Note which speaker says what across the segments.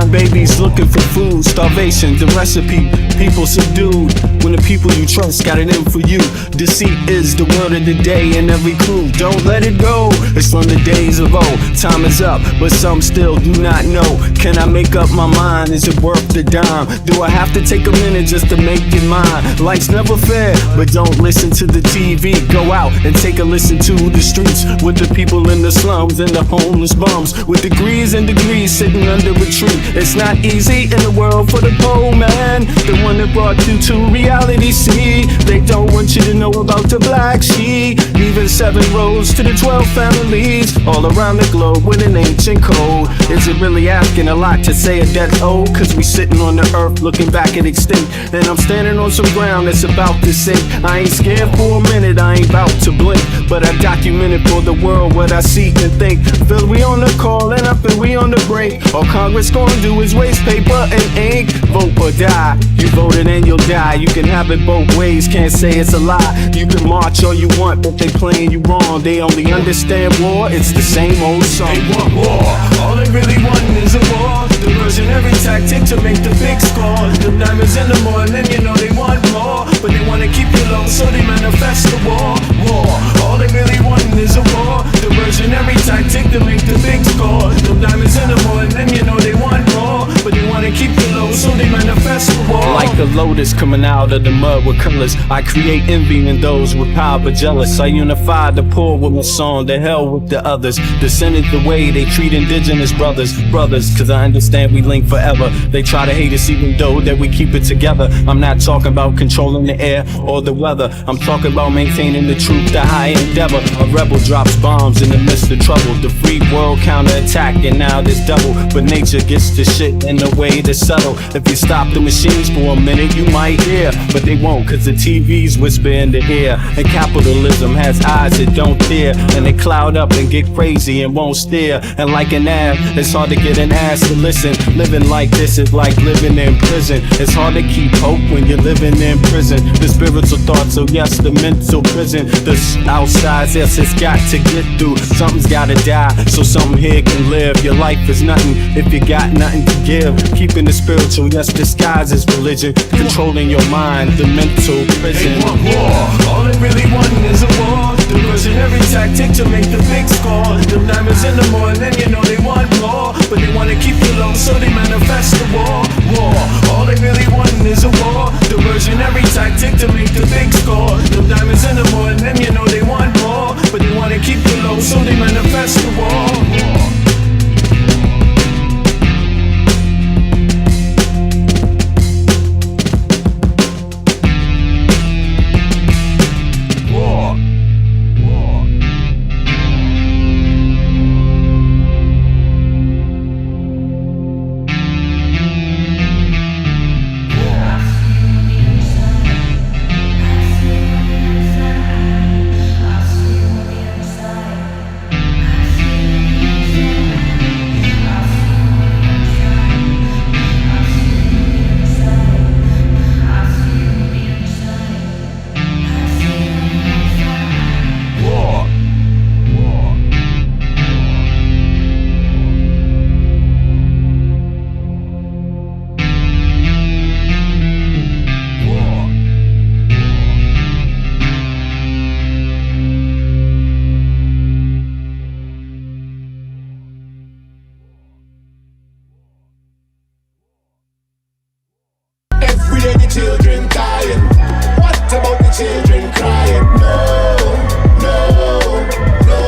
Speaker 1: blind babies looking for food. Starvation, the recipe, people subdued. When the people you trust got it in for you. Deceit is the word of the day and every clue. Don't let it go, it's from the days of old. Time is up, but some still do not know. Can I make up my mind? Is it worth the dime? Do I have to take a minute just to make it mine? Life's never fair, but don't listen to the TV. Go out and take a listen to the streets with the people in the slums and the homeless bums with degrees and degrees sitting under a tree. It's not easy in the world for the poor man, the one that brought you to reality. See, they don't want you to know about the black sheep. Even 7 roads to the 12 families all around the globe with an ancient code. Is it really asking a lot to say a death old? Cause we sitting on the earth looking back at extinct, and I'm standing on some ground that's about to sink. I ain't scared for a minute, I ain't about to blink, but I documented for the world what I see and think. Feel we on the call and up and we on the break. All Congress gonna do is waste paper and ink. Vote or die, you voted and you'll die. You can have it both ways, can't say it's a lie. You can march all you want, but they playing you wrong. They only understand war, it's the same old song. They want war, all they really want is a war. Diversionary tactic to make the big score. The diamonds in the morning, you know they want more, but they wanna keep you low, so they manifest the war. War, all they really want is a war. Diversionary tactic to make the big score. The diamonds in the morning, you know they want more, but they wanna keep you low, so they manifest the war. Like a lotus coming out of the mud with colors, I create envy in those with power but jealous. I unify the poor with my song, the hell with the others. Descended the way they treat indigenous brothers. Cause I understand we link forever. They try to hate us even though that we keep it together. I'm not talking about controlling the air or the weather. I'm talking about maintaining the truth, the high endeavor. A rebel drops bombs in the midst of trouble. The free world counterattack and now there's double. But nature gets the shit in a way that's subtle. If you stop the machines for a minute you might hear, but they won't cause the TV's whisper in the ear. And capitalism has eyes that don't tear, and they cloud up and get crazy and won't steer. And like an ab, it's hard to get an ass to listen. Living like this is like living in prison. It's hard to keep hope when you're living in prison. The spiritual thoughts, so yes, the mental prison. The outside, yes, it's got to get through. Something's gotta die, so something here can live. Your life is nothing if you got nothing to give. Keeping the spiritual, yes, disguised as religion. Controlling your mind, the mental prison. They want war, all they really want is a war. Diversionary tactic to make the big score. The diamonds in the morning, you know they want more, but they wanna keep you low, so they manifest the war. War, all they really want is a war. Diversionary tactic to make the big score. The diamonds in the morning, you know they want more, but they wanna keep you low, so they manifest the war.
Speaker 2: The children dying. What about the children crying? No, no, no.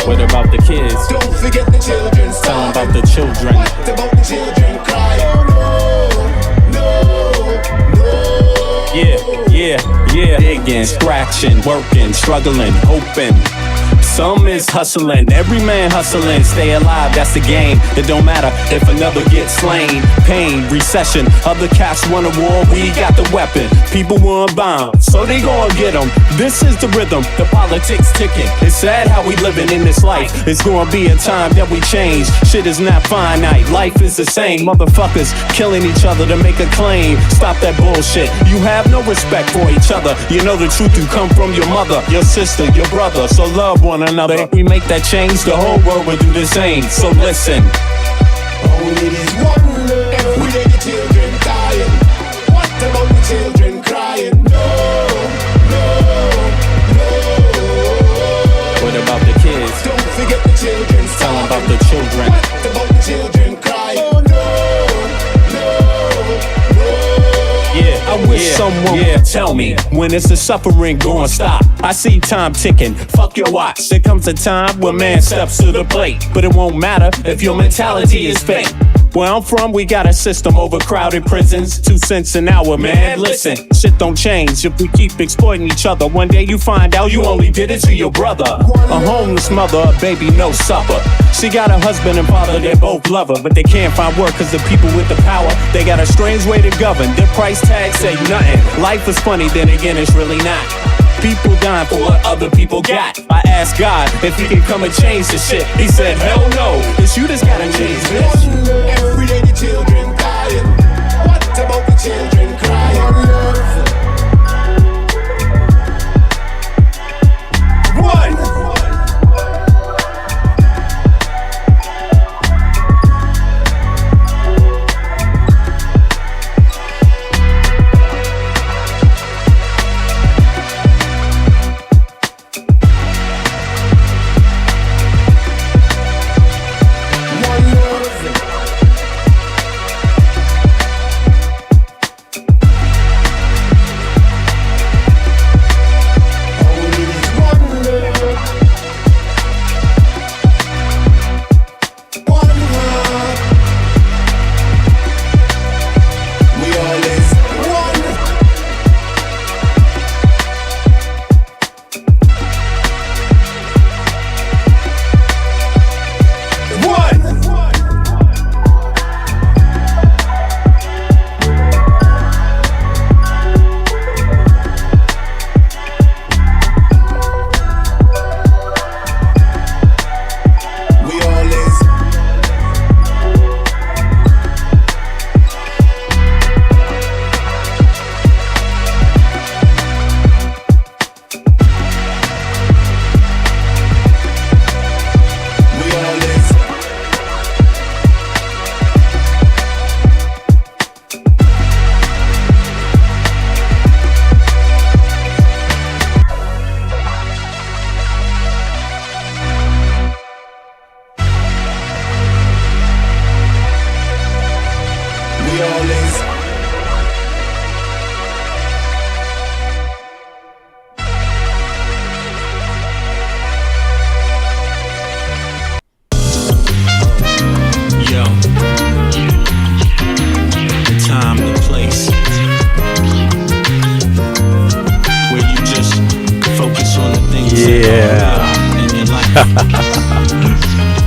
Speaker 1: What about the kids?
Speaker 2: Don't forget the children.
Speaker 1: Tell them about the children.
Speaker 2: What about the children crying? No, no, no.
Speaker 1: Yeah. Digging, scratching, working, struggling, hoping. Some is hustling, every man hustling. Stay alive, that's the game. It don't matter if another gets slain. Pain, recession, other cats want a war. We got the weapon, people want bombs, so they gon' get them. This is the rhythm, the politics ticking. It's sad how we living in this life. It's gonna be a time that we change. Shit is not finite, life is the same. Motherfuckers killing each other to make a claim. Stop that bullshit, you have no respect for each other. You know the truth, you come from your mother, your sister, your brother. So love one another. If we make that change, the whole world will do the same. So listen.
Speaker 2: Only this one love. Every day the children dying. What about the children crying? No, no, no.
Speaker 1: What about the kids?
Speaker 2: Don't forget the children.
Speaker 1: Tell them about the children.
Speaker 2: What about the children crying? Oh no, no, no.
Speaker 1: Yeah, I wish someone would tell me when is the suffering gonna stop. I see time ticking, fuck your watch. There comes a time when man steps to the plate, but it won't matter if your mentality is fake. Where I'm from, we got a system, overcrowded prisons, 2 cents an hour, man. Listen, shit don't change if we keep exploiting each other. One day you find out you only did it to your brother. A homeless mother, a baby, no supper. She got a husband and father, they both love her, but they can't find work cause the people with the power, they got a strange way to govern. Their price tag say nothing. Life is funny, then again it's really not. People dying for what other people got. I asked God if he can come and change the shit. He said, hell no, it's you that's gotta change this.
Speaker 2: Every day the children dying. What about the children crying? One.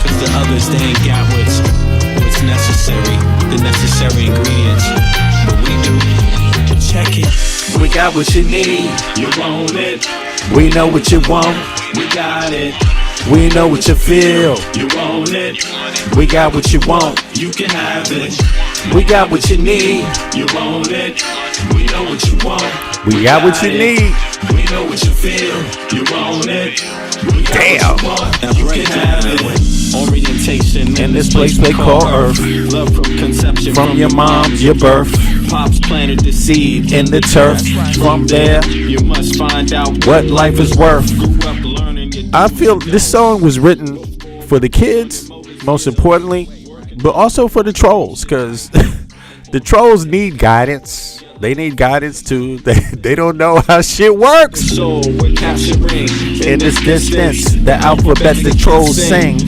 Speaker 1: Cause the others, they ain't got what's necessary, the necessary ingredients. But we do. Check it. We got what you need. You want it. We know what you want. We got it. We know what you feel. You want it. We got what you want. You can have it. We got what you need. You want it. We know what you want.
Speaker 3: We got what you need.
Speaker 1: We know what you feel. You want it.
Speaker 3: Damn.
Speaker 1: You can have it. Orientation
Speaker 3: in this place they call Earth.
Speaker 1: Love from conception,
Speaker 3: from your mom, your birth.
Speaker 1: Pops planted the seed
Speaker 3: in the turf. From there,
Speaker 1: you must find out
Speaker 3: what life is worth.
Speaker 1: Grew up learning.
Speaker 3: I feel this song was written for the kids, most importantly, but also for the trolls, because the trolls need guidance. They need guidance too. They don't know how shit works.
Speaker 1: So we're capturing
Speaker 3: in this distance the alphabet the trolls sing.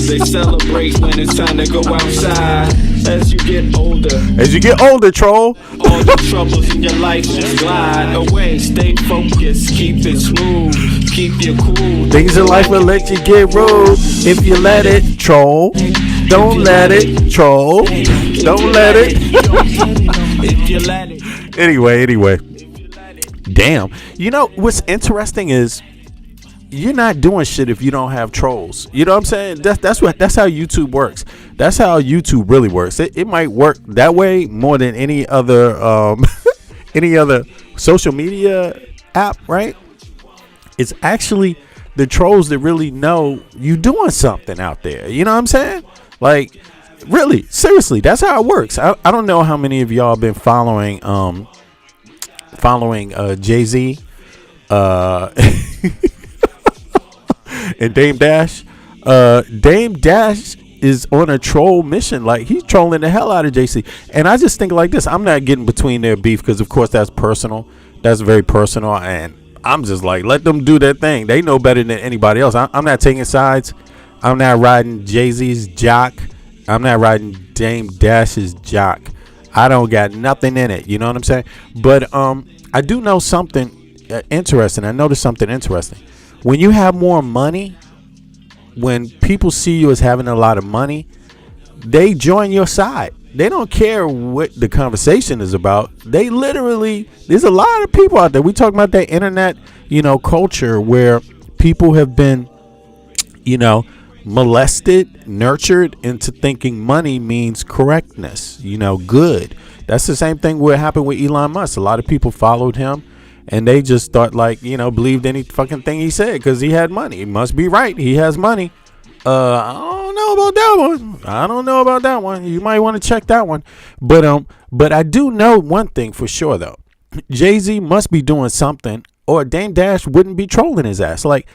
Speaker 1: They celebrate when it's time to go outside. As you get older.
Speaker 3: As you get older, troll.
Speaker 1: All the troubles in your life just glide away. Stay focused, keep it smooth, keep you cool.
Speaker 3: Things in life will let you get rude if you let it, troll. Don't let it, troll. Don't let it.
Speaker 1: If you let it.
Speaker 3: Anyway. Damn. You know what's interesting is you're not doing shit if you don't have trolls. You know what I'm saying? That's how YouTube works. That's how YouTube really works. It might work that way more than any other any other social media app, right? It's actually the trolls that really know you doing something out there. You know what I'm saying? Like, Really, seriously, that's how it works. I don't know how many of y'all been following Jay-Z and Dame Dash. Dame Dash is on a troll mission. Like, he's trolling the hell out of Jay-Z. And I just think like this. I'm not getting between their beef because, of course, that's personal. That's very personal. And I'm just like, let them do their thing. They know better than anybody else. I'm not taking sides. I'm not riding Jay-Z's jock. I'm not riding Dame Dash's jock. I don't got nothing in it. You know what I'm saying? But I do know something interesting. I noticed something interesting. When you have more money, when people see you as having a lot of money, they join your side. They don't care what the conversation is about. They literally, there's a lot of people out there. We talk about that internet, culture where people have been, molested, nurtured into thinking money means correctness, good. That's the same thing what happened with Elon Musk. A lot of people followed him and they just thought believed any fucking thing he said because he had money. He must be right. He has money. I don't know about that one. You might want to check that one. But I do know one thing for sure though. Jay-Z must be doing something, or Dame Dash wouldn't be trolling his ass. Like,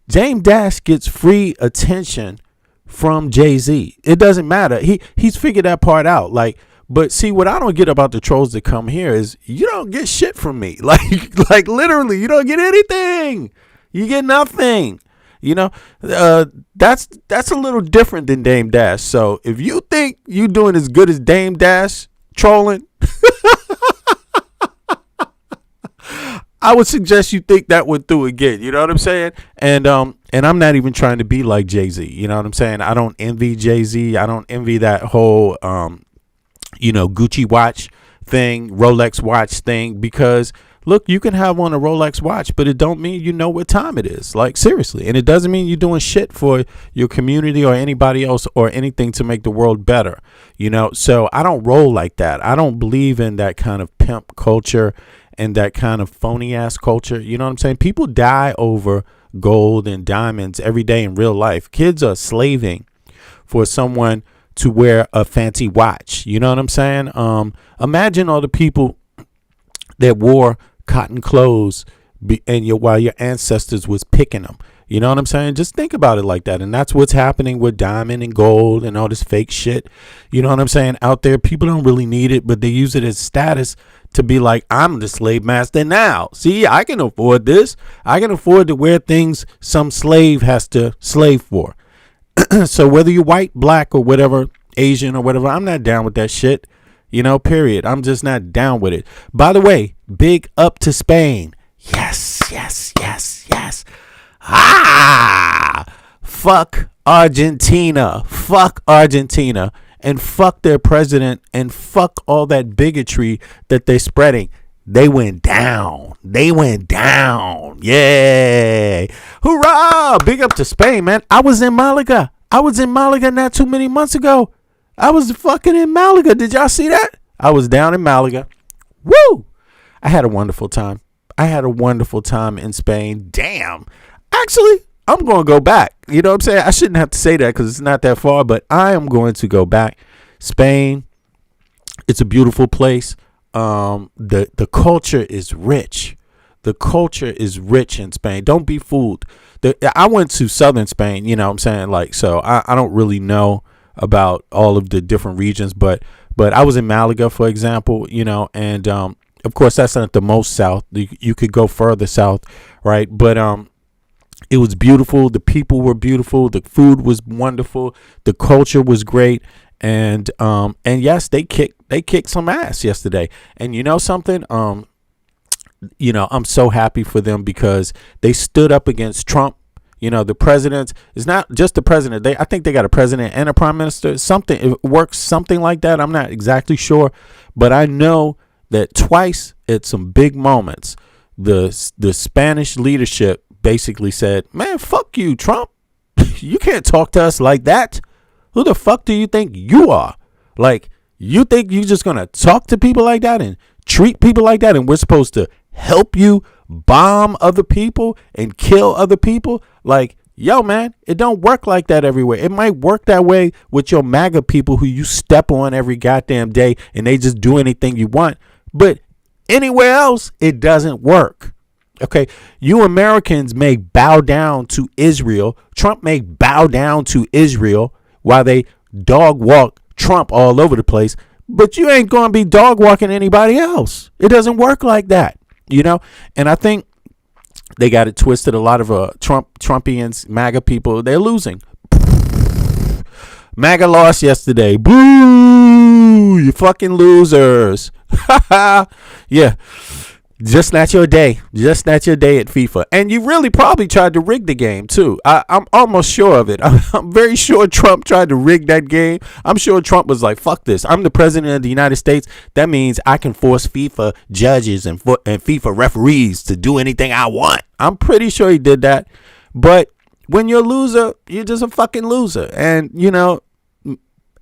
Speaker 3: Dame Dash gets free attention from Jay-Z. It doesn't matter. He's figured that part out. Like, but see, what I don't get about the trolls that come here is you don't get shit from me. Like literally, you don't get anything. You get nothing. That's a little different than Dame Dash. So if you think you doing as good as Dame Dash trolling, I would suggest you think that one through again. You know what I'm saying? And I'm not even trying to be like Jay-Z. You know what I'm saying? I don't envy Jay-Z. I don't envy that whole Gucci watch thing, Rolex watch thing, because look, you can have on a Rolex watch, but it don't mean you know what time it is. Like, seriously. And it doesn't mean you're doing shit for your community or anybody else or anything to make the world better. So I don't roll like that. I don't believe in that kind of pimp culture and that kind of phony ass culture. You know what I'm saying? People die over gold and diamonds every day in real life. Kids are slaving for someone to wear a fancy watch. You know what I'm saying? Imagine all the people that wore cotton clothes while your ancestors was picking them. You know what I'm saying? Just think about it like that. And that's what's happening with diamond and gold and all this fake shit. You know what I'm saying? Out there, people don't really need it, but they use it as status to be like, I'm the slave master now. See, I can afford this. I can afford to wear things some slave has to slave for. So whether you're white, black, or whatever, Asian or whatever, I'm not down with that shit. Period. I'm just not down with it. By the way, big up to Spain. Yes. Fuck Argentina. And fuck their president. And fuck all that bigotry that they're spreading. They went down. Yay. Hoorah. Big up to Spain, man. I was in Malaga not too many months ago. I was fucking in Malaga. Did y'all see that? I was down in Malaga. Woo! I had a wonderful time. In Spain. Damn. Actually, I'm going to go back. You know what I'm saying? I shouldn't have to say that because it's not that far, but I am going to go back. Spain, it's a beautiful place. The culture is rich. The culture is rich in Spain. Don't be fooled. I went to southern Spain, you know what I'm saying? So I don't really know about all of the different regions, but I was in Malaga, for example, and of course that's not the most south. You could go further south, right? But it was beautiful. The people were beautiful. The food was wonderful. The culture was great. And yes, they kicked some ass yesterday. And you know something? I'm so happy for them because they stood up against Trump. The president is not just the president. I think they got a president and a prime minister. It works something like that. I'm not exactly sure, but I know that twice at some big moments, the Spanish leadership basically said, "Man, fuck you, Trump. You can't talk to us like that. Who the fuck do you think you are? Like, you think you're just gonna talk to people like that and treat people like that, and we're supposed to help you bomb other people and kill other people? Like, Yo, man, it don't work like that everywhere. It might work that way with your MAGA people who you step on every goddamn day and they just do anything you want. But anywhere else, it doesn't work. Okay, you Americans may bow down to Israel. Trump may bow down to Israel while they dog walk Trump all over the place. But you ain't going to be dog walking anybody else. It doesn't work like that, you know? And I think they got it twisted. A lot of Trumpians, MAGA people, they're losing. MAGA lost yesterday. Boo! You fucking losers. Yeah. Just not your day. Just not your day at FIFA. And you really probably tried to rig the game, too. I'm almost sure of it. I'm very sure Trump tried to rig that game. I'm sure Trump was like, fuck this. I'm the president of the United States. That means I can force FIFA judges and FIFA referees to do anything I want. I'm pretty sure he did that. But when you're a loser, you're just a fucking loser. And, you know,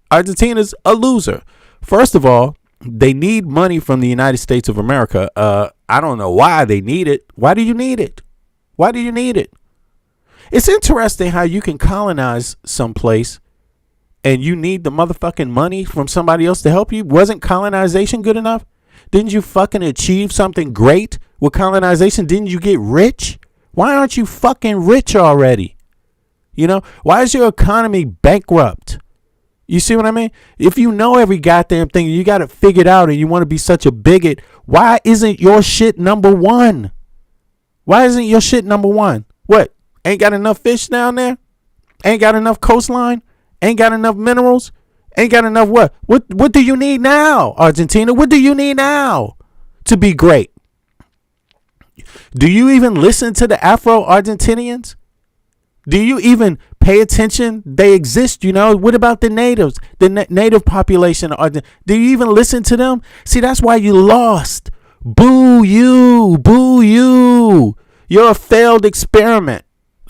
Speaker 3: Argentina's a loser. First of all, they need money from the United States of America. I don't know why they need it. Why do you need it? Why do you need it? It's interesting how you can colonize someplace and you need the motherfucking money from somebody else to help you. Wasn't colonization good enough? Didn't you fucking achieve something great with colonization? Didn't you get rich? Why aren't you fucking rich already? You know, why is your economy bankrupt? You see what I mean? If you know every goddamn thing, you got it figured out and you want to be such a bigot, why isn't your shit number one? Why isn't your shit number one? What? Ain't got enough fish down there? Ain't got enough coastline? Ain't got enough minerals? Ain't got enough what? What do you need now, Argentina? What do you need now to be great? Do you even listen to the Afro-Argentinians? Do you even pay attention? They exist, you know. What about the natives, the native population? Do you even listen to them? See, that's why you lost. Boo you. Boo you. You're a failed experiment.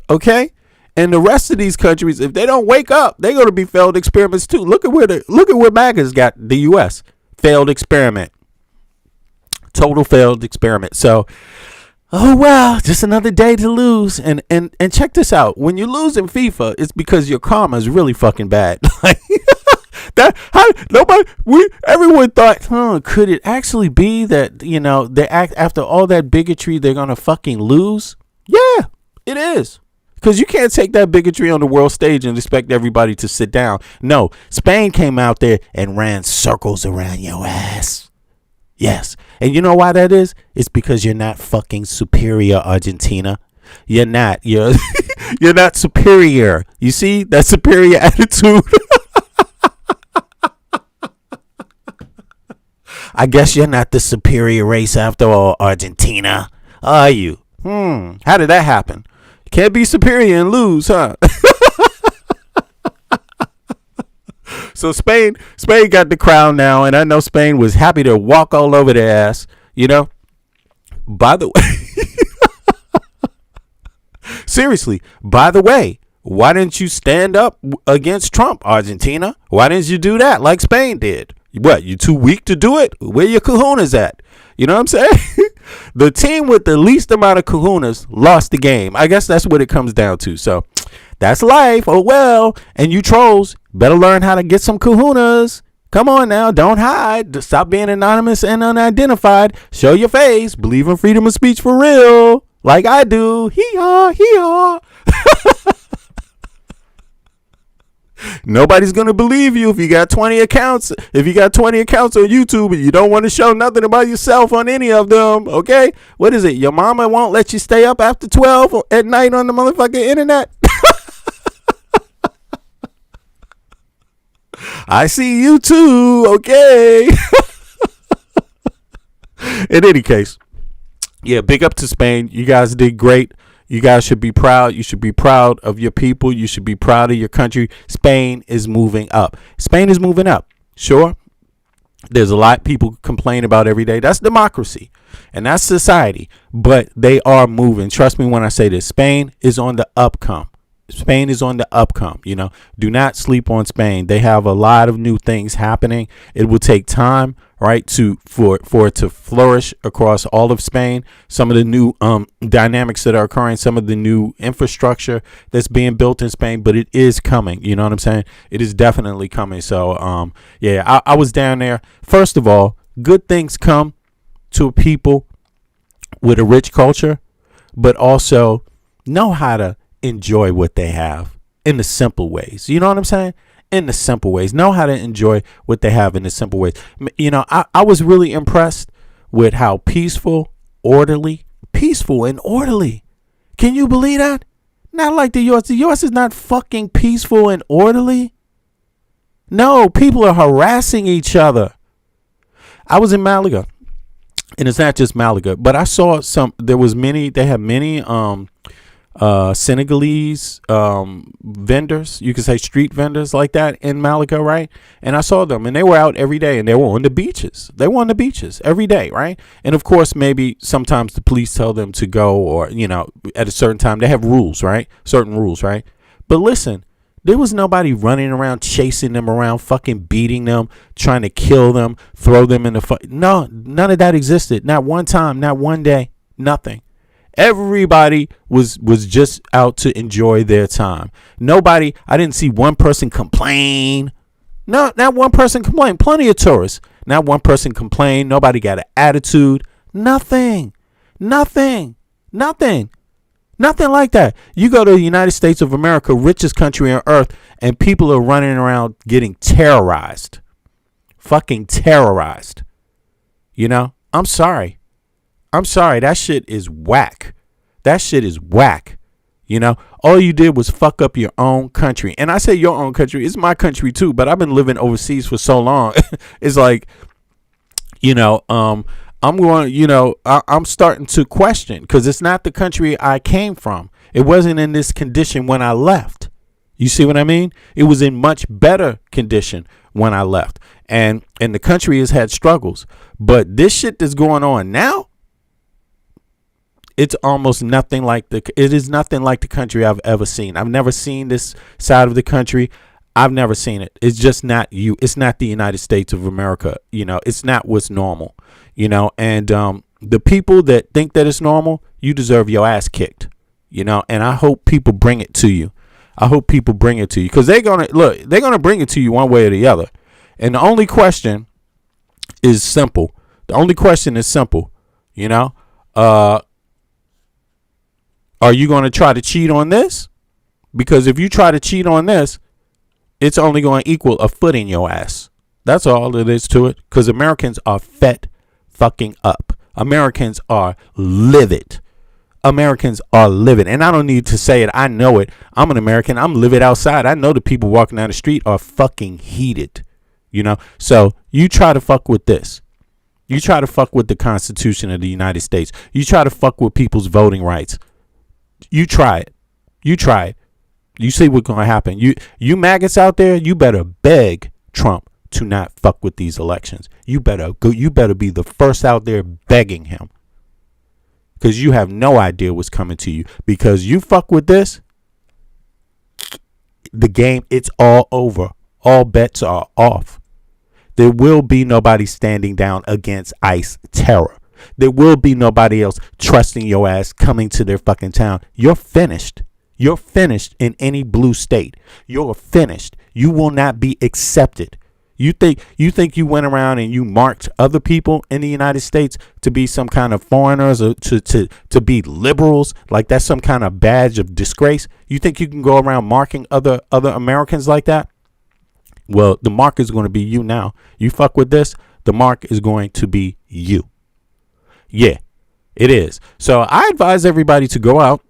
Speaker 3: Okay? And the rest of these countries, if they don't wake up, they're going to be failed experiments too. Look at where MAGA's got the U.S. Failed experiment. Total failed experiment. So, oh, well, just another day to lose. And check this out. When you lose in FIFA, it's because your karma is really fucking bad. Everyone thought, could it actually be that, you know, after all that bigotry, they're going to fucking lose? Yeah, it is. Because you can't take that bigotry on the world stage and expect everybody to sit down. No, Spain came out there and ran circles around your ass. Yes. And you know why that is? It's because you're not fucking superior, Argentina. You're not. You're not superior. You see that superior attitude? I guess you're not the superior race after all, Argentina. Are you? How did that happen? Can't be superior and lose, huh? So Spain got the crown now, and I know Spain was happy to walk all over their ass, you know. By the way, seriously, by the way, why didn't you stand up against Trump, Argentina? Why didn't you do that like Spain did? What, you too weak to do it? Where your kahunas at? You know what I'm saying? The team with the least amount of kahunas lost the game. I guess that's what it comes down to. So that's life. Oh, well. And you trolls better learn how to get some kahunas. Come on now. Don't hide. Stop being anonymous and unidentified. Show your face. Believe in freedom of speech for real. Like I do. Hee-haw, hee-haw. Nobody's going to believe you if you got 20 accounts. If you got 20 accounts on YouTube and you don't want to show nothing about yourself on any of them, okay? What is it? Your mama won't let you stay up after 12 at night on the motherfucking internet? I see you too, okay? In any case, yeah, big up to Spain. You guys did great. You guys should be proud. You should be proud of your people. You should be proud of your country. Spain is moving up. Spain is moving up. Sure, there's a lot people complain about every day. That's democracy and that's society. But they are moving. Trust me when I say this. Spain is on the upcome. Spain is on the upcome. Do not sleep on Spain. They have a lot of new things happening. It will take time, right, for it to flourish across all of Spain. Some of the new dynamics that are occurring, some of the new infrastructure that's being built in Spain, but it is coming. You know what I'm saying? It is definitely coming. So yeah, I was down there. First of all, good things come to a people with a rich culture, but also know how to enjoy what they have in the simple ways. You know what I'm saying? In the simple ways. Know how to enjoy what they have in the simple ways. I was really impressed with how peaceful and orderly. Can you believe that? Not like the U.S. The U.S. is not fucking peaceful and orderly. No, people are harassing each other. I was in Malaga, and it's not just Malaga, but I saw they have many Senegalese vendors, you could say street vendors like that in Malaga, right? And I saw them, and they were out every day, and they were on the beaches. They were on the beaches every day, right? And of course, maybe sometimes the police tell them to go, or at a certain time. They have rules, right? Certain rules, right? But listen, there was nobody running around chasing them around, fucking beating them, trying to kill them, throw them in the No, none of that existed. Not one time, not one day, nothing. Everybody was just out to enjoy their time. I didn't see one person complain. No, not one person complained. Plenty of tourists. Not one person complained. Nobody got an attitude. Nothing like that. You go to the United States of America, richest country on earth, and people are running around getting terrorized. Fucking terrorized. I'm sorry. That shit is whack. All you did was fuck up your own country. And I say your own country. It's my country too, but I've been living overseas for so long. It's like, I'm going, I'm starting to question, because it's not the country I came from. It wasn't in this condition when I left. You see what I mean? It was in much better condition when I left. And the country has had struggles. But this shit that's going on now, it's almost nothing like it is nothing like the country I've ever seen. I've never seen this side of the country. I've never seen it. It's just not it's not the United States of America. It's not what's normal. And the people that think that it's normal, you deserve your ass kicked. And I hope people bring it to you. Because they're gonna bring it to you one way or the other. And the only question is simple. Are you going to try to cheat on this? Because if you try to cheat on this, it's only going to equal a foot in your ass. That's all it is to it. Because Americans are fed fucking up. Americans are livid. And I don't need to say it. I know it. I'm an American. I'm livid outside. I know the people walking down the street are fucking heated. So you try to fuck with this. You try to fuck with the Constitution of the United States. You try to fuck with people's voting rights. You try it. You see what's going to happen. You maggots out there, you better beg Trump to not fuck with these elections. You better be the first out there begging him. Because you have no idea what's coming to you. Because you fuck with this, the game, it's all over. All bets are off. There will be nobody standing down against ICE terror. There will be nobody else trusting your ass coming to their fucking town. You're finished. You're finished in any blue state. You're finished. You will not be accepted. You think you went around and you marked other people in the United States to be some kind of foreigners, or to be liberals, like that's some kind of badge of disgrace? You think you can go around marking other Americans like that? Well, the mark is going to be you now. You fuck with this, the mark is going to be you. Yeah, it is. So I advise everybody to go out,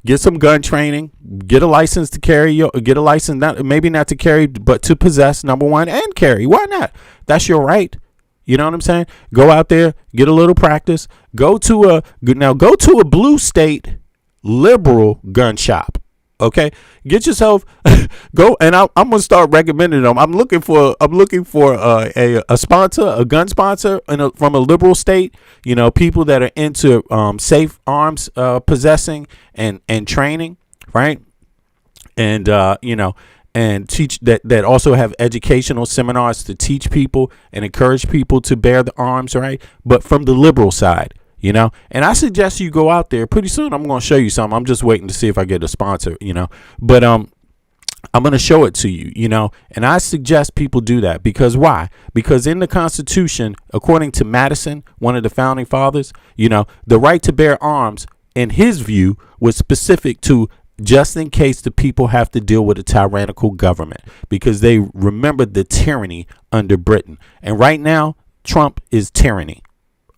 Speaker 3: get some gun training, get a license to carry, get a license, maybe not to carry, but to possess, number one, and carry. Why not? That's your right. You know what I'm saying? Go out there, get a little practice, go to a blue state liberal gun shop. Okay, get yourself go, and I'm gonna start recommending them. I'm looking for a sponsor, a gun sponsor, from a liberal state. People that are into safe arms possessing and training. right? And and teach that also have educational seminars to teach people and encourage people to bear the arms, right? But from the liberal side, and I suggest you go out there. Pretty soon I'm going to show you something. I'm just waiting to see if I get a sponsor, but I'm going to show it to you, and I suggest people do that. Because why? Because in the Constitution, according to Madison, one of the founding fathers, the right to bear arms, in his view, was specific to just in case the people have to deal with a tyrannical government, because they remembered the tyranny under Britain. And right now, Trump is tyranny.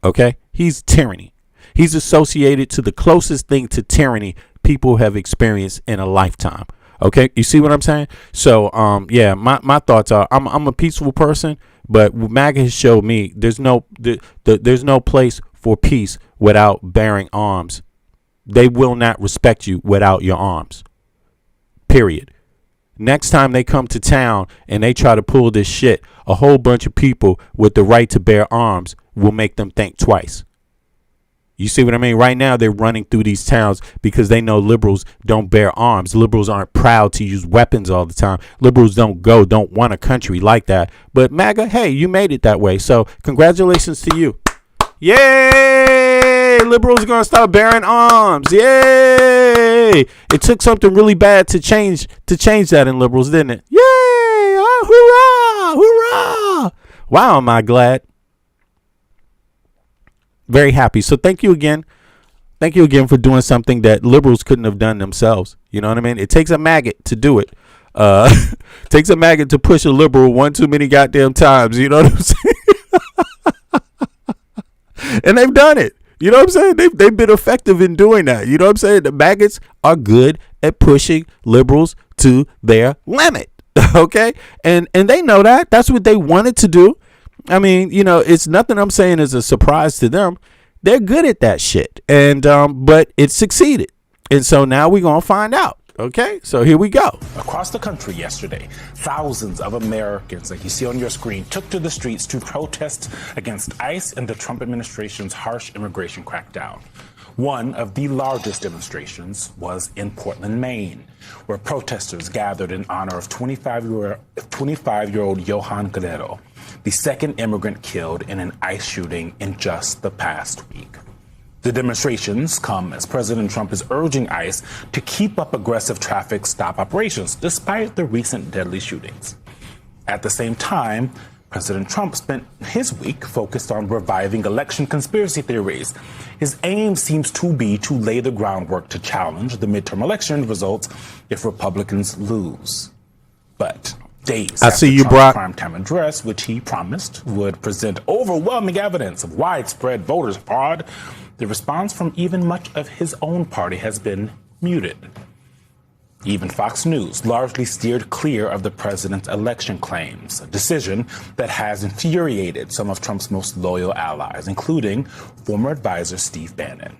Speaker 3: OK, he's tyranny. He's associated to the closest thing to tyranny people have experienced in a lifetime. OK, you see what I'm saying? So, yeah, my thoughts are I'm a peaceful person, but MAGA has showed me there's no place for peace without bearing arms. They will not respect you without your arms. Period. Next time they come to town and they try to pull this shit, a whole bunch of people with the right to bear arms will make them think twice. You see what I mean? Right now, they're running through these towns because they know liberals don't bear arms. Liberals aren't proud to use weapons all the time. Liberals don't want a country like that. But MAGA, hey, you made it that way. So congratulations to you. Yay! Liberals are going to start bearing arms. Yay! It took something really bad to change that in liberals, didn't it? Yay! Oh, hurrah! Hurrah! Wow, am I glad. Very happy. So thank you again. Thank you again for doing something that liberals couldn't have done themselves. You know what I mean? It takes a maggot to do it. Takes a maggot to push a liberal one too many goddamn times. You know what I'm saying? And they've done it. You know what I'm saying? They've been effective in doing that. You know what I'm saying? The maggots are good at pushing liberals to their limit. Okay? And they know that. That's what they wanted to do. I mean, it's nothing I'm saying is a surprise to them. They're good at that shit. And but it succeeded. And so now we're going to find out. Okay, so here we go.
Speaker 4: Across the country yesterday, thousands of Americans, like you see on your screen, took to the streets to protest against ICE and the Trump administration's harsh immigration crackdown. One of the largest demonstrations was in Portland, Maine, where protesters gathered in honor of 25-year-old Johan Guerrero, the second immigrant killed in an ICE shooting in just the past week. The demonstrations come as President Trump is urging ICE to keep up aggressive traffic stop operations despite the recent deadly shootings. At the same time, President Trump spent his week focused on reviving election conspiracy theories. His aim seems to be to lay the groundwork to challenge the midterm election results if Republicans lose. But days after Trump's primetime address, which he promised would present overwhelming evidence of widespread voter fraud, the response from even much of his own party has been muted. Even Fox News largely steered clear of the president's election claims, a decision that has infuriated some of Trump's most loyal allies, including former advisor Steve Bannon.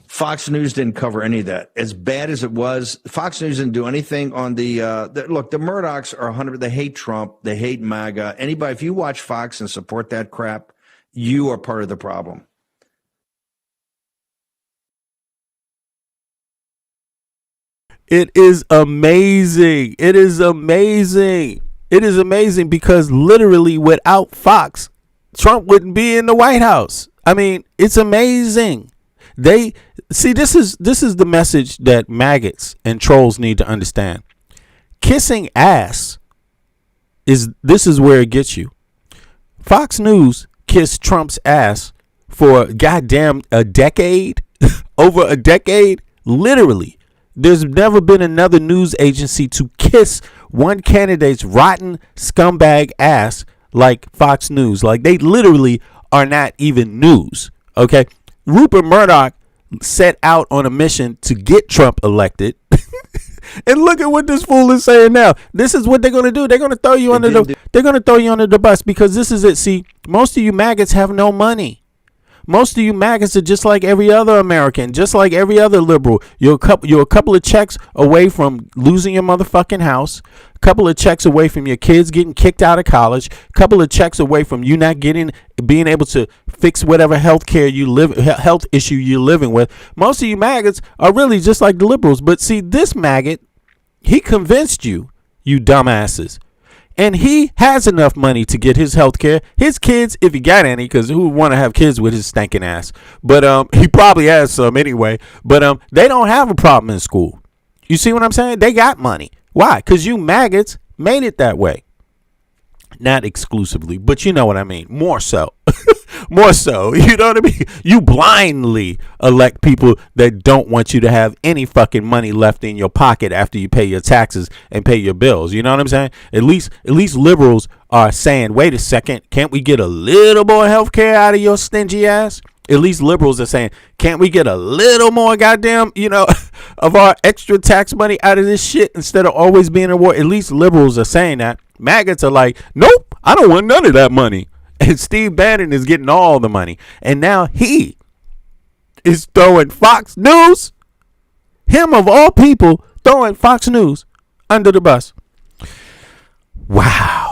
Speaker 5: Fox News didn't cover any of that. As bad as it was, Fox News didn't do anything on look, the Murdochs are 100%. They hate Trump. They hate MAGA. Anybody, if you watch Fox and support that crap, you are part of the problem.
Speaker 3: It is amazing. It is amazing. It is amazing because literally without Fox, Trump wouldn't be in the White House. I mean, it's amazing. They see this is the message that maggots and trolls need to understand. Kissing ass is where it gets you. Fox News kissed Trump's ass for goddamn a decade, over a decade, literally. There's never been another news agency to kiss one candidate's rotten scumbag ass like Fox News. Like, they literally are not even news. Okay. Rupert Murdoch set out on a mission to get Trump elected. And look at what this fool is saying now. This is what they're going to do. They're going to throw you under the bus because this is it. See, most of you maggots have no money. Most of you maggots are just like every other American, just like every other liberal. You're a couple of checks away from losing your motherfucking house, a couple of checks away from your kids getting kicked out of college, a couple of checks away from you not being able to fix whatever health issue you're living with. Most of you maggots are really just like the liberals. But see, this maggot, he convinced you, you dumbasses. And he has enough money to get his health care. His kids, if he got any, because who would want to have kids with his stinking ass? But he probably has some anyway. But they don't have a problem in school. You see what I'm saying? They got money. Why? Because you maggots made it that way. Not exclusively, but you know what I mean. More so. More so. You know what I mean? You blindly elect people that don't want you to have any fucking money left in your pocket after you pay your taxes and pay your bills. You know what I'm saying? At least liberals are saying, wait a second, can't we get a little more health care out of your stingy ass? At least liberals are saying, can't we get a little more goddamn, of our extra tax money out of this shit instead of always being in war? At least liberals are saying that. Maggots are like, nope, I don't want none of that money. And Steve Bannon is getting all the money. And now he is throwing Fox News, him of all people, throwing Fox News under the bus. Wow.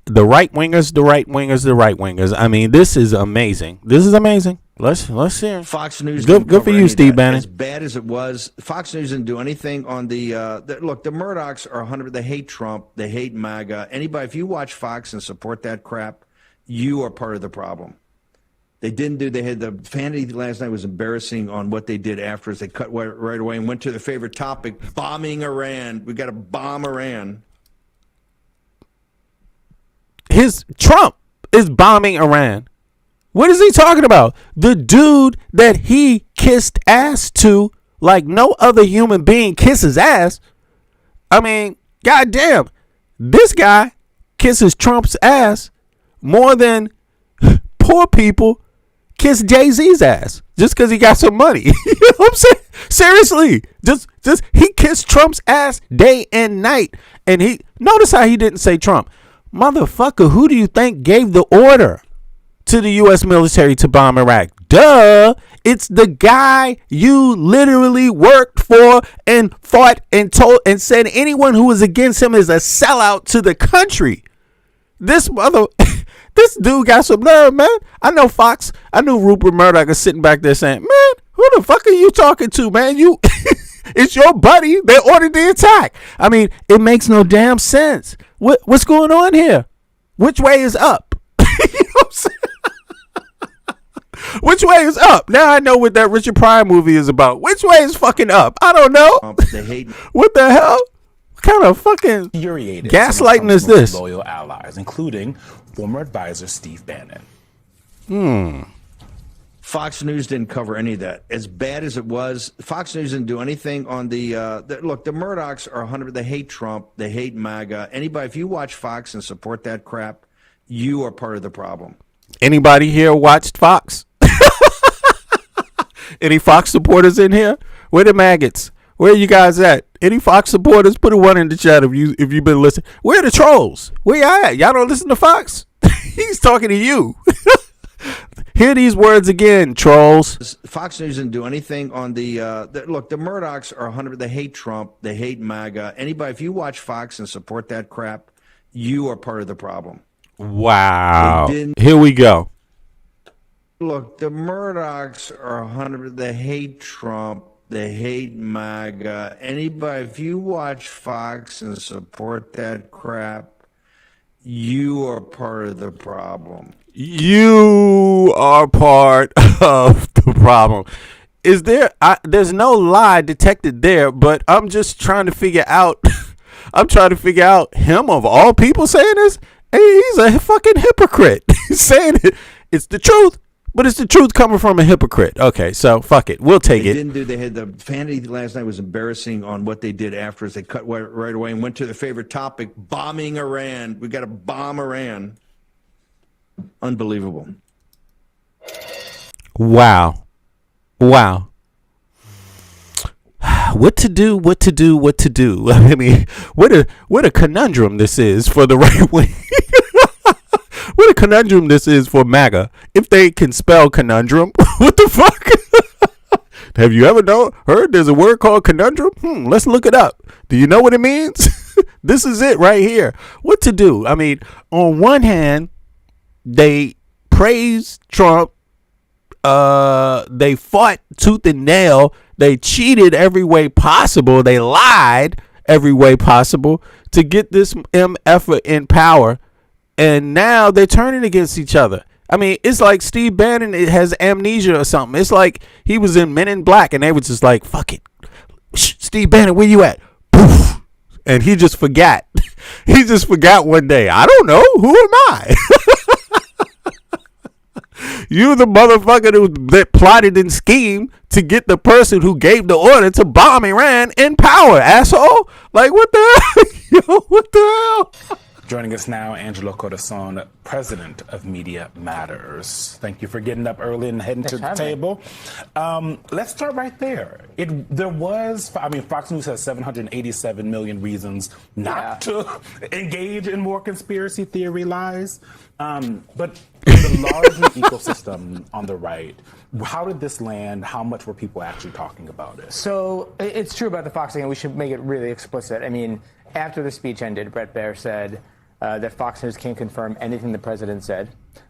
Speaker 3: The right wingers. I mean, this is amazing. Let's hear.
Speaker 5: Fox News.
Speaker 3: Good for you, Steve Bannon.
Speaker 5: As bad as it was, Fox News didn't do anything on look, the Murdochs are 100. They hate Trump. They hate Maga. Anybody, if you watch Fox and support that crap, you are part of the problem. They didn't do. They had the vanity last night was embarrassing on what they did afterwards. They cut right away and went to their favorite topic: bombing Iran. We got to bomb Iran.
Speaker 3: Trump is bombing Iran. What is he talking about? The dude that he kissed ass to like no other human being kisses ass. I mean, goddamn, this guy kisses Trump's ass more than poor people kiss Jay-Z's ass just because he got some money. You know what I'm saying? Seriously, just he kissed Trump's ass day and night. And notice how he didn't say Trump. Motherfucker, who do you think gave the order to the U.S. military to bomb Iraq? Duh. It's the guy you literally worked for and fought and told and said anyone who was against him is a sellout to the country. This dude got some nerve, man. I knew Rupert Murdoch is sitting back there saying, man, who the fuck are you talking to, man? It's your buddy. They ordered the attack. I mean, it makes no damn sense. What's going on here? Which way is up? You know what I'm saying? Which way is up? Now I know what that Richard Pryor movie is about. Which way is fucking up? I don't know.
Speaker 5: They hate.
Speaker 3: What the hell? What kind of fucking gaslighting is this?
Speaker 4: Loyal allies, including former advisor Steve Bannon.
Speaker 5: Fox News didn't cover any of that. As bad as it was, Fox News didn't do anything on look, the Murdochs are 100. They hate Trump. They hate Maga. Anybody, if you watch Fox and support that crap, you are part of the problem.
Speaker 3: Anybody here watched Fox? Any Fox supporters in here? Where the maggots? Where are you guys at? Any Fox supporters? Put a one in the chat if you've been listening. Where are the trolls? Where y'all at? Y'all don't listen to Fox? He's talking to you. Hear these words again, trolls.
Speaker 5: Fox News didn't do anything on look, the Murdochs are 100. They hate Trump. They hate Maga. Anybody, if you watch Fox and support that crap, you are part of the problem.
Speaker 3: Wow. Here we go.
Speaker 5: Look, the Murdochs are 100. They hate Trump. They hate MAGA. Anybody, if you watch Fox and support that crap, you are part of the problem.
Speaker 3: You are part of the problem. Is there? There's no lie detected there, but I'm just trying to figure out. I'm trying to figure out him of all people saying this. Hey, he's a fucking hypocrite. He's saying it. It's the truth, but it's the truth coming from a hypocrite. Okay, so fuck it. We'll take it.
Speaker 5: They had the vanity last night was embarrassing on what they did afterwards. They cut right away and went to their favorite topic: bombing Iran. We got to bomb Iran. Unbelievable.
Speaker 3: Wow. What to do? I mean, what a conundrum this is for the right wing. What a conundrum this is for MAGA. If they can spell conundrum, what the fuck? Have you ever heard there's a word called conundrum? Let's look it up. Do you know what it means? This is it right here. What to do? I mean, on one hand, they praise Trump. They fought tooth and nail. They cheated every way possible. They lied every way possible to get this MF in power. And now they're turning against each other. I mean, it's like Steve Bannon has amnesia or something. It's like he was in Men in Black and they were just like, fuck it. Steve Bannon, where you at? Poof. And he just forgot. He just forgot one day. I don't know. Who am I? You the motherfucker that plotted and schemed to get the person who gave the order to bomb Iran in power, asshole. Like, what the hell? Yo, what the hell?
Speaker 4: Joining us now, Angelo Corazon, president of Media Matters. Thank you for getting up early and heading to the table. Let's start right there. Fox News has 787 million reasons not to engage in more conspiracy theory lies. But the larger ecosystem on the right, how did this land? How much were people actually talking about it?
Speaker 6: So it's true about the Fox thing, and we should make it really explicit. I mean, after the speech ended, Bret Baier said that Fox News can't confirm anything the president said.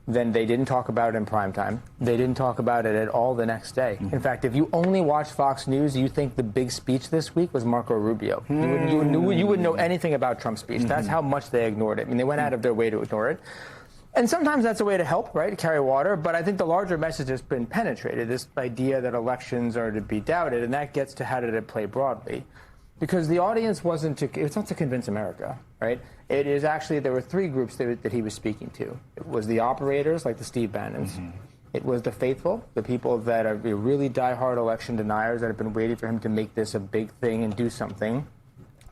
Speaker 6: Then they didn't talk about it in prime time. They didn't talk about it at all the next day. In fact, if you only watch Fox News, you think the big speech this week was Marco Rubio. You wouldn't know anything about Trump's speech. That's how much they ignored it. I mean, they went out of their way to ignore it. And sometimes that's a way to help, right, to carry water. But I think the larger message has been penetrated, this idea that elections are to be doubted. And that gets to how did it play broadly. Because the audience it's not to convince America, right? It is actually, there were three groups that he was speaking to. It was the operators, like the Steve Bannons. It was the faithful, the people that are really diehard election deniers that have been waiting for him to make this a big thing and do something.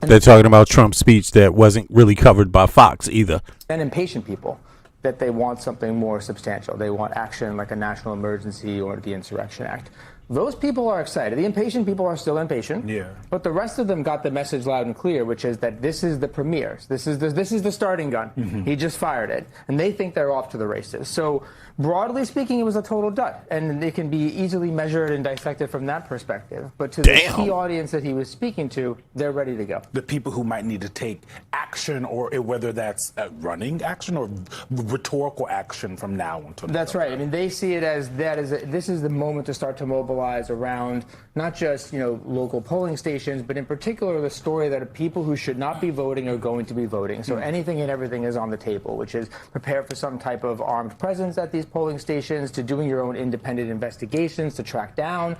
Speaker 6: And
Speaker 3: they're talking about Trump's speech that wasn't really covered by Fox either.
Speaker 6: And impatient people, that they want something more substantial. They want action like a national emergency or the Insurrection Act. Those people are excited. The impatient people are still impatient. Yeah. But the rest of them got the message loud and clear, which is that this is the premiere. This is the starting gun. He just fired it. And they think they're off to the races. So broadly speaking, it was a total dud. And it can be easily measured and dissected from that perspective. But to the key audience that he was speaking to, they're ready to go.
Speaker 4: The people who might need to take action, or whether that's running action or rhetorical action from now until
Speaker 6: That's right. I mean, they see it as this is the moment to start to mobilize around not just local polling stations, but in particular the story that people who should not be voting are going to be voting. So anything and everything is on the table, which is prepare for some type of armed presence at these polling stations, to doing your own independent investigations to track down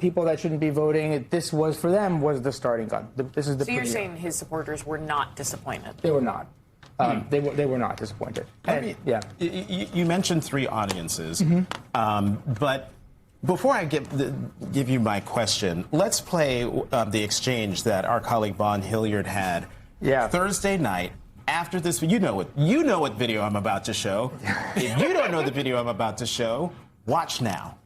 Speaker 6: people that shouldn't be voting. This was for them was the starting gun. This is the.
Speaker 7: So you're saying his supporters were not disappointed?
Speaker 6: They were not. They were not disappointed.
Speaker 8: You mentioned three audiences, but before I give you my question, let's play the exchange that our colleague Vaughn Hilliard had Thursday night after this. You know what video I'm about to show. If you don't know the video I'm about to show, watch now.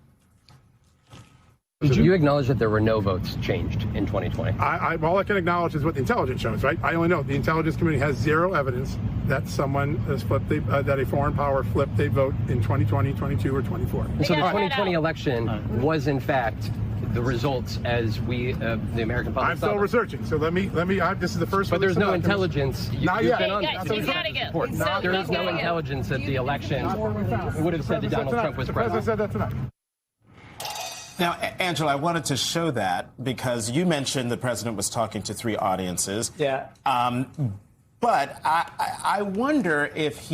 Speaker 9: You acknowledge that there were no votes changed in 2020?
Speaker 10: All I can acknowledge is what the intelligence shows, right? I only know the intelligence community has zero evidence that someone has that a foreign power flipped a vote in 2020, 22, or 24.
Speaker 9: And so the 2020 election was, in fact, the results as we, the American public.
Speaker 10: I'm still researching, so let me. This is the first.
Speaker 9: But there's no intelligence.
Speaker 10: Not yet.
Speaker 9: There is no intelligence that the election would have said that Donald Trump was president.
Speaker 10: The president said that tonight.
Speaker 8: Now, Angela, I wanted to show that because you mentioned the president was talking to three audiences.
Speaker 6: Yeah.
Speaker 8: But I wonder if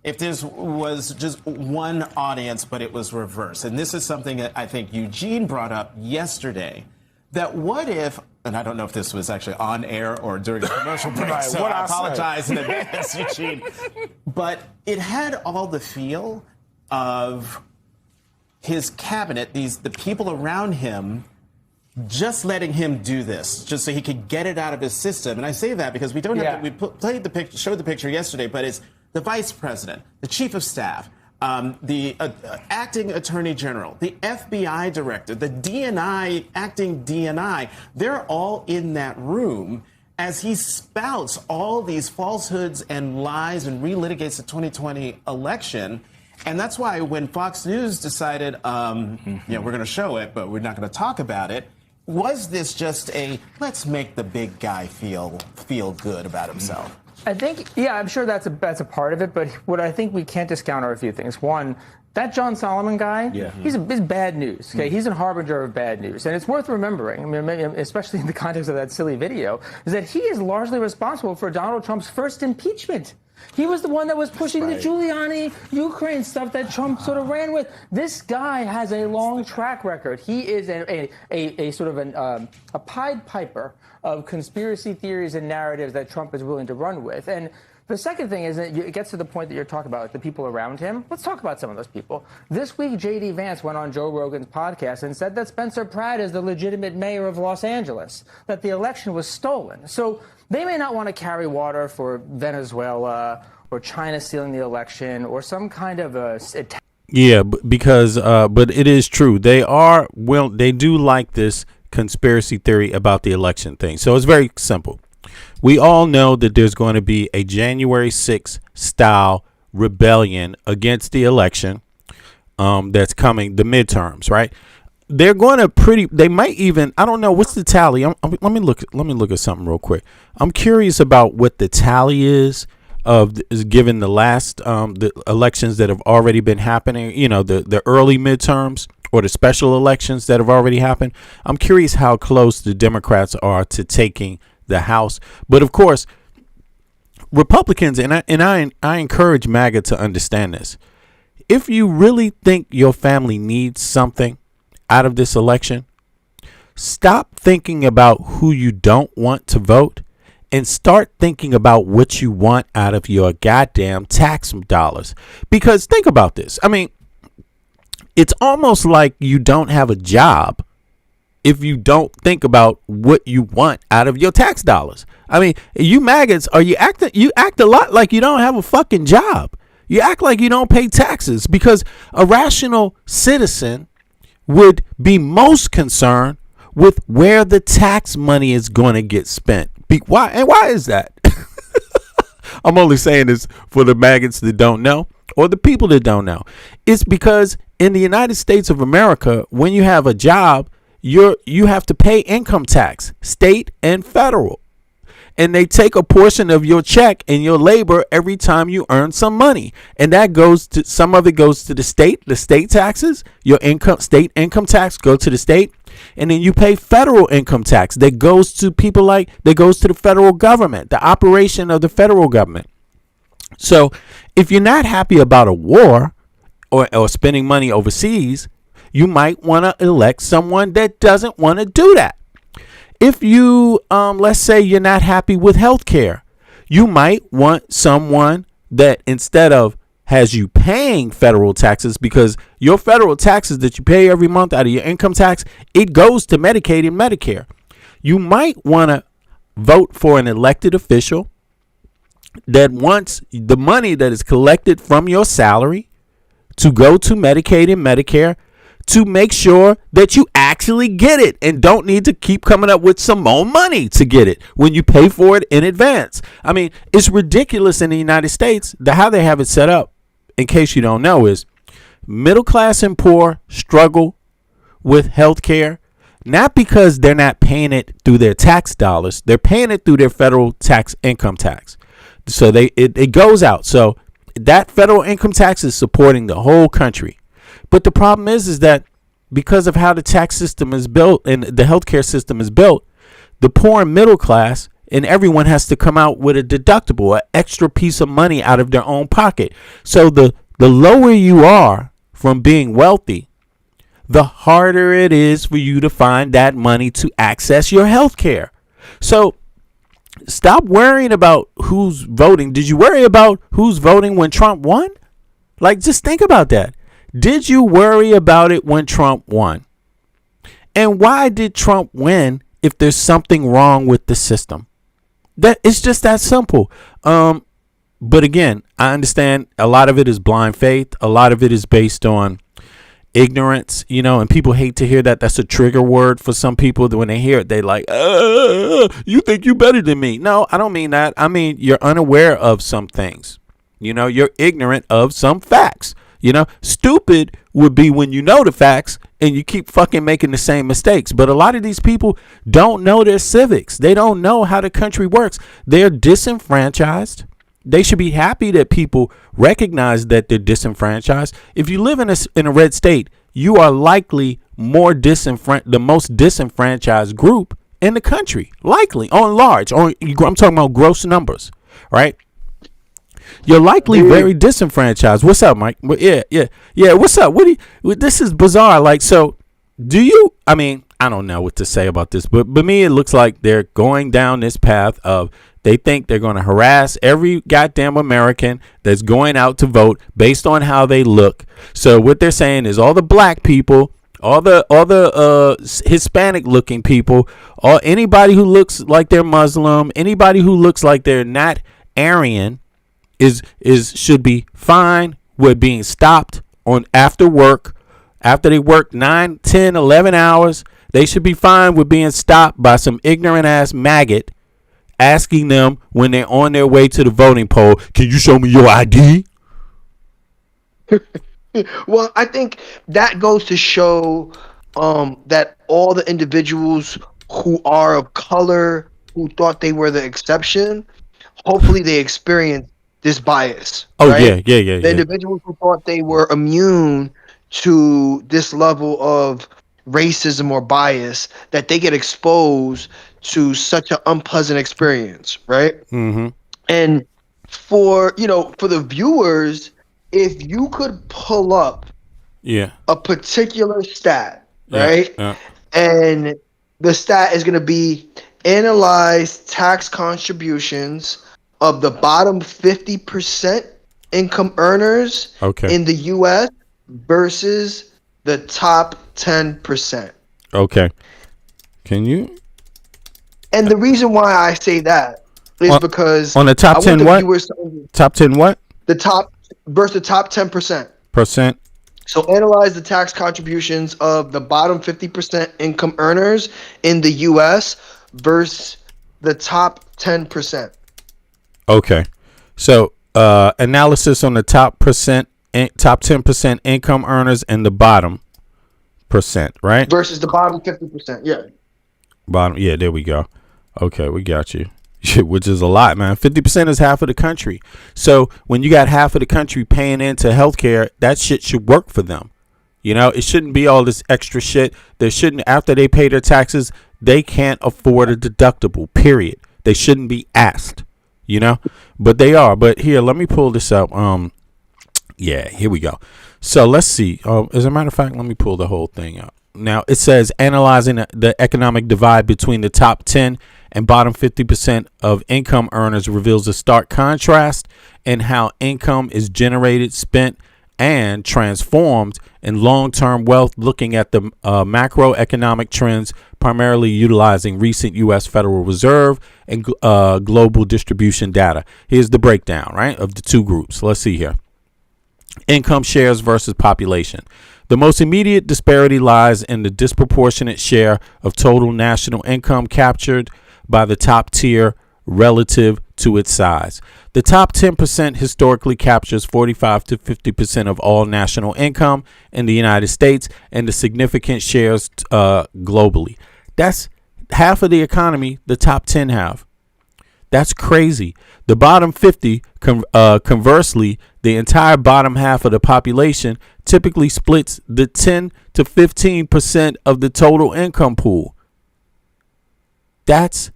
Speaker 8: this was just one audience, but it was reversed. And this is something that I think Eugene brought up yesterday. That what if, and I don't know if this was actually on air or during a commercial break, right, so I apologize in advance, Eugene. But it had all the feel of his cabinet, the people around him, just letting him do this, just so he could get it out of his system. And I say that because we don't have to, showed the picture yesterday, but it's the vice president, the chief of staff, the acting attorney general, the FBI director, the DNI, acting DNI. They're all in that room. as he spouts all these falsehoods and lies and relitigates the 2020 election. And that's why when Fox News decided, we're going to show it, but we're not going to talk about it, was this just a let's make the big guy feel good about himself?
Speaker 6: I think, I'm sure that's a part of it. But what I think we can't discount are a few things. One, that John Solomon guy, he's bad news. Okay, he's a harbinger of bad news, and it's worth remembering. I mean, especially in the context of that silly video, is that he is largely responsible for Donald Trump's first impeachment. He was the one that was pushing the Giuliani Ukraine stuff that Trump sort of ran with. This guy has a long track record. He is a sort of a Pied Piper of conspiracy theories and narratives that Trump is willing to run with. And the second thing is that it gets to the point that you're talking about, like the people around him. Let's talk about some of those people. This week, J.D. Vance went on Joe Rogan's podcast and said that Spencer Pratt is the legitimate mayor of Los Angeles, that the election was stolen. So they may not want to carry water for Venezuela or China stealing the election or some kind of attack.
Speaker 3: Yeah, because but it is true. They do like this conspiracy theory about the election thing. So it's very simple. We all know that there's going to be a January 6th style rebellion against the election that's coming, the midterms, right? They're going to they might even, I don't know, what's the tally? Let me look at something real quick. I'm curious about what the tally is given the last the elections that have already been happening, the early midterms or the special elections that have already happened. I'm curious how close the Democrats are to taking the House. But of course, Republicans, and I encourage Maga to understand this. If you really think your family needs something out of this election, stop thinking about who you don't want to vote and start thinking about what you want out of your goddamn tax dollars. Because think about this. I mean, it's almost like you don't have a job if you don't think about what you want out of your tax dollars. I mean, you maggots, you act a lot like you don't have a fucking job. You act like you don't pay taxes, because a rational citizen would be most concerned with where the tax money is going to get spent. Why is that? I'm only saying this for the maggots that don't know, or the people that don't know. It's because in the United States of America, when you have a job, you have to pay income tax, state and federal. And they take a portion of your check and your labor every time you earn some money. And that some of it goes to the state taxes, your state income tax goes to the state. And then you pay federal income tax that goes to the federal government, the operation of the federal government. So if you're not happy about a war or spending money overseas, you might want to elect someone that doesn't want to do that. If you, let's say you're not happy with health care, you might want someone that instead of has you paying federal taxes, because your federal taxes that you pay every month out of your income tax, it goes to Medicaid and Medicare. You might want to vote for an elected official that wants the money that is collected from your salary to go to Medicaid and Medicare, to make sure that you actually get it and don't need to keep coming up with some more money to get it when you pay for it in advance. I mean, it's ridiculous in the United States. How they have it set up, in case you don't know, is middle class and poor struggle with health care, not because they're not paying it through their tax dollars. They're paying it through their federal income tax. So it goes out. So that federal income tax is supporting the whole country. But the problem is that because of how the tax system is built and the healthcare system is built, the poor and middle class and everyone has to come out with a deductible, an extra piece of money out of their own pocket. So the lower you are from being wealthy, the harder it is for you to find that money to access your healthcare. So stop worrying about who's voting. Did you worry about who's voting when Trump won? Like, just think about that. Did you worry about it when Trump won? And why did Trump win if there's something wrong with the system? That it's just that simple. But again, I understand a lot of it is blind faith. A lot of it is based on ignorance, you know, and people hate to hear that. That's a trigger word for some people. That when they hear it, they like, you think you better than me. No, I don't mean that. I mean, you're unaware of some things. You know, you're ignorant of some facts. You know, stupid would be when you know the facts and you keep fucking making the same mistakes. But a lot of these people don't know their civics. They don't know how the country works. They're disenfranchised. They should be happy that people recognize that they're disenfranchised. If you live in a red state, you are likely the most disenfranchised group in the country. Likely, I'm talking about gross numbers, right? You're likely very disenfranchised. What's up, Mike? Yeah. What's up? This is bizarre. Like, so do you, I mean, I don't know what to say about this, but me, it looks like they're going down this path of, they think they're going to harass every goddamn American that's going out to vote based on how they look. So what they're saying is all the black people, all the Hispanic looking people, or anybody who looks like they're Muslim, anybody who looks like they're not Aryan, should be fine with being stopped on after work. After they work 9, 10, 11 hours, they should be fine with being stopped by some ignorant ass maggot asking them when they're on their way to the voting poll, can you show me your ID?
Speaker 11: Well, I think that goes to show that all the individuals who are of color, who thought they were the exception, hopefully they experience this bias.
Speaker 3: Oh,
Speaker 11: right?
Speaker 3: Yeah.
Speaker 11: The individuals who thought they were immune to this level of racism or bias, that they get exposed to such an unpleasant experience, right?
Speaker 3: Mm-hmm.
Speaker 11: And for the viewers, if you could pull up a particular stat, right?
Speaker 3: Yeah.
Speaker 11: And the stat is going to be analyze tax contributions of the bottom 50% income earners in the U.S. versus the top 10%.
Speaker 3: Okay. Can you?
Speaker 11: And the reason why I say that is because
Speaker 3: on the top 10 what? Top 10 what?
Speaker 11: The top versus the top 10%.
Speaker 3: Percent.
Speaker 11: So analyze the tax contributions of the bottom 50% income earners in the U.S. versus the top 10%.
Speaker 3: Okay. So analysis on the top 10% income earners and the bottom percent, right?
Speaker 11: Versus the bottom 50%. Yeah.
Speaker 3: Bottom. Yeah, there we go. Okay, we got you. Which is a lot, man. 50% is half of the country. So when you got half of the country paying into healthcare, that shit should work for them. You know, it shouldn't be all this extra shit. They shouldn't, after they pay their taxes, they can't afford a deductible, period. They shouldn't be asked, you know, but they are. But here, let me pull this up. Yeah, here we go. So let's see. As a matter of fact, let me pull the whole thing up. Now, it says analyzing the economic divide between the top 10 and bottom 50% of income earners reveals a stark contrast in how income is generated, spent, and transformed in long-term wealth, looking at the macroeconomic trends, primarily utilizing recent U.S. Federal Reserve and global distribution data. Here's the breakdown, right, of the two groups. Let's see here. Income shares versus population. The most immediate disparity lies in the disproportionate share of total national income captured by the top tier relative to its size. The top 10% historically captures 45 to 50% of all national income in the United States and the significant shares globally. That's half of the economy the top 10 have. That's crazy. The bottom 50, conversely, the entire bottom half of the population typically splits the 10 to 15% of the total income pool. That's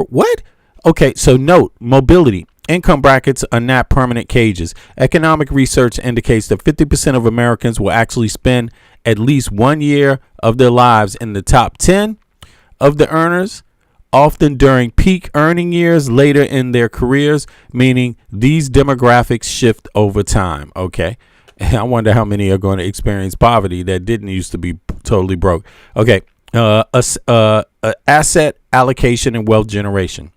Speaker 3: what? Okay, so note, mobility. Income brackets are not permanent cages. Economic research indicates that 50% of Americans will actually spend at least 1 year of their lives in the top 10 of the earners, often during peak earning years later in their careers, meaning these demographics shift over time. Okay. And I wonder how many are going to experience poverty that didn't used to be totally broke. Okay. Asset allocation and wealth generation.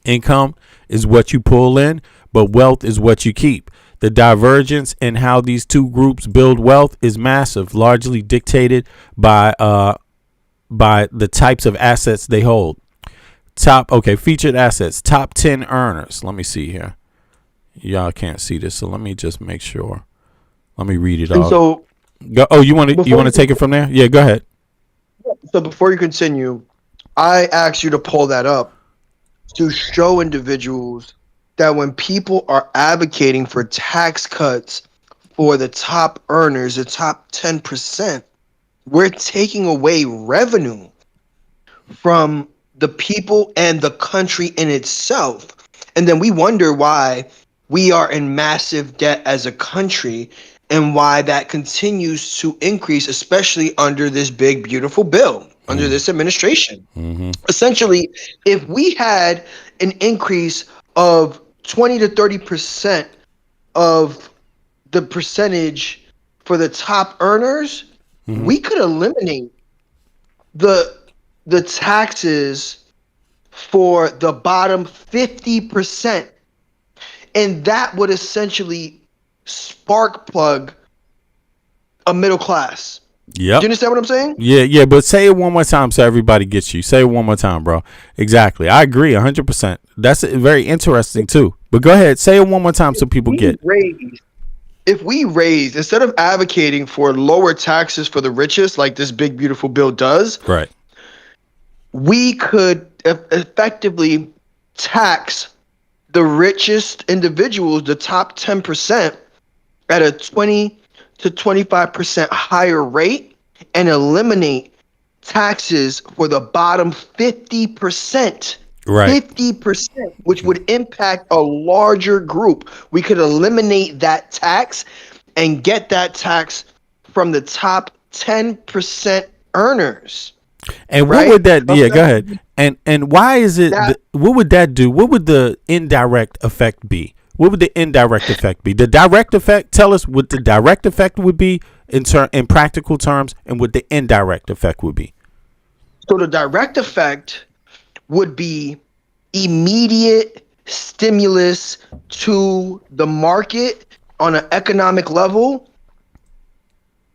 Speaker 3: Income is what you pull in, but wealth is what you keep. The divergence in how these two groups build wealth is massive, largely dictated by the types of assets they hold. Featured assets. Top 10 earners. Let me see here. Y'all can't see this, so let me just make sure. Let me read it off.
Speaker 11: So,
Speaker 3: you want to take it from there? Yeah, go ahead.
Speaker 11: So before you continue, I asked you to pull that up to show individuals that when people are advocating for tax cuts for the top earners, the top 10%, we're taking away revenue from the people and the country in itself. And then we wonder why we are in massive debt as a country and why that continues to increase, especially under this big, beautiful bill, under this administration. Essentially, if we had an increase of 20 to 30% of the percentage for the top earners, we could eliminate the taxes for the bottom 50%. And that would essentially spark plug a middle class.
Speaker 3: Yep.
Speaker 11: Do you understand what I'm saying?
Speaker 3: Yeah, but say it one more time so everybody gets you. Say it one more time, bro. Exactly. I agree 100%. That's very interesting too. But go ahead, say it one more time so people get.
Speaker 11: If we raise, instead of advocating for lower taxes for the richest, like this big, beautiful bill does,
Speaker 3: right,
Speaker 11: we could effectively tax the richest individuals, the top 10%, at a 20 to 25% higher rate and eliminate taxes for the bottom 50%.
Speaker 3: Right.
Speaker 11: 50%, which would impact a larger group. We could eliminate that tax and get that tax from the top 10% earners.
Speaker 3: And what would that? Yeah, go ahead. And why is it? What would that do? What would the indirect effect be? What would the indirect effect be? The direct effect. Tell us what the direct effect would be in practical terms, and what the indirect effect would be.
Speaker 11: So the direct effect would be immediate stimulus to the market on an economic level,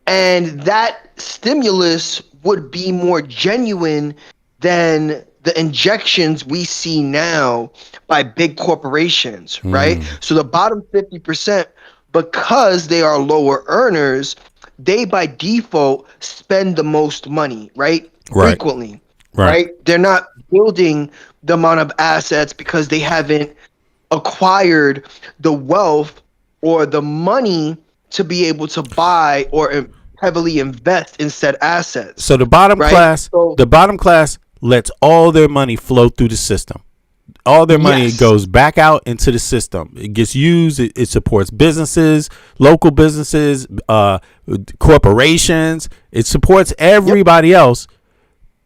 Speaker 11: and that stimulus would be more genuine than the injections we see now by big corporations, right? So the bottom 50%, because they are lower earners, they by default spend the most money, right? Frequently, right? They're not building the amount of assets because they haven't acquired the wealth or the money to be able to buy or heavily invest in said assets.
Speaker 3: So the bottom class lets all their money flow through the system. All their money goes back out into the system. It gets used. It supports businesses, local businesses, corporations. It supports everybody else.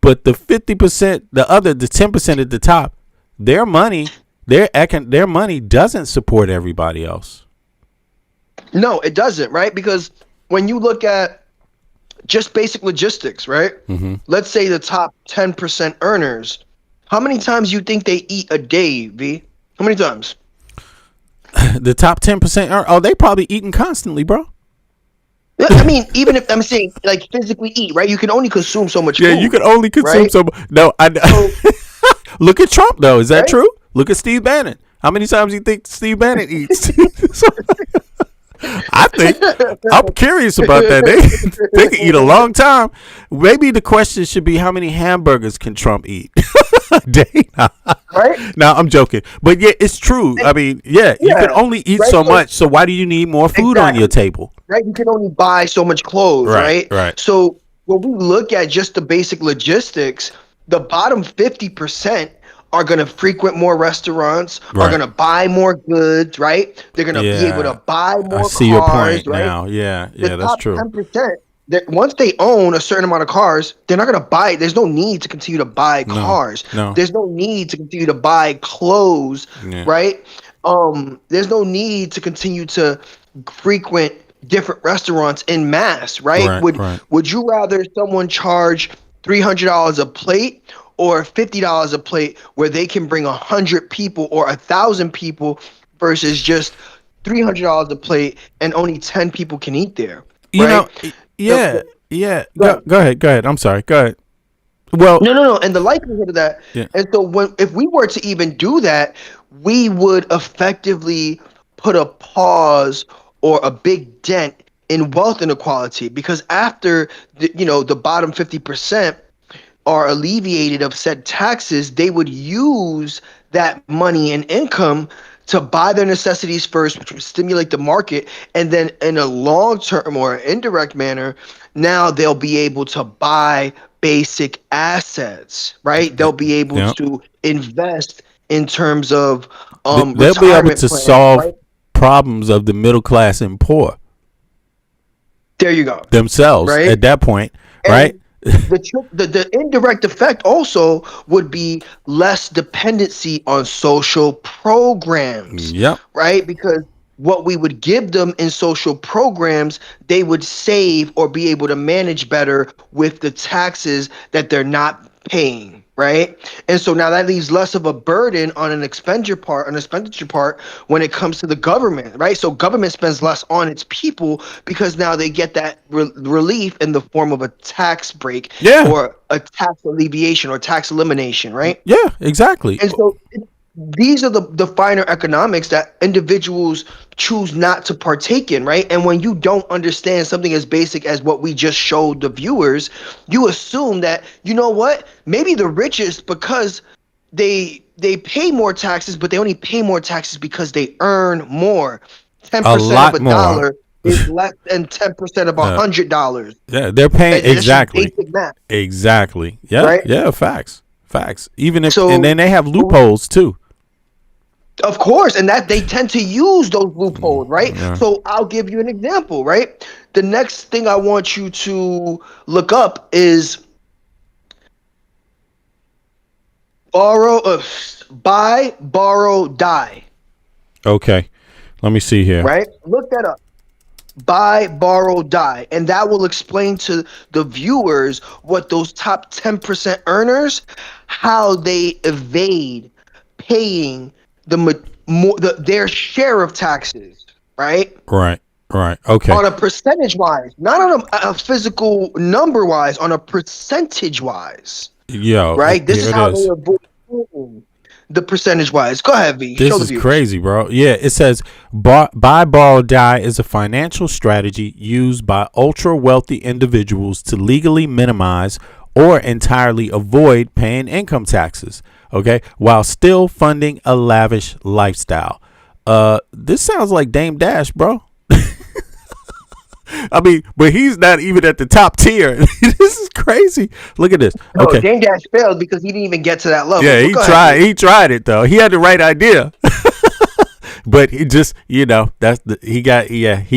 Speaker 3: But the 50%, the 10% at the top, their money doesn't support everybody else.
Speaker 11: No, it doesn't, right? Because when you look at just basic logistics, right? Let's say the top 10% earners, how many times you think they eat a day, V? How many times?
Speaker 3: The top 10% they probably eating constantly, bro.
Speaker 11: I mean, even if I'm saying like physically eat, right? You can only consume so much food.
Speaker 3: Yeah, you can only consume so much. No, look at Trump though. Is that true? Look at Steve Bannon. How many times do you think Steve Bannon eats? I think I'm curious about that. They can eat a long time. Maybe the question should be, how many hamburgers can Trump eat a day?
Speaker 11: Right?
Speaker 3: No, I'm joking. But yeah, it's true. I mean, you can only eat so much. So why do you need more food on your table?
Speaker 11: Right? You can only buy so much clothes, right? So when we look at just the basic logistics, the bottom 50% are going to frequent more restaurants, are going to buy more goods, right? They're going to be able to buy more cars. I see your point
Speaker 3: now. Yeah, that's true.
Speaker 11: 10%, once they own a certain amount of cars, they're not going to buy. There's no need to continue to buy cars.
Speaker 3: No.
Speaker 11: There's no need to continue to buy clothes, right? There's no need to continue to frequent different restaurants in mass, right? Would you rather someone charge $300 a plate or $50 a plate where they can bring 100 people or 1,000 people versus just $300 a plate, and only 10 people can eat there.
Speaker 3: You
Speaker 11: right?
Speaker 3: know, yeah. Go ahead. I'm sorry. Go ahead. Well,
Speaker 11: no. And the likelihood of that, and so if we were to even do that, we would effectively put a pause or a big dent in wealth inequality, because after the bottom 50% are alleviated of said taxes, they would use that money and income to buy their necessities first, which would stimulate the market, and then in a long-term or indirect manner, now they'll be able to buy basic assets, right? They'll be able to invest in terms of
Speaker 3: they'll be able to
Speaker 11: plans,
Speaker 3: solve
Speaker 11: right?
Speaker 3: problems of the middle class and poor.
Speaker 11: There you go.
Speaker 3: Themselves
Speaker 11: right?
Speaker 3: at that point,
Speaker 11: And
Speaker 3: right?
Speaker 11: the indirect effect also would be less dependency on social programs.
Speaker 3: Yep.
Speaker 11: Right? Because what we would give them in social programs, they would save or be able to manage better with the taxes that they're not paying. Right? And so now that leaves less of a burden on an expenditure part when it comes to the government, right? So government spends less on its people because now they get that relief in the form of a tax break or a tax alleviation or tax elimination, right?
Speaker 3: Yeah, exactly.
Speaker 11: And so these are the finer economics that individuals choose not to partake in, right? And when you don't understand something as basic as what we just showed the viewers, you assume that, you know what, maybe the richest, because they pay more taxes, but they only pay more taxes because they earn more. 10% of a dollar is less than 10% of $100.
Speaker 3: Yeah, they're paying exactly. Exactly. Yeah,
Speaker 11: right?
Speaker 3: Yeah, facts. Even if and then they have loopholes too.
Speaker 11: Of course, and that they tend to use those loopholes, right?
Speaker 3: Yeah.
Speaker 11: So I'll give you an example, right? The next thing I want you to look up is buy, borrow, die.
Speaker 3: Okay. Let me see here.
Speaker 11: Right? Look that up. Buy, borrow, die. And that will explain to the viewers what those top 10% earners, how they evade paying their share of taxes, right?
Speaker 3: Right. Okay.
Speaker 11: On a percentage wise, not on a physical number wise, on a percentage wise. Right? This is how they avoid the percentage wise. Go ahead, V.
Speaker 3: This is crazy, bro. Yeah, it says buy, borrow, die is a financial strategy used by ultra wealthy individuals to legally minimize or entirely avoid paying income taxes. Okay, while still funding a lavish lifestyle. This sounds like Dame Dash, bro. I mean, but he's not even at the top tier. This is crazy. Look at this. Okay,
Speaker 11: no, Dame Dash failed because he didn't even get to that level.
Speaker 3: Yeah, he tried. He tried it though. He had the right idea, but he just, he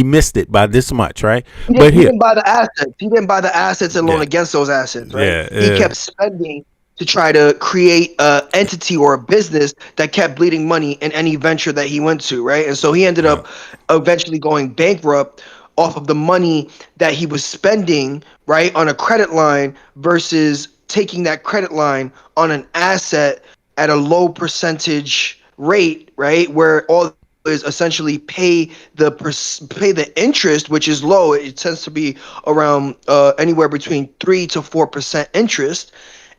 Speaker 3: missed it by this much, right?
Speaker 11: He didn't buy the assets. He didn't buy the assets and loan against those assets, right? He kept spending to try to create an entity or a business that kept bleeding money in any venture that he went to, right? And so he ended up eventually going bankrupt off of the money that he was spending, right, on a credit line versus taking that credit line on an asset at a low percentage rate, right, where all is essentially pay the interest, which is low. It tends to be around anywhere between 3 to 4% interest.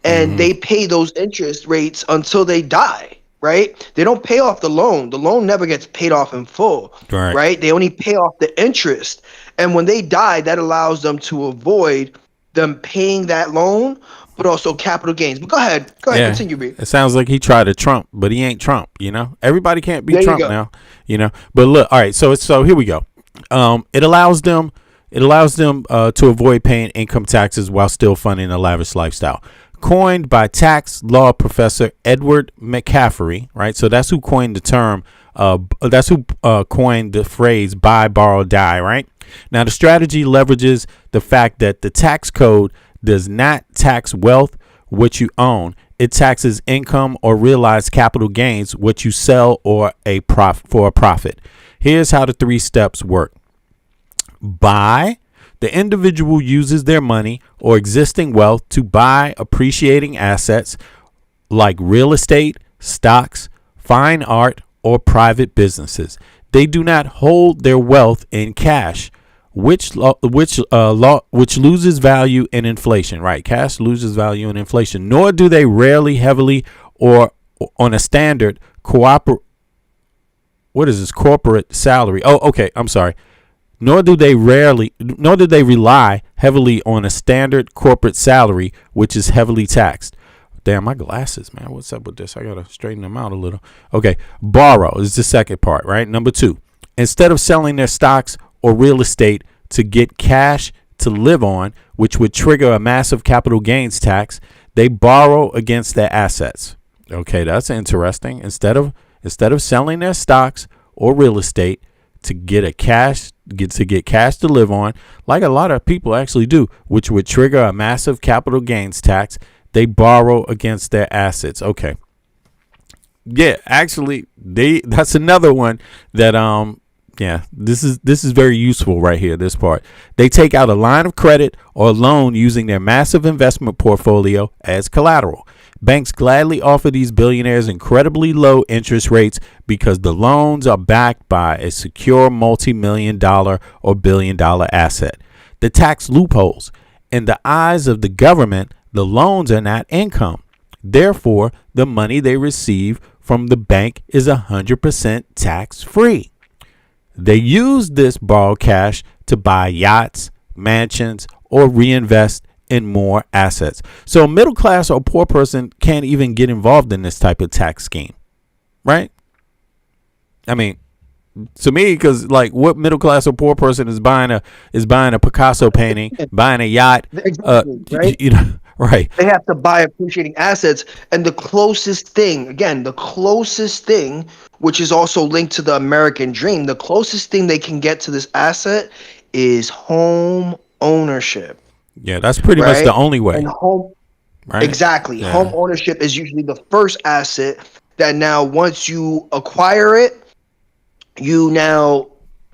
Speaker 11: And they pay those interest rates until they die, right? They don't pay off the loan. The loan never gets paid off in full, right? They only pay off the interest. And when they die, that allows them to avoid them paying that loan, but also capital gains. But go ahead, continue, B.
Speaker 3: It sounds like he tried to Trump, but he ain't Trump, Everybody can't be Trump now, But look, all right, so here we go. It allows them to avoid paying income taxes while still funding a lavish lifestyle. Coined by tax law professor Edward McCaffrey, right? So that's who coined the term. That's who coined the phrase "buy, borrow, die." Right? Now, the strategy leverages the fact that the tax code does not tax wealth, what you own. It taxes income or realized capital gains, what you sell or for a profit. Here's how the 3 steps work. Buy. The individual uses their money or existing wealth to buy appreciating assets like real estate, stocks, fine art, or private businesses. They do not hold their wealth in cash, which loses value in inflation. Right, cash loses value in inflation. Nor do they rarely heavily or on a standard corporate salary. Oh, okay. I'm sorry. Nor do they rely heavily on a standard corporate salary, which is heavily taxed. Damn, my glasses, man. What's up with this? I got to straighten them out a little. Okay. Borrow is the second part, right? Number 2, instead of selling their stocks or real estate to get cash to live on, which would trigger a massive capital gains tax, they borrow against their assets. Okay, that's interesting. Instead of selling their stocks or real estate to get cash to live on, like a lot of people actually do, which would trigger a massive capital gains tax, they borrow against their assets. Okay. Yeah, actually, that's another one that this is very useful right here, this part. They take out a line of credit or loan using their massive investment portfolio as collateral. Banks gladly offer these billionaires incredibly low interest rates because the loans are backed by a secure multi-million-dollar or billion-dollar asset. The tax loopholes. In the eyes of the government, the loans are not income. Therefore, the money they receive from the bank is 100% tax-free. They use this borrowed cash to buy yachts, mansions, or reinvest in more assets. So a middle class or poor person can't even get involved in this type of tax scheme, right? I mean, to me, because like, what middle class or poor person is buying a Picasso painting, buying a yacht,
Speaker 11: Exactly, right?
Speaker 3: Right.
Speaker 11: They have to buy appreciating assets, and the closest thing, which is also linked to the American dream, the closest thing they can get to this asset is home ownership.
Speaker 3: Yeah, that's pretty much the only way.
Speaker 11: And home,
Speaker 3: right?
Speaker 11: Exactly.
Speaker 3: Yeah.
Speaker 11: Home ownership is usually the first asset that now, once you acquire it, you now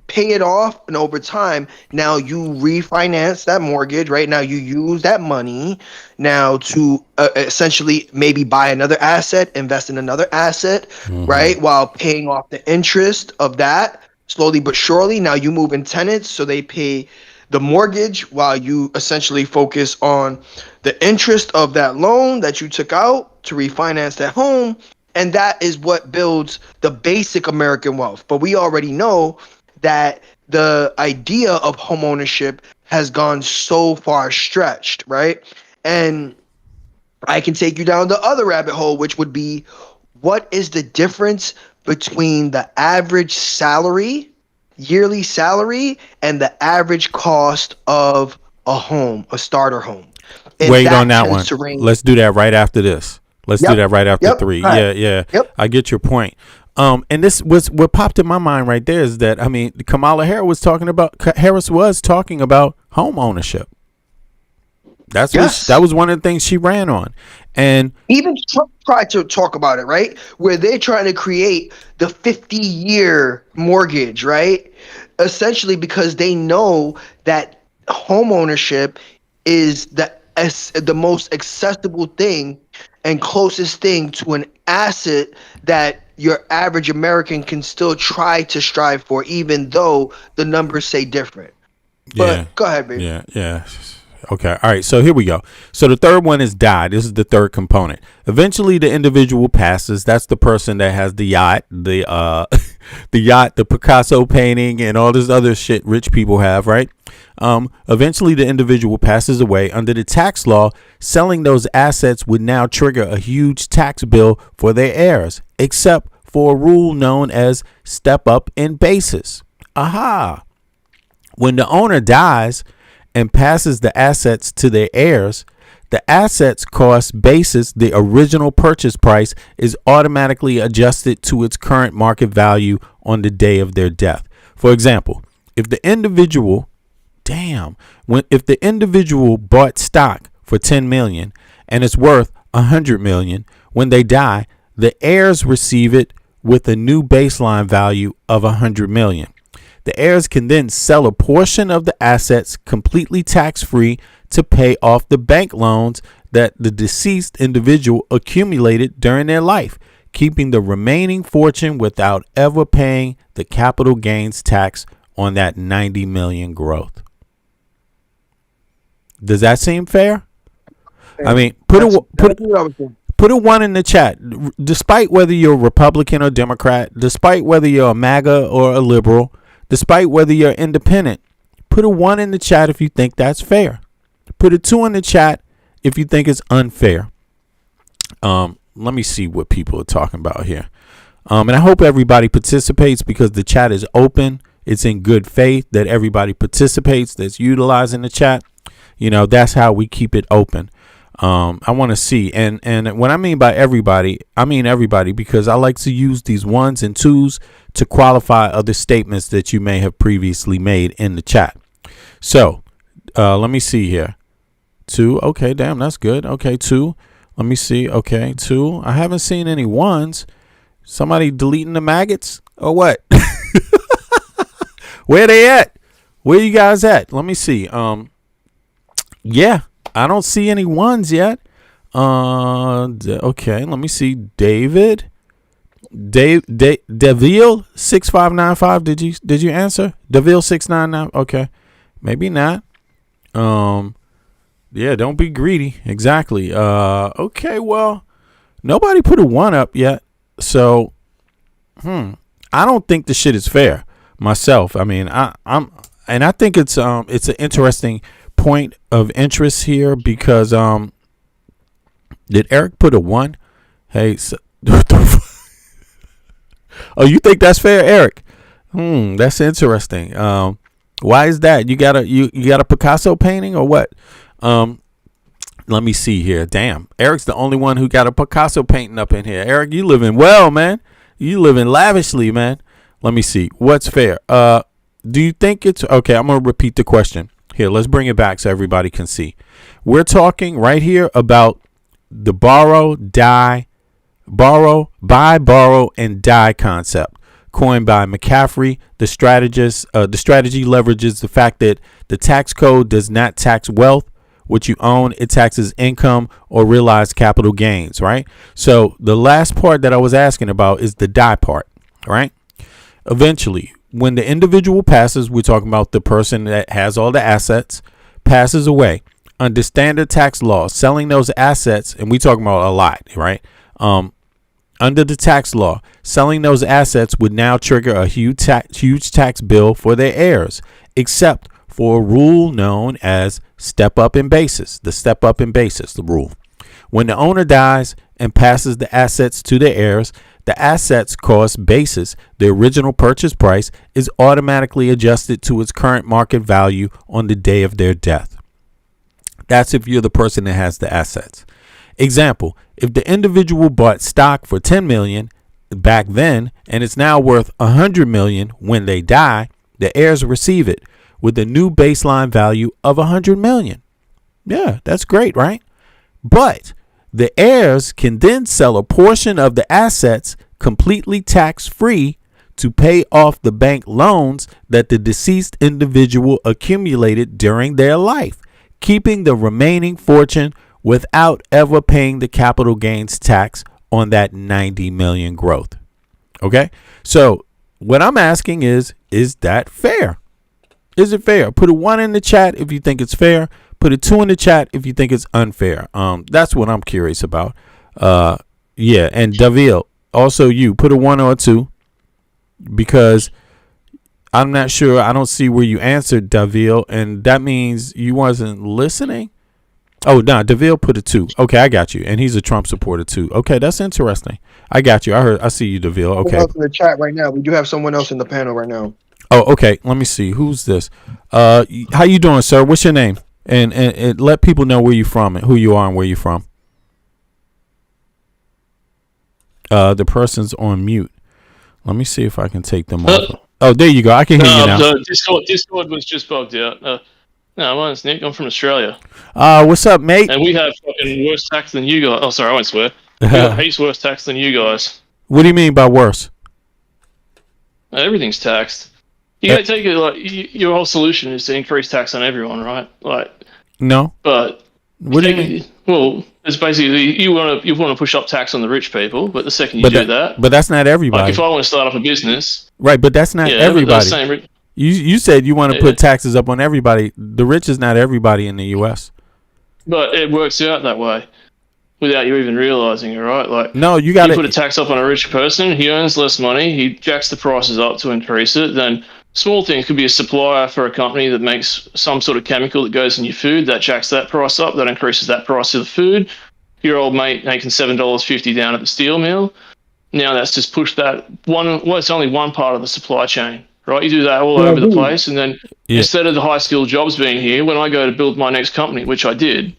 Speaker 11: pay it off, and over time, now you refinance that mortgage, right? Now you use that money now to essentially maybe buy another asset, invest in another asset, right? While paying off the interest of that slowly but surely. Now you move in tenants, so they pay the mortgage while you essentially focus on the interest of that loan that you took out to refinance that home. And that is what builds the basic American wealth. But we already know that the idea of home ownership has gone so far stretched, right? And I can take you down the other rabbit hole, which would be, what is the difference between the average salary, yearly salary, and the average cost of a home, a starter home? And
Speaker 3: wait on that one. Let's do that right after this. Let's do that right after 3.
Speaker 11: Right.
Speaker 3: Yeah.
Speaker 11: Yep.
Speaker 3: I get your point. And this was what popped in my mind right there, is that, I mean, Kamala Harris was talking about home ownership. That was one of the things she ran on. And
Speaker 11: even Trump tried to talk about it, right? Where they're trying to create the 50-year mortgage, right? Essentially because they know that home ownership is the most accessible thing and closest thing to an asset that your average American can still try to strive for, even though the numbers say different. But go ahead, baby.
Speaker 3: Yeah. Okay. All right. So here we go. So the third one is die. This is the third component. Eventually, the individual passes. That's the person that has the yacht, the yacht, the Picasso painting, and all this other shit rich people have, right? Eventually, the individual passes away. Under the tax law, selling those assets would now trigger a huge tax bill for their heirs, except for a rule known as step up in basis. Aha! When the owner dies and passes the assets to their heirs, the assets cost basis, the original purchase price, is automatically adjusted to its current market value on the day of their death. For example, if the individual bought stock for 10 million and it's worth 100 million, when they die, the heirs receive it with a new baseline value of 100 million. The heirs can then sell a portion of the assets completely tax-free to pay off the bank loans that the deceased individual accumulated during their life. keeping the remaining fortune without ever paying the capital gains tax on that 90 million growth. Does that seem fair? I mean, put a one in the chat. Despite whether you're Republican or Democrat, despite whether you're a MAGA or a liberal, despite whether you're independent, put a one in the chat if you think that's fair. Put a 2 in the chat if you think it's unfair. Let me see what people are talking about here. And I hope everybody participates because the chat is open. It's in good faith that everybody participates, that's utilizing the chat. You know, that's how we keep it open. I want to see. And what I mean by everybody, I mean everybody, because I like to use these 1s and 2s to qualify other statements that you may have previously made in the chat. So let me see here. 2. Okay, damn, that's good. Okay, 2. Let me see. Okay, 2. I haven't seen any 1s. Somebody deleting the maggots or what? Where they at? Where you guys at? Let me see. Yeah, I don't see any 1s yet. Okay, let me see. Deville 6595. Did you answer? Deville 699. Okay, maybe not. Yeah, don't be greedy. Exactly. Okay, well, nobody put a 1 up yet. So, I don't think the shit is fair myself. I mean, I think it's an interesting point of interest here because did Eric put a 1? Hey, so, oh, you think that's fair, Eric? That's interesting. Why is that? You got a Picasso painting or what? Let me see here. Damn, Eric's the only one who got a Picasso painting up in here. Eric, you living well, man. You living lavishly, man. Let me see. What's fair? Do you think it's okay? I'm gonna repeat the question. Here, let's bring it back so everybody can see. We're talking right here about the borrow, buy, borrow, and die concept coined by McCaffrey. The strategy leverages the fact that the tax code does not tax wealth, what you own. It taxes income or realized capital gains, right? So the last part that I was asking about is the die part, right? Eventually, when the individual passes, we're talking about the person that has all the assets, passes away. Under standard tax law, selling those assets, and we're talking about a lot, right? Under the tax law, selling those assets would now trigger a huge tax bill for their heirs, except for a rule known as step up in basis, the rule. When the owner dies and passes the assets to the heirs, the assets cost basis, the original purchase price, is automatically adjusted to its current market value on the day of their death. That's if you're the person that has the assets. Example, if the individual bought stock for 10 million back then and it's now worth 100 million when they die, the heirs receive it with a new baseline value of 100 million. Yeah, that's great, right? But the heirs can then sell a portion of the assets completely tax-free to pay off the bank loans that the deceased individual accumulated during their life, keeping the remaining fortune without ever paying the capital gains tax on that 90 million growth. Okay? So what I'm asking is that fair? Is it fair? Put a 1 in the chat if you think it's fair. Put a 2 in the chat if you think it's unfair. That's what I'm curious about. Yeah, and Davil, also you put a 1 or a 2 because I'm not sure. I don't see where you answered, Davil, and that means you wasn't listening. Oh, no, Davil put a 2. Okay, I got you, and he's a Trump supporter too. Okay, that's interesting. I got you. I see you, Davil. Okay.
Speaker 11: In the chat right now, we do have someone else in the panel right now.
Speaker 3: Oh, okay. Let me see. Who's this? How you doing, sir? What's your name? And let people know where you're from and who you are and where you're from. The person's on mute. Let me see if I can take them off. Oh, there you go. I can hear you now.
Speaker 12: The Discord was just bugged out. No, my name's Nick. I'm from Australia.
Speaker 3: What's up, mate?
Speaker 12: And we have fucking worse tax than you guys. Oh, sorry, I won't swear. We have heaps worse tax than you guys.
Speaker 3: What do you mean by worse?
Speaker 12: Everything's taxed. You gotta take it like your whole solution is to increase tax on everyone, right? Like
Speaker 3: no,
Speaker 12: but
Speaker 3: What do you mean?
Speaker 12: Well, it's basically you want to push up tax on the rich people, but the second you do that,
Speaker 3: but that's not everybody.
Speaker 12: Like if I want to start up a business,
Speaker 3: right? But that's not everybody. You said you want to put taxes up on everybody. The rich is not everybody in the U.S.
Speaker 12: But it works out that way without you even realizing it, right? Like,
Speaker 3: no, you got to
Speaker 12: put a tax up on a rich person. He earns less money. He jacks the prices up to increase it. Then small things could be a supplier for a company that makes some sort of chemical that goes in your food. That jacks that price up. That increases that price of the food. Your old mate making $7.50 down at the steel mill. Now that's just pushed that one. Well, it's only one part of the supply chain, right? You do that all over the place, and then instead of the high skilled jobs being here, when I go to build my next company, which I did,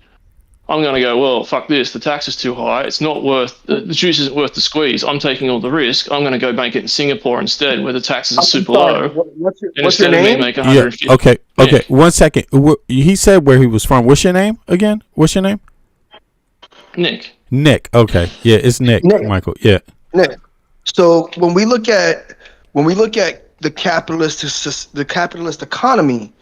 Speaker 12: I'm going to go, well, fuck this. The tax is too high. It's not worth the juice isn't worth the squeeze. I'm taking all the risk. I'm going to go make it in Singapore instead, where the taxes are super low.
Speaker 11: What's your name?
Speaker 12: Make 150.
Speaker 3: Yeah. Okay. 1 second. He said where he was from. What's your name again? What's your name?
Speaker 12: Nick.
Speaker 3: Okay. Yeah, it's Nick. Michael. Yeah.
Speaker 11: Nick. So when we look at the capitalist economy,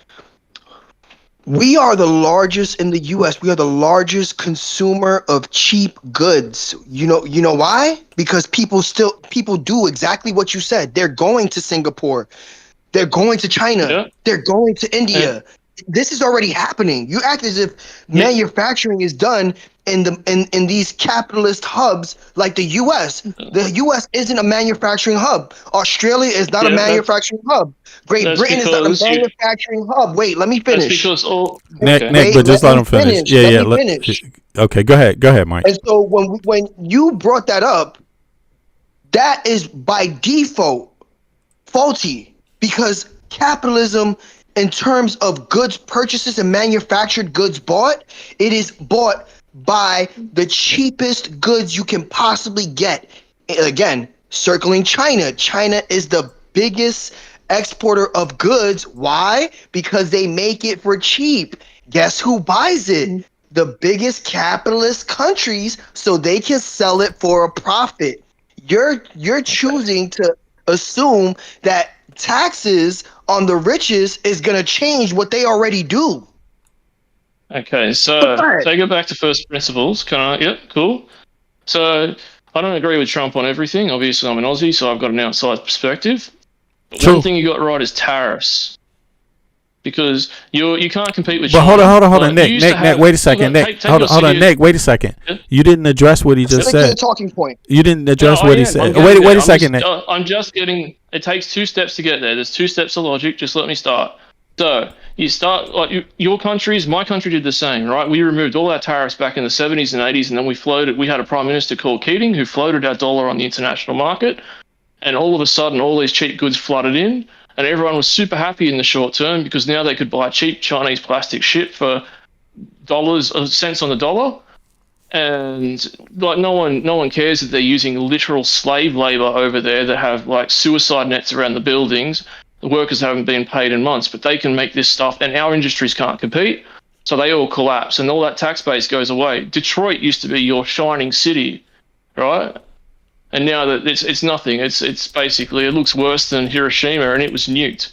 Speaker 11: we are the largest in the U.S. We are the largest consumer of cheap goods. You know why? Because people do exactly what you said. They're going to Singapore. They're going to China. Yeah. They're going to India. Yeah. This is already happening. You act as if manufacturing is done in these capitalist hubs like the U.S. The U.S. isn't a manufacturing hub. Australia is not a manufacturing hub. Great Britain is not a manufacturing hub. Wait, let me finish.
Speaker 12: That's because
Speaker 3: Nick, but just let him finish. Let me finish. Okay, go ahead, Mike.
Speaker 11: And so when you brought that up, that is by default faulty, because capitalism, in terms of goods purchases and manufactured goods bought, it is bought by the cheapest goods you can possibly get. Again, circling China. China is the biggest exporter of goods. Why? Because they make it for cheap. Guess who buys it? The biggest capitalist countries, so they can sell it for a profit. You're choosing to assume that taxes on the richest is going to change what they already do.
Speaker 12: Okay, so take it back to first principles. Can I? Yep, cool. So I don't agree with Trump on everything. Obviously, I'm an Aussie, so I've got an outside perspective. But one thing you got right is tariffs, because you can't compete with.
Speaker 3: But
Speaker 12: China.
Speaker 3: hold on, Nick, wait a second, Nick. Hold on, Nick, wait a second. Yeah? You didn't address what he just said.
Speaker 11: Talking point.
Speaker 3: You didn't address what he said. Wait a second, Nick.
Speaker 12: I'm just getting. It takes 2 steps to get there. There's 2 steps of logic. Just let me start. So you start like your countries. My country did the same, right? We removed all our tariffs back in the 70s and 80s, and then we floated. We had a prime minister called Keating who floated our dollar on the international market, and all of a sudden, all these cheap goods flooded in. And everyone was super happy in the short term because now they could buy cheap Chinese plastic shit for cents on the dollar. And like no one cares that they're using literal slave labor over there that have like suicide nets around the buildings. The workers haven't been paid in months, but they can make this stuff and our industries can't compete. So they all collapse and all that tax base goes away. Detroit used to be your shining city, right? And now that it's nothing. It's basically, it looks worse than Hiroshima, and it was nuked.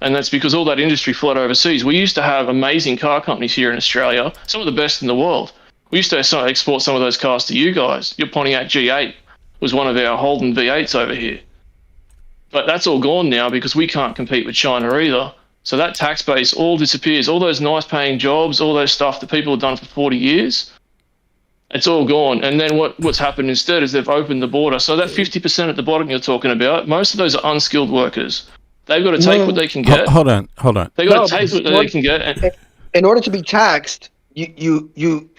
Speaker 12: And that's because all that industry fled overseas. We used to have amazing car companies here in Australia, some of the best in the world. We used to export some of those cars to you guys. Your Pontiac G8 was one of our Holden V8s over here. But that's all gone now because we can't compete with China either. So that tax base all disappears. All those nice paying jobs, all those stuff that people have done for 40 years, it's all gone. And then what's happened instead is they've opened the border. So that 50% at the bottom you're talking about, most of those are unskilled workers. They've got to take what they can get.
Speaker 3: Hold on.
Speaker 12: They've got to take what they can get.
Speaker 11: In order to be taxed, you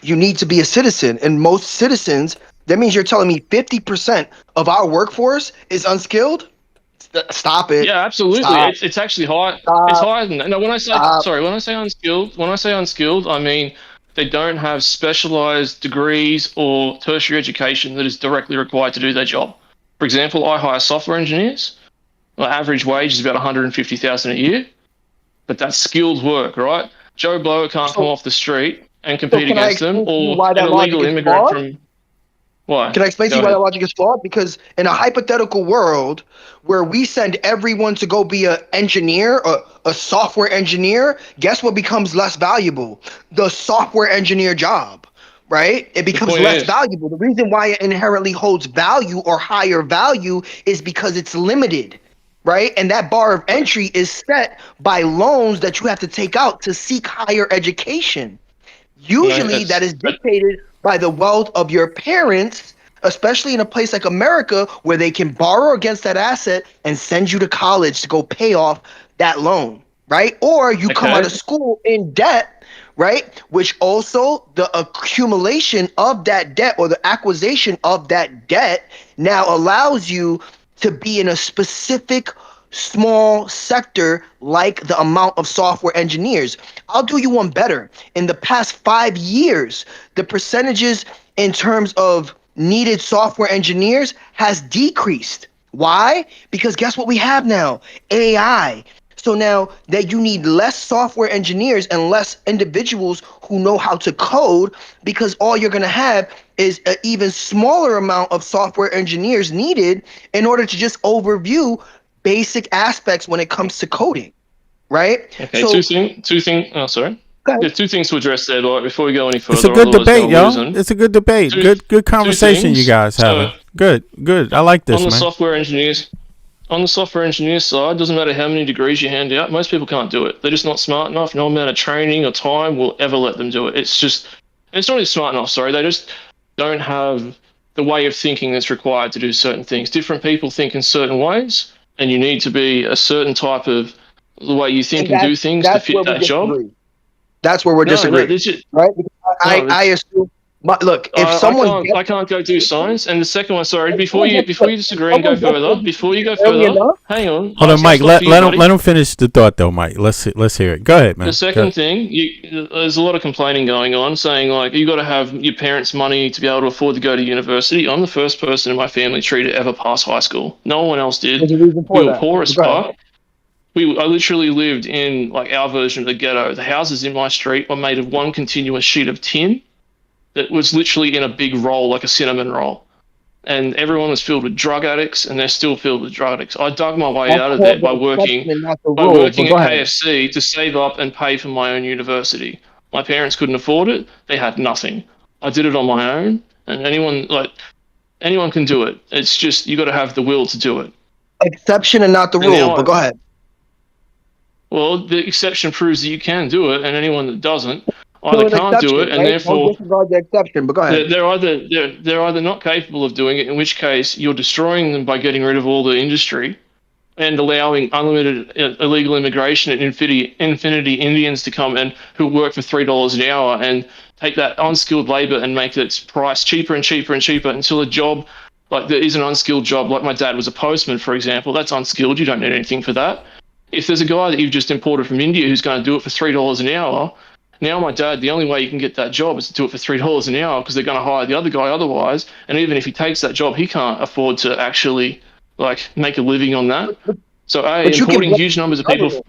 Speaker 11: need to be a citizen. And most citizens, that means you're telling me 50% of our workforce is unskilled? Stop it.
Speaker 12: Yeah, absolutely. It's actually high. It's higher than that. No, when I say unskilled, I mean they don't have specialized degrees or tertiary education that is directly required to do their job. For example, I hire software engineers. My average wage is about $150,000 a year, but that's skilled work, right? Joe Blow can't come off the street and compete against them, or an illegal immigrant from. Why?
Speaker 11: Can I explain to
Speaker 12: Go
Speaker 11: you why that
Speaker 12: ahead.
Speaker 11: logic is flawed? Because in a hypothetical world where we send everyone to go be an engineer, a software engineer, guess what becomes less valuable? The software engineer job, right? It
Speaker 12: The
Speaker 11: becomes
Speaker 12: point
Speaker 11: less
Speaker 12: is,
Speaker 11: valuable. The reason why it inherently holds value or higher value is because it's limited, right? And that bar of entry is set by loans that you have to take out to seek higher education.
Speaker 12: no,
Speaker 11: Usually that is dictated by the wealth of your parents, especially in a place like America where they can borrow against that asset and send you to college to go pay off that loan, right? Or you come out of
Speaker 12: okay.
Speaker 11: school in debt, right? Which also the accumulation of that debt or the acquisition of that debt now allows you to be in a specific small sector like the amount of software engineers. I'll do you one better. In the past 5 years, the percentages in terms of needed software engineers has decreased. Why? Because guess what we have now? AI. So now that you need less software engineers and less individuals who know how to code, because all you're going to have is an even smaller amount of software engineers needed in order to just overview basic aspects when it comes to coding, right?
Speaker 12: Okay,
Speaker 11: So,
Speaker 12: two thing. Oh, sorry.
Speaker 11: go ahead.
Speaker 12: There's two things to address there, right? Before we go any
Speaker 3: It's a
Speaker 12: further,
Speaker 3: good
Speaker 12: otherwise
Speaker 3: debate,
Speaker 12: they'll lose
Speaker 3: yo.
Speaker 12: them.
Speaker 3: It's a good debate.
Speaker 12: Two,
Speaker 3: Good
Speaker 12: two
Speaker 3: conversation you
Speaker 12: things.
Speaker 3: guys having. Good. I like this,
Speaker 12: On the
Speaker 3: man.
Speaker 12: software engineers, on the software engineer side, doesn't matter how many degrees you hand out. Most people can't do it. They're just not smart enough. No amount of training or time will ever let them do it. It's not even smart enough. Sorry, they just don't have the way of thinking that's required to do certain things. Different people think in certain ways, and you need to be a certain type of the way you think and do things to
Speaker 11: That's where
Speaker 12: fit
Speaker 11: we
Speaker 12: that job.
Speaker 11: disagree. That's where we're
Speaker 12: No,
Speaker 11: disagreeing,
Speaker 12: this is
Speaker 11: right? Because
Speaker 12: no.
Speaker 11: I assume. Look, if
Speaker 12: I
Speaker 11: someone
Speaker 12: can't.
Speaker 11: gets
Speaker 12: I can't go do science. And the second one, sorry,
Speaker 11: if
Speaker 12: before
Speaker 11: someone
Speaker 12: you
Speaker 11: gets to, if
Speaker 12: disagree and go
Speaker 11: someone gets to
Speaker 12: further, before you go
Speaker 11: early
Speaker 12: further,
Speaker 11: enough,
Speaker 12: hang on.
Speaker 3: Hold on,
Speaker 12: I'll
Speaker 3: Mike.
Speaker 12: stop you, buddy.
Speaker 3: Let him finish the thought, though, Mike. Let's hear it. Go ahead, man.
Speaker 12: The second thing, there's a lot of complaining going on, saying like you got to have your parents' money to be able to afford to go to university. I'm the first person in my family tree to ever pass high school. No one else did.
Speaker 11: there's a reason
Speaker 12: We
Speaker 11: for
Speaker 12: were
Speaker 11: that.
Speaker 12: poor as
Speaker 11: Go ahead.
Speaker 12: fuck. I literally lived in like our version of the ghetto. The houses in my street were made of one continuous sheet of tin that was literally in a big roll, like a cinnamon roll. And everyone was filled with drug addicts, and they're still filled with drug addicts. I dug my way
Speaker 11: That's
Speaker 12: out of there
Speaker 11: called the exception and not the
Speaker 12: by
Speaker 11: rule. But
Speaker 12: working
Speaker 11: go
Speaker 12: at
Speaker 11: ahead.
Speaker 12: KFC to save up and pay for my own university. My parents couldn't afford it; they had nothing. I did it on my own, and anyone can do it. It's just you got to have the will to do it.
Speaker 11: Exception and not the
Speaker 12: And
Speaker 11: rule.
Speaker 12: now
Speaker 11: But go ahead.
Speaker 12: well, the exception proves that you can do it, and anyone that doesn't
Speaker 11: So
Speaker 12: either
Speaker 11: an
Speaker 12: can't do
Speaker 11: exception,
Speaker 12: it, and
Speaker 11: right? Don't
Speaker 12: therefore
Speaker 11: disregard the exception. But go ahead.
Speaker 12: they're either not capable of doing it, in which case you're destroying them by getting rid of all the industry and allowing unlimited illegal immigration and infinity Indians to come in who work for $3 an hour and take that unskilled labor and make its price cheaper and cheaper and cheaper until a job like there is an unskilled job, like my dad was a postman, for example. That's unskilled. You don't need anything for that. If there's a guy that you've just imported from India who's going to do it for $3 an hour, now my dad, the only way you can get that job is to do it for $3 an hour because they're going to hire the other guy otherwise. And even if he takes that job, he can't afford to actually like make a living on that. So importing huge numbers of people.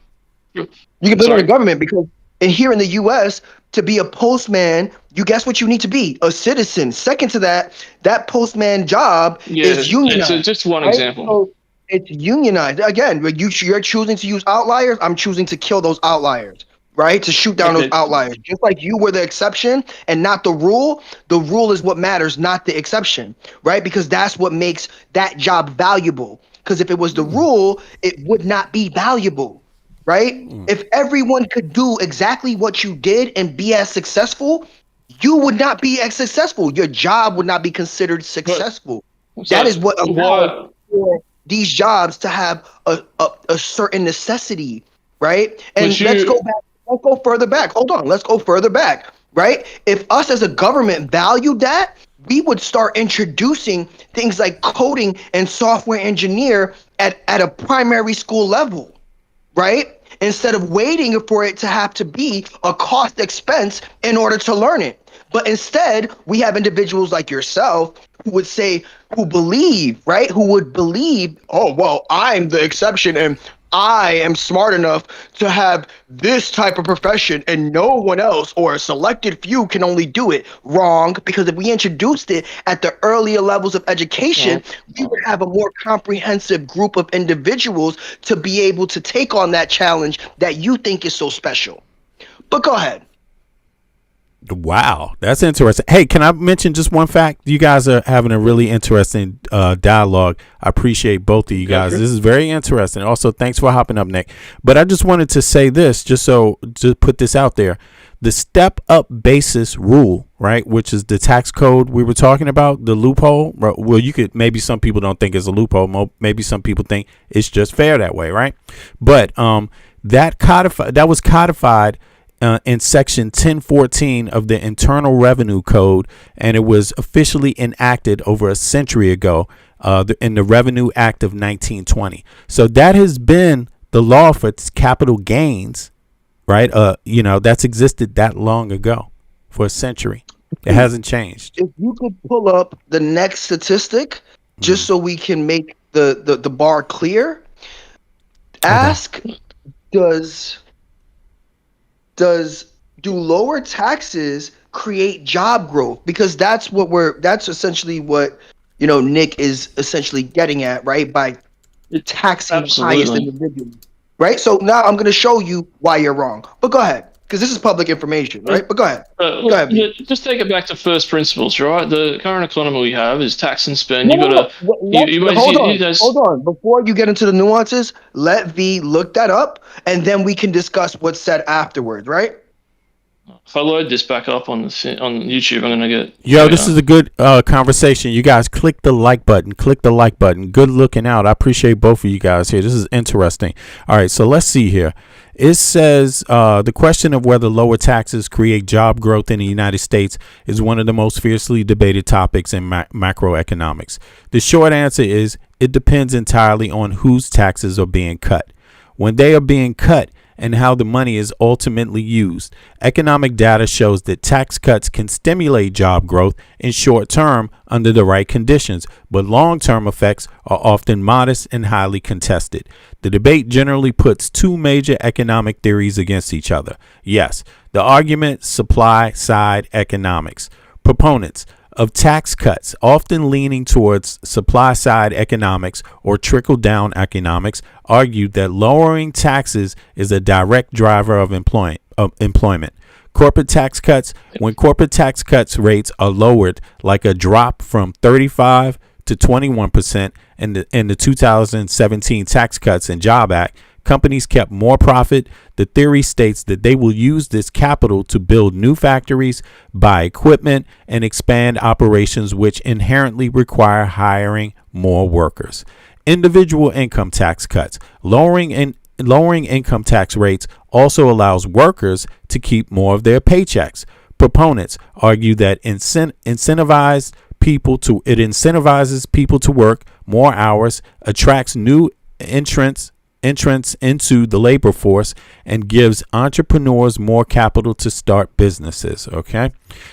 Speaker 11: You can blame on the government because here in the U.S., to be a postman, you guess what you need to be? A citizen. Second to that, that postman job is unionized.
Speaker 12: It's just one example.
Speaker 11: So it's unionized. Again, you're choosing to use outliers. I'm choosing to kill those outliers, right? To shoot down those outliers. Just like you were the exception and not the rule. The rule is what matters, not the exception, right? Because that's what makes that job valuable. Because if it was the rule, it would not be valuable. Right? If everyone could do exactly what you did and be as successful, you would not be as successful. Your job would not be considered successful. That is what allows for these jobs to have a certain necessity, right? And let's go back. Let's go further back. Hold on. Let's go further back, right? If us as a government valued that, we would start introducing things like coding and software engineer at a primary school level, right? Instead of waiting for it to have to be a cost expense in order to learn it. But instead, we have individuals like yourself who would believe, right? Who would believe, oh, well, I'm the exception and I am smart enough to have this type of profession and no one else or a selected few can only do it. Wrong, because if we introduced it at the earlier levels of education, we would have a more comprehensive group of individuals to be able to take on that challenge that you think is so special. But go ahead.
Speaker 3: Wow, that's interesting. Hey, can I mention just one fact? You guys are having a really interesting dialogue. I appreciate both of you guys. This is very interesting. Also, thanks for hopping up, Nick. But I just wanted to say this, just to put this out there. The step up basis rule, right, which is the tax code we were talking about, the loophole. Well, maybe some people don't think it's a loophole. Maybe some people think it's just fair that way, right? But that was codified in section 1014 of the Internal Revenue Code, and it was officially enacted over a century ago in the Revenue Act of 1920. So that has been the law for capital gains, right? That's existed that long ago, for a century. It hasn't changed.
Speaker 11: If you could pull up the next statistic, just so we can make the bar clear, ask, do lower taxes create job growth? Because that's essentially what Nick is essentially getting at, right? By taxing the highest individual, right? So now I'm going to show you why you're wrong. But go ahead, because this is public information, right? But go ahead. Go ahead.
Speaker 12: Just take it back to first principles, right? The current economy we have is tax and spend. Hold
Speaker 11: on. Before you get into the nuances, let V look that up, and then we can discuss what's said afterwards, right?
Speaker 12: If I load this back up on YouTube, I'm gonna get.
Speaker 3: This is a good conversation. You guys, click the like button. Good looking out. I appreciate both of you guys here. This is interesting. All right, so let's see here. It says the question of whether lower taxes create job growth in the United States is one of the most fiercely debated topics in macroeconomics. The short answer is it depends entirely on whose taxes are being cut. When they are being cut, and how the money is ultimately used. Economic data shows that tax cuts can stimulate job growth in short term under the right conditions, but long-term effects are often modest and highly contested. The debate generally puts two major economic theories against each other. Yes, the argument supply side economics. Proponents of tax cuts, often leaning towards supply-side economics or trickle-down economics, argued that lowering taxes is a direct driver of employment. Corporate tax cuts, when corporate tax cuts rates are lowered, like a drop from 35 to 21% in the 2017 Tax Cuts and Job Act, companies kept more profit. The theory states that they will use this capital to build new factories, buy equipment, and expand operations, which inherently require hiring more workers. Individual income tax cuts. Lowering income tax rates also allows workers to keep more of their paychecks. Proponents argue that it incentivizes people to work more hours, attracts new entrants into the labor force, and gives entrepreneurs more capital to start businesses. Okay.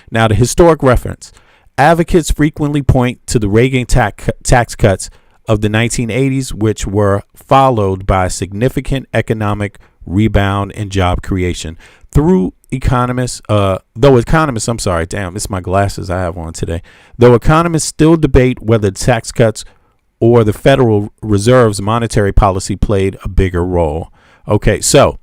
Speaker 3: Now, the historic reference. Advocates frequently point to the Reagan tax cuts of the 1980s, which were followed by significant economic rebound and job creation. Though economists still debate whether tax cuts or the Federal Reserve's monetary policy played a bigger role. Okay, so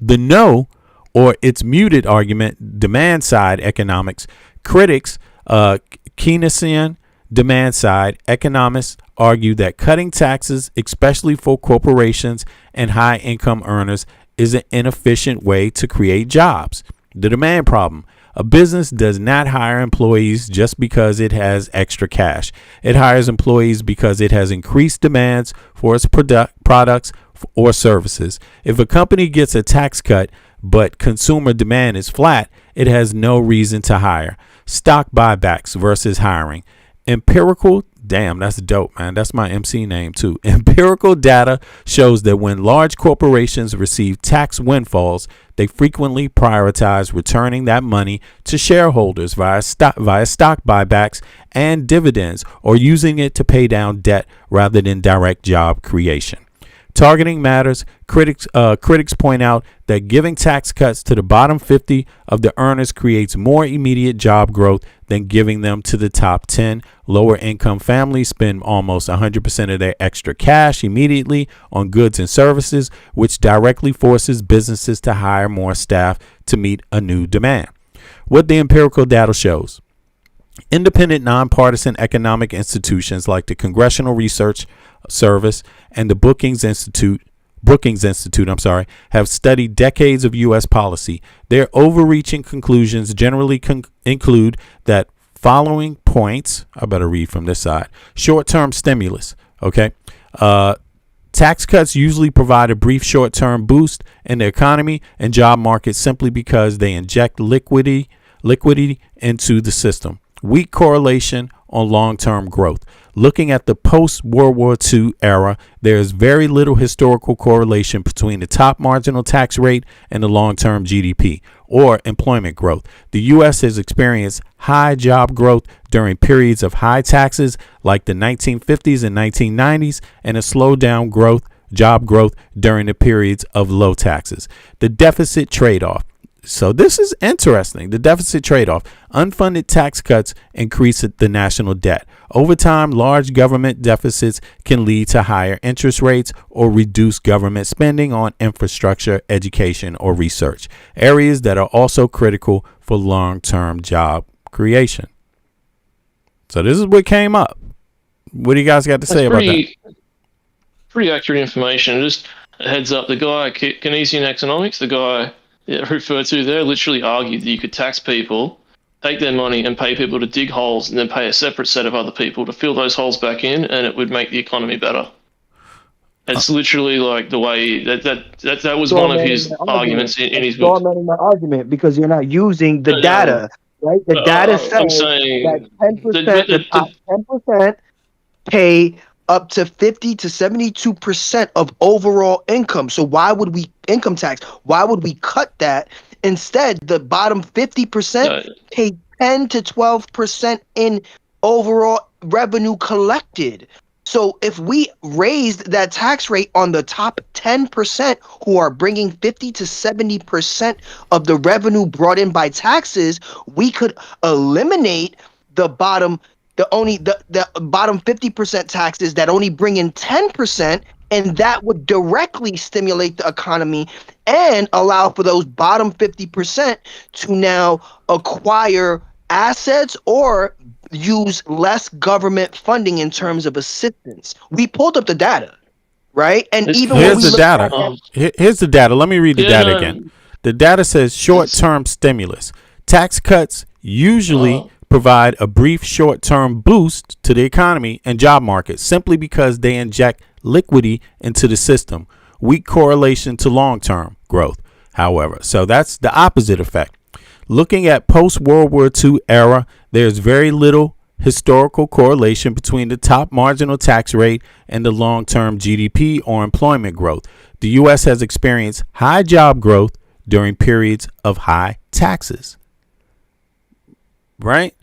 Speaker 3: the no or its muted argument, demand side economics, critics, Keynesian demand side economists argue that cutting taxes, especially for corporations and high income earners, is an inefficient way to create jobs. The demand problem. A business does not hire employees just because it has extra cash. It hires employees because it has increased demands for its products or services. If a company gets a tax cut but consumer demand is flat, it has no reason to hire. Stock buybacks versus hiring. Empirical, damn, that's dope, man. That's my MC name too. Empirical data shows that when large corporations receive tax windfalls, they frequently prioritize returning that money to shareholders via stock buybacks and dividends, or using it to pay down debt rather than direct job creation. Targeting matters. Critics point out that giving tax cuts to the bottom 50 of the earners creates more immediate job growth than giving them to the top 10. Lower income families spend almost 100% of their extra cash immediately on goods and services, which directly forces businesses to hire more staff to meet a new demand. What the empirical data shows: independent, nonpartisan economic institutions like the Congressional Research Service and the Brookings Institute, have studied decades of U.S. policy. Their overreaching conclusions generally include that following points. I better read from this side. Short-term stimulus. Okay. Tax cuts usually provide a brief short-term boost in the economy and job market simply because they inject liquidity into the system. Weak correlation on long-term growth. Looking at the post-World War II era, there is very little historical correlation between the top marginal tax rate and the long-term GDP or employment growth. The U.S. has experienced high job growth during periods of high taxes like the 1950s and 1990s, and a slowed down job growth during the periods of low taxes. The deficit trade-off. So this is interesting. The deficit trade-off. Unfunded tax cuts increase the national debt. Over time, large government deficits can lead to higher interest rates or reduce government spending on infrastructure, education, or research, areas that are also critical for long-term job creation. So this is what came up. What do you guys got to say about that?
Speaker 12: Pretty accurate information. Just a heads up, the guy, Keynesian economics, the guy referred to there, literally argued that you could tax people, take their money and pay people to dig holes, and then pay a separate set of other people to fill those holes back in, and it would make the economy better. It's literally like the way that was one of his arguments in his book.
Speaker 11: My argument, because you're not using the data, right? The data says that 10%, the top 10% pay up to 50 to 72% of overall income. So why would we income tax? Why would we cut that? Instead, the bottom 50% pay 10 to 12% in overall revenue collected. So if we raised that tax rate on the top 10% who are bringing 50 to 70% of the revenue brought in by taxes, we could eliminate the bottom the bottom 50% taxes that only bring in 10%, and that would directly stimulate the economy and allow for those bottom 50% to now acquire assets or use less government funding in terms of assistance. We pulled up the data, right? And even
Speaker 3: here's the data. Here's the data. Let me read the data again. The data says short-term stimulus. Tax cuts usually provide a brief short-term boost to the economy and job market simply because they inject liquidity into the system. Weak correlation to long-term growth, however. So that's the opposite effect. Looking at post-World War II era, there's very little historical correlation between the top marginal tax rate and the long-term GDP or employment growth. The U.S. has experienced high job growth during periods of high taxes. Right?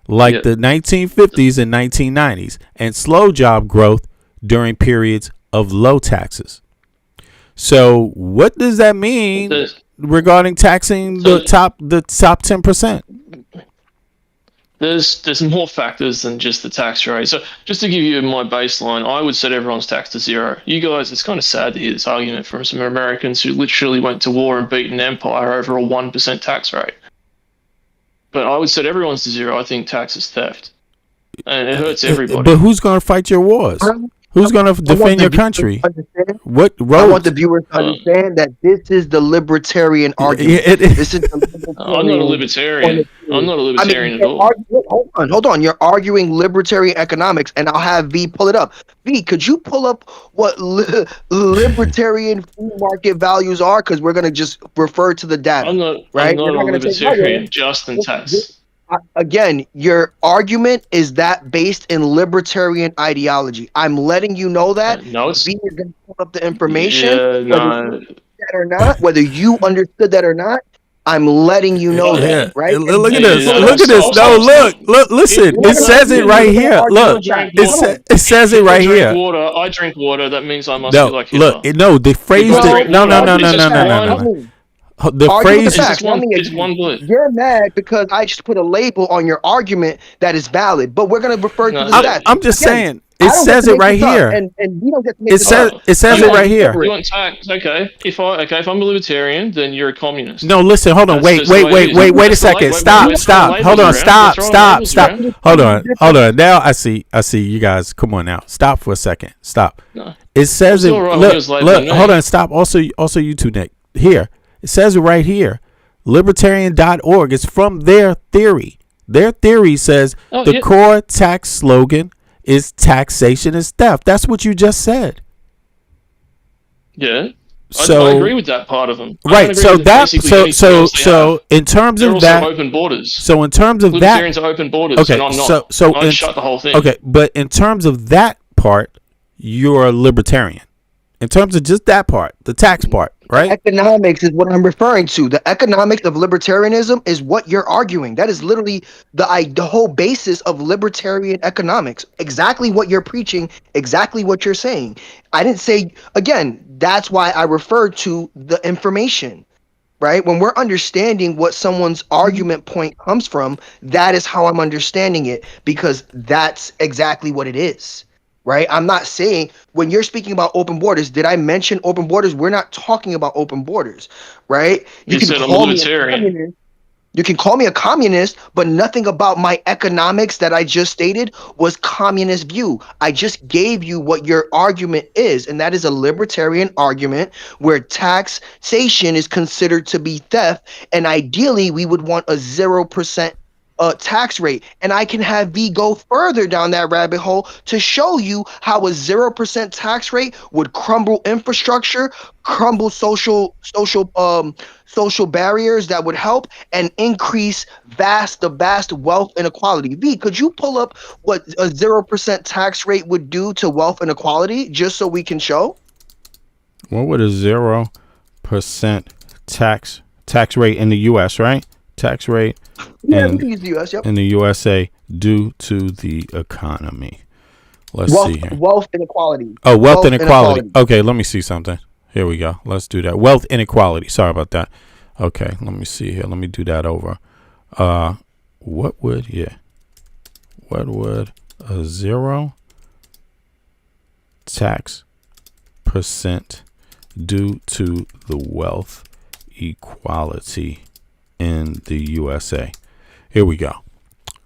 Speaker 3: Like the 1950s and 1990s, and slow job growth during periods of low taxes. So what does that mean regarding taxing the top 10%?
Speaker 12: There's more factors than just the tax rate. So just to give you my baseline, I would set everyone's tax to zero. You guys, it's kind of sad to hear this argument from some Americans who literally went to war and beat an empire over a 1% tax rate. But I would set everyone's to zero. I think tax is theft, and it hurts everybody.
Speaker 3: But who's going to fight your wars? Who's going to defend your country? What road?
Speaker 11: I want the viewers to understand that this is the libertarian argument. This is the libertarian.
Speaker 12: I'm not a libertarian. I'm not a libertarian at all.
Speaker 11: Hold on. You're arguing libertarian economics, and I'll have V pull it up. V, could you pull up what libertarian free market values are? Because we're going to just refer to the data.
Speaker 12: I'm not a libertarian, just in tax.
Speaker 11: Again, your argument is that based in libertarian ideology. I'm letting you know that.
Speaker 12: No, it's
Speaker 11: V is going to pull up the information. Whether you understood that or not, I'm letting you know that, right?
Speaker 3: Look at this. Look at this. No, look. Listen. It says it right here. Look. It says it right here.
Speaker 12: I drink water. That means I must be like Hitler.
Speaker 3: Look. No, they phrased it. No. The phrase
Speaker 12: is one blue.
Speaker 11: You're mad because I just put a label on your argument that is valid, but we're gonna refer to the stats.
Speaker 3: I'm just saying. It says it right here.
Speaker 11: And we don't get to make
Speaker 3: it says it right here.
Speaker 12: You want tax? Okay. If I'm a libertarian, then you're a communist.
Speaker 3: No, listen. Hold on. Wait a second. Stop. Hold on. Stop. Hold on. Now I see. You guys. Come on now. Stop for a second. Stop. No. It says it. Look. Hold on. Stop. Also, you too, Nick. Here. It says it right here. Libertarian.org. It's from their theory. Their theory says the core tax slogan is taxation is theft. That's what you just said.
Speaker 12: Yeah. I agree with that part of them.
Speaker 3: Right. So in terms of that,
Speaker 12: open borders.
Speaker 3: So in terms of
Speaker 12: libertarians are open borders.
Speaker 3: Okay.
Speaker 12: And I'm not. So I shut the whole thing.
Speaker 3: Okay. But in terms of that part, you're a libertarian. In terms of just that part, the tax part, right?
Speaker 11: Economics is what I'm referring to. The economics of libertarianism is what you're arguing. That is literally the whole basis of libertarian economics. Exactly what you're preaching, exactly what you're saying. I didn't say, again, that's why I referred to the information, right? When we're understanding what someone's argument point comes from, that is how I'm understanding it, because that's exactly what it is. Right? I'm not saying when you're speaking about open borders, did I mention open borders? We're not talking about open borders, right?
Speaker 12: You said I'm a libertarian.
Speaker 11: You can call me a communist, but nothing about my economics that I just stated was communist view. I just gave you what your argument is, and that is a libertarian argument where taxation is considered to be theft, and ideally we would want a 0% tax rate. And I can have V go further down that rabbit hole to show you how a 0% tax rate would crumble infrastructure, crumble social barriers that would help, and increase the vast wealth inequality. V, could you pull up what a 0% tax rate would do to wealth inequality, just so we can show?
Speaker 3: What would a 0% tax rate in the U.S., right? Tax rate
Speaker 11: we can use the US,
Speaker 3: in the USA due to the economy. Let's see here.
Speaker 11: Wealth inequality.
Speaker 3: Oh, wealth inequality. Okay, let me see something. Here we go. Let's do that. Wealth inequality. Sorry about that. Okay, let me see here. Let me do that over. What would a 0 tax percent do to the wealth equality in the USA? Here we go.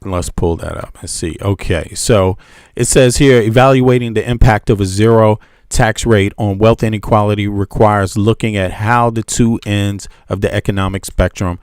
Speaker 3: Let's pull that up and see. Okay, so it says here, evaluating the impact of a 0 tax rate on wealth inequality requires looking at how the two ends of the economic spectrum,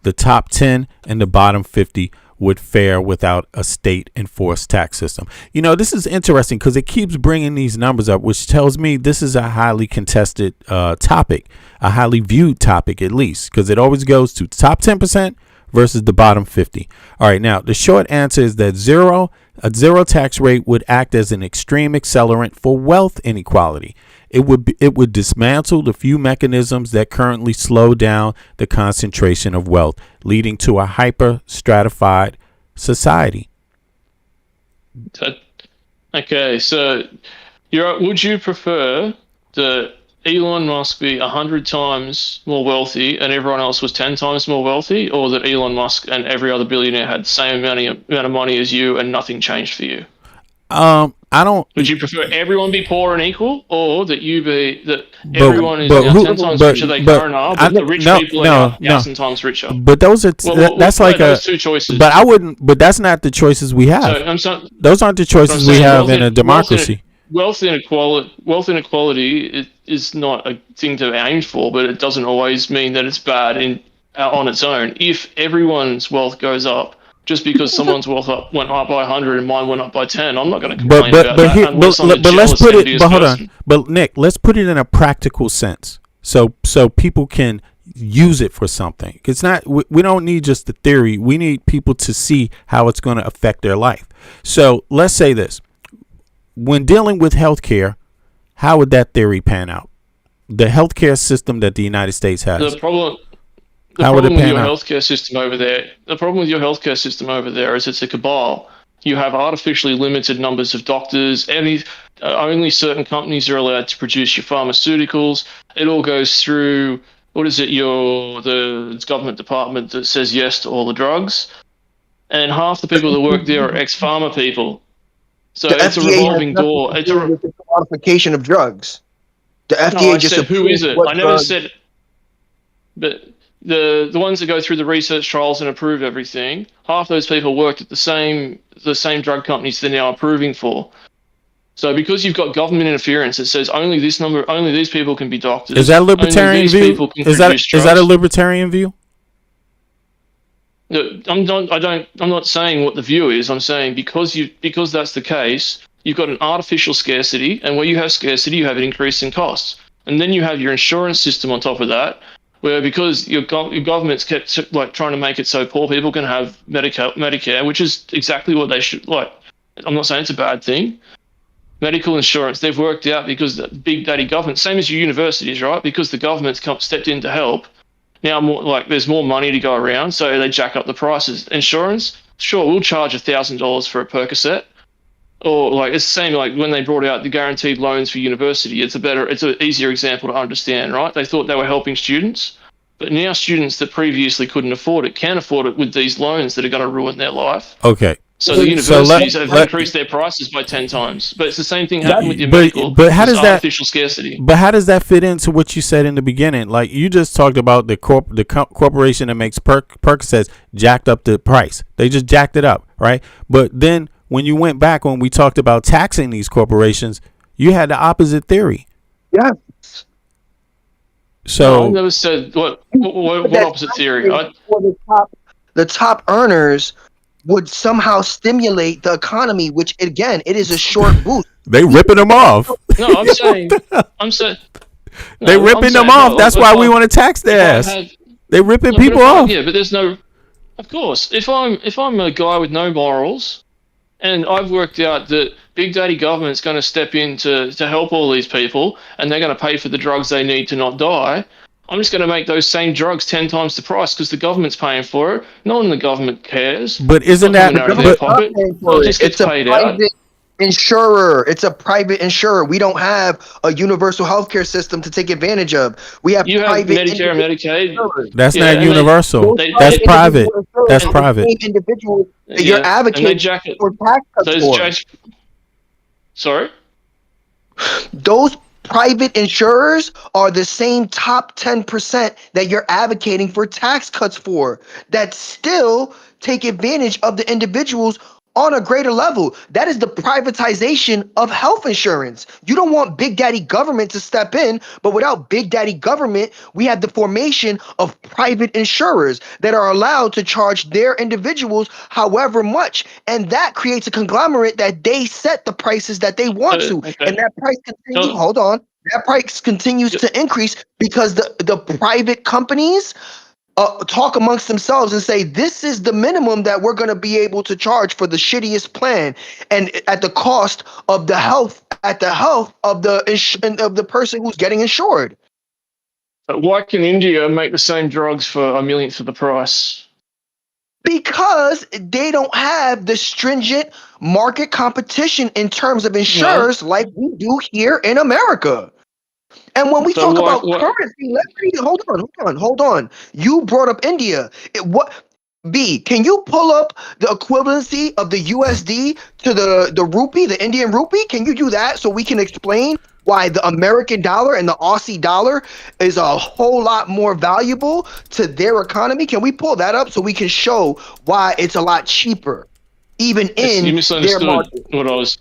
Speaker 3: the top 10 and the bottom 50, would fare without a state enforced tax system. You know, this is interesting because it keeps bringing these numbers up, which tells me this is a highly contested topic, a highly viewed topic, at least, because it always goes to top 10% versus the bottom 50. All right. Now, the short answer is that a zero tax rate would act as an extreme accelerant for wealth inequality. It would dismantle the few mechanisms that currently slow down the concentration of wealth, leading to a hyper stratified society.
Speaker 12: Okay, so would you prefer that Elon Musk be 100 times more wealthy and everyone else was 10 times more wealthy, or that Elon Musk and every other billionaire had the same amount of money as you and nothing changed for you?
Speaker 3: I don't.
Speaker 12: Would you prefer everyone be poor and equal, or that everyone is now 10 times richer than they currently are, but the rich people are 1,000 times richer?
Speaker 3: But those are that's like
Speaker 12: those two choices.
Speaker 3: But I wouldn't. But that's not the choices we have. Those aren't the choices we have in a democracy.
Speaker 12: Wealth inequality is not a thing to aim for, but it doesn't always mean that it's bad on its own. If everyone's wealth goes up, just because someone's wealth went up by 100 and mine went up by 10, I'm not going to complain about that.
Speaker 3: But let's put it. But hold on. But Nick, let's put it in a practical sense, so people can use it for something. It's not. We don't need just the theory. We need people to see how it's going to affect their life. So let's say this: when dealing with healthcare, how would that theory pan out? The healthcare system that the United States has.
Speaker 12: The problem with your healthcare system over there, is it's a cabal. You have artificially limited numbers of doctors. Only certain companies are allowed to produce your pharmaceuticals. It all goes through, the government department that says yes to all the drugs. And half the people that work there are ex-pharma people. So it's a revolving door. It's
Speaker 11: a qualification of drugs. The FDA just
Speaker 12: said, who is it? I never said, but the ones that go through the research trials and approve everything, half those people worked at the same drug companies they're now approving for. So because you've got government interference that says only these people can be doctors.
Speaker 3: Is that a libertarian view? Is that a libertarian view?
Speaker 12: No, I'm not saying what the view is. I'm saying because that's the case, you've got an artificial scarcity, and where you have scarcity, you have an increase in costs, and then you have your insurance system on top of that, where because your government's kept trying to make it so poor people can have Medicare, which is exactly what they should like. I'm not saying it's a bad thing. Medical insurance, they've worked out because the big daddy government, same as your universities, right? Because the government's stepped in to help. Now there's more money to go around, so they jack up the prices. Insurance, sure, we'll charge $1,000 for a Percocet, or it's the same when they brought out the guaranteed loans for university. It's an easier example to understand, right? They thought they were helping students, but now students that previously couldn't afford it can afford it with these loans that are going to ruin their life.
Speaker 3: Okay.
Speaker 12: So the universities have increased their prices by 10 times. But it's the same thing happened with your medical.
Speaker 3: But how does
Speaker 12: artificial scarcity?
Speaker 3: But how does that fit into what you said in the beginning? Like you just talked about the corporation that makes Percocets jacked up the price. They just jacked it up, right? But then when you went back when we talked about taxing these corporations, you had the opposite theory.
Speaker 11: Yes.
Speaker 3: So
Speaker 12: no, I never said what opposite theory.
Speaker 11: The top earners would somehow stimulate the economy, which again, it is a short boost.
Speaker 3: They ripping them off.
Speaker 12: No, I'm saying.
Speaker 3: They ripping them off. That's why we want to tax their ass. They ripping people off.
Speaker 12: Yeah, but there's no. Of course, if I'm a guy with no morals, and I've worked out that Big Daddy government's going to step in to help all these people, and they're going to pay for the drugs they need to not die. I'm just going to make those same drugs 10 times the price because the government's paying for it. No one in the government cares.
Speaker 3: But isn't that...
Speaker 11: It's a private insurer. It's a private insurer. We don't have a universal healthcare system to take advantage of. We have private
Speaker 12: Medicare and Medicaid.
Speaker 3: That's not universal. That's private. That's private.
Speaker 11: Individuals that you're advocating for tax cuts for.
Speaker 12: Sorry?
Speaker 11: Those private insurers are the same top 10% that you're advocating for tax cuts for, that still take advantage of the individuals on a greater level. That is the privatization of health insurance. You don't want Big Daddy government to step in, but without Big Daddy government, we have the formation of private insurers that are allowed to charge their individuals however much. And that creates a conglomerate that they set the prices that they want to. And that price continues, that price continues to increase because the private companies talk amongst themselves and say, this is the minimum that we're going to be able to charge for the shittiest plan, and at the cost of the health, of the person who's getting insured.
Speaker 12: But why can India make the same drugs for 1/millionth of the price?
Speaker 11: Because they don't have the stringent market competition in terms of insurers like we do here in America. And when we talk about currency, hold on. You brought up India. Can you pull up the equivalency of the USD to the rupee, the Indian rupee? Can you do that so we can explain why the American dollar and the Aussie dollar is a whole lot more valuable to their economy? Can we pull that up so we can show why it's a lot cheaper, even in
Speaker 12: you misunderstood
Speaker 11: their market?
Speaker 12: What I was.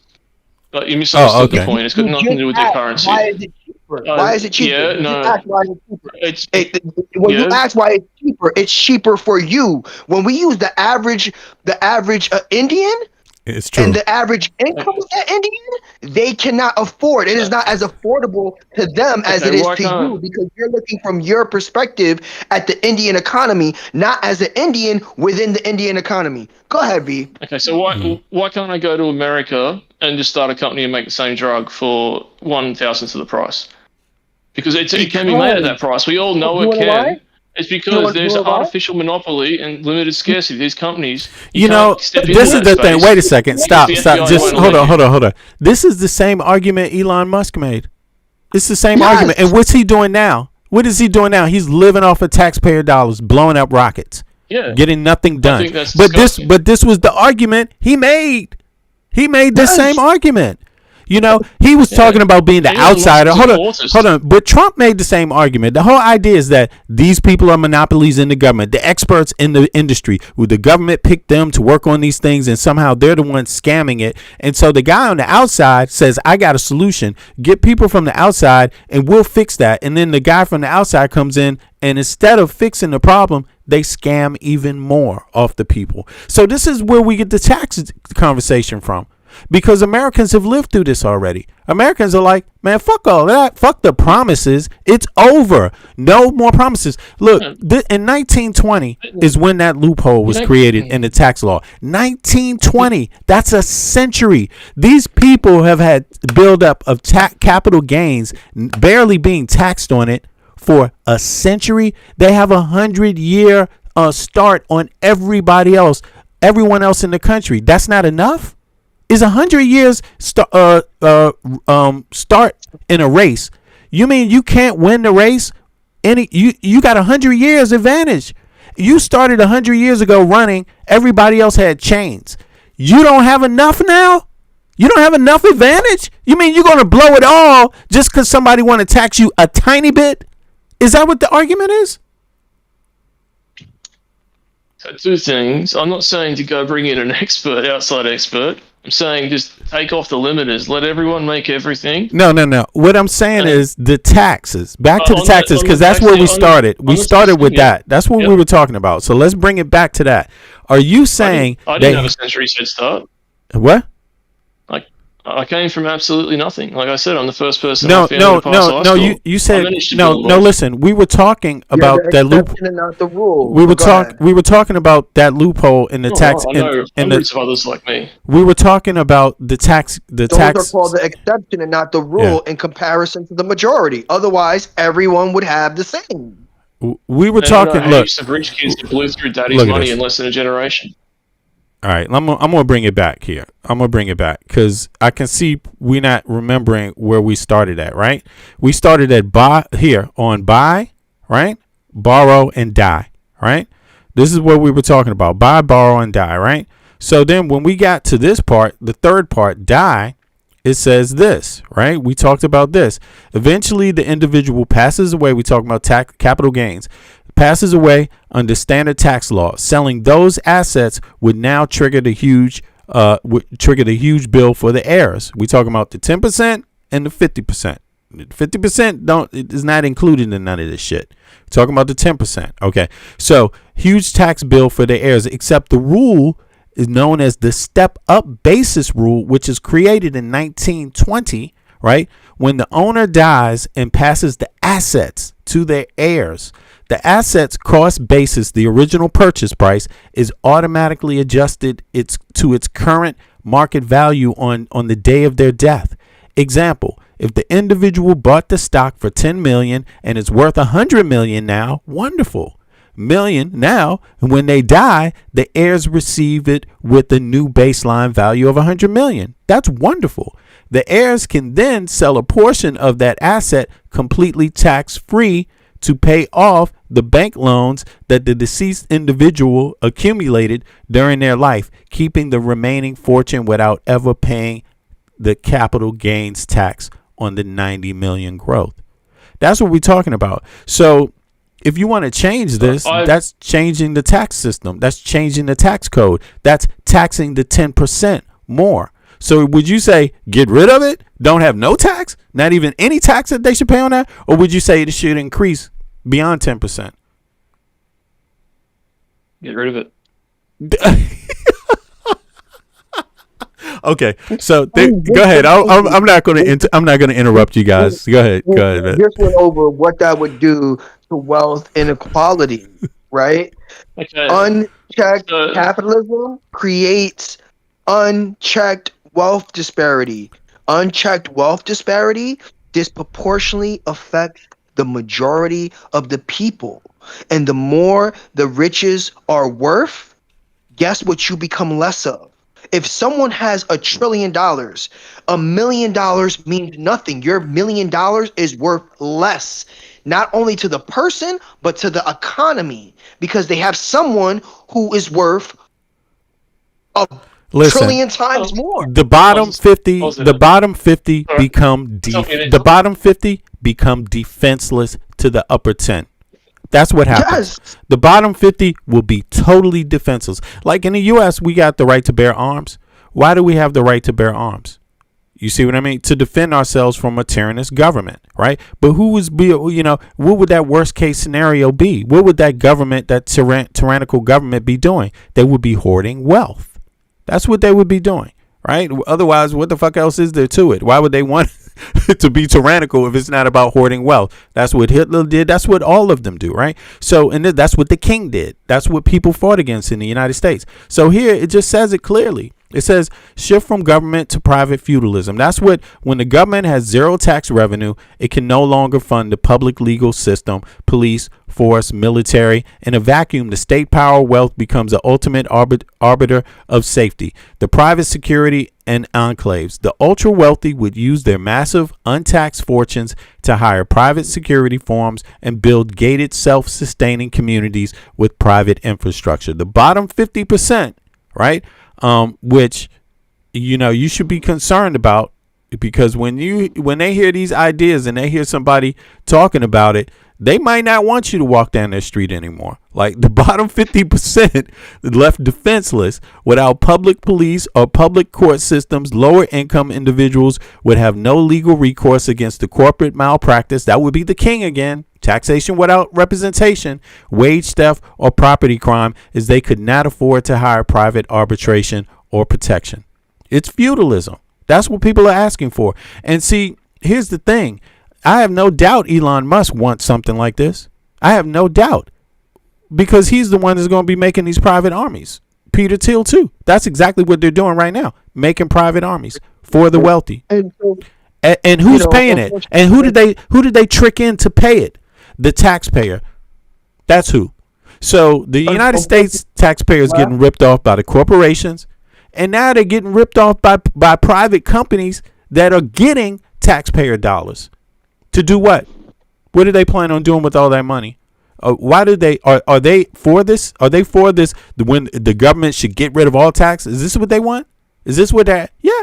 Speaker 12: But you misunderstood the point. It's got nothing to do with their currency.
Speaker 11: Why is it cheaper? Why is it cheaper?
Speaker 12: Yeah, no.
Speaker 11: When you ask why it's cheaper for you. When we use the average Indian,
Speaker 3: it's true,
Speaker 11: and the average income of that Indian, they cannot afford. It is not as affordable to them as it is to you, because you're looking from your perspective at the Indian economy, not as an Indian within the Indian economy. Go ahead, V.
Speaker 12: Okay, so why can't I go to America and just start a company and make the same drug for 1/1000th of the price? Because it can be made at that price. We all know it can. It's because there's an artificial monopoly and limited scarcity. These companies,
Speaker 3: You know, this is the thing. Wait a second. Stop. Just hold on. This is the same argument Elon Musk made. It's the same argument. And what's he doing now? What is he doing now? He's living off of taxpayer dollars, blowing up rockets, getting nothing done. But this was the argument he made. He made the same argument. You know, he was talking about being the outsider. Hold on. But Trump made the same argument. The whole idea is that these people are monopolies in the government, the experts in the industry, who the government picked them to work on these things, and somehow they're the ones scamming it. And so the guy on the outside says, I got a solution. Get people from the outside and we'll fix that. And then the guy from the outside comes in, and instead of fixing the problem, they scam even more off the people. So this is where we get the tax conversation from. Because Americans have lived through this already. Americans are like, man, fuck all that. Fuck the promises. It's over. No more promises. Look, in 1920 is when that loophole was created in the tax law. 1920. That's a century. These people have had buildup of capital gains barely being taxed on it for a century. They have 100-year start on everybody else, everyone else in the country. That's not enough. Is 100 years start in a race? You mean you can't win the race? You got 100 years advantage. You started 100 years ago running. Everybody else had chains. You don't have enough now? You don't have enough advantage? You mean you're going to blow it all just because somebody want to tax you a tiny bit? Is that what the argument is?
Speaker 12: So two things. I'm not saying to go bring in an expert, outside expert. I'm saying just take off the limiters. Let everyone make everything.
Speaker 3: No. What I'm saying is the taxes. Back to the taxes, because that's where we started. We started with that. That's what we were talking about. So let's bring it back to that. Are you saying
Speaker 12: I didn't have a century's head start.
Speaker 3: What?
Speaker 12: I came from absolutely nothing. Like I said, I'm the first person.
Speaker 3: No. You said no. Listen, we were talking about that loophole.
Speaker 11: Not the rule.
Speaker 3: We were talking about that loophole in the tax.
Speaker 12: I know hundreds of others like me.
Speaker 3: We were talking about the tax. Those
Speaker 11: are called the exception and not the rule in comparison to the majority. Otherwise, everyone would have the same.
Speaker 3: We were talking. Look,
Speaker 12: some rich kids that blew through daddy's money in less than a generation.
Speaker 3: All right, I'm gonna bring it back here. I'm gonna bring it back because I can see we're not remembering where we started at. Right? We started at buy, right? Borrow and die. Right? This is what we were talking about: buy, borrow, and die. Right? So then, when we got to this part, the third part, die, it says this. Right? We talked about this. Eventually, the individual passes away. We talk about capital gains. Passes away under standard tax law. Selling those assets would now trigger the huge bill for the heirs. We talking about the 10% and the 50%. 50% is not included in none of this shit. We're talking about the 10%. Okay, so huge tax bill for the heirs. Except the rule is known as the step-up basis rule, which is created in 1920. Right, when the owner dies and passes the assets to their heirs. The assets cost basis, the original purchase price, is automatically adjusted to its current market value on the day of their death. Example, if the individual bought the stock for $10 million and it's worth $100 million now, wonderful. Million now, and when they die, the heirs receive it with the new baseline value of $100 million. That's wonderful. The heirs can then sell a portion of that asset completely tax-free to pay off the bank loans that the deceased individual accumulated during their life, keeping the remaining fortune without ever paying the capital gains tax on the 90 million growth. That's what we're talking about. So if you want to change this, that's changing the tax system. That's changing the tax code. That's taxing the 10% more. So would you say get rid of it? Don't have no tax? Not even any tax that they should pay on that? Or would you say it should increase beyond 10%?
Speaker 12: Get rid of it.
Speaker 3: Okay, so go ahead. I'm not going to interrupt you guys. Go ahead. Man.
Speaker 11: Just went over what that would do to wealth inequality, right?
Speaker 12: Okay.
Speaker 11: Unchecked capitalism creates unchecked wealth disparity. Unchecked wealth disparity disproportionately affects the majority of the people. And the more the riches are worth, guess what you become less of? If someone has $1 trillion, $1 million means nothing. Your $1 million is worth less, not only to the person, but to the economy, because they have someone who is worth a trillion times more.
Speaker 3: The bottom 50, the bottom 50 become the bottom 50 become defenseless to the upper 10. That's what happens.
Speaker 11: Yes.
Speaker 3: The bottom 50 will be totally defenseless. Like in the U.S., we got the right to bear arms. Why do we have the right to bear arms? You see what I mean? To defend ourselves from a tyrannous government, right? But what would that worst case scenario be? What would that government, that tyrannical government be doing? They would be hoarding wealth. That's what they would be doing, right? Otherwise, what the fuck else is there to it? Why would they want to be tyrannical if it's not about hoarding wealth? That's what Hitler did. That's what all of them do, right? So, and that's what the king did. That's what people fought against in the United States. So here it just says it clearly. It says shift from government to private feudalism. That's when the government has zero tax revenue, it can no longer fund the public legal system, police, force, military. In a vacuum, the state power wealth becomes the ultimate arbiter of safety. The private security and enclaves. The ultra wealthy would use their massive untaxed fortunes to hire private security firms and build gated, self-sustaining communities with private infrastructure. The bottom 50%, right? Which, you should be concerned about, because when they hear these ideas and they hear somebody talking about it, they might not want you to walk down their street anymore. Like the bottom 50% left defenseless without public police or public court systems. Lower income individuals would have no legal recourse against the corporate malpractice. That would be the king again. Taxation without representation, wage theft, or property crime, as they could not afford to hire private arbitration or protection. It's feudalism. That's what people are asking for. And see, here's the thing. I have no doubt Elon Musk wants something like this. I have no doubt, because he's the one that's going to be making these private armies. Peter Thiel too. That's exactly what they're doing right now, making private armies for the wealthy. And who's paying it? And who did they trick in to pay it? The taxpayer. That's who. So the United States taxpayer is getting ripped off by the corporations, and now they're getting ripped off by private companies that are getting taxpayer dollars. To do what? What do they plan on doing with all that money? Why do they? Are they for this? Are they for this? When the government should get rid of all taxes? Is this what they want? Is this what that? Yeah.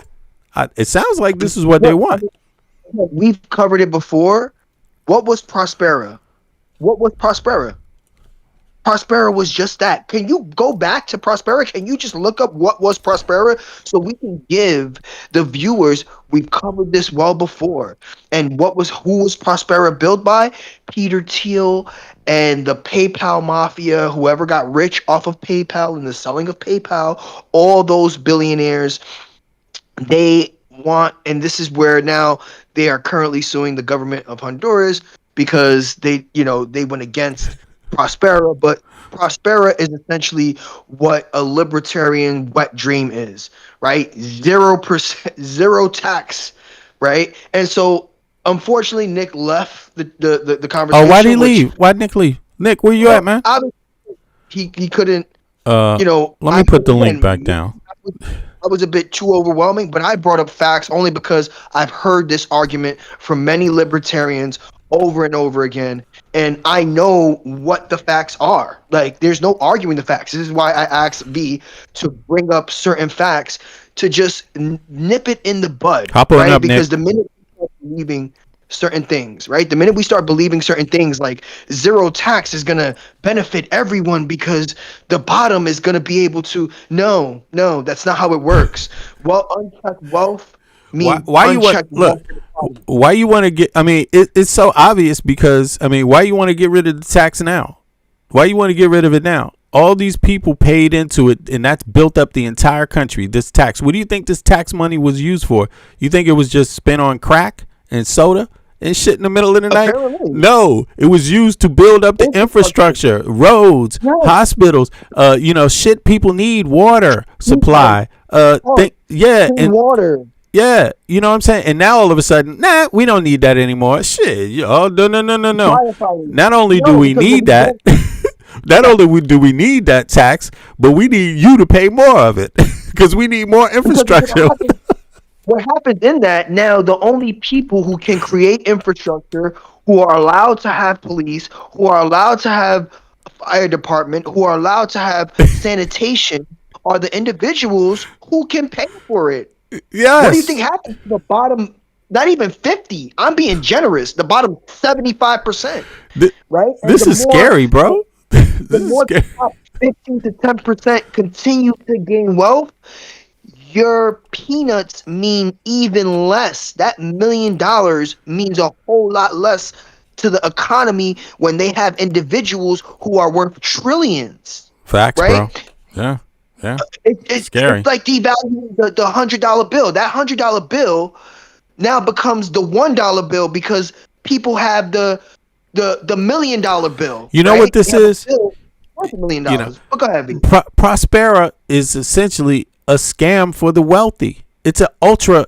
Speaker 3: It sounds like this is what they want.
Speaker 11: We've covered it before. What was Prospera? What was Prospera? Prospera was just that. Can you go back to Prospera? Can you just look up what was Prospera so we can give the viewers, we've covered this well before. And who was Prospera built by? Peter Thiel and the PayPal mafia, whoever got rich off of PayPal and the selling of PayPal, all those billionaires, they want, and this is where now they are currently suing the government of Honduras because they went against Prospera, but Prospera is essentially what a libertarian wet dream is, right? 0%, zero tax, right? And so, unfortunately, Nick left the conversation.
Speaker 3: Oh, why did he leave? Why'd Nick leave? Nick, where you at, man?
Speaker 11: He couldn't.
Speaker 3: Let me put the link back down.
Speaker 11: I was a bit too overwhelming, but I brought up facts only because I've heard this argument from many libertarians over and over again, and I know what the facts are. Like, there's no arguing the facts. This is why I asked V to bring up certain facts to just nip it in the bud.
Speaker 3: Hop on
Speaker 11: right?
Speaker 3: up,
Speaker 11: because
Speaker 3: Nick.
Speaker 11: the minute we start believing certain things, right? The minute we start believing certain things like zero tax is gonna benefit everyone because the bottom is gonna be able to. No, that's not how it works. Well, unchecked wealth.
Speaker 3: Why you want to get? I mean, it's so obvious because why you want to get rid of the tax now? Why you want to get rid of it now? All these people paid into it, and that's built up the entire country. This tax. What do you think this tax money was used for? You think it was just spent on crack and soda and shit in the middle of the night? No, it was used to build up the infrastructure, roads, hospitals. Shit people need, water supply. And
Speaker 11: water.
Speaker 3: Yeah, you know what I'm saying? And now all of a sudden, nah, we don't need that anymore. Shit, no. Not only do we need that, not only do we need that tax, but we need you to pay more of it because we need more infrastructure.
Speaker 11: What happens in that now, the only people who can create infrastructure, who are allowed to have police, who are allowed to have a fire department, who are allowed to have sanitation, are the individuals who can pay for it.
Speaker 3: Yes.
Speaker 11: What do you think happens to the bottom? Not even 50. I'm being generous. The bottom 75%. Right? And
Speaker 3: This is scary, bro.
Speaker 11: The more the top 15 to 10% continue to gain wealth, your peanuts mean even less. That $1 million means a whole lot less to the economy when they have individuals who are worth trillions.
Speaker 3: Facts,
Speaker 11: right?
Speaker 3: Bro. Yeah.
Speaker 11: It's
Speaker 3: scary.
Speaker 11: It's like devaluing the $100 bill. That $100 bill now becomes the $1 bill because people have the $1 million bill.
Speaker 3: You know
Speaker 11: right?
Speaker 3: what this is?
Speaker 11: Worth $1 million. But go ahead, B.
Speaker 3: Prospera is essentially a scam for the wealthy. It's a ultra.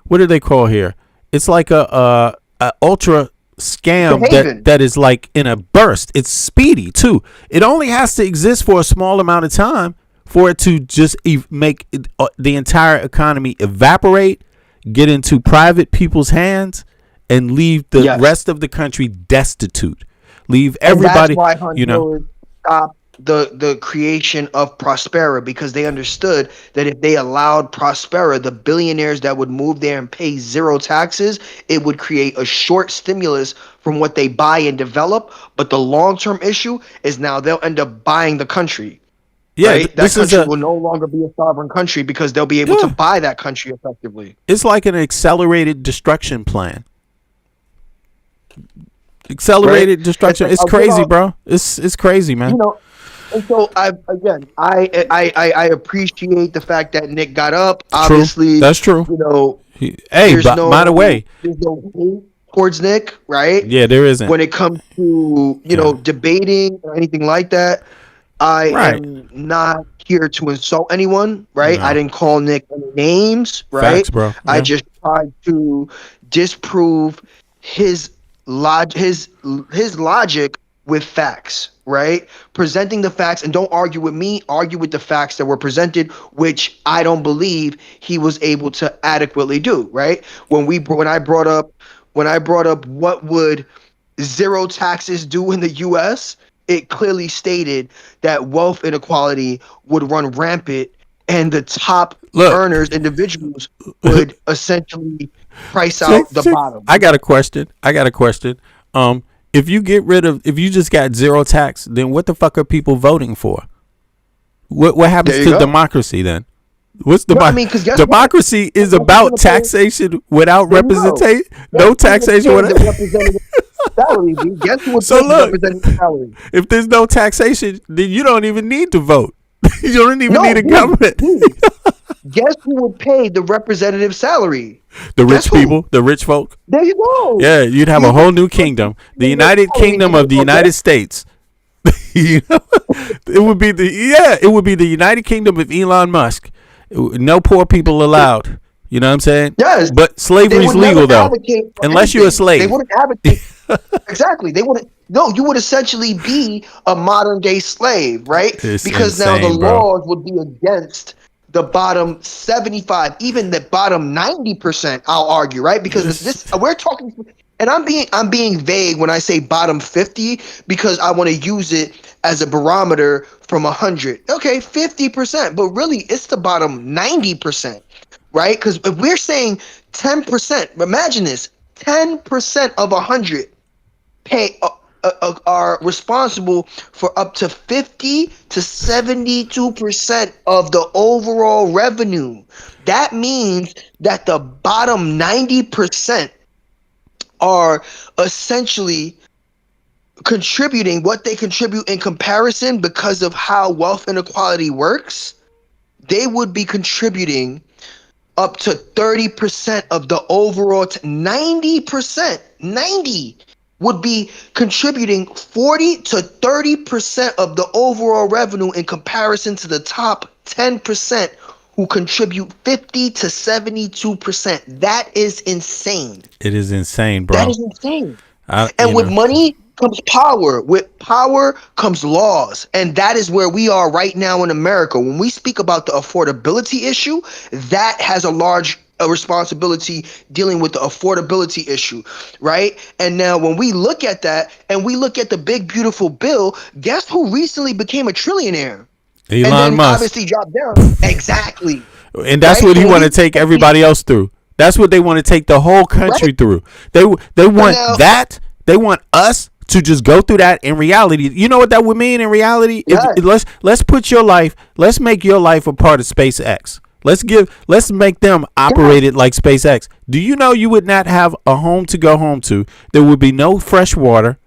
Speaker 3: What do they call here? It's like a ultra scam that is like in a burst. It's speedy too. It only has to exist for a small amount of time for it to just make the entire economy evaporate, get into private people's hands, and leave the rest of the country destitute. Leave everybody.
Speaker 11: And that's why stop the creation of Prospera, because they understood that if they allowed Prospera, the billionaires that would move there and pay zero taxes, it would create a short stimulus from what they buy and develop. But the long-term issue is now they'll end up buying the country.
Speaker 3: Yeah,
Speaker 11: right? That country will no longer be a sovereign country because they'll be able to buy that country effectively.
Speaker 3: It's like an accelerated destruction plan. Accelerated destruction. It's crazy, bro. It's crazy, man.
Speaker 11: You know, and so I appreciate the fact that Nick got up. Obviously,
Speaker 3: that's true.
Speaker 11: You know,
Speaker 3: hey, by the way,
Speaker 11: there's no hate towards Nick, right?
Speaker 3: Yeah, there isn't.
Speaker 11: When it comes to debating or anything like that, I am not here to insult anyone, right?
Speaker 3: No.
Speaker 11: I didn't call Nick any names, right?
Speaker 3: Facts, bro. Yeah.
Speaker 11: I just tried to disprove his logic with facts, right? Presenting the facts, and don't argue with me, argue with the facts that were presented, which I don't believe he was able to adequately do, right? When I brought up what would zero taxes do in the US, it clearly stated that wealth inequality would run rampant and the top earners, individuals, would essentially price out the bottom.
Speaker 3: I got a question. If you just got zero tax, then what the fuck are people voting for? What happens to democracy then? What's democracy is about taxation without representation. No taxation without
Speaker 11: salary. Guess who would
Speaker 3: so look,
Speaker 11: salary?
Speaker 3: If there's no taxation, then you don't even need to vote. You don't even need a government.
Speaker 11: Guess who would pay the representative salary?
Speaker 3: The rich people, the rich folk.
Speaker 11: There you go.
Speaker 3: Yeah, you'd have a whole new kingdom, the United Kingdom of the United States. You know? It would be the United Kingdom of Elon Musk. No poor people allowed. You know what I'm saying?
Speaker 11: Yes.
Speaker 3: But slavery's legal though, unless you're a slave.
Speaker 11: They wouldn't advocate. Exactly. They wouldn't. No, you would essentially be a modern day slave, right?
Speaker 3: It's
Speaker 11: because
Speaker 3: insane,
Speaker 11: now the
Speaker 3: bro.
Speaker 11: laws would be against the bottom 75, even the bottom 90%. I'll argue, right? Because this we're talking, and I'm being vague when I say bottom 50 because I want to use it as a barometer from 100. Okay, 50%, but really it's the bottom 90%, right? Because if we're saying 10%, imagine this: 10% of 100 pay. Are responsible for up to 50 to 72% of the overall revenue. That means that the bottom 90% are essentially contributing what they contribute in comparison because of how wealth inequality works. They would be contributing up to 30% of the overall 90%. 90 would be contributing 40 to 30% of the overall revenue in comparison to the top 10% who contribute 50 to 72%. That is insane.
Speaker 3: It is insane, bro.
Speaker 11: That is insane. And with money comes power. With power comes laws. And that is where we are right now in America. When we speak about the affordability issue, that has a large responsibility dealing with the affordability issue, right? And now when we look at that and we look at the big, beautiful bill, guess who recently became a trillionaire?
Speaker 3: Elon
Speaker 11: and then
Speaker 3: Musk.
Speaker 11: Obviously dropped down. Exactly.
Speaker 3: And that's what he want to take everybody else through. That's what they want to take the whole country through. They want that. They want us to just go through that in reality. You know what that would mean in reality? Let's put your life. Let's make your life a part of SpaceX. Let's make them operate it like SpaceX. Do you know you would not have a home to go home to? There would be no fresh water.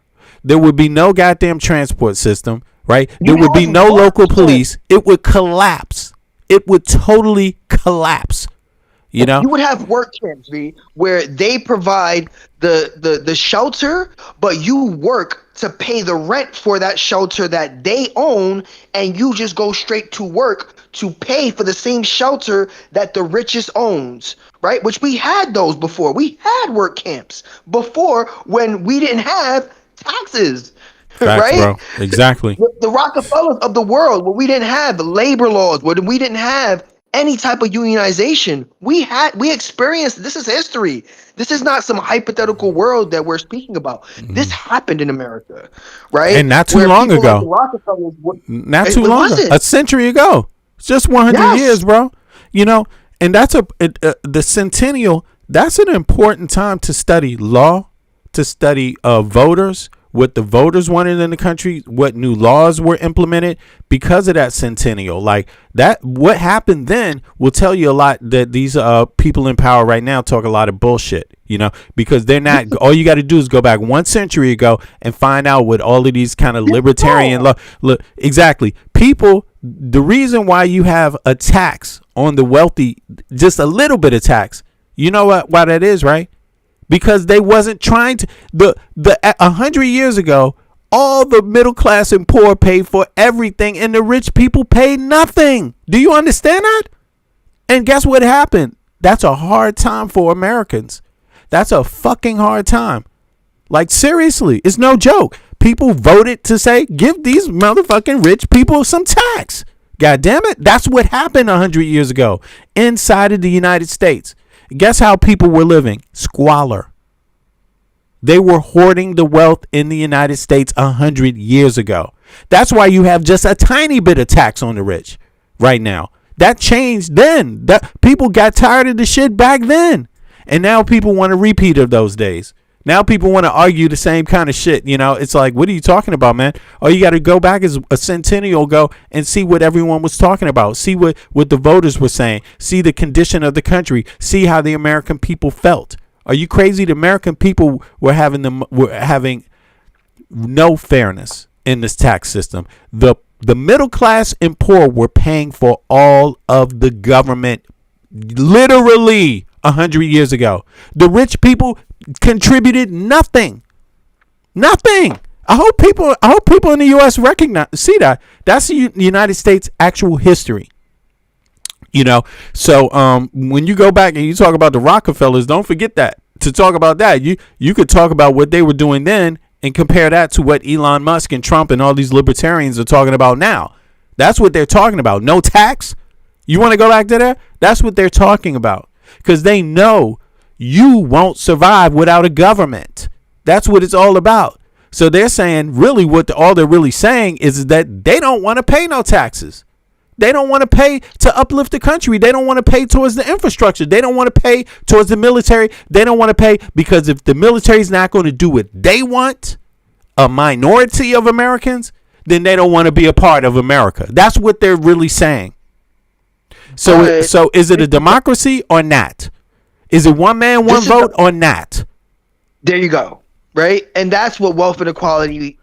Speaker 3: There would be no goddamn transport system, right? There would be no local police. It would collapse. It would totally collapse. You know,
Speaker 11: you would have work camps, where they provide the shelter, but you work to pay the rent for that shelter that they own, and you just go straight to work to pay for the same shelter that the richest owns, right? Which we had those before. We had work camps before when we didn't have taxes.
Speaker 3: Facts,
Speaker 11: right?
Speaker 3: Bro. Exactly.
Speaker 11: The Rockefellers of the world, where we didn't have labor laws, where we didn't have any type of unionization. We experienced, this is history. This is not some hypothetical world that we're speaking about. This happened in America, right?
Speaker 3: And not too long ago. A century ago. It's just 100 years, bro. You know, and that's the centennial. That's an important time to study law, to study voters, what the voters wanted in the country, what new laws were implemented because of that centennial. Like that, what happened then will tell you a lot. That these people in power right now talk a lot of bullshit, you know, because they're not. All you got to do is go back 1 century ago and find out what all of these kind of libertarian law. Look, exactly. People, the reason why you have a tax on the wealthy, just a little bit of tax, you know why that is, right? Because they wasn't trying to. The 100 years ago, all the middle class and poor paid for everything, and the rich people paid nothing. Do you understand that? And guess what happened? That's a hard time for Americans. That's a fucking hard time. Like, seriously, it's no joke. People voted to say, give these motherfucking rich people some tax. God damn it. That's what happened 100 years ago inside of the United States. Guess how people were living? Squalor. They were hoarding the wealth in the United States 100 years ago. That's why you have just a tiny bit of tax on the rich right now. That changed then. That people got tired of the shit back then. And now people want a repeat of those days. Now people want to argue the same kind of shit. You know, it's like, what are you talking about, man? All you got to go back is a centennial ago and see what everyone was talking about. See what the voters were saying. See the condition of the country. See how the American people felt. Are you crazy? The American people were having no fairness in this tax system. The middle class and poor were paying for all of the government literally 100 years ago. The rich people contributed nothing. I hope people in the U.S. see that. That's the United States' actual history. You know, so when you go back and you talk about the Rockefellers, don't forget that. To talk about that, you could talk about what they were doing then and compare that to what Elon Musk and Trump and all these libertarians are talking about now. That's what they're talking about. No tax. You want to go back to that? That's what they're talking about, because they know you won't survive without a government. That's what it's all about. So they're saying, really, all they're really saying is that they don't want to pay no taxes. They don't want to pay to uplift the country. They don't want to pay towards the infrastructure. They don't want to pay towards the military. They don't want to pay because if the military is not going to do what they want, a minority of Americans, then they don't want to be a part of America. That's what they're really saying. So is it a democracy or not? Is it one man, one vote or not?
Speaker 11: There you go. Right. And that's what wealth inequality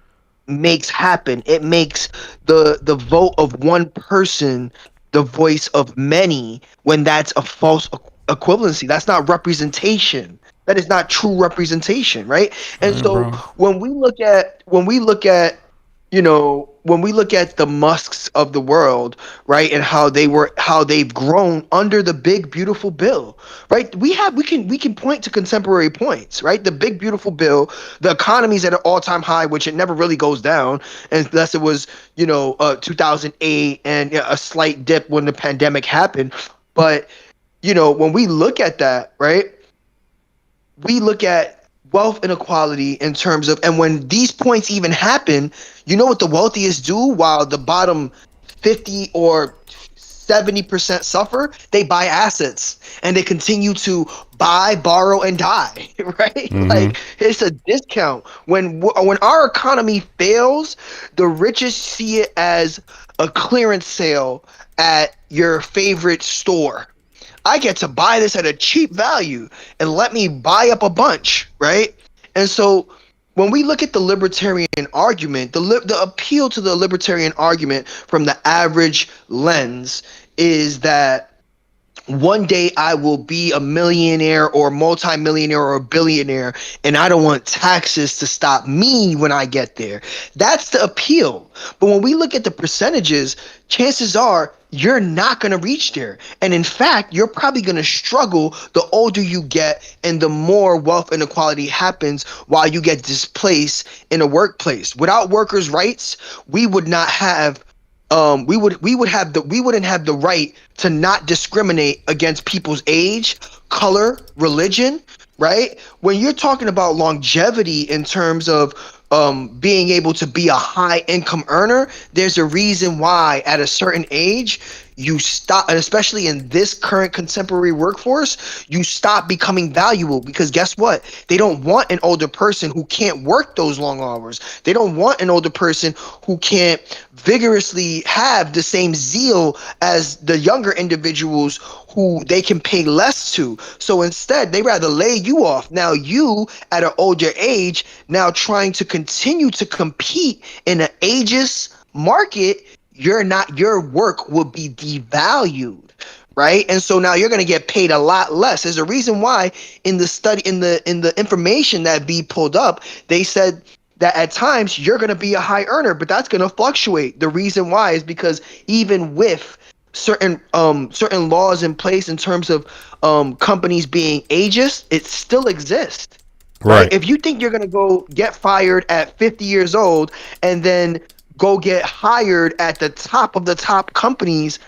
Speaker 11: makes happen. It makes the vote of one person the voice of many, when that's a false equivalency. That's not representation. That is not true representation, right? And when we look at, you know, when we look at the Musks of the world, right, and how they've grown under the big beautiful bill, right? We can point to contemporary points, right? The big beautiful bill, the economy's at an all-time high, which it never really goes down unless it was 2008 and a slight dip when the pandemic happened. But when we look at that, right, we look at wealth inequality in terms of, and when these points even happen, you know what the wealthiest do while the bottom 50 or 70% suffer? They buy assets and they continue to buy, borrow, and die, right?
Speaker 3: Mm-hmm.
Speaker 11: Like, it's a discount. When our economy fails, the richest see it as a clearance sale at your favorite store. I get to buy this at a cheap value and let me buy up a bunch, right? And so when we look at the libertarian argument, the appeal to the libertarian argument from the average lens is that one day I will be a millionaire or multimillionaire or a billionaire, and I don't want taxes to stop me when I get there. That's the appeal. But when we look at the percentages, chances are you're not going to reach there. And in fact, you're probably going to struggle the older you get and the more wealth inequality happens while you get displaced in a workplace. Without workers' rights, we would not have we wouldn't have the right to not discriminate against people's age, color, religion, right? When you're talking about longevity in terms of being able to be a high income earner, there's a reason why at a certain age you stop, and especially in this current contemporary workforce, you stop becoming valuable, because guess what? They don't want an older person who can't work those long hours. They don't want an older person who can't vigorously have the same zeal as the younger individuals who they can pay less to. So instead, they rather lay you off. Now you, at an older age, now trying to continue to compete in an ageist market, your work will be devalued, right? And so now you're going to get paid a lot less. There's a reason why in the study, in the information that B pulled up, they said that at times you're going to be a high earner, but that's going to fluctuate. The reason why is because even with certain laws in place in terms of companies being ageist, it still exists. Right? If you think you're going to go get fired at 50 years old and then go get hired at the top of the top companies,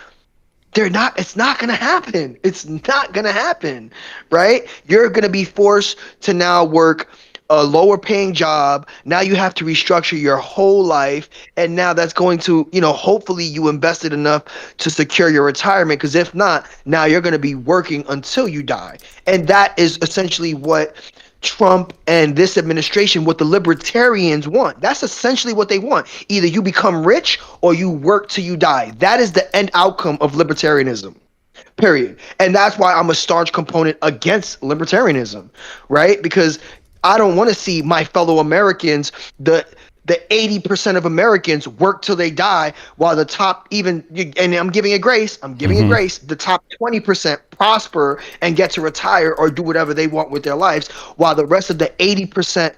Speaker 11: it's not going to happen. It's not going to happen, right? You're going to be forced to now work a lower paying job. Now you have to restructure your whole life. And now that's going to, hopefully you invested enough to secure your retirement. Because if not, now you're going to be working until you die. And that is essentially what Trump and this administration, what the libertarians want. That's essentially what they want. Either you become rich or you work till you die. That is the end outcome of libertarianism. Period. And that's why I'm a staunch component against libertarianism, right? Because I don't want to see my fellow Americans, the 80% of Americans work till they die, while the top, and I'm giving it grace, the top 20% prosper and get to retire or do whatever they want with their lives, while the rest of the 80%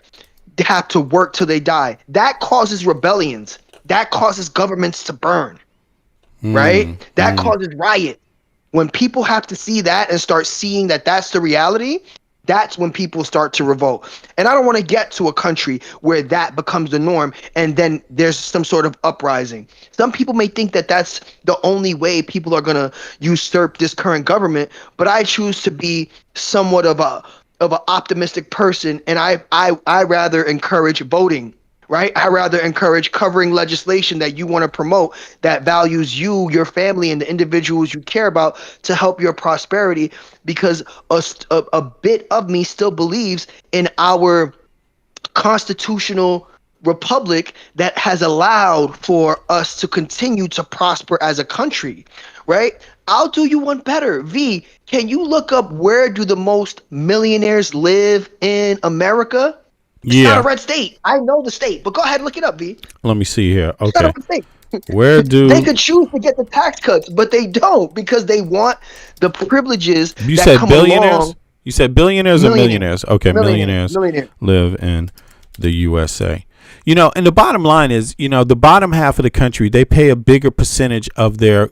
Speaker 11: have to work till they die. That causes rebellions. That causes governments to burn, right? That causes riot. When people have to see that and start seeing that that's the reality, that's when people start to revolt. And I don't want to get to a country where that becomes the norm and then there's some sort of uprising. Some people may think that that's the only way people are going to usurp this current government, but I choose to be somewhat of an optimistic person, and I rather encourage voting. Right? I rather encourage covering legislation that you want to promote that values you, your family, and the individuals you care about to help your prosperity, because a bit of me still believes in our constitutional republic that has allowed for us to continue to prosper as a country, right? I'll do you one better. V, can you look up where do the most millionaires live in America? It's not a red state. I know the state, but go ahead and look it up, V.
Speaker 3: Let me see here. Okay.
Speaker 11: It's not a red state.
Speaker 3: Where do
Speaker 11: they could choose to get the tax cuts, but they don't, because they want the privileges.
Speaker 3: You
Speaker 11: that
Speaker 3: said
Speaker 11: come
Speaker 3: billionaires?
Speaker 11: Along.
Speaker 3: You said billionaires or millionaires? Okay, millionaires
Speaker 11: Millionaires
Speaker 3: live in the USA. You know, and the bottom line is, you know, the bottom half of the country, they pay a bigger percentage of their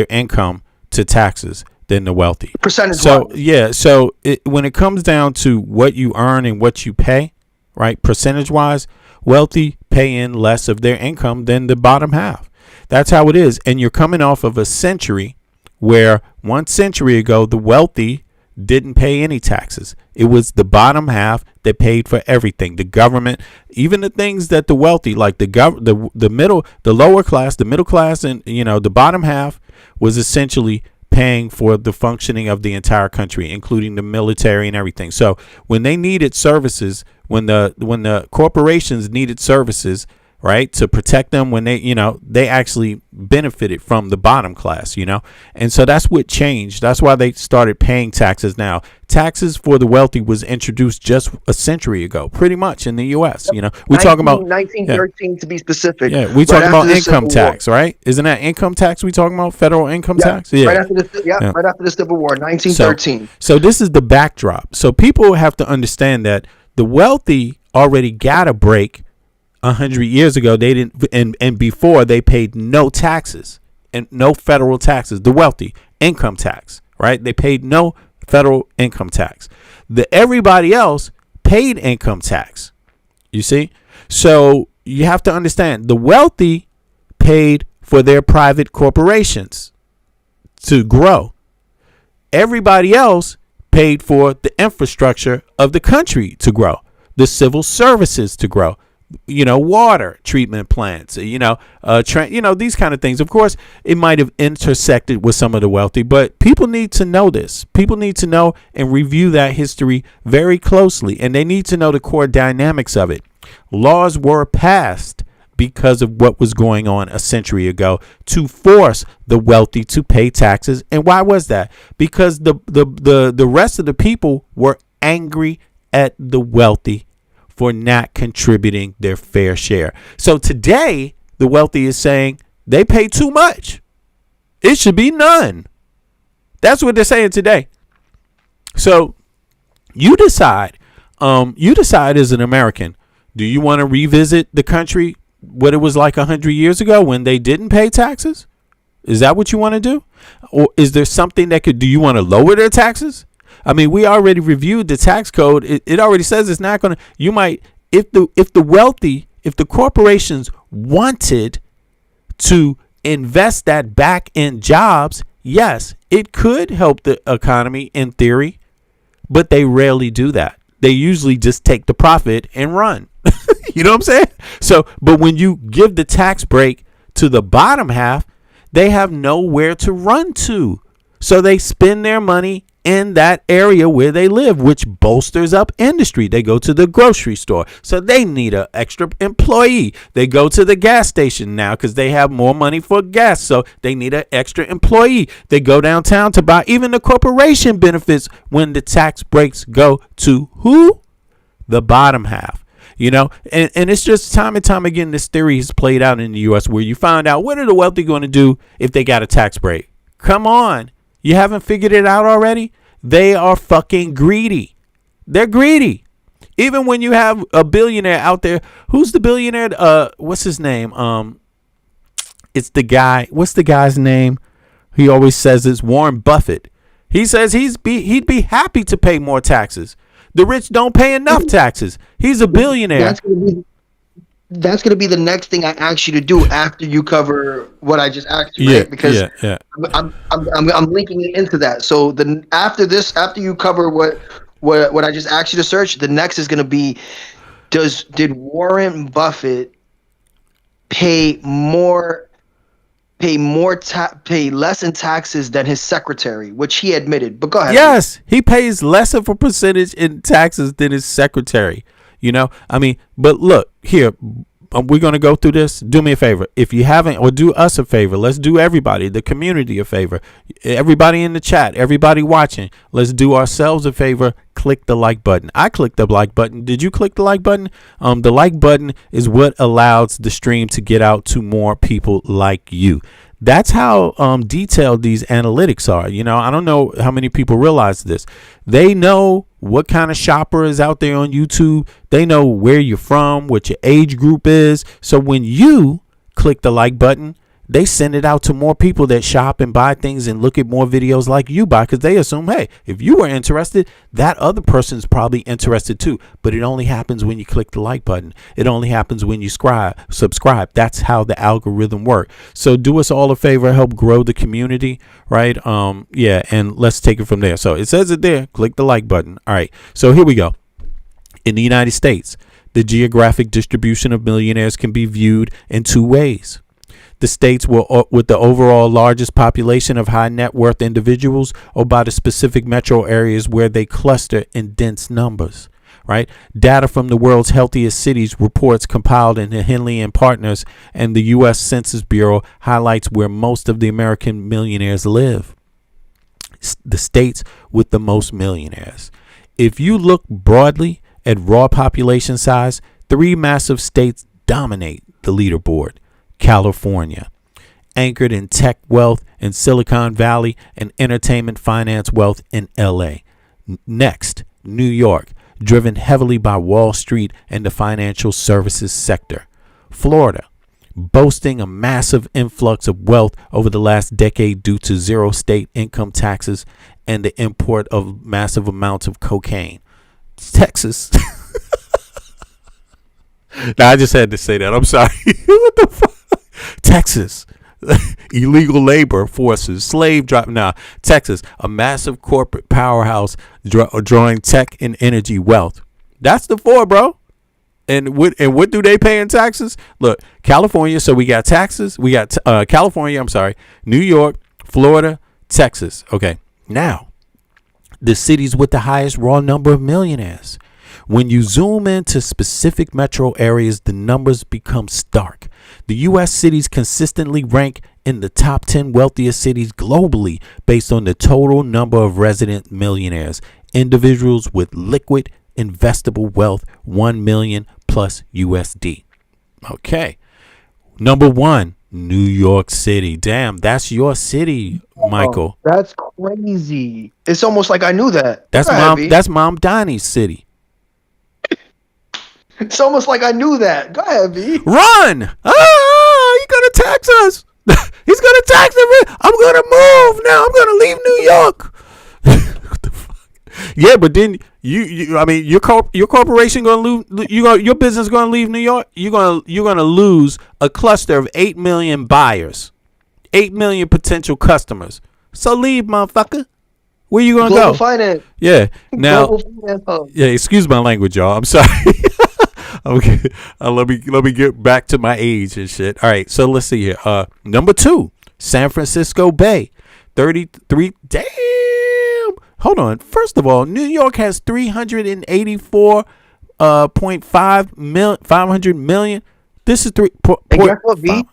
Speaker 3: income to taxes than the wealthy.
Speaker 11: Percentage.
Speaker 3: So yeah, so when it comes down to what you earn and what you pay, right, percentage wise, wealthy pay in less of their income than the bottom half. That's how it is. And you're coming off of a century where 1 century ago the wealthy didn't pay any taxes. It was the bottom half that paid for everything. The government, even the things that the wealthy, like the middle, the lower class, the middle class, and you know, the bottom half was essentially paying for the functioning of the entire country, including the military and everything. So when they needed services, when the corporations needed services, right, to protect them, when they, you know, they actually benefited from the bottom class, you know. And so that's what changed. That's why they started paying taxes now. Taxes for the wealthy was introduced just a century ago, pretty much in the U.S. You know, we talking about
Speaker 11: 1913 to be specific.
Speaker 3: Yeah, we talking about income tax, right? Isn't that income tax we talking about? Federal income tax? Yeah.
Speaker 11: Right after the Civil War, 1913.
Speaker 3: So this is the backdrop. So people have to understand that the wealthy already got a break 100 years ago. They didn't, and before they paid no taxes and no federal taxes. The wealthy, income tax, right? They paid no federal income tax. Everybody else paid income tax. You see? So you have to understand the wealthy paid for their private corporations to grow. Everybody else paid for the infrastructure of the country to grow, the civil services to grow. You know, water treatment plants, you know, these kind of things. Of course, it might have intersected with some of the wealthy, but people need to know this. People need to know and review that history very closely, and they need to know the core dynamics of it. Laws were passed because of what was going on a century ago to force the wealthy to pay taxes. And why was that? Because the rest of the people were angry at the wealthy for not contributing their fair share. So today, the wealthy is saying they pay too much. It should be none. That's what they're saying today. So you decide as an American, do you want to revisit the country, what it was like 100 years ago when they didn't pay taxes? Is that what you want to do? Or is there something do you want to lower their taxes? I mean, we already reviewed the tax code. It already says it's not going to, you might, if the corporations wanted to invest that back in jobs, yes, it could help the economy in theory, but they rarely do that. They usually just take the profit and run. You know what I'm saying? So, but when you give the tax break to the bottom half, they have nowhere to run to. So they spend their money in that area where they live, which bolsters up industry. They go to the grocery store, so they need an extra employee. They go to the gas station now because they have more money for gas, so they need an extra employee. They go downtown to buy. Even the corporation benefits when the tax breaks go to who? The bottom half. You know, and it's just time and time again, this theory is played out in the U.S. where you find out, what are the wealthy going to do if they got a tax break? Come on. You haven't figured it out already? They are fucking greedy. They're greedy. Even when you have a billionaire out there, who's the billionaire? What's his name? It's the guy. What's the guy's name? He always says it's Warren Buffett. He says he'd be happy to pay more taxes. The rich don't pay enough taxes. He's a billionaire.
Speaker 11: That's going to be the next thing I ask you to do after you cover what I just asked you, right? Because I'm linking it into that. So after you cover what I just asked you to search, the next is going to be, did Warren Buffett pay less in taxes than his secretary, which he admitted? But go ahead.
Speaker 3: Yes, he pays less of a percentage in taxes than his secretary. You know, I mean, but look here, we're going to go through this. Do me a favor. If you haven't, or do us a favor, let's do everybody, the community, a favor. Everybody in the chat, everybody watching, let's do ourselves a favor. Click the like button. I clicked the like button. Did you click the like button? The like button is what allows the stream to get out to more people like you. That's how detailed these analytics are. You know, I don't know how many people realize this. They know what kind of shopper is out there on YouTube. They know where you're from, what your age group is. So when you click the like button, they send it out to more people that shop and buy things and look at more videos like you buy, because they assume, hey, if you were interested, that other person's probably interested too. But it only happens when you click the like button. It only happens when you subscribe. That's how the algorithm works. So do us all a favor, help grow the community, right? Yeah, and let's take it from there. So it says it there. Click the like button. All right. So here we go. In the United States, the geographic distribution of millionaires can be viewed in two ways. The states with the overall largest population of high net worth individuals, or by the specific metro areas where they cluster in dense numbers, right? Data from the world's healthiest cities reports compiled in the Henley and Partners and the U.S. Census Bureau highlights where most of the American millionaires live. The states with the most millionaires. If you look broadly at raw population size, 3 massive states dominate the leaderboard. California, anchored in tech wealth in Silicon Valley and entertainment finance wealth in LA. Next, New York, driven heavily by Wall Street and the financial services sector. Florida, boasting a massive influx of wealth over the last decade due to zero state income taxes and the import of massive amounts of cocaine. Texas. Now, I just had to say that. I'm sorry. What the fuck? Texas, illegal labor forces, slave drive. Now, Texas, a massive corporate powerhouse drawing tech and energy wealth. That's the 4, bro. And what do they pay in taxes? Look, California. So we got taxes. We got California. I'm sorry, New York, Florida, Texas. Okay, now the cities with the highest raw number of millionaires. When you zoom into specific metro areas, the numbers become stark. The U.S. cities consistently rank in the top 10 wealthiest cities globally based on the total number of resident millionaires, individuals with liquid investable wealth, 1 million plus USD. Okay. Number 1, New York City. Damn, that's your city, Michael.
Speaker 11: Oh, that's crazy. It's almost like I knew that.
Speaker 3: That's Mom Donnie's city.
Speaker 11: It's almost like I knew that. Go ahead, V.
Speaker 3: Run! He's gonna tax us. He's gonna tax us. I'm gonna move now. I'm gonna leave New York. What the fuck? Yeah, but then I mean, your corporation gonna lose. Your business gonna leave New York. You're gonna lose a cluster of 8 million buyers, 8 million potential customers. So leave, motherfucker. Where you gonna
Speaker 11: Global
Speaker 3: go?
Speaker 11: Finance.
Speaker 3: Yeah. Now.
Speaker 11: Global finance.
Speaker 3: Yeah. Excuse my language, y'all. I'm sorry. Okay, let me get back to my age and shit. All right, so let's see here. Number 2, San Francisco Bay, 33. Damn. Hold on. First of all, New York has 500 million. This is 3.
Speaker 11: And guess what, V?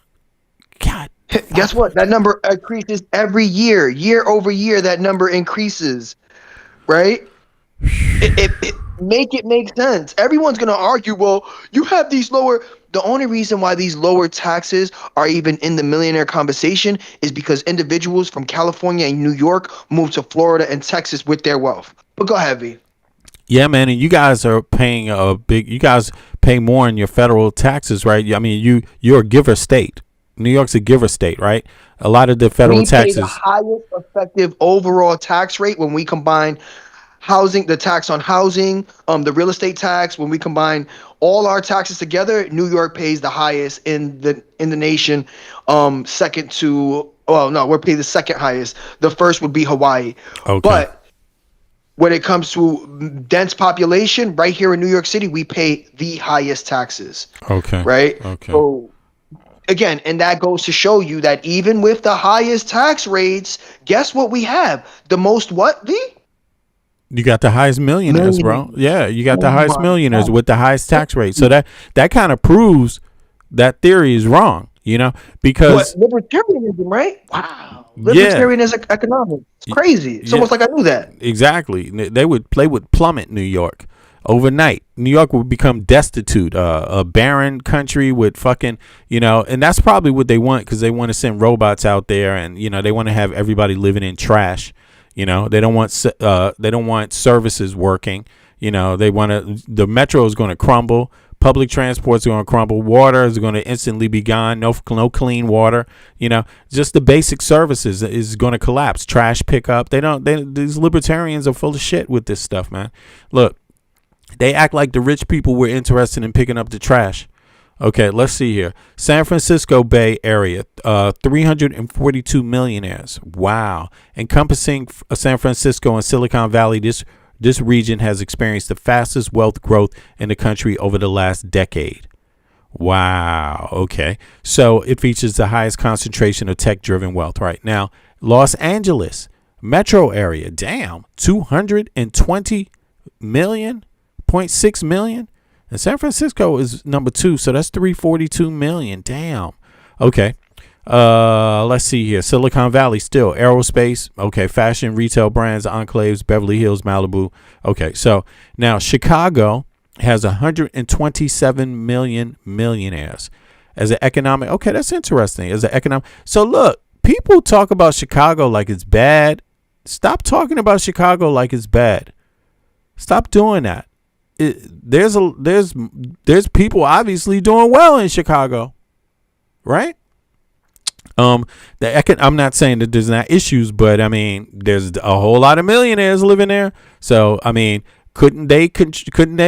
Speaker 3: God.
Speaker 11: Guess what? That number increases every year. Year over year, that number increases. Right? It make it make sense. Everyone's gonna argue, well, you have these lower. The only reason why these lower taxes are even in the millionaire conversation is because individuals from California and New York moved to Florida and Texas with their wealth. But go ahead, V.
Speaker 3: Yeah, man, and you guys are paying you guys pay more in your federal taxes, right? I mean, you're a giver state. New York's a giver state, right? A lot of the federal taxes.
Speaker 11: We pay the highest effective overall tax rate when we combine housing, the tax on housing, the real estate tax. When we combine all our taxes together, New York pays the highest in the nation. Second to, well, no, we're paying the second highest. The first would be Hawaii. Okay. But when it comes to dense population, right here in New York City, we pay the highest taxes.
Speaker 3: Okay.
Speaker 11: Right.
Speaker 3: Okay.
Speaker 11: So again, and that goes to show you that even with the highest tax rates, guess what we have? The most what, V?
Speaker 3: You got the highest millionaires, bro. Yeah, you got the highest millionaires with the highest tax rate. So that kind of proves that theory is wrong, you know, because
Speaker 11: libertarianism, right? Wow. Libertarianism economics. It's crazy. It's almost like I knew that.
Speaker 3: Exactly. They would plummet New York. Overnight, New York would become destitute, a barren country with fucking, and that's probably what they want, because they want to send robots out there, and they want to have everybody living in trash. They don't want services working. The metro is going to crumble. Public transport is going to crumble. Water is going to instantly be gone. No clean water. Just the basic services is going to collapse. Trash pickup. These libertarians are full of shit with this stuff, man. Look, they act like the rich people were interested in picking up the trash. Okay, let's see here. San Francisco Bay Area, 342 millionaires. Wow. Encompassing San Francisco and Silicon Valley, this region has experienced the fastest wealth growth in the country over the last decade. Wow. Okay. So it features the highest concentration of tech-driven wealth right now. Los Angeles metro area. Damn. 220 million, 0.6 million. And San Francisco is number 2. So that's 342 million. Damn. Okay. Let's see here. Silicon Valley still. Aerospace. Okay. Fashion, retail brands, enclaves, Beverly Hills, Malibu. Okay. So now Chicago has 127 million millionaires. As an economic. Okay. That's interesting. As an economic. So look, people talk about Chicago like it's bad. Stop talking about Chicago like it's bad. Stop doing that. There's people obviously doing well in Chicago, right? I'm not saying that there's not issues, but I mean, there's a whole lot of millionaires living there. So I mean, couldn't they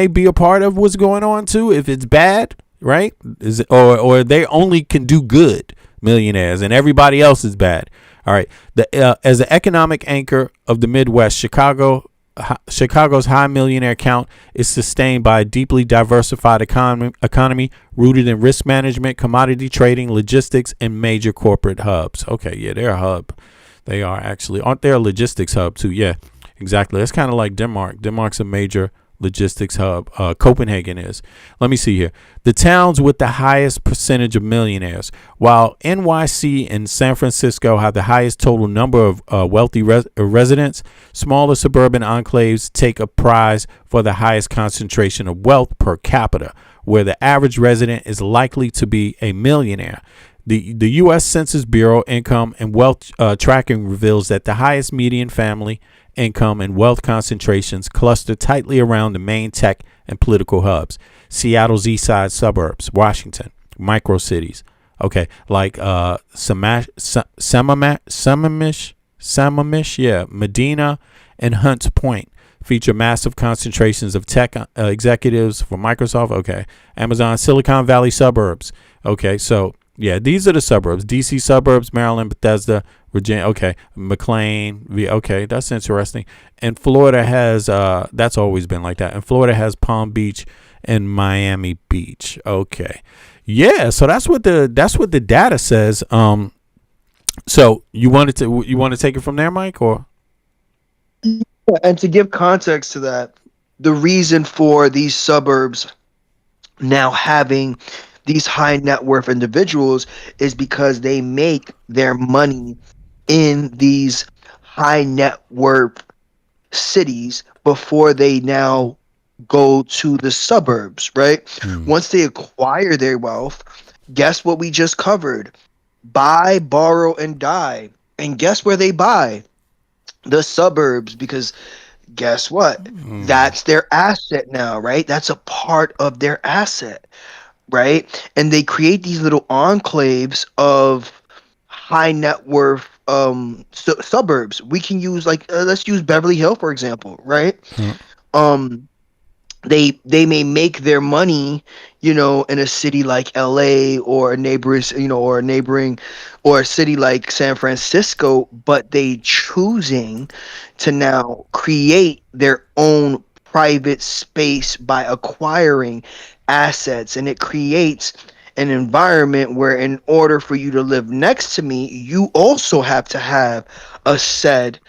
Speaker 3: be a part of what's going on too? If it's bad, right? Is it, or they only can do good, millionaires, and everybody else is bad. All right. As an economic anchor of the Midwest, Chicago's high millionaire count is sustained by a deeply diversified economy rooted in risk management, commodity trading, logistics, and major corporate hubs. Okay, yeah, they're a hub. They are actually. Aren't they a logistics hub too? Yeah, exactly. It's kind of like Denmark. Denmark's a major logistics hub. Copenhagen is. Let me see here. The towns with the highest percentage of millionaires. While NYC and San Francisco have the highest total number of wealthy residents, smaller suburban enclaves take a prize for the highest concentration of wealth per capita, where the average resident is likely to be a millionaire. The U.S. Census Bureau income and wealth tracking reveals that the highest median family income and wealth concentrations cluster tightly around the main tech and political hubs. Seattle's east side suburbs, Washington, micro cities. Okay, like Sammamish, yeah, Medina and Hunts Point feature massive concentrations of tech executives for Microsoft. Okay, Amazon, Silicon Valley suburbs. Okay, so yeah, these are the suburbs. DC suburbs, Maryland, Bethesda, Virginia. Okay, McLean. Okay, that's interesting. And Florida has that's always been like that. And Florida has Palm Beach and Miami Beach. Okay, yeah. So that's what the data says. So you want to take it from there, Mike, or?
Speaker 11: And to give context to that, the reason for these suburbs now having these high net worth individuals is because they make their money in these high net worth cities before they now go to the suburbs, right? Once they acquire their wealth, guess what we just covered? Buy, borrow, and die. And guess where they buy? The suburbs, because guess what? That's their asset now, right? That's a part of their asset. Right, and they create these little enclaves of high net worth suburbs. We can use let's use Beverly Hills for example, right? They may make their money, in a city like LA or a neighboring or a city like San Francisco, but they choosing to now create their own private space by acquiring assets, and it creates an environment where in order for you to live next to me, you also have to have a set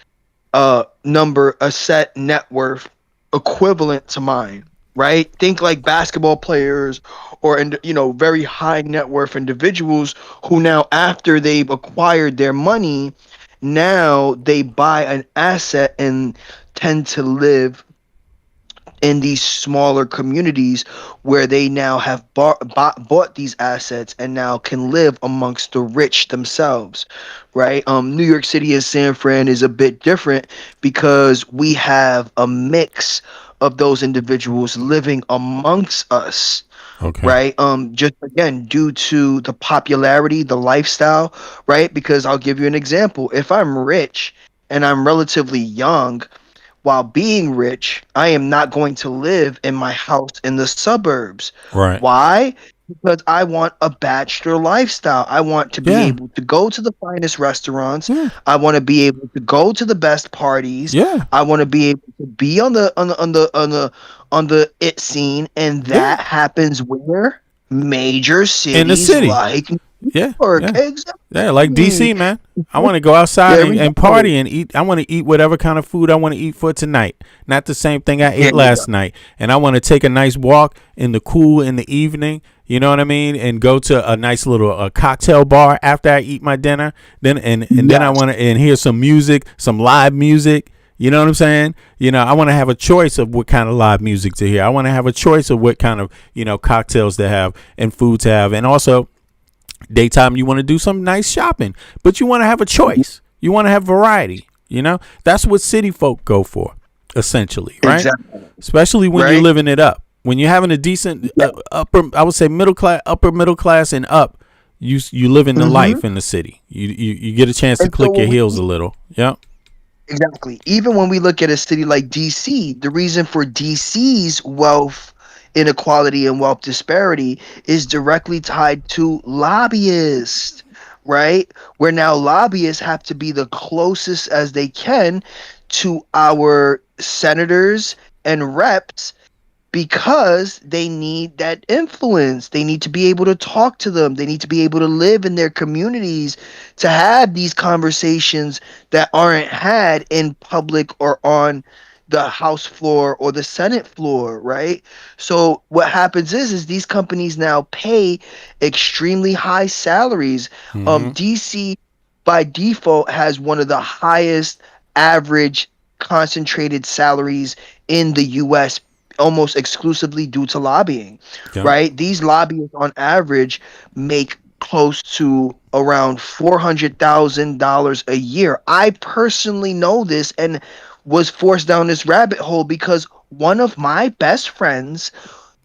Speaker 11: net worth equivalent to mine, right? Think like basketball players or very high net worth individuals who now, after they've acquired their money, now they buy an asset and tend to live in these smaller communities where they now have bought these assets and now can live amongst the rich themselves, right? New York City and San Fran is a bit different because we have a mix of those individuals living amongst us.
Speaker 3: Okay.
Speaker 11: Right. Just again, due to the popularity, the lifestyle, right? Because I'll give you an example. If I'm rich and I'm relatively young, while being rich, I am not going to live in my house in the suburbs.
Speaker 3: Right.
Speaker 11: Why? Because I want a bachelor lifestyle. I want to be able to go to the finest restaurants.
Speaker 3: Yeah.
Speaker 11: I want to be able to go to the best parties.
Speaker 3: Yeah.
Speaker 11: I want to be able to be on the it scene, and that happens where major cities
Speaker 3: In the city.
Speaker 11: like
Speaker 3: Yeah.
Speaker 11: New York.
Speaker 3: Yeah.
Speaker 11: Exactly.
Speaker 3: Yeah, like DC, man. I want to go outside and party and eat. I want to eat whatever kind of food I want to eat for tonight. Not the same thing I ate last night. And I want to take a nice walk in the cool in the evening. You know what I mean? And go to a nice little cocktail bar after I eat my dinner. Then then I want to hear some music, some live music. You know what I'm saying? You know, I want to have a choice of what kind of live music to hear. I want to have a choice of what kind of, cocktails to have and food to have. And also, daytime, you want to do some nice shopping, but you want to have a choice. You want to have variety. That's what city folk go for, essentially, right?
Speaker 11: Exactly.
Speaker 3: Especially when you're living it up. When you're having a decent I would say upper middle class and up, you live in the life in the city. You get a chance to click your heels a little. Yeah.
Speaker 11: Exactly. Even when we look at a city like DC, the reason for DC's wealth inequality and wealth disparity is directly tied to lobbyists, right? Where now lobbyists have to be the closest as they can to our senators and reps because they need that influence. They need to be able to talk to them. They need to be able to live in their communities to have these conversations that aren't had in public or on the House floor or the Senate floor, right? So what happens is these companies now pay extremely high salaries. DC by default has one of the highest average concentrated salaries in the US, almost exclusively due to lobbying, right? These lobbyists on average make close to around $400,000 a year. I personally know this and was forced down this rabbit hole because one of my best friends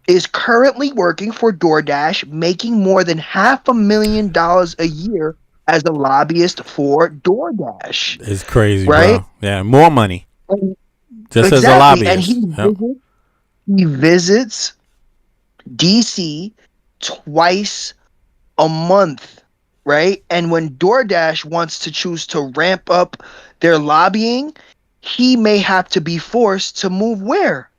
Speaker 11: is currently working for DoorDash, making more than $500,000 a year as a lobbyist for DoorDash.
Speaker 3: It's crazy,
Speaker 11: right?
Speaker 3: Bro. Yeah, more money. Just
Speaker 11: exactly.
Speaker 3: as a lobbyist.
Speaker 11: And he visits DC twice a month, right? And when DoorDash wants to choose to ramp up their lobbying, he may have to be forced to move where?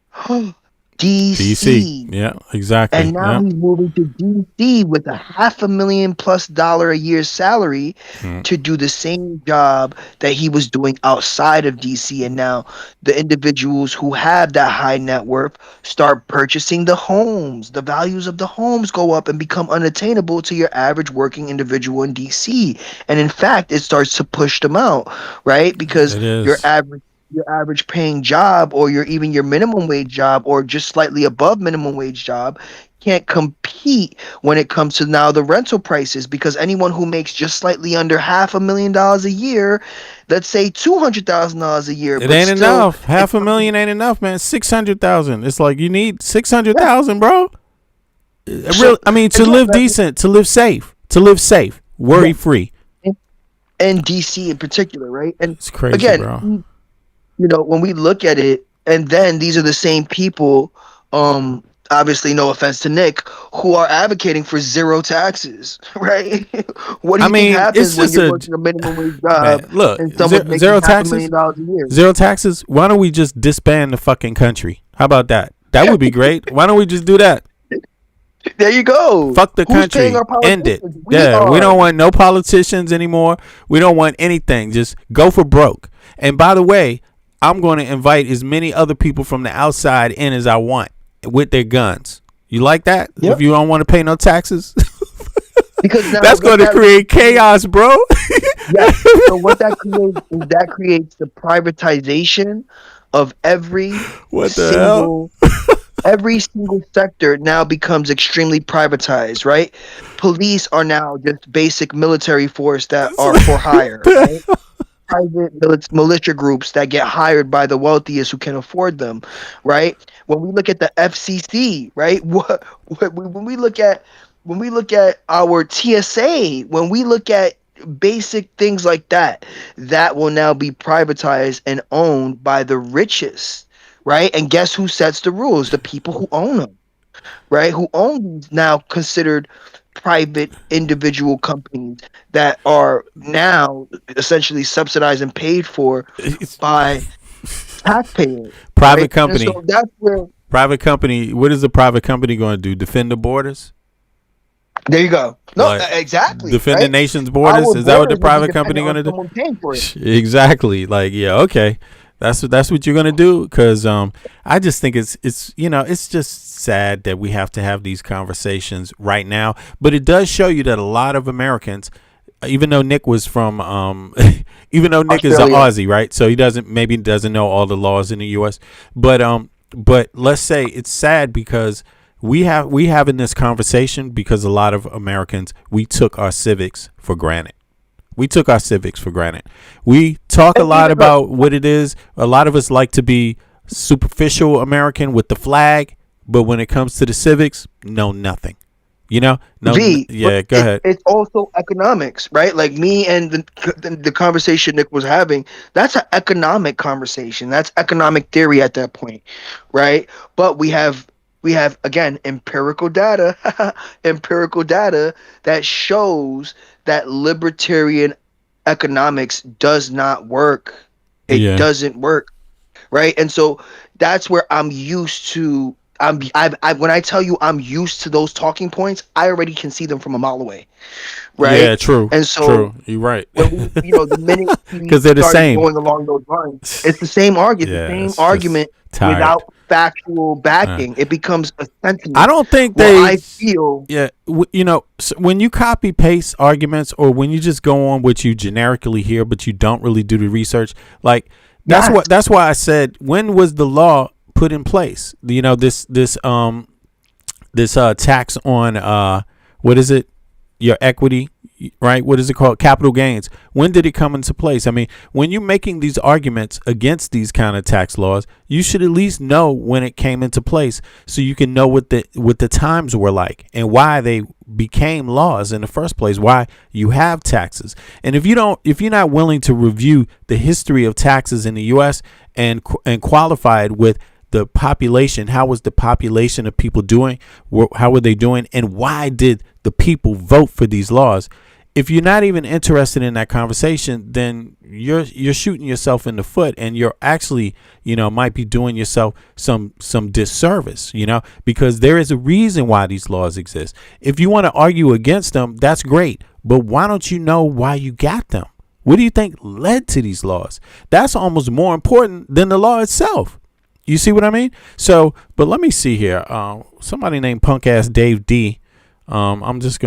Speaker 11: DC.
Speaker 3: Yeah, exactly.
Speaker 11: And now he's moving to DC with a $500,000+ a year salary to do the same job that he was doing outside of DC. And now the individuals who have that high net worth start purchasing the homes. The values of the homes go up and become unattainable to your average working individual in DC. And in fact, it starts to push them out, right? Because your average paying job or your minimum wage job or just slightly above minimum wage job can't compete when it comes to now the rental prices, because anyone who makes just slightly under $500,000 a year, let's say $200,000 a year,
Speaker 3: it ain't enough. $500,000 ain't enough, man. 600,000. It's like you need 600,000, bro. To live decent, to live safe, worry free.
Speaker 11: And DC in particular, right? And
Speaker 3: it's crazy,
Speaker 11: again,
Speaker 3: bro.
Speaker 11: When we look at it, and then these are the same people, obviously no offense to Nick, who are advocating for zero taxes, right? What do you think happens when you're working a minimum wage job?
Speaker 3: Man, look,
Speaker 11: and someone's
Speaker 3: zero
Speaker 11: making
Speaker 3: taxes.
Speaker 11: $500,000 a year?
Speaker 3: Zero taxes. Why don't we just disband the fucking country? How about that? That would be great. Why don't we just do that?
Speaker 11: There you go.
Speaker 3: Fuck the country. End it. We don't want no politicians anymore. We don't want anything. Just go for broke. And by the way, I'm going to invite as many other people from the outside in as I want with their guns. You like that?
Speaker 11: Yep.
Speaker 3: If you don't want to pay no taxes?
Speaker 11: Because
Speaker 3: that's going to create chaos, bro.
Speaker 11: Yeah. So what that creates is the privatization of every
Speaker 3: What the hell?
Speaker 11: every single sector now becomes extremely privatized, right? Police are now just basic military force that are for hire, right? Private militia groups that get hired by the wealthiest who can afford them, right? When we look at the FCC, right? When we look at our TSA, when we look at basic things like that, that will now be privatized and owned by the richest, right? And guess who sets the rules? The people who own them, right? Who own these now considered private individual companies that are now essentially subsidized and paid for by taxpayers.
Speaker 3: Private
Speaker 11: right?
Speaker 3: company.
Speaker 11: And so that's where
Speaker 3: Private company. What is the private company going to do? Defend the borders?
Speaker 11: there you go. No,
Speaker 3: Like,
Speaker 11: exactly.
Speaker 3: defend the
Speaker 11: right?
Speaker 3: nation's borders.
Speaker 11: Our
Speaker 3: Is that what the
Speaker 11: borders will be
Speaker 3: private company
Speaker 11: dependent
Speaker 3: going to
Speaker 11: on
Speaker 3: do?
Speaker 11: someone paying for it.
Speaker 3: Exactly. Like, yeah, okay. That's what you're gonna do. Because I just think it's it's just sad that we have to have these conversations right now. But it does show you that a lot of Americans, even though Nick was from even though Nick is an Aussie, right? So he doesn't know all the laws in the U.S. But let's say it's sad because we having this conversation because a lot of Americans, we took our civics for granted. We took our civics for granted. We talk a lot about what it is. A lot of us like to be superficial American with the flag, but when it comes to the civics, know nothing. No. Yeah, go ahead.
Speaker 11: It's also economics, right? Like me and the conversation Nick was having. That's an economic conversation. That's economic theory at that point, right? But we have again empirical data that shows that libertarian economics does not work. It doesn't work, right? And so that's where I'm used to. When I tell you I'm used to those talking points, I already can see them from a mile away, right?
Speaker 3: Yeah, true.
Speaker 11: And so
Speaker 3: true. You're right.
Speaker 11: When we, the minute
Speaker 3: because they're the same
Speaker 11: going along those lines, it's the same argument.
Speaker 3: Yeah,
Speaker 11: the same argument without factual backing. It becomes a sentiment.
Speaker 3: I don't think
Speaker 11: I feel.
Speaker 3: Yeah, when you copy paste arguments or when you just go on what you generically hear, but you don't really do the research, like that's why I said, when was the law put in place? This tax on what is it? Your equity, right? What is it called? Capital gains. When did it come into place? I mean, when you're making these arguments against these kind of tax laws, you should at least know when it came into place, so you can know what the times were like and why they became laws in the first place. Why you have taxes, and if you're not willing to review the history of taxes in the U.S. and qualify it with the population, how was the population of people doing? How were they doing? And why did the people vote for these laws? If you're not even interested in that conversation, then you're shooting yourself in the foot, and you're actually, might be doing yourself some disservice, because there is a reason why these laws exist. If you want to argue against them, that's great. But why don't you know why you got them? What do you think led to these laws? That's almost more important than the law itself. You see what I mean? So, but let me see here. Somebody named punk ass Dave D. I'm just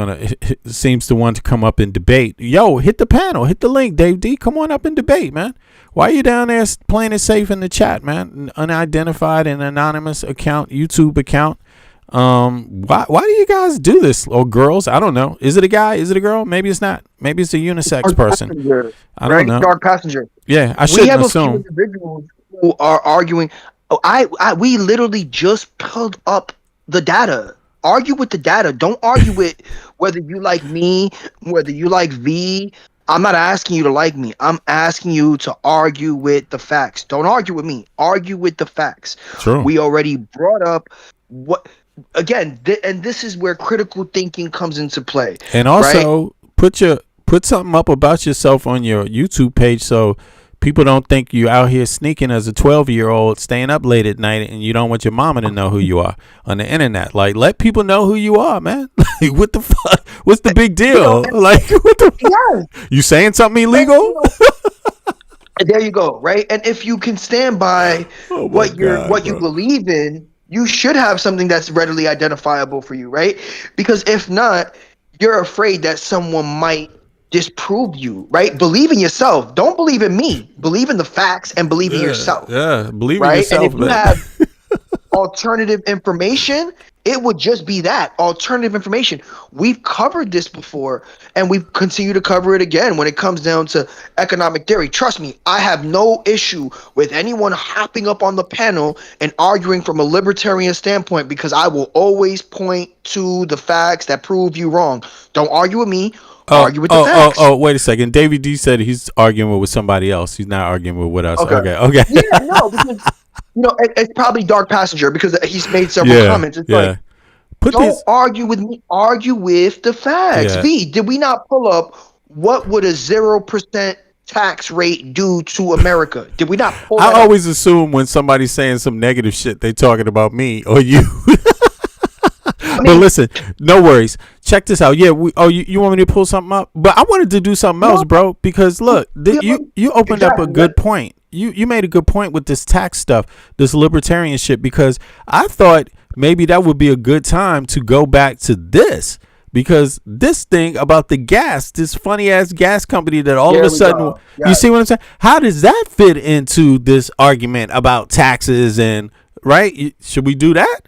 Speaker 3: seems to want to come up and debate. Yo, hit the panel, hit the link, Dave D. Come on up and debate, man. Why are you down there playing it safe in the chat, man? Unidentified and anonymous account, YouTube account. Why do you guys do this? Or girls? I don't know. Is it a guy? Is it a girl? Maybe it's not. Maybe it's a unisex person. I don't know.
Speaker 11: Dark passenger.
Speaker 3: Yeah, I shouldn't assume.
Speaker 11: We have a few individuals who are arguing. We literally just pulled up the data. Argue with the data. Don't argue with whether you like me, whether you like V. I'm not asking you to like me. I'm asking you to argue with the facts. Don't argue with me. Argue with the facts.
Speaker 3: True.
Speaker 11: We already brought up what again, and this is where critical thinking comes into play.
Speaker 3: And also put something up about yourself on your YouTube page so people don't think you out here sneaking as a 12-year-old, staying up late at night, and you don't want your mama to know who you are on the internet. Like, let people know who you are, man. Like, what the fuck? What's the big deal? Like, what the fuck? You saying something illegal?
Speaker 11: There you go, right? And if you can stand by what you believe in, you should have something that's readily identifiable for you, right? Because if not, you're afraid that someone might disprove you, right? Believe in yourself. Don't believe in me. Believe in the facts and believe in yourself.
Speaker 3: Yeah, believe in
Speaker 11: right?
Speaker 3: yourself,
Speaker 11: And if you
Speaker 3: man.
Speaker 11: have alternative information, it would just be that alternative information. We've covered this before, and we continue to cover it again when it comes down to economic theory. Trust me, I have no issue with anyone hopping up on the panel and arguing from a libertarian standpoint, because I will always point to the facts that prove you wrong. Don't argue with me. Argue with the facts.
Speaker 3: Wait a second. David D said he's arguing with somebody else. He's not arguing with us. Okay.
Speaker 11: Yeah, no, because it's probably Dark Passenger, because he's made several comments. It's like, don't argue with me. Argue with the facts.
Speaker 3: Yeah.
Speaker 11: V, did we not pull up what would a 0% tax rate do to America? Did we not pull that
Speaker 3: I
Speaker 11: up?
Speaker 3: always assume when somebody's saying some negative shit, they talking about me or you. But listen, no worries. Check this out. Yeah, you want me to pull something up? But I wanted to do something else, bro, because look, you opened up a good point. You made a good point with this tax stuff, this libertarian shit, because I thought maybe that would be a good time to go back to this, because this thing about the gas, this funny ass gas company that all of a sudden, you see what I'm saying? How does that fit into this argument about taxes and right? Should we do that?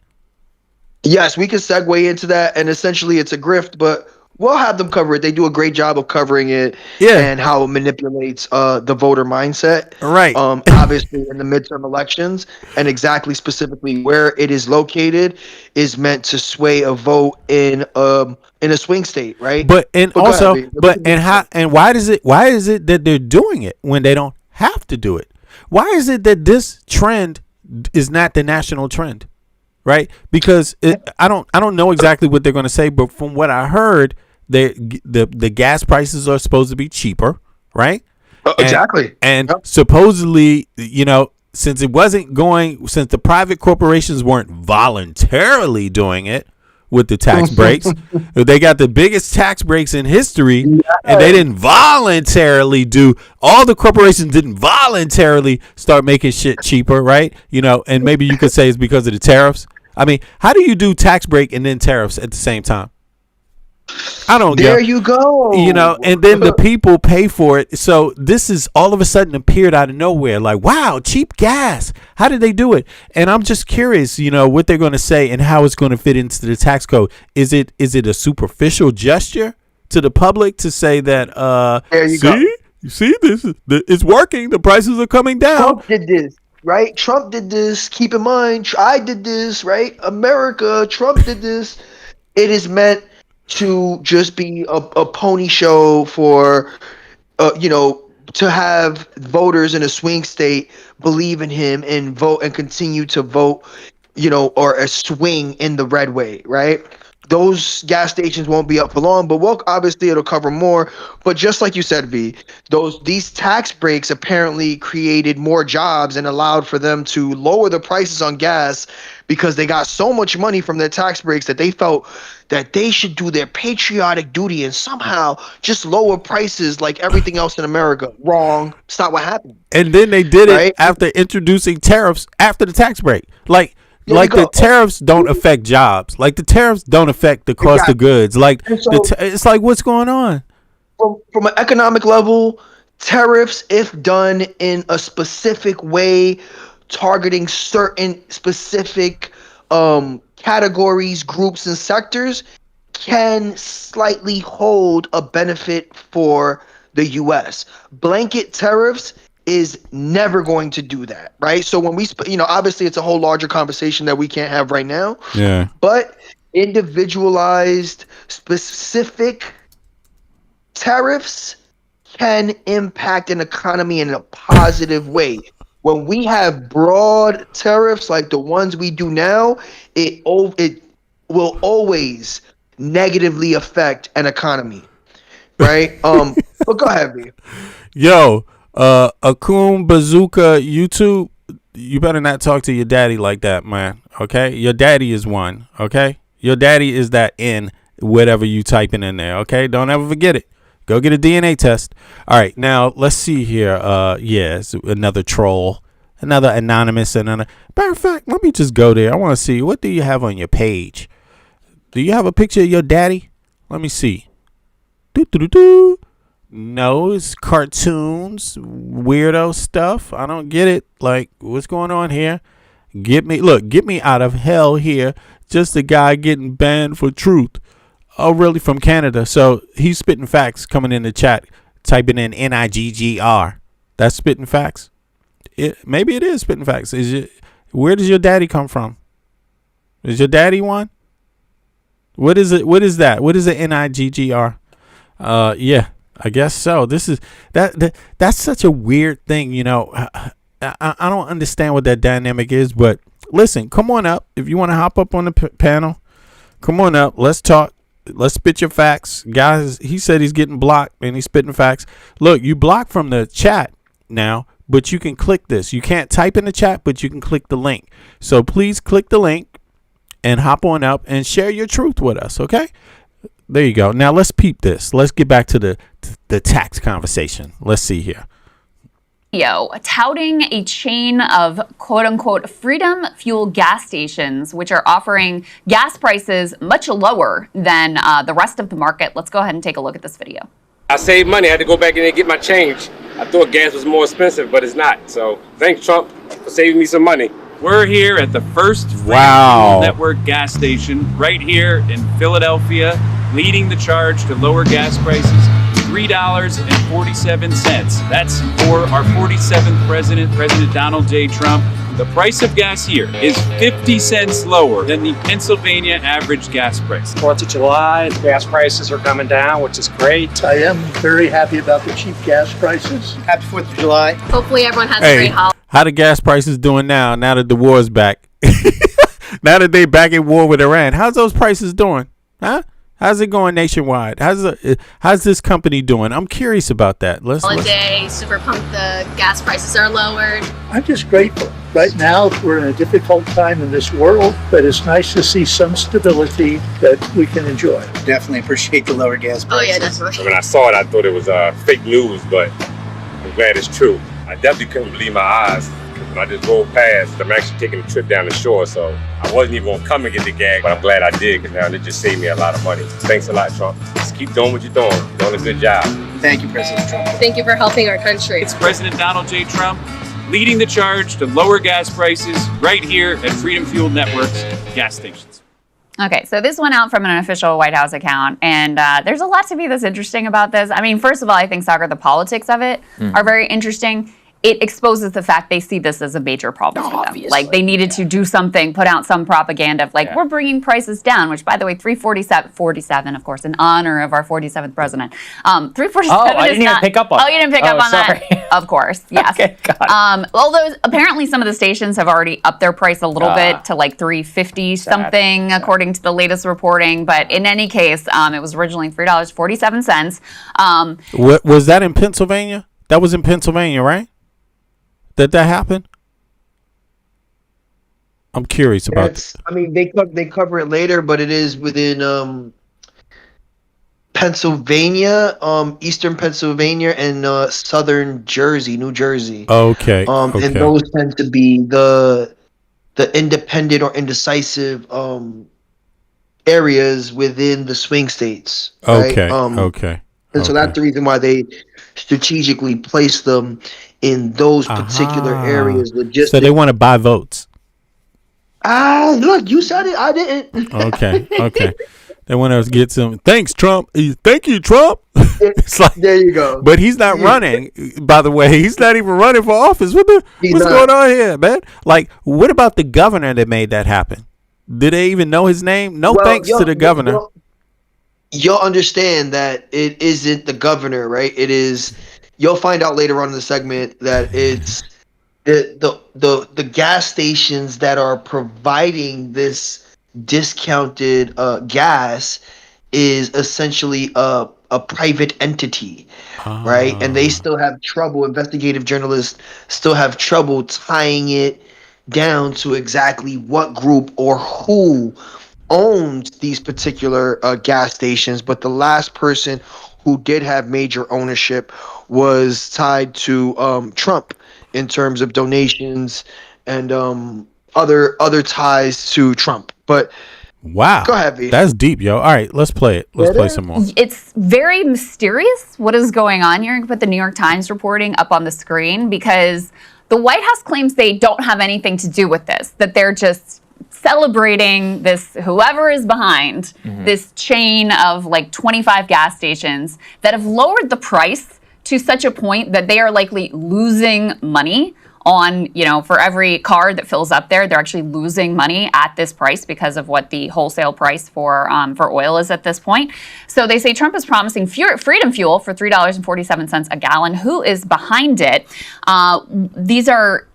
Speaker 11: Yes, we can segue into that, and essentially it's a grift, but we'll have them cover it. They do a great job of covering it, and how it manipulates the voter mindset.
Speaker 3: Right.
Speaker 11: Obviously, in the midterm elections, and exactly specifically where it is located is meant to sway a vote in a swing state, right?
Speaker 3: Why is it that they're doing it when they don't have to do it? Why is it that this trend is not the national trend? Right, because I don't know exactly what they're going to say, but from what I heard, the gas prices are supposed to be cheaper, right?
Speaker 11: Exactly.
Speaker 3: And supposedly, since the private corporations weren't voluntarily doing it with the tax breaks, they got the biggest tax breaks in history, and they didn't voluntarily all the corporations didn't voluntarily start making shit cheaper, right? And maybe you could say it's because of the tariffs. I mean, how do you do tax break and then tariffs at the same time? I don't get.
Speaker 11: There you go.
Speaker 3: And then the people pay for it. So this is all of a sudden appeared out of nowhere. Like, wow, cheap gas. How did they do it? And I'm just curious, what they're going to say and how it's going to fit into the tax code. Is it a superficial gesture to the public to say that,
Speaker 11: there you go.
Speaker 3: You see, it's working. The prices are coming down.
Speaker 11: Trump did this. Right? Trump did this. Keep in mind, I did this, right? America, Trump did this. It is meant to just be a pony show for, to have voters in a swing state believe in him and vote and continue to vote, or a swing in the red way, right? Those gas stations won't be up for long, but obviously it'll cover more. But just like you said, V, these tax breaks apparently created more jobs and allowed for them to lower the prices on gas, because they got so much money from their tax breaks that they felt that they should do their patriotic duty and somehow just lower prices like everything else in America. Wrong. It's not what happened.
Speaker 3: And then they did it after introducing tariffs after the tax break. The tariffs don't affect jobs. Like the tariffs don't affect the cost of goods. It's like, what's going on?
Speaker 11: From an economic level, tariffs, if done in a specific way, targeting certain specific categories, groups, and sectors, can slightly hold a benefit for the U.S. Blanket tariffs is never going to do that, right? So when we, obviously it's a whole larger conversation that we can't have right now.
Speaker 3: Yeah.
Speaker 11: But individualized, specific tariffs can impact an economy in a positive way. When we have broad tariffs like the ones we do now, it will always negatively affect an economy, right? But go ahead, B.
Speaker 3: Yo. Akum Bazooka YouTube, you better not talk to your daddy like that, man. Okay, your daddy is one. Okay, your daddy is that in whatever you typing in there. Okay, don't ever forget it. Go get a DNA test. All right, now let's see here. It's another troll, another anonymous, matter of fact, let me just go there. I want to see, what do you have on your page? Do you have a picture of your daddy? Let me see. No, it's cartoons, weirdo stuff. I don't get it. Like, what's going on here? Get me out of hell here. Just a guy getting banned for truth. Oh, really? From Canada. So he's spitting facts coming in the chat, typing in NIGGR. That's spitting facts. Maybe it is spitting facts. Where does your daddy come from? Is your daddy one? What is it? What is that? What is the NIGGR? Yeah, I guess so. This is that's such a weird thing, you know. I don't understand what that dynamic is, but listen, come on up. If you want to hop up on the panel, come on up. Let's talk. Let's spit your facts. Guys, he said he's getting blocked and he's spitting facts. Look, you blocked from the chat now, but you can click this. You can't type in the chat, but you can click the link. So please click the link and hop on up and share your truth with us, okay? There you go. Now let's peep this. Let's get back to the tax conversation. Let's see here.
Speaker 13: Touting a chain of quote-unquote freedom fuel gas stations, which are offering gas prices much lower than the rest of the market. Let's go ahead and take a look at this video.
Speaker 14: I saved money. I had to go back in and get my change. I thought gas was more expensive, but it's not. So thanks, Trump, for saving me some money.
Speaker 15: We're here at the first Freedom Fuel Network gas station right here in Philadelphia, leading the charge to lower gas prices. $3.47. That's for our 47th president, President Donald J. Trump. The price of gas here is 50 cents lower than the Pennsylvania average gas price.
Speaker 16: 4th of July, gas prices are coming down, which is great.
Speaker 17: I am very happy about the cheap gas prices.
Speaker 16: Happy 4th of July.
Speaker 13: Hopefully everyone has a great holiday.
Speaker 3: How the gas prices doing now that the war's back? Now that they back at war with Iran, how's those prices doing? Huh? How's it going nationwide? How's this company doing? I'm curious about that.
Speaker 18: Holiday, super pumped. The gas prices are lowered.
Speaker 17: I'm just grateful. Right now, we're in a difficult time in this world, but it's nice to see some stability that we can enjoy.
Speaker 16: Definitely appreciate the lower gas prices.
Speaker 18: Oh yeah, definitely.
Speaker 14: When I saw it, I thought it was fake news, but I'm glad it's true. I definitely couldn't believe my eyes. When I just rolled past, I'm actually taking a trip down the shore, so I wasn't even gonna come and get the gag, but I'm glad I did, because now it just saved me a lot of money. Thanks a lot, Trump. Just keep doing what you're doing. You're doing a good job.
Speaker 16: Thank you, President Trump.
Speaker 18: Thank you for helping our country.
Speaker 15: It's President Donald J. Trump leading the charge to lower gas prices right here at Freedom Fuel Network's gas stations.
Speaker 13: Okay, so this went out from an official White House account, and there's a lot to be this interesting about this. I mean, first of all, I think, Sagar, the politics of it are very interesting. It exposes the fact they see this as a major problem for them. Like, they needed to do something, put out some propaganda of, like, we're bringing prices down, which, by the way, 347, of course, in honor of our 47th president. 347
Speaker 6: I didn't even pick up on
Speaker 13: Oh, you didn't pick up on that? Of course, yes.
Speaker 6: Okay, got it.
Speaker 13: Although, apparently, some of the stations have already upped their price a little bit to, like, 350 something, according to the latest reporting. But in any case, it was originally $3.47.
Speaker 3: Was that in Pennsylvania? That was in Pennsylvania, right? That happened? I'm curious about.
Speaker 11: I mean, they cover it later, but it is within Pennsylvania, eastern Pennsylvania, and southern Jersey, New Jersey.
Speaker 3: Okay.
Speaker 11: And those tend to be the independent or indecisive areas within the swing states. Right?
Speaker 3: Okay.
Speaker 11: And so that's the reason why they strategically place them in those particular areas.
Speaker 3: So they want to buy votes.
Speaker 11: Look, you said it. I didn't.
Speaker 3: Okay. They want to get some. Thanks, Trump. Thank you, Trump. It's like,
Speaker 11: there you go.
Speaker 3: But he's not running. By the way, he's not even running for office. What's going on here, man? Like, what about the governor that made that happen? Did they even know his name? No, thanks to the governor.
Speaker 11: You'll understand that it isn't the governor, right? It is. You'll find out later on in the segment that it's the gas stations that are providing this discounted gas is essentially a private entity, right? And they still have trouble. Investigative journalists still have trouble tying it down to exactly what group or who owns these particular gas stations. But the last person who did have major ownership was tied to Trump in terms of donations and other ties to Trump. But
Speaker 3: Wow.
Speaker 11: Go ahead, V.
Speaker 3: That's deep, yo. All right, let's play it. Let's play some more.
Speaker 13: It's very mysterious what is going on here. You can put the New York Times reporting up on the screen because the White House claims they don't have anything to do with this, that they're just celebrating this, whoever is behind this chain of like 25 gas stations that have lowered the price to such a point that they are likely losing money on, for every car that fills up there, they're actually losing money at this price because of what the wholesale price for oil is at this point. So they say Trump is promising freedom fuel for $3.47 a gallon. Who is behind it? These are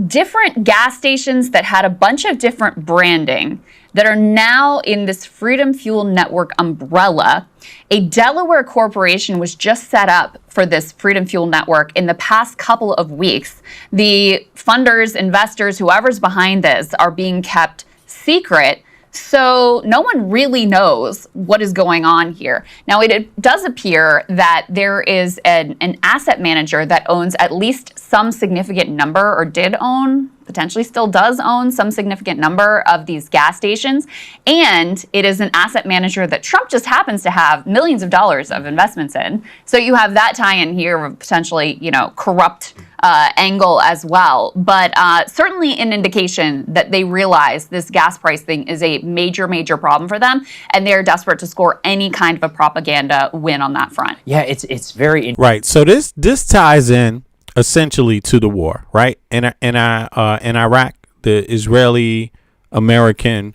Speaker 13: different gas stations that had a bunch of different branding that are now in this Freedom Fuel Network umbrella. A Delaware corporation was just set up for this Freedom Fuel Network in the past couple of weeks. The funders, investors, whoever's behind this are being kept secret. So no one really knows what is going on here. Now, it does appear that there is an asset manager that owns at least some significant number, or did own, potentially still does own some significant number of these gas stations. And it is an asset manager that Trump just happens to have millions of dollars of investments in. So you have that tie-in here of potentially, corrupt angle as well. But certainly an indication that they realize this gas price thing is a major, major problem for them. And they're desperate to score any kind of a propaganda win on that front.
Speaker 19: Yeah, it's very
Speaker 3: right. So this ties in essentially to the war, right? In Iraq, the Israeli-American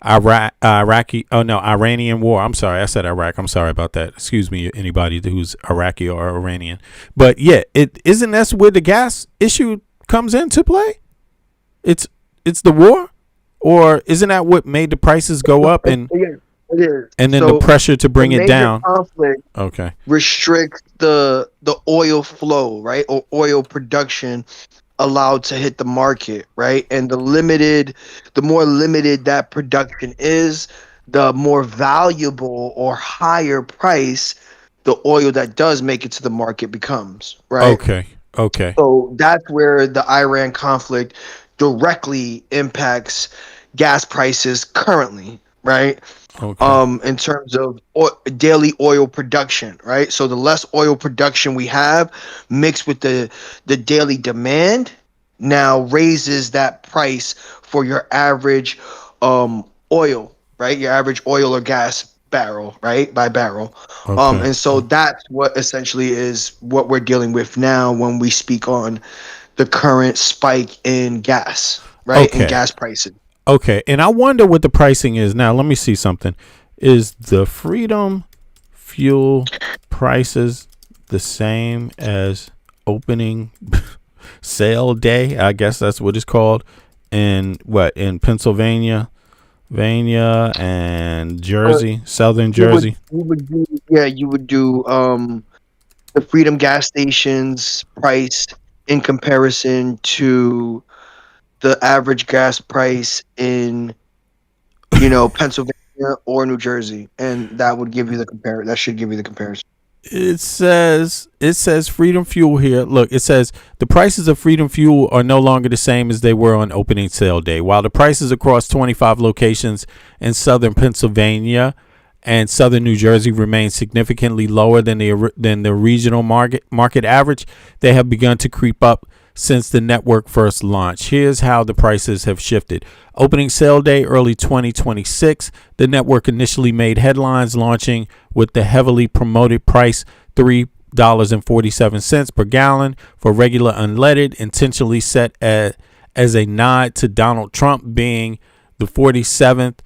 Speaker 3: Iranian war. I'm sorry, I said Iraq. I'm sorry about that. Excuse me, anybody who's Iraqi or Iranian. But yeah, isn't that where the gas issue comes into play? It's the war, or isn't that what made the prices go up and
Speaker 11: it is.
Speaker 3: And then
Speaker 11: So
Speaker 3: the pressure to bring
Speaker 11: the
Speaker 3: it
Speaker 11: major
Speaker 3: down?
Speaker 11: conflict
Speaker 3: Okay.
Speaker 11: restricts the oil flow, right, or oil production allowed to hit the market, right? And the more limited that production is, the more valuable or higher price the oil that does make it to the market becomes, right?
Speaker 3: Okay.
Speaker 11: So that's where the Iran conflict directly impacts gas prices currently, right? In terms of daily oil production, right? So the less oil production we have mixed with the daily demand now raises that price for your average oil, right? Your average oil or gas barrel, right? By barrel. And so that's what essentially is what we're dealing with now when we speak on the current spike in gas, right? In gas prices.
Speaker 3: Okay, and I wonder what the pricing is now. Let me see something. Is the Freedom Fuel prices the same as opening sale day? I guess that's what it's called. In Pennsylvania, and Jersey, Southern Jersey.
Speaker 11: You would do the Freedom gas stations price in comparison to the average gas price in, Pennsylvania or New Jersey, and that would give you the comparison. That should give you the comparison.
Speaker 3: It says Freedom Fuel here. Look, it says the prices of Freedom Fuel are no longer the same as they were on opening sale day. While the prices across 25 locations in southern Pennsylvania and southern New Jersey remain significantly lower than the regional market average, they have begun to creep up since the network first launched. Here's how the prices have shifted. Opening sale day, early 2026, the network initially made headlines launching with the heavily promoted price $3.47 per gallon for regular unleaded, intentionally set as a nod to Donald Trump being the 47th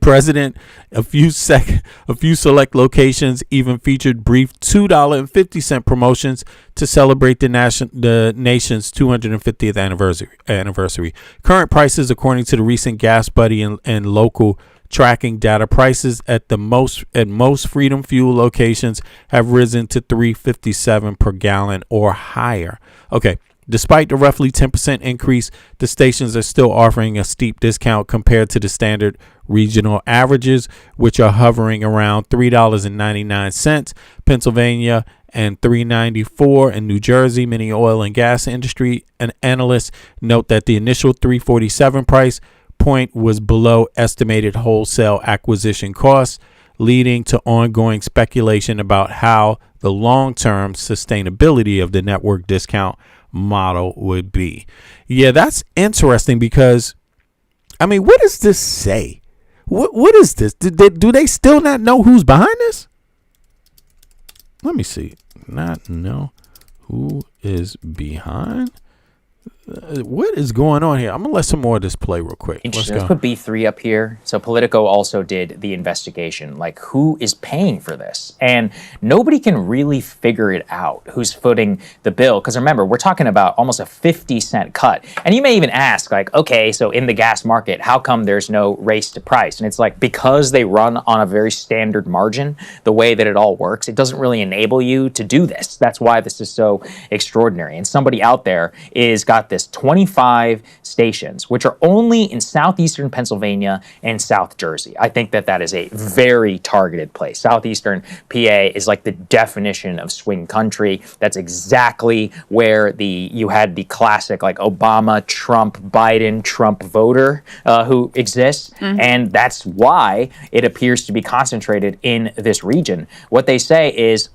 Speaker 3: president. A few select locations even featured brief $2.50 promotions to celebrate the nation's 250th anniversary. Current prices, according to the recent Gas Buddy and local tracking data, prices at most Freedom Fuel locations have risen to $3.57 per gallon or higher. Okay. Despite the roughly 10% increase, the stations are still offering a steep discount compared to the standard regional averages, which are hovering around $3.99. Pennsylvania and $3.94 in New Jersey. Many oil and gas industry and analysts note that the initial $3.47 price point was below estimated wholesale acquisition costs, leading to ongoing speculation about how the long-term sustainability of the network discount model would be. Yeah, that's interesting because, I mean, what does this say? What is this? Do they still not know who's behind this? Let me see. Not know who is behind. What is going on here? I'm gonna let some more of this play real quick.
Speaker 19: Interesting. Let's put B3 up here. So Politico also did the investigation, like who is paying for this? And nobody can really figure it out who's footing the bill. Because remember, we're talking about almost a 50-cent cut. And you may even ask, like, okay, so in the gas market, how come there's no race to price? And it's like, because they run on a very standard margin, the way that it all works, it doesn't really enable you to do this. That's why this is so extraordinary. And somebody out there is got this 25 stations, which are only in southeastern Pennsylvania and South Jersey. I think that is a very targeted place. Southeastern PA is like the definition of swing country. That's exactly where you had the classic like Obama, Trump, Biden, Trump voter who exists. Mm-hmm. And that's why it appears to be concentrated in this region. What they say is,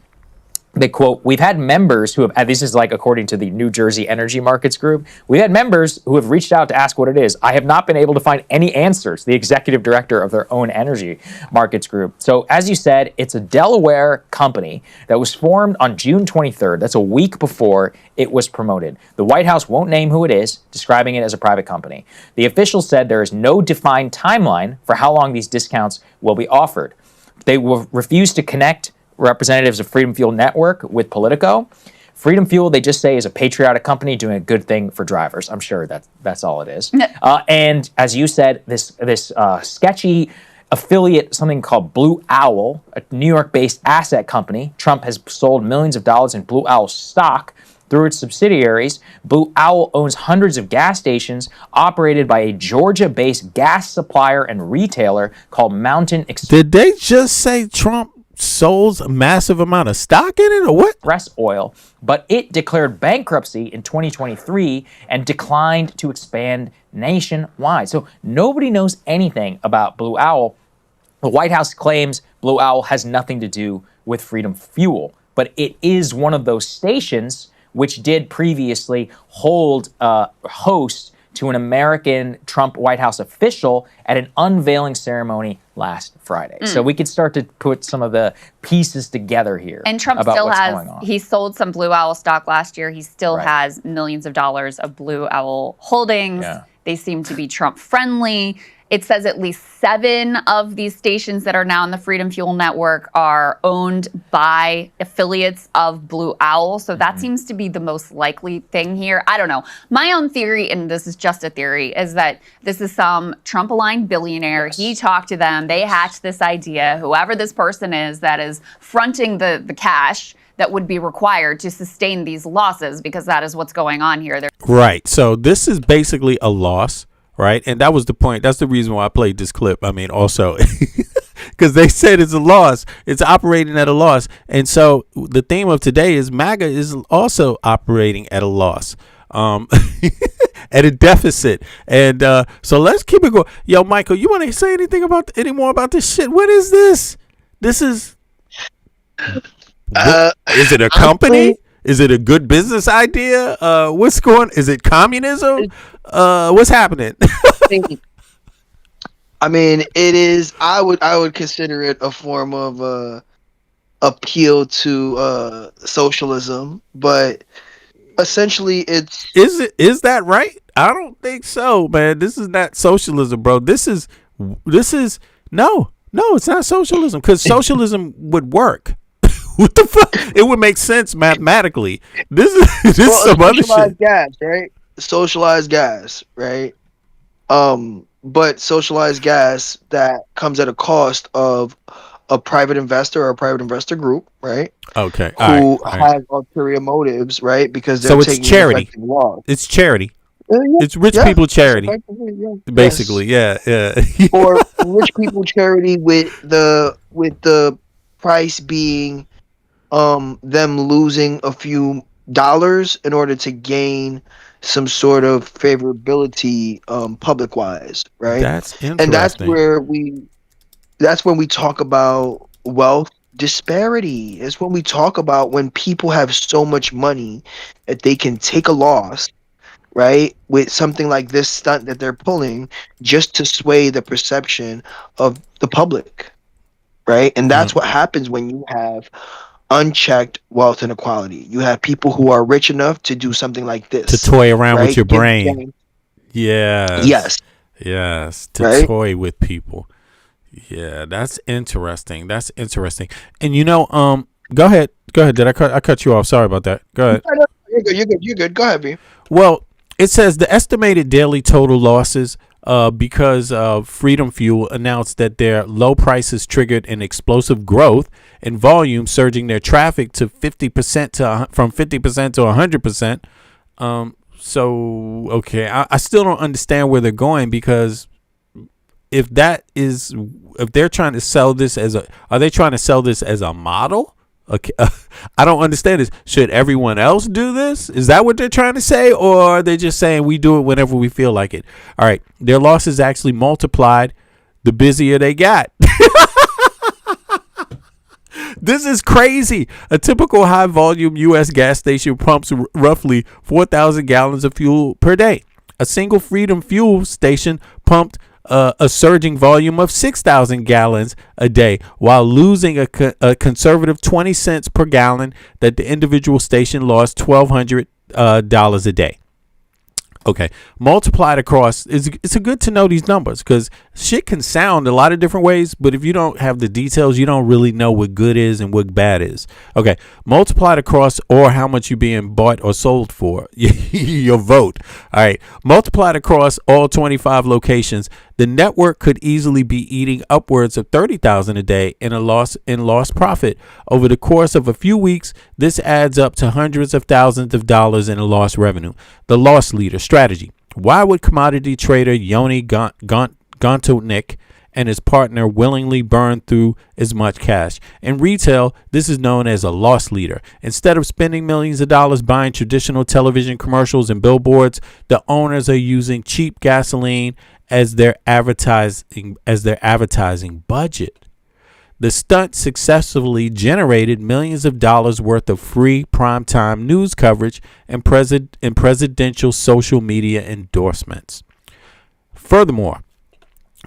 Speaker 19: they quote, "We've had members who have," and this is like according to the New Jersey Energy Markets Group, "we've had members who have reached out to ask what it is. I have not been able to find any answers." The executive director of their own energy markets group. So as you said, it's a Delaware company that was formed on June 23rd. That's a week before it was promoted. The White House won't name who it is, describing it as a private company. The officials said there is no defined timeline for how long these discounts will be offered. They will refuse to connect representatives of Freedom Fuel Network with Politico. Freedom Fuel, they just say, is a patriotic company doing a good thing for drivers. I'm sure that's all it is. And as you said, this sketchy affiliate, something called Blue Owl, a New York-based asset company. Trump has sold millions of dollars in Blue Owl stock through its subsidiaries. Blue Owl owns hundreds of gas stations operated by a Georgia-based gas supplier and retailer called Mountain Express.
Speaker 3: Did they just say Trump sold a massive amount of stock in it, or what?
Speaker 19: Oil, but it declared bankruptcy in 2023 and declined to expand nationwide. So nobody knows anything about Blue Owl. The White House claims Blue Owl has nothing to do with Freedom Fuel, but it is one of those stations which did previously host to an American Trump White House official at an unveiling ceremony last Friday. So we could start to put some of the pieces together here.
Speaker 13: And Trump
Speaker 19: about
Speaker 13: still
Speaker 19: what's
Speaker 13: has,
Speaker 19: going on.
Speaker 13: he sold some Blue Owl stock last year. He still has millions of dollars of Blue Owl holdings.
Speaker 19: Yeah.
Speaker 13: They seem to be Trump friendly. It says at least 7 of these stations that are now in the Freedom Fuel Network are owned by affiliates of Blue Owl. So that seems to be the most likely thing here. I don't know. My own theory, and this is just a theory, is that this is some Trump-aligned billionaire. Yes. He talked to them. They hatched this idea. Whoever this person is that is fronting the cash that would be required to sustain these losses, because that is what's going on here.
Speaker 3: Right. So this is basically a loss. Right. And that was the point. That's the reason why I played this clip. I mean, also, because they said it's a loss. It's operating at a loss. And so the theme of today is MAGA is also operating at a loss, at a deficit. And so let's keep it going. Yo, Michael, you want to say anything about any more about this shit? What is this? This is. Is it a company? Is it a good business idea? What's going? Is it communism? What's happening?
Speaker 11: I mean, it is. I would consider it a form of appeal to socialism, but essentially, it's.
Speaker 3: Is that right? I don't think so, man. This is not socialism, bro. This is no. It's not socialism, because socialism would work. What the fuck? It would make sense mathematically. This is some other shit.
Speaker 11: Gas, right? Socialized gas, right? But socialized gas that comes at a cost of a private investor or a private investor group, right?
Speaker 3: Okay.
Speaker 11: Who has ulterior motives, right? Because they're
Speaker 3: taking
Speaker 11: charity.
Speaker 3: It's charity.
Speaker 11: Yeah.
Speaker 3: It's rich people charity. Basically, yeah.
Speaker 11: Or rich people charity with the price being them losing a few dollars in order to gain some sort of favorability public wise, right?
Speaker 3: That's interesting.
Speaker 11: And that's when we talk about wealth disparity. It's when we talk about when people have so much money that they can take a loss, right, with something like this stunt that they're pulling just to sway the perception of the public, right? And that's what happens when you have unchecked wealth inequality. You have people who are rich enough to do something like this,
Speaker 3: To toy around
Speaker 11: right?
Speaker 3: with your
Speaker 11: Give
Speaker 3: brain.
Speaker 11: them-
Speaker 3: Yes. To
Speaker 11: Right?
Speaker 3: toy with people. Yeah, that's interesting. And go ahead. Did I cut you off? Sorry about that. Go ahead.
Speaker 11: You're good. Go ahead, B.
Speaker 3: Well, it says the estimated daily total losses because Freedom Fuel announced that their low prices triggered an explosive growth in volume, surging their traffic to 50% from 50% to 100%. So okay, I still don't understand where they're going, because if they're trying to sell this are they trying to sell this as a model? Okay, I don't understand this. Should everyone else do this? Is that what they're trying to say? Or are they just saying we do it whenever we feel like it? All right. Their losses actually multiplied the busier they got. This is crazy. A typical high volume U.S. gas station pumps roughly 4,000 gallons of fuel per day. A single Freedom Fuel station pumped a surging volume of 6,000 gallons a day, while losing a conservative 20 cents per gallon. That the individual station lost $1,200 a day. Okay, multiplied across, it's a good to know these numbers, because shit can sound a lot of different ways, but if you don't have the details, you don't really know what good is and what bad is. Okay, multiplied across, or how much you're being bought or sold for, your vote. All right, multiplied across all 25 locations, the network could easily be eating upwards of $30,000 a day in lost profit. Over the course of a few weeks, this adds up to hundreds of thousands of dollars in lost revenue. The loss leader strategy. Why would commodity trader Yoni Gontotnik and his partner willingly burn through as much cash? In retail, this is known as a loss leader. Instead of spending millions of dollars buying traditional television commercials and billboards, the owners are using cheap gasoline as their advertising budget. The stunt successfully generated millions of dollars worth of free primetime news coverage and presidential social media endorsements. Furthermore,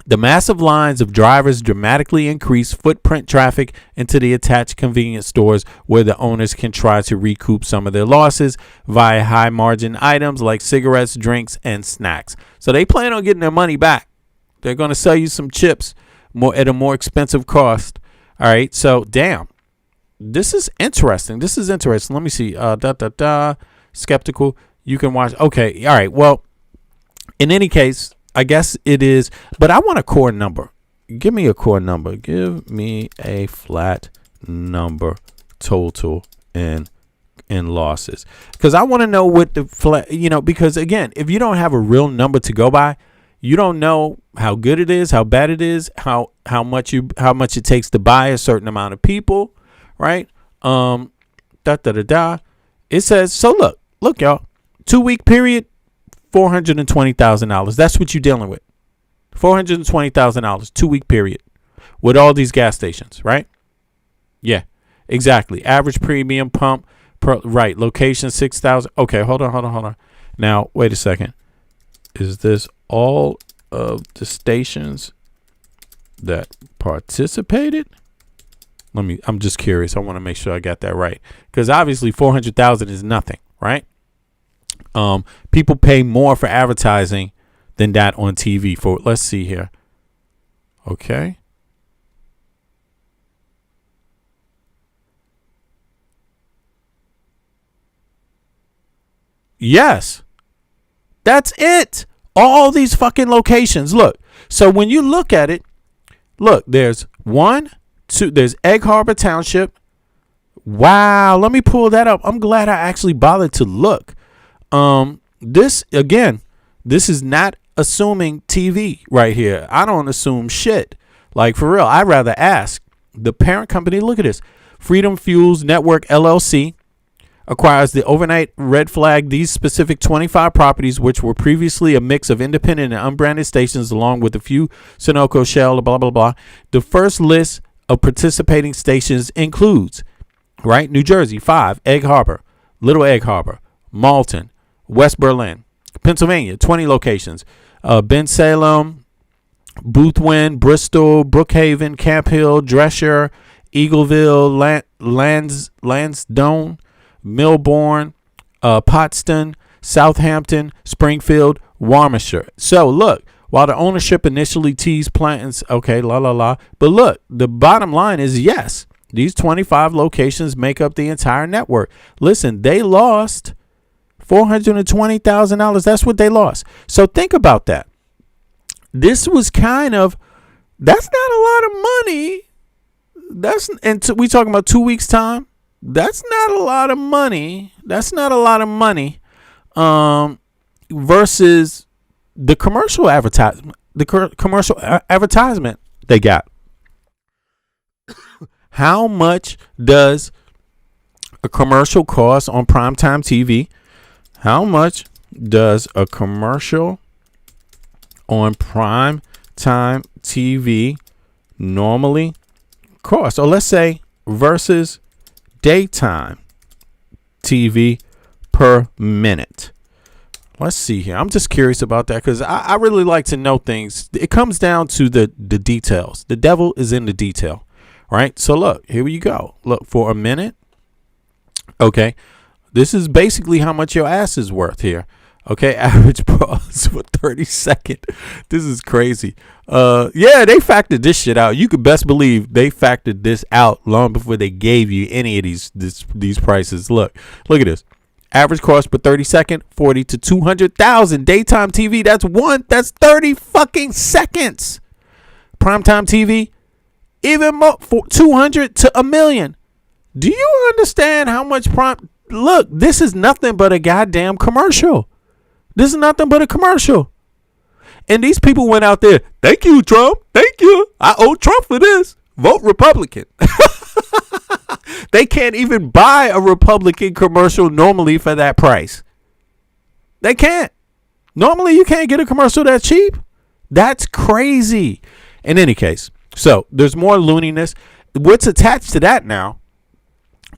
Speaker 3: the massive lines of drivers dramatically increased footprint traffic into the attached convenience stores, where the owners can try to recoup some of their losses via high margin items like cigarettes, drinks, and snacks. So they plan on getting their money back. They're going to sell you some chips at a more expensive cost. All right. So, damn. This is interesting. Let me see. Skeptical. You can watch. Okay. All right. Well, in any case, I guess it is. But I want a core number. Give me a core number. Give me a flat number total in losses. Because I want to know what the flat, because again, if you don't have a real number to go by, you don't know how good it is, how bad it is, how much it takes to buy a certain amount of people, right? It says, so look, y'all, 2-week period, $420,000. That's what you're dealing with. $420,000, 2-week period, with all these gas stations, right? Yeah, exactly. Average premium pump right. Location 6,000. Okay, hold on. Now, wait a second. Is this all of the stations that participated? I'm just curious. I want to make sure I got that right, because obviously 400,000 is nothing, right? People pay more for advertising than that on TV. Let's see here. Okay. Yes. That's it. All these fucking locations. Look. So when you look at it, look, there's 1, 2, there's Egg Harbor Township. Wow. Let me pull that up. I'm glad I actually bothered to look. This is not assuming TV right here. I don't assume shit. Like, for real. I'd rather ask the parent company. Look at this. Freedom Fuels Network LLC. acquires the overnight red flag these specific 25 properties, which were previously a mix of independent and unbranded stations, along with a few Sunoco, Shell, blah, blah, blah. The first list of participating stations includes, right, New Jersey, 5, Egg Harbor, Little Egg Harbor, Malton, West Berlin. Pennsylvania, 20 locations. Bensalem, Boothwyn, Bristol, Brookhaven, Camp Hill, Dresher, Eagleville, Lansdowne, Milbourne, Potsdam, Southampton, Springfield, Warwickshire. So look, while the ownership initially teased plans, okay, but look, the bottom line is yes, these 25 locations make up the entire network. Listen, they lost $420,000. That's what they lost. So think about that. This was that's not a lot of money. We talking about 2 weeks time. That's not a lot of money. Versus the commercial advertisement. They got. How much does a commercial cost on primetime TV? How much does a commercial on primetime TV normally cost? Or let's say versus daytime TV per minute. Let's see here. I'm just curious about that because I really like to know things. It comes down to the details. The devil is in the detail, right? So look, here you go. Look, for a minute. Okay. This is basically how much your ass is worth here. Okay, average pause for 30 seconds. This is crazy. Yeah, they factored this shit out. You could best believe they factored this out long before they gave you any of these prices. Look at this. Average cost per 30 second, 40 to 200,000. Daytime TV, that's 30 fucking seconds. Primetime TV, even more, 200 to $1 million. Do you understand how much Look, this is nothing but a goddamn commercial. This is nothing but a commercial. And these people went out there, thank you, Trump. Thank you. I owe Trump for this. Vote Republican. They can't even buy a Republican commercial normally for that price. They can't. Normally, you can't get a commercial that cheap. That's crazy. In any case, so there's more looniness. What's attached to that now?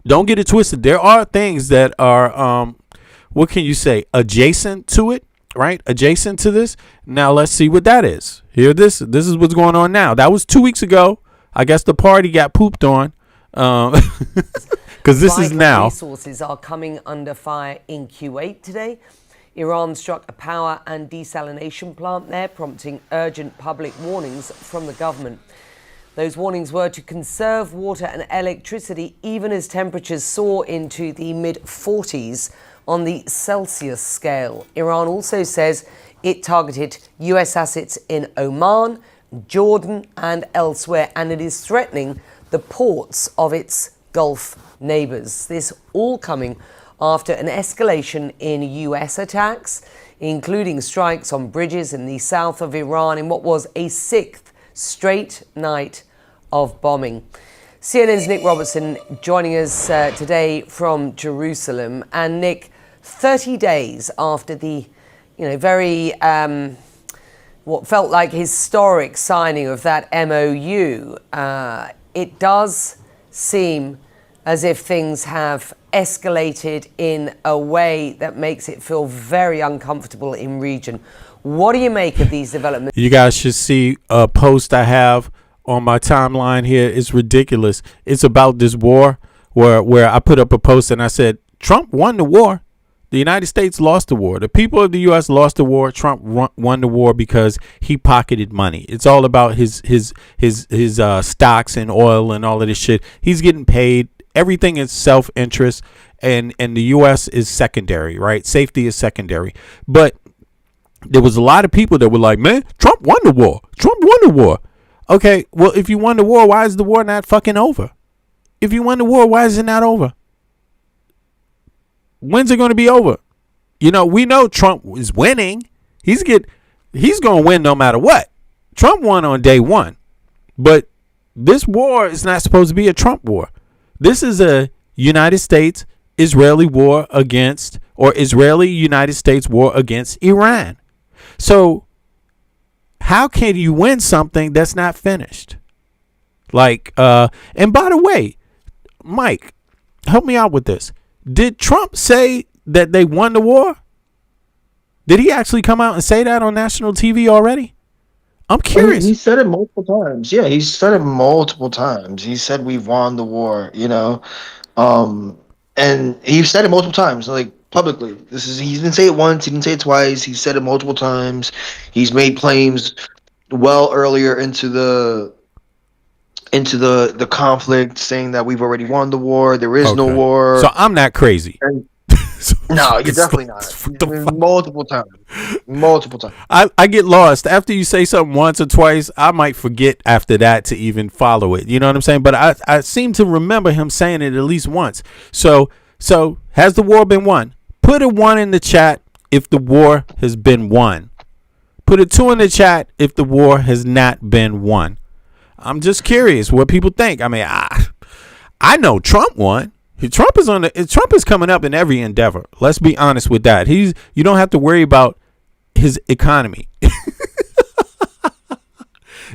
Speaker 3: Don't get it twisted. There are things that are, what can you say, adjacent to it, right? Adjacent to this. Now let's see what that is. Here, this is what's going on now. That was 2 weeks ago. I guess the party got pooped on, because this is now.
Speaker 20: Resources are coming under fire in Kuwait today. Iran struck a power and desalination plant there, prompting urgent public warnings from the government. Those warnings were to conserve water and electricity even as temperatures soar into the mid-40s on the Celsius scale. Iran also says it targeted US assets in Oman, Jordan and elsewhere, and it is threatening the ports of its Gulf neighbors. This all coming after an escalation in US attacks, including strikes on bridges in the south of Iran in what was a sixth straight night of bombing. CNN's Nick Robertson joining us today from Jerusalem. And Nick, 30 days after the, very what felt like historic signing of that MOU, it does seem as if things have escalated in a way that makes it feel very uncomfortable in region. What do you make of these developments?
Speaker 3: You guys should see a post I have on my timeline here. It's ridiculous. It's about this war where I put up a post and I said, Trump won the war. The United States lost the war. The people of the U.S. lost the war. Trump won the war because he pocketed money. It's all about his stocks and oil and all of this shit. He's getting paid. Everything is self-interest, and the U.S. is secondary, right? Safety is secondary. But there was a lot of people that were like, man, Trump won the war. Trump won the war. Okay, well, if you won the war, why is the war not fucking over? If you won the war, why is it not over? When's it going to be over? We know Trump is winning. He's going to win no matter what. Trump won on day one. But this war is not supposed to be a Trump war. This is a United States Israeli war against, or Israeli United States war against Iran. So how can you win something that's not finished? Like, and by the way, Mike, help me out with this. Did Trump say that they won the war? Did he actually come out and say that on national TV already? I'm curious.
Speaker 11: He said it multiple times. Yeah, he said it multiple times. He said we've won the war, and he said it multiple times, like publicly. He didn't say it once, he didn't say it twice. He said it multiple times. He's made claims well earlier into the conflict, saying that we've already won the war. There is no war.
Speaker 3: So I'm not crazy.
Speaker 11: No, you're definitely not. Multiple times.
Speaker 3: I get lost after you say something once or twice. I might forget after that to even follow it. You know what I'm saying? But I seem to remember him saying it at least once. So has the war been won? Put a 1 in the chat if the war has been won. Put a 2 in the chat if the war has not been won. I'm just curious what people think. I mean, I know Trump won. Trump is coming up in every endeavor. Let's be honest with that. You don't have to worry about his economy.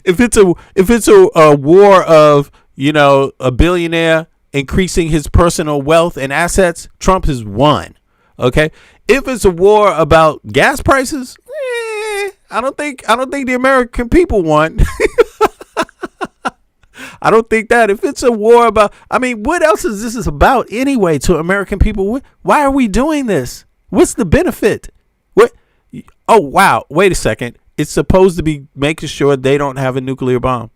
Speaker 3: If it's a war of, a billionaire increasing his personal wealth and assets, Trump has won. Okay? If it's a war about gas prices, I don't think the American people won. I don't think that. If it's a war about, what else is this about anyway to American people? Why are we doing this? What's the benefit? What? Oh, wow. Wait a second. It's supposed to be making sure they don't have a nuclear bomb.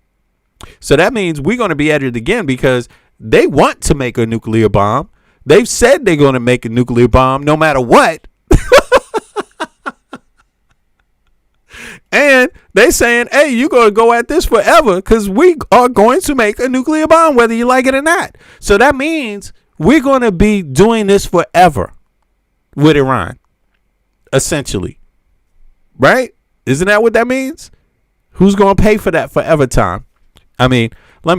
Speaker 3: So that means we're going to be at it again because they want to make a nuclear bomb. They've said they're going to make a nuclear bomb no matter what. And they saying, hey, you're going to go at this forever because we are going to make a nuclear bomb, whether you like it or not. So that means we're going to be doing this forever with Iran, essentially. Right? Isn't that what that means? Who's going to pay for that forever time? Let me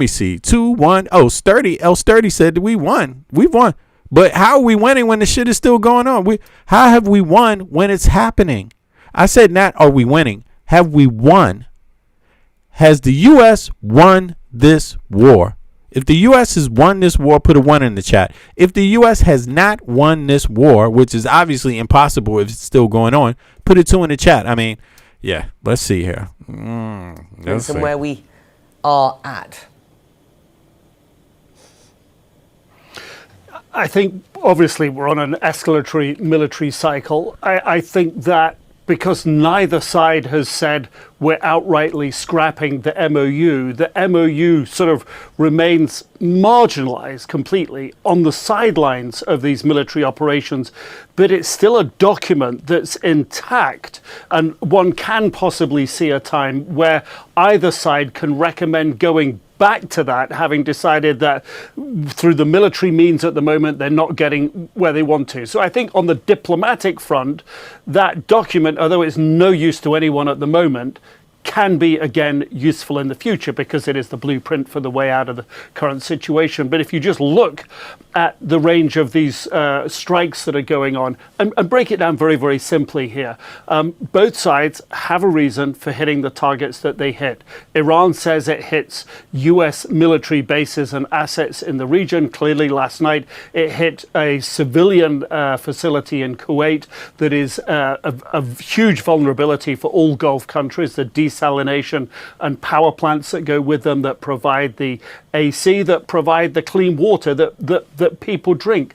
Speaker 3: see. 2-1. Oh, Sturdy. El Sturdy said that we won. We've won. But how are we winning when the shit is still going on? How have we won when it's happening? I said not are we winning. Have we won? Has the U.S. won this war? If the U.S. has won this war, put a 1 in the chat. If the U.S. has not won this war, which is obviously impossible if it's still going on, put a 2 in the chat. Yeah, let's see here.
Speaker 20: Let's see where we are at.
Speaker 17: I think, obviously, we're on an escalatory military cycle. I think that because neither side has said we're outrightly scrapping the MOU sort of remains marginalized completely on the sidelines of these military operations, but it's still a document that's intact, and one can possibly see a time where either side can recommend going back to that, having decided that through the military means at the moment they're not getting where they want to. So I think on the diplomatic front, that document, although it's no use to anyone at the moment, can be again useful in the future because it is the blueprint for the way out of the current situation. But if you just look at the range of these strikes that are going on and break it down very, very simply here, both sides have a reason for hitting the targets that they hit. Iran says it hits US military bases and assets in the region. Clearly last night it hit a civilian facility in Kuwait that is a huge vulnerability for all Gulf countries, the desalination and power plants that go with them, that provide the AC, that provide the clean water that people drink.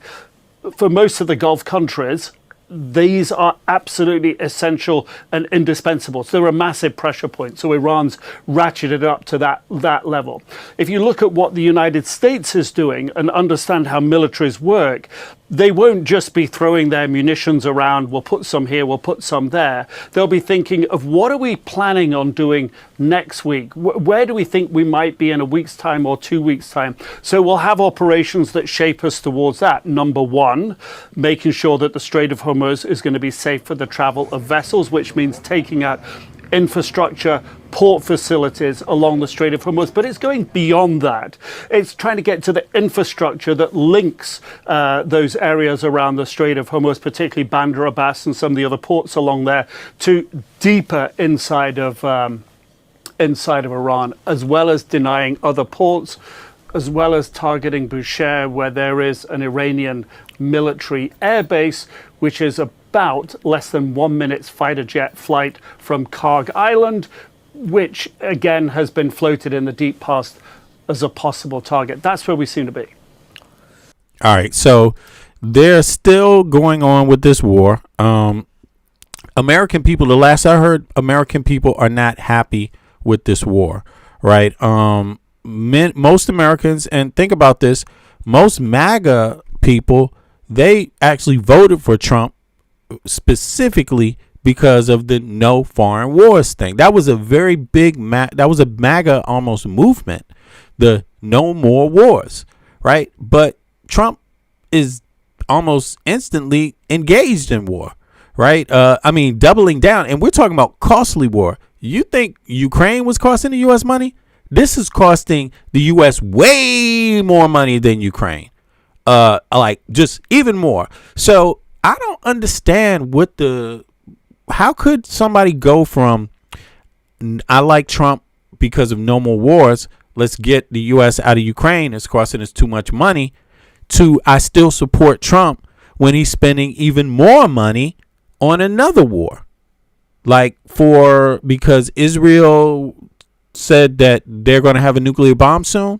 Speaker 17: For most of the Gulf countries, these are absolutely essential and indispensable. So they're a massive pressure point. So Iran's ratcheted up to that level. If you look at what the United States is doing and understand how militaries work, they won't just be throwing their munitions around, we'll put some here, we'll put some there. They'll be thinking of what are we planning on doing next week? Where do we think we might be in a week's time or 2 weeks' time? So we'll have operations that shape us towards that. Number one, making sure that the Strait of Hormuz is going to be safe for the travel of vessels, which means taking out infrastructure, port facilities along the Strait of Hormuz, but it's going beyond that. It's trying to get to the infrastructure that links those areas around the Strait of Hormuz, particularly Bandar Abbas and some of the other ports along there, to deeper inside of Iran, as well as denying other ports, as well as targeting Bushehr, where there is an Iranian military airbase, which is about less than 1 minute's fighter jet flight from Karg Island, which again has been floated in the deep past as a possible target. That's where we seem to be.
Speaker 3: All right, so they're still going on with this war. American people, the last I heard, American people are not happy with this war, right? Most Americans, and think about this, most MAGA people, they actually voted for Trump specifically because of the no foreign wars thing. That was a very big, that was a MAGA almost movement, the no more wars, right? But Trump is almost instantly engaged in war, right? Doubling down, and we're talking about costly war. You think Ukraine was costing the U.S. money? This is costing the U.S. way more money than Ukraine. Just even more. So I don't understand how could somebody go from I like Trump because of no more wars, let's get the U.S. out of Ukraine, it's costing us too much money, to I still support Trump when he's spending even more money on another war. Because Israel said that they're going to have a nuclear bomb soon,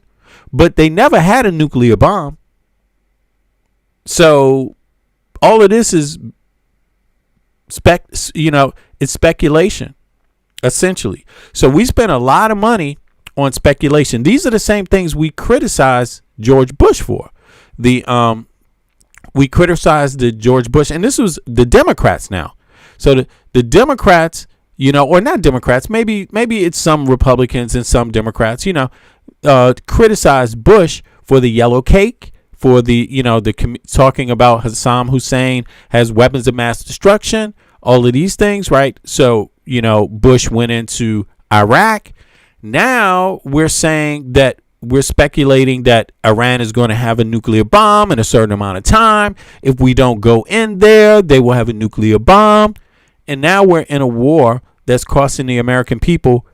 Speaker 3: but they never had a nuclear bomb. So all of this is it's speculation, essentially. So we spent a lot of money on speculation. These are the same things we criticize George Bush for. We criticized the George Bush, and this was the Democrats now. So the Democrats, or not Democrats, maybe it's some Republicans and some Democrats, criticized Bush for the yellow cake, for talking about Saddam Hussein has weapons of mass destruction, all of these things, right? So, Bush went into Iraq. Now we're speculating that Iran is going to have a nuclear bomb in a certain amount of time. If we don't go in there, they will have a nuclear bomb. And now we're in a war that's costing the American people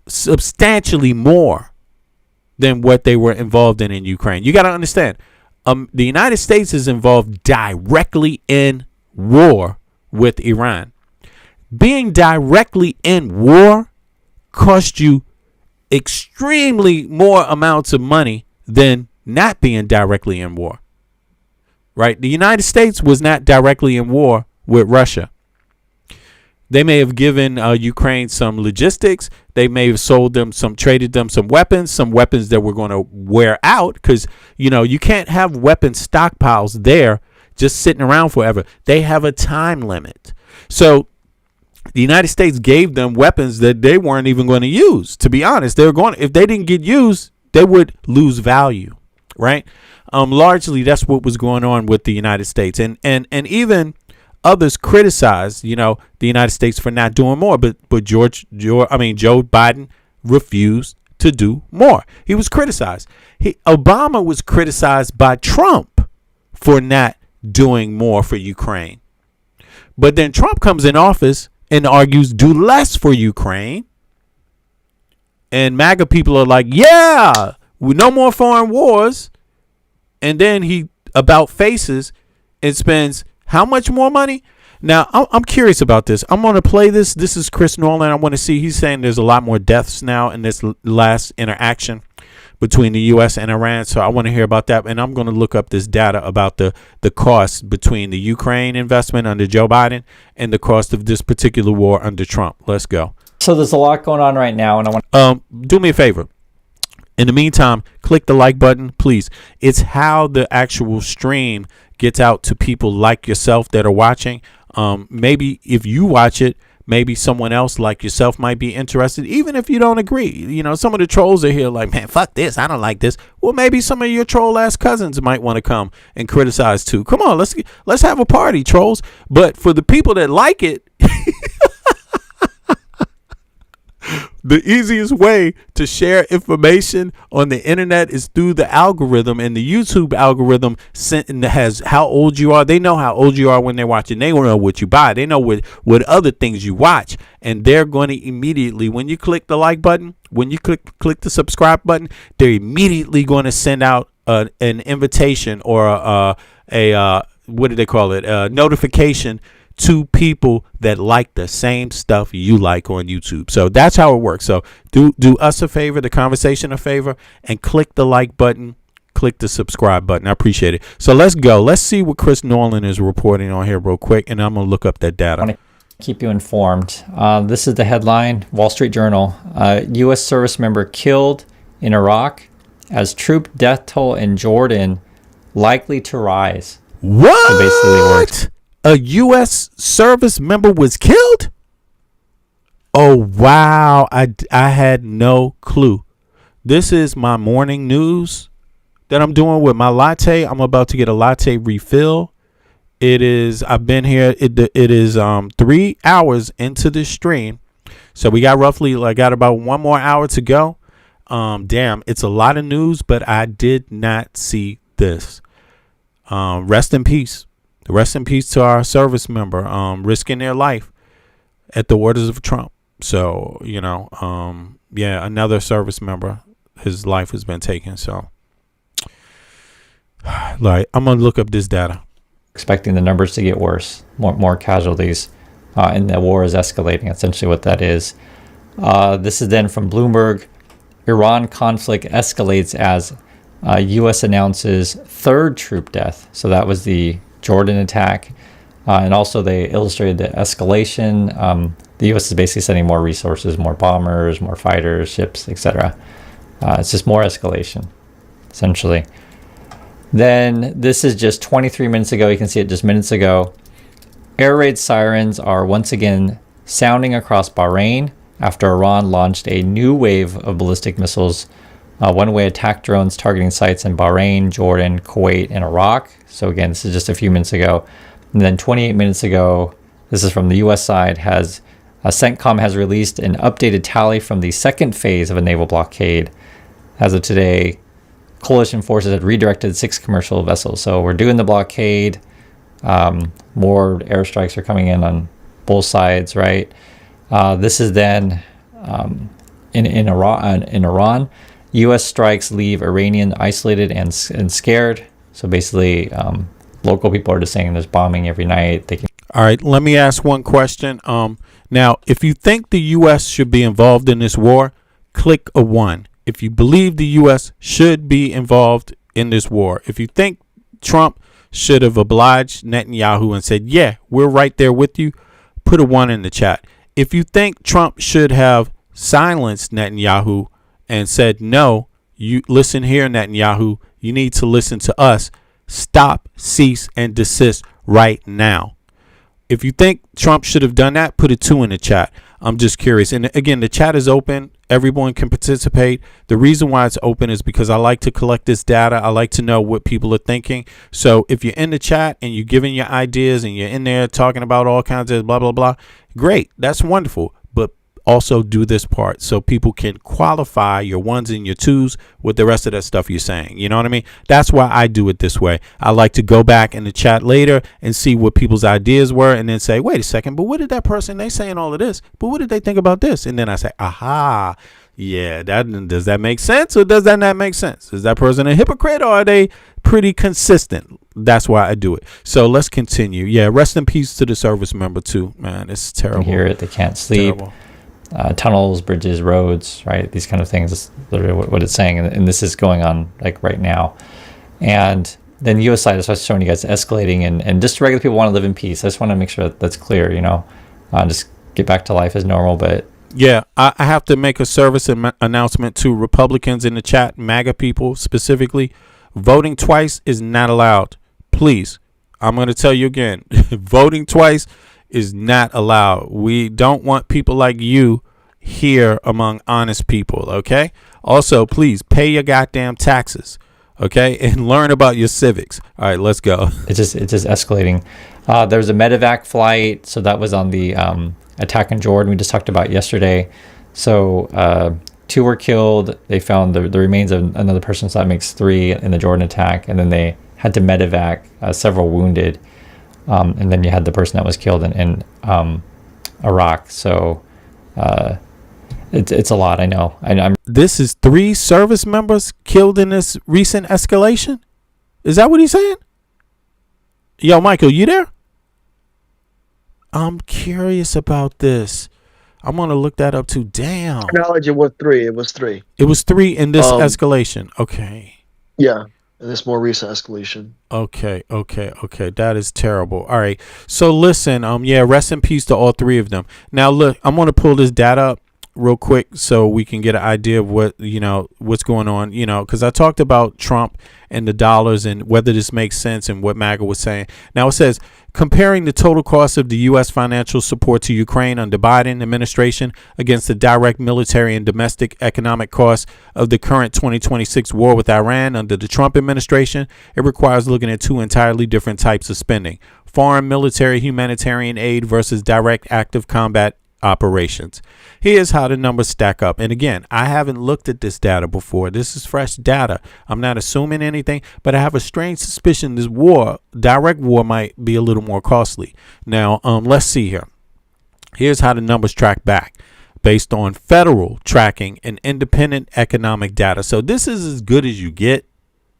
Speaker 3: substantially more than what they were involved in Ukraine. You got to understand, the United States is involved directly in war with Iran. Being directly in war cost you extremely more amounts of money than not being directly in war, right? The United States was not directly in war with Russia. They may have given Ukraine some logistics. They may have traded them some weapons that were going to wear out, because, you can't have weapon stockpiles there just sitting around forever. They have a time limit. So the United States gave them weapons that they weren't even going to use. To be honest, if they didn't get used, they would lose value, right? Largely, that's what was going on with the United States, and even others criticized, the United States for not doing more, but Joe Biden refused to do more. He was criticized. Obama was criticized by Trump for not doing more for Ukraine. But then Trump comes in office and argues do less for Ukraine. And MAGA people are like, yeah, no more foreign wars. And then he about faces and spends how much more money? Now, I'm curious about this. I'm going to play this. This is Chris Nolan. I want to see. He's saying there's a lot more deaths now in this last interaction between the U.S. and Iran. So I want to hear about that. And I'm going to look up this data about the cost between the Ukraine investment under Joe Biden and the cost of this particular war under Trump. Let's go.
Speaker 21: So there's a lot going on right now. And I want
Speaker 3: do me a favor. In the meantime, click the like button, please. It's how the actual stream gets out to people like yourself that are watching. Maybe if you watch it, maybe someone else like yourself might be interested, even if you don't agree. Some of the trolls are here like, man, fuck this, I don't like this. Well, maybe some of your troll ass cousins might want to come and criticize too. Come on, let's have a party, trolls. But for the people that like it, The easiest way to share information on the internet is through the algorithm, and the YouTube algorithm has how old you are. They know how old you are when they're watching. They know what you buy. They know what other things you watch, and they're going to immediately, when you click the like button, when you click the subscribe button, they're immediately going to send out an invitation or a what do they call it? A notification to people that like the same stuff you like on YouTube. So that's how it works. So do us a favor, the conversation a favor, and click the like button, click the subscribe button. I appreciate it. So let's go. Let's see what Chris Nolan is reporting on here real quick, and I'm going to look up that data.
Speaker 21: I want to keep you informed. This is the headline, Wall Street Journal. U.S. service member killed in Iraq as troop death toll in Jordan likely to rise.
Speaker 3: What?
Speaker 21: So basically it works.
Speaker 3: A U.S. service member was killed? Oh, wow. I had no clue. This is my morning news that I'm doing with my latte. I'm about to get a latte refill. I've been here. It is 3 hours into this stream. So we got about 1 more hour to go. Damn, it's a lot of news, but I did not see this. Rest in peace. Rest in peace to our service member, risking their life at the orders of Trump. So, another service member, his life has been taken. So, I'm going to look up this data.
Speaker 21: Expecting the numbers to get worse, more casualties, and the war is escalating, essentially what that is. This is then from Bloomberg. Iran conflict escalates as U.S. announces third troop death. So that was the Jordan attack. And also they illustrated the escalation. The U.S. is basically sending more resources, more bombers, more fighters, ships, etc. It's just more escalation, essentially. Then this is just 23 minutes ago. You can see it just minutes ago. Air raid sirens are once again sounding across Bahrain after Iran launched a new wave of ballistic missiles, one-way attack drones targeting sites in Bahrain, Jordan, Kuwait, and Iraq. So again, this is just a few minutes ago. And then 28 minutes ago, this is from the U.S. side, CENTCOM has released an updated tally from the second phase of a naval blockade. As of today, coalition forces had redirected 6 commercial vessels. So we're doing the blockade. More airstrikes are coming in on both sides, right? This is then in Iran. U.S. strikes leave Iranian isolated and scared. So basically, local people are just saying there's bombing every night.
Speaker 3: All right, let me ask one question. Now, if you think the U.S. should be involved in this war, click a 1. If you believe the U.S. should be involved in this war, if you think Trump should have obliged Netanyahu and said, yeah, we're right there with you, put a 1 in the chat. If you think Trump should have silenced Netanyahu and said, no, you listen here, Netanyahu, you need to listen to us. Stop, cease, and desist right now. If you think Trump should have done that, put a 2 in the chat. I'm just curious. And again, the chat is open. Everyone can participate. The reason why it's open is because I like to collect this data. I like to know what people are thinking. So if you're in the chat and you're giving your ideas and you're in there talking about all kinds of blah, blah, blah, great. That's wonderful. But also do this part so people can qualify your 1s and your 2s with the rest of that stuff you're saying. You know what I mean? That's why I do it this way. I like to go back in the chat later and see what people's ideas were and then say, wait a second, but what did that person, they saying all of this, but what did they think about this? And then I say, aha, yeah, does that make sense or does that not make sense? Is that person a hypocrite or are they pretty consistent? That's why I do it. So let's continue. Yeah, rest in peace to the service member too, man. It's terrible.
Speaker 21: They hear it, they can't sleep. Terrible. Tunnels, bridges, roads, right? These kind of things is literally what it's saying. And this is going on like right now. And then the U.S. side is showing you guys escalating and just regular people want to live in peace. I just want to make sure that's clear, just get back to life as normal. But
Speaker 3: yeah, I have to make a service announcement to Republicans in the chat, MAGA people specifically. Voting twice is not allowed. Please, I'm going to tell you again, voting twice is not allowed. We don't want people like you here among honest people, okay? Also, please pay your goddamn taxes, okay? And learn about your civics. All right, let's go.
Speaker 21: It's just escalating. There was a medevac flight, so that was on the attack in Jordan we just talked about yesterday. So 2 were killed. They found the remains of another person, so that makes 3 in the Jordan attack. And then they had to medevac several wounded. And then you had the person that was killed in Iraq. So it's a lot, I know.
Speaker 3: This is 3 service members killed in this recent escalation? Is that what he's saying? Yo, Michael, you there? I'm curious about this. I'm going to look that up too. Damn.
Speaker 11: Knowledge, it was 3. It was 3.
Speaker 3: It was 3 in this escalation. Okay.
Speaker 11: Yeah. In this more recent escalation.
Speaker 3: Okay. That is terrible. All right. So listen, rest in peace to all 3 of them. Now look, I'm going to pull this data up real quick so we can get an idea of what's going on, because I talked about Trump and the dollars and whether this makes sense and what MAGA was saying. Now it says, comparing the total cost of the U.S. financial support to Ukraine under Biden administration against the direct military and domestic economic costs of the current 2026 war with Iran under the Trump administration, it requires looking at 2 entirely different types of spending: foreign military humanitarian aid versus direct active combat operations. Here's how the numbers stack up. And again, I haven't looked at this data before. This is fresh data. I'm not assuming anything, but I have a strange suspicion this direct war might be a little more costly. Now, let's see here. Here's how the numbers track back based on federal tracking and independent economic data. So this is as good as you get.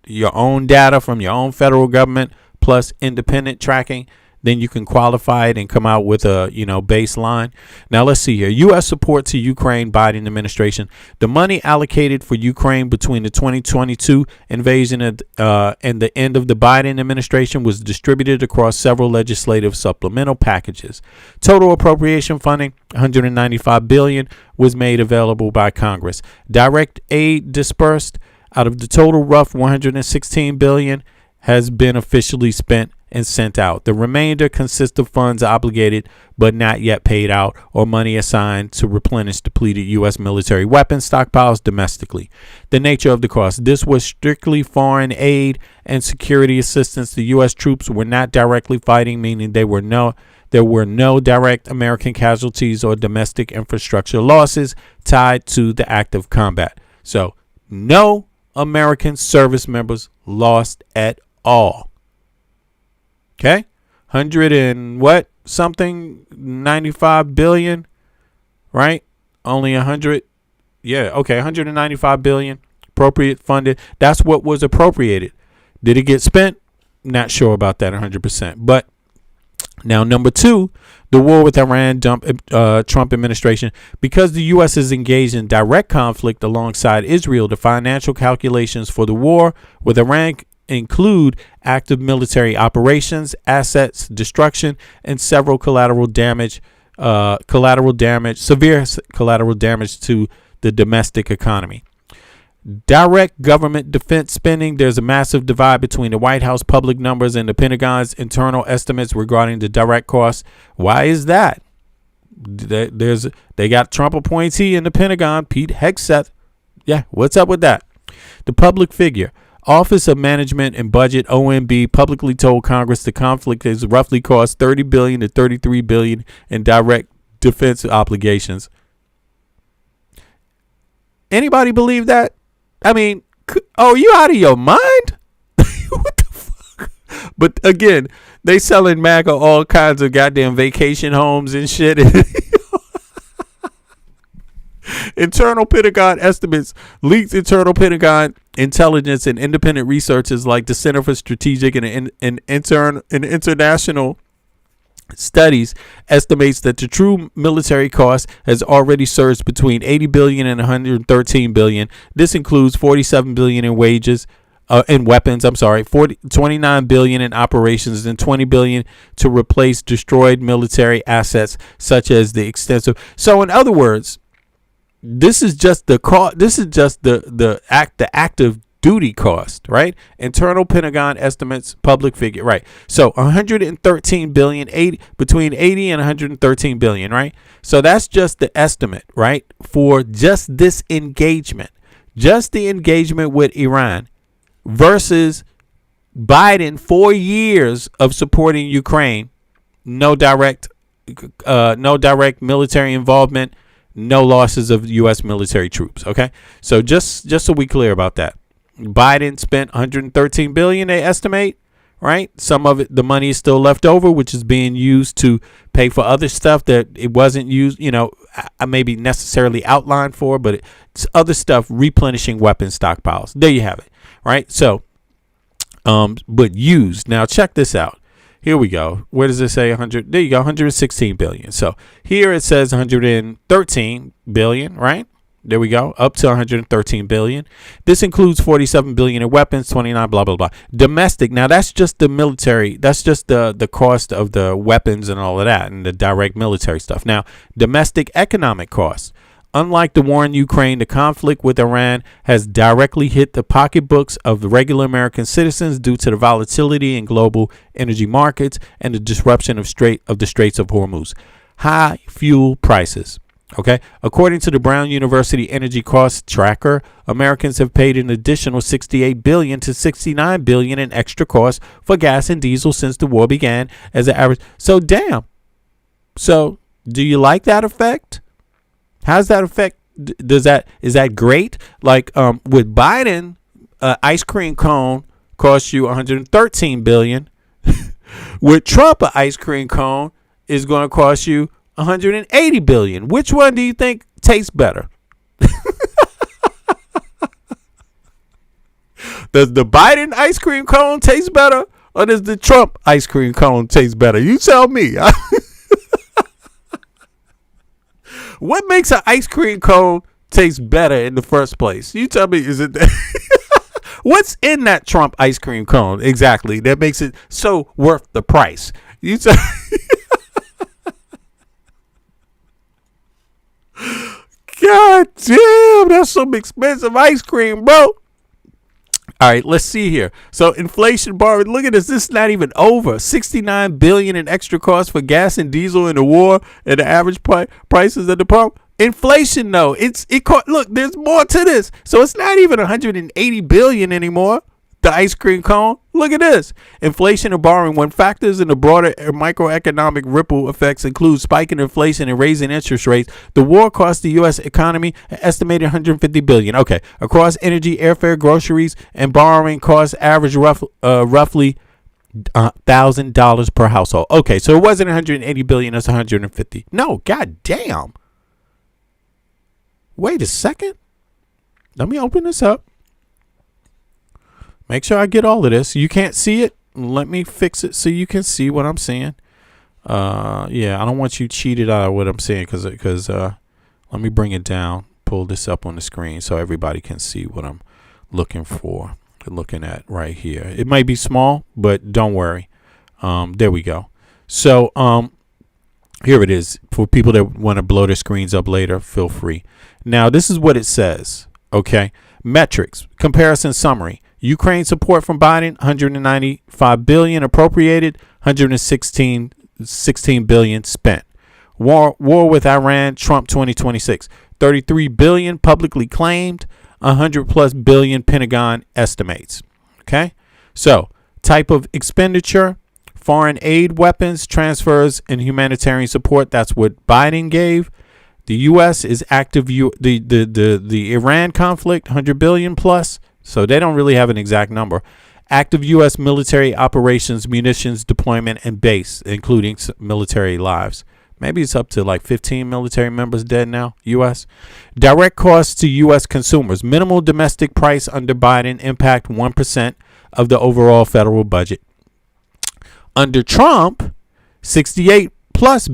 Speaker 3: Your own data from your own federal government plus independent tracking. Then you can qualify it and come out with a baseline. Now let's see here. U.S. support to Ukraine, Biden administration. The money allocated for Ukraine between the 2022 invasion and the end of the Biden administration was distributed across several legislative supplemental packages. Total appropriation funding, $195 billion, was made available by Congress. Direct aid dispersed out of the total rough $116 billion has been officially spent and sent out. The remainder consists of funds obligated but not yet paid out, or money assigned to replenish depleted U.S. military weapons stockpiles domestically. The nature of the cost. This was strictly foreign aid and security assistance. The U.S. troops were not directly fighting, meaning there were no direct American casualties or domestic infrastructure losses tied to the active combat. So no American service members lost at all. Okay, 95 billion, right? Only 100. Yeah, okay, 195 billion appropriate funded. That's what was appropriated. Did it get spent? Not sure about that 100%. But now, number 2, the war with Iran, Trump administration. Because the U.S. is engaged in direct conflict alongside Israel, the financial calculations for the war with Iran include active military operations, assets destruction, and several severe collateral damage to the domestic economy. Direct government defense spending. There's a massive divide between the White House public numbers and the Pentagon's internal estimates regarding the direct costs. Why is that? They got Trump appointee in the Pentagon, Pete Hegseth. Yeah, what's up with that? The public figure. Office of Management and Budget, OMB, publicly told Congress the conflict has roughly cost $30 billion to $33 billion in direct defense obligations. Anybody believe that? I mean, you out of your mind? What the fuck? But again, they selling MAGA all kinds of goddamn vacation homes and shit. Internal Pentagon estimates, leaked internal Pentagon intelligence and independent researchers like the Center for Strategic and International Studies estimates that the true military cost has already surged between $80 billion and $113 billion. This includes $47 billion in wages, in weapons. $29 billion in operations and $20 billion to replace destroyed military assets, such as the extensive. So, in other words, this is just the cost. This is just the active duty cost, right? Internal Pentagon estimates, public figure, right? So 113 billion, between 80 and 113 billion, right? So that's just the estimate, right? For just this engagement, just the engagement with Iran versus Biden, 4 years of supporting Ukraine, no direct military involvement, no losses of U.S. military troops. Okay, so just so we clear about that, Biden spent 113 billion. They estimate, right? Some of it, the money is still left over, which is being used to pay for other stuff that it wasn't used. Maybe necessarily outlined for, but it's other stuff, replenishing weapons stockpiles. There you have it, right? So, but used. Now check this out. Here we go. Where does it say 100? There you go, 116 billion. So here it says 113 billion, right? There we go, up to 113 billion. This includes 47 billion in weapons, 29 blah blah blah. Domestic. Now that's just the military. That's just the cost of the weapons and all of that, and the direct military stuff. Now, domestic economic costs. Unlike the war in Ukraine, the conflict with Iran has directly hit the pocketbooks of the regular American citizens due to the volatility in global energy markets and the disruption of the Straits of Hormuz. High fuel prices. Okay, according to the Brown University Energy Cost Tracker, Americans have paid an additional 68 billion to 69 billion in extra costs for gas and diesel since the war began as an average. So damn. So do you like that effect? How's that affect? Is that great? Like with Biden, ice cream cone costs you 113 billion. With Trump, an ice cream cone is going to cost you 180 billion. Which one do you think tastes better? Does the Biden ice cream cone taste better, or does the Trump ice cream cone taste better? You tell me. What makes an ice cream cone taste better in the first place? You tell me. Is it that? What's in that Trump ice cream cone exactly that makes it so worth the price? You tell. God damn, that's some expensive ice cream, bro. All right, let's see here. So inflation borrowing, look at this. This is not even over. 69 billion in extra costs for gas and diesel in the war and the average prices at the pump. Inflation, though, look, there's more to this. So it's not even 180 billion anymore. The ice cream cone. Look at this. Inflation and borrowing. When factors in the broader microeconomic ripple effects include spiking inflation and raising interest rates, the war cost the U.S. economy an estimated 150 billion. Okay, across energy, airfare, groceries, and borrowing costs average roughly $1,000 per household. Okay, so it wasn't 180 billion. It's 150. No, god damn. Wait a second. Let me open this up. Make sure I get all of this. You can't see it. Let me fix it so you can see what I'm saying. Yeah, I don't want you cheated out of what I'm saying because let me bring it down. Pull this up on the screen so everybody can see what I'm looking for. Looking at right here. It might be small, but don't worry. There we go. So here it is. For people that want to blow their screens up later, feel free. Now, this is what it says. Okay. Metrics. Comparison summary. Ukraine support from Biden, 195 billion appropriated, 16 billion spent. War with Iran, Trump 2026, 33 billion publicly claimed, 100+ billion Pentagon estimates. Okay, so type of expenditure: foreign aid, weapons transfers, and humanitarian support. That's what Biden gave. The U.S. is active. The Iran conflict, 100 billion plus. So they don't really have an exact number. Active U.S. military operations, munitions deployment, and base, including military lives. Maybe it's up to like 15 military members dead now, U.S. Direct costs to U.S. consumers. Minimal domestic price under Biden impact 1% of the overall federal budget. Under Trump, 68+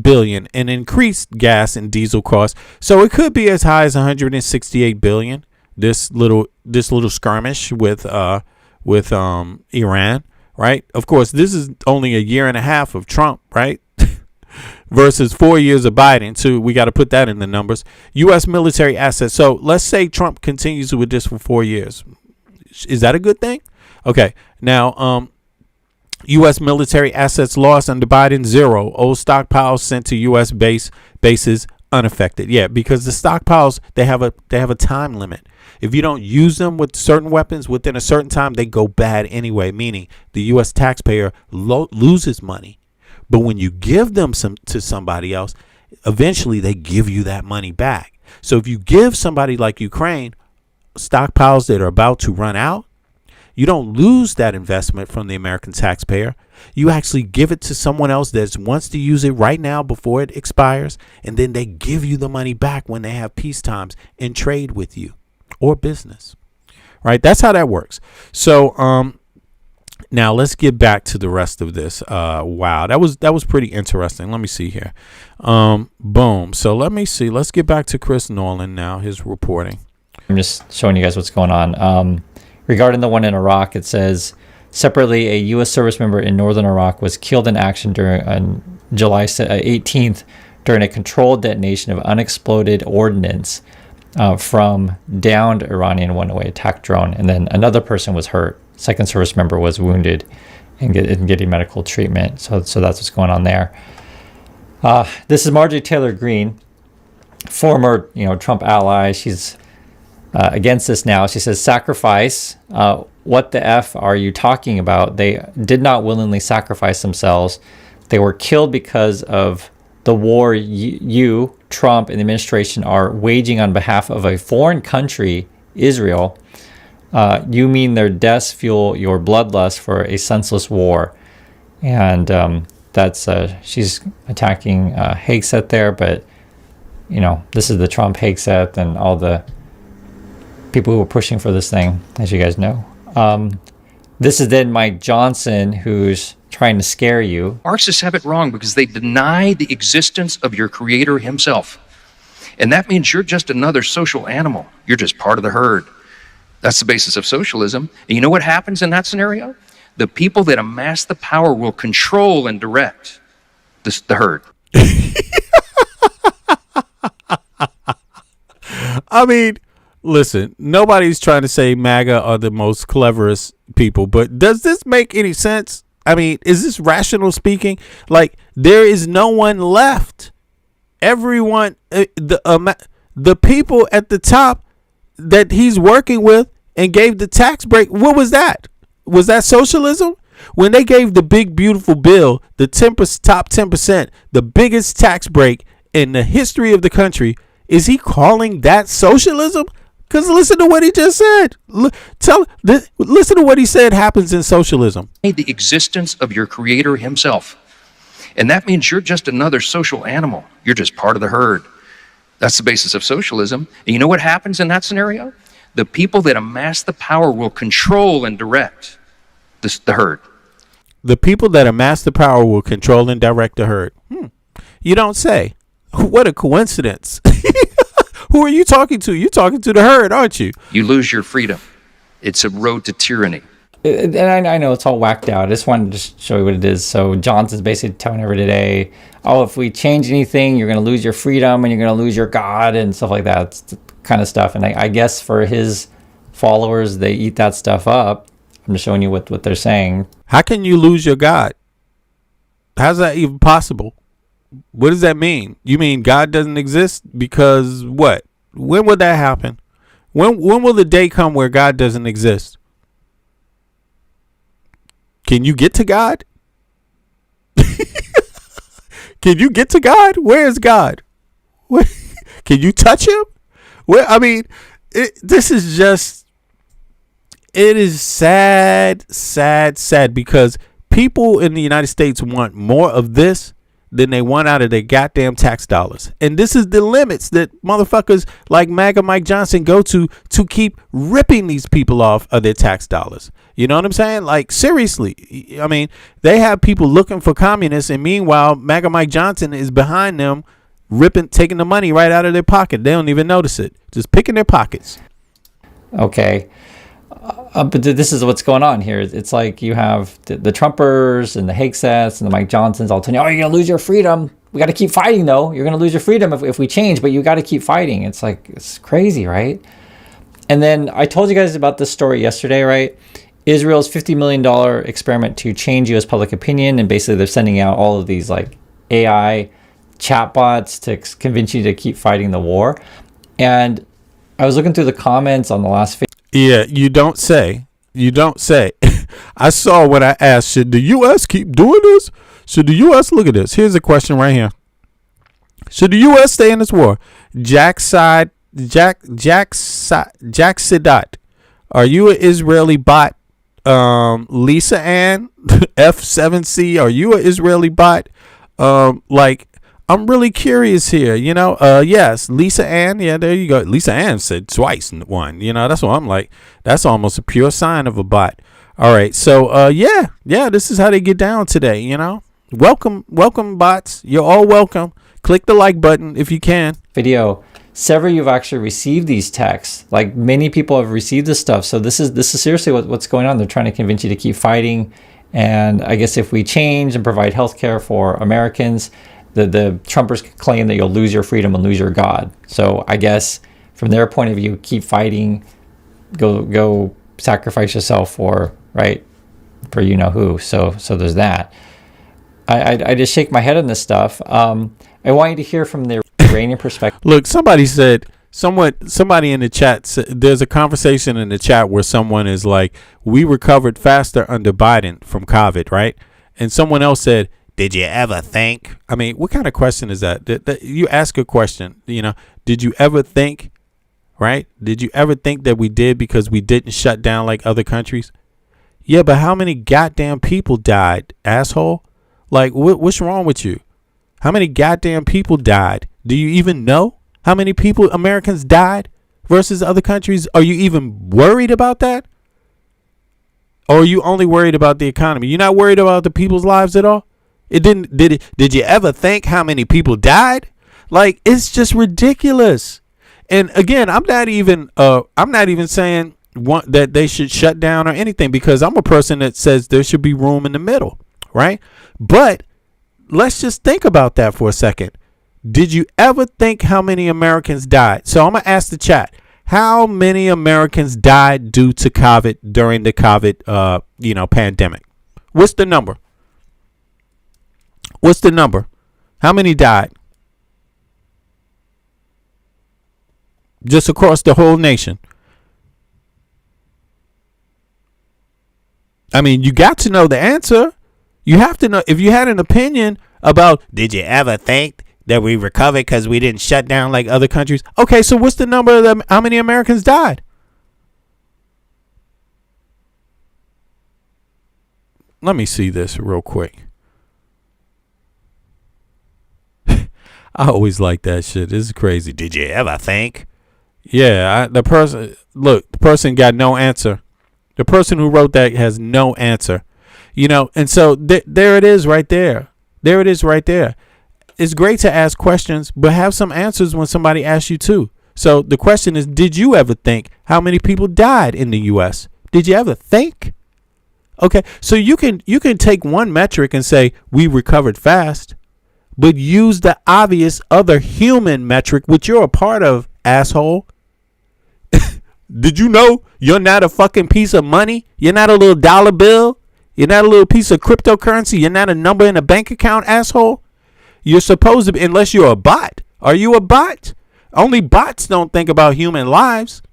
Speaker 3: billion in increased gas and diesel costs. So it could be as high as 168 billion. This little skirmish with Iran, right? Of course, this is only a year and a half of Trump, right? Versus 4 years of Biden. So we got to put that in the numbers. U.S. military assets. So let's say Trump continues with this for 4 years. Is that a good thing? Okay. Now, U.S. military assets lost under Biden, 0. Old stockpiles sent to U.S. bases unaffected. Yeah, because the stockpiles, they have a time limit. If you don't use them with certain weapons within a certain time, they go bad anyway, meaning the U.S. taxpayer loses money. But when you give them to somebody else, eventually they give you that money back. So if you give somebody like Ukraine stockpiles that are about to run out, you don't lose that investment from the American taxpayer. You actually give it to someone else that wants to use it right now before it expires, and then they give you the money back when they have peace times and trade with you or business. Right? That's how that works. So now let's get back to the rest of this. Wow, that was pretty interesting. Let me see here. Boom. So let me see. Let's get back to Chris Nolan now, his reporting.
Speaker 21: I'm just showing you guys what's going on. Regarding the one in Iraq, it says, separately, a U.S. service member in northern Iraq was killed in action during July 18th during a controlled detonation of unexploded ordnance from downed Iranian one-way attack drone. And then another person was hurt. Second service member was wounded and getting medical treatment. So that's what's going on there. This is Marjorie Taylor Greene, former Trump ally. She's against this now. She says, sacrifice. What the F are you talking about? They did not willingly sacrifice themselves. They were killed because of the war you, Trump, and the administration are waging on behalf of a foreign country, Israel. You mean their deaths fuel your bloodlust for a senseless war. And that's she's attacking Hegseth there, but this is the Trump Hegseth and all the people who were pushing for this thing, as you guys know. This is then Mike Johnson, who's trying to scare you.
Speaker 2: Marxists have it wrong because they deny the existence of your creator himself. And that means you're just another social animal. You're just part of the herd. That's the basis of socialism. And you know what happens in that scenario? The people that amass the power will control and direct the herd.
Speaker 3: I mean, listen, nobody's trying to say MAGA are the most cleverest people, but does this make any sense? I mean, is this rational speaking? Like, there is no one left. Everyone, the people at the top that he's working with and gave the tax break, what was that? Was that socialism? When they gave the big, beautiful bill, the top 10%, the biggest tax break in the history of the country, is he calling that socialism? Because listen to what he just said. Listen to what he said happens in socialism.
Speaker 2: The existence of your creator himself. And that means you're just another social animal. You're just part of the herd. That's the basis of socialism. And you know what happens in that scenario? The people that amass the power will control and direct the herd.
Speaker 3: The people that amass the power will control and direct the herd. You don't say. What a coincidence. Who are you talking to? You're talking to the herd, aren't you?
Speaker 2: You lose your freedom. It's a road to tyranny.
Speaker 21: And I know it's all whacked out. I just wanted to show you what it is. So Johnson's basically telling everybody today, if we change anything, you're going to lose your freedom and you're going to lose your God and stuff like that. It's the kind of stuff. And I guess for his followers, they eat that stuff up. I'm just showing you what they're saying.
Speaker 3: How can you lose your God? How's that even possible? What does that mean? You mean God doesn't exist because what? When would that happen? When will the day come where God doesn't exist? Can you get to God? Can you get to God? Where is God? Can you touch him? I mean, this is just, it is sad because people in the United States want more of this than they want out of their goddamn tax dollars. And this is the limits that motherfuckers like MAGA Mike Johnson go to keep ripping these people off of their tax dollars. You know what I'm saying? Like, seriously. I mean, they have people looking for communists, and meanwhile, MAGA Mike Johnson is behind them, taking the money right out of their pocket. They don't even notice it. Just picking their pockets.
Speaker 21: Okay. But this is what's going on here. It's like you have the Trumpers and the Hegseths and the Mike Johnsons all telling you, you're going to lose your freedom. We got to keep fighting, though. You're going to lose your freedom if we change, but you got to keep fighting. It's like, it's crazy, right? And then I told you guys about this story yesterday, right? Israel's $50 million experiment to change U.S. public opinion. And basically they're sending out all of these like AI chatbots to convince you to keep fighting the war. And I was looking through the comments on the last video.
Speaker 3: Yeah, you don't say. You don't say. I saw when I asked, should the U.S. keep doing this? Should the U.S. look at this? Here's a question right here. Should the U.S. stay in this war? Jack Sidat. Are you an Israeli bot? Lisa Ann F7C. Are you an Israeli bot? I'm really curious here. Yes, Lisa Ann. Yeah, there you go. Lisa Ann said twice one. That's what I'm like. That's almost a pure sign of a bot. All right. So, yeah, this is how they get down today. Welcome, bots. You're all welcome. Click the like button if you can.
Speaker 21: Video. Several of you have actually received these texts. Like, many people have received this stuff. So this is seriously what's going on. They're trying to convince you to keep fighting. And I guess if we change and provide health care for Americans, the Trumpers claim that you'll lose your freedom and lose your God. So I guess from their point of view, keep fighting, go sacrifice yourself for you know who. So there's that. I just shake my head on this stuff. I want you to hear from the Iranian perspective.
Speaker 3: Look, somebody in the chat said, there's a conversation in the chat where someone is like, we recovered faster under Biden from COVID, right? And someone else said, did you ever think? I mean, what kind of question is that? You ask a question, did you ever think, right? Did you ever think that we did because we didn't shut down like other countries? Yeah, but how many goddamn people died, asshole? Like, what's wrong with you? How many goddamn people died? Do you even know how many people, Americans, died versus other countries? Are you even worried about that? Or are you only worried about the economy? You're not worried about the people's lives at all? Did you ever think how many people died? Like, it's just ridiculous. And again, I'm not even saying that they should shut down or anything, because I'm a person that says there should be room in the middle, right? But let's just think about that for a second. Did you ever think how many Americans died? So I'm going to ask the chat, how many Americans died due to COVID during the COVID, pandemic? What's the number? What's the number? How many died? Just across the whole nation. I mean, you got to know the answer. You have to know. If you had an opinion about, did you ever think that we recovered because we didn't shut down like other countries? Okay, so what's the number of them? How many Americans died? Let me see this real quick. I always like that shit. This is crazy. Did you ever think? Yeah, the person got no answer. The person who wrote that has no answer. And so there it is right there. There it is right there. It's great to ask questions, but have some answers when somebody asks you to. So the question is, did you ever think how many people died in the U.S.? Did you ever think? Okay, so you can take one metric and say we recovered fast, but use the obvious other human metric, which you're a part of, asshole. Did you know you're not a fucking piece of money? You're not a little dollar bill. You're not a little piece of cryptocurrency. You're not a number in a bank account, asshole. You're supposed to be, unless you're a bot. Are you a bot? Only bots don't think about human lives.